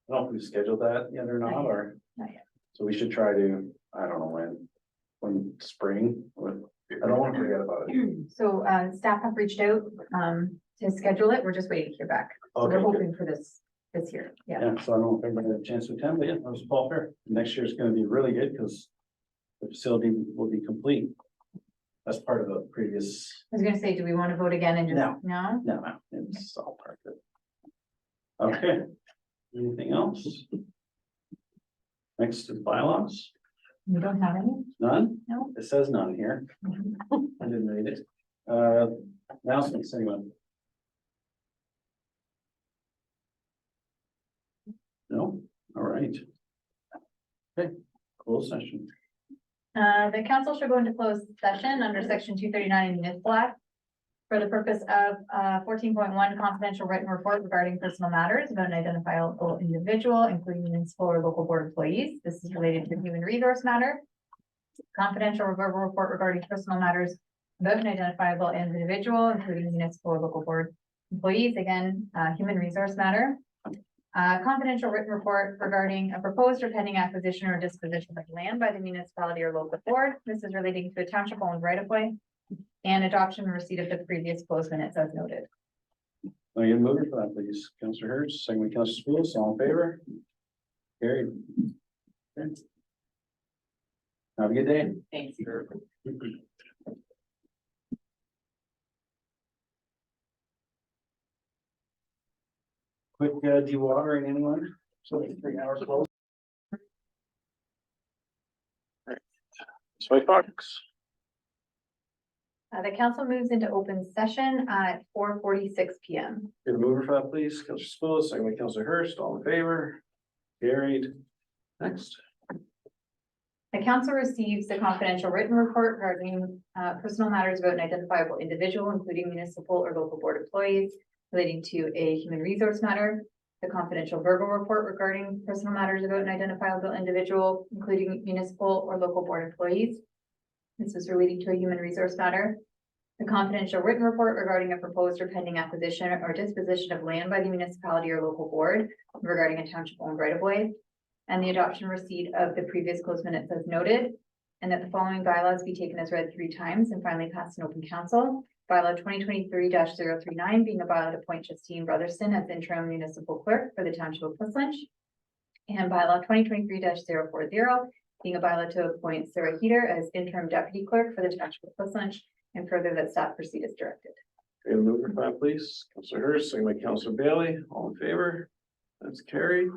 I don't know if we've scheduled that yet or not, or. Not yet. So we should try to, I don't know when spring, I don't want to forget about it. So staff have reached out to schedule it. We're just waiting to hear back. So Okay, we're good. hoping for this year. Yeah. Yeah, so I don't know if everybody had a chance to attend, but yeah, that was Fall Fair. Next year is gonna be really good because the facility will be complete. That's part of the previous, I was gonna say, do we want to vote again and just, No. no? no, it's all part of it. Okay, anything else? Next to bylaws, We don't have any? none? No. It says none here. I didn't read it. Announcements, anyone? No, all right. Okay, closed session. The council should go into closed session under section 239 municipal act for the purpose of 14.1 confidential written report regarding personal matters about an identifiable individual, including municipal or local board employees. This is related to a human resource matter. Confidential verbal report regarding personal matters about an identifiable individual, including municipal or local board employees. Again, human resource matter. Confidential written report regarding a proposed or pending acquisition or disposition of land by the municipality or local board. This is relating to a township owned right of way. And adoption and receipt of the previous closed minutes as noted. Let me get a mover for that, please. Councillor Hertz, second by Councillor Spools, all in favor? Carried. Okay. Have a good day. Thanks. Quick dewatering, anyone? So 3 hours close. White Fox. The council moves into open session at 4:46 PM. Get a mover for that, please. Counselor Spillis, second by Counselor Hurst, all in favor? Carried. Next. The council receives the confidential written report regarding personal matters about an identifiable individual, including municipal or local board employees relating to a human resource matter. The confidential verbal report regarding personal matters about an identifiable individual, including municipal or local board employees. This is relating to a human resource matter. The confidential written report regarding a proposed or pending acquisition or disposition of land by the municipality or local board regarding a township owned right of way. And the adoption and receipt of the previous closed minutes as noted. And that the following bylaws be taken as read 3 times and finally passed in open council. Bylaw 2023-039 being a bylaw to appoint Justine Brotherston as interim municipal clerk for the township of Plisslanch. And bylaw 2023-040 being a bylaw to appoint Sarah Heater as interim deputy clerk for the township of Plisslanch, and further that staff proceed as directed. Get a mover for that, please. Counselor Hurst, second by Counselor Bailey, all in favor? That's carried.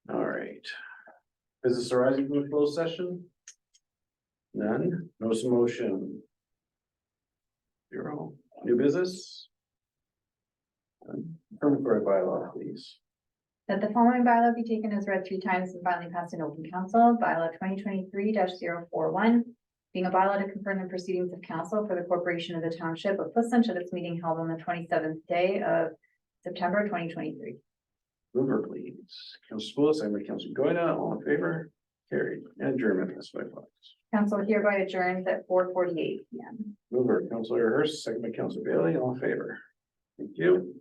All right. Business arising from the closed session? None. Notice of motion. 0. New business? None. Confirmatory bylaw, please. That the following bylaw be taken as read 3 times and finally passed in open council. Bylaw 2023-041 being a bylaw to confirm the proceedings of council for the corporation of the township of Plisslanch at its meeting held on the 27th day of September 2023. Mover, please. Counselor Spillis, second by Counselor Goyda, all in favor? Carried. And adjournment, Ms. Whitefox. Council hereby adjourns at 4:48 PM. Mover, Counselor Hurst, second by Counselor Bailey, all in favor? Thank you.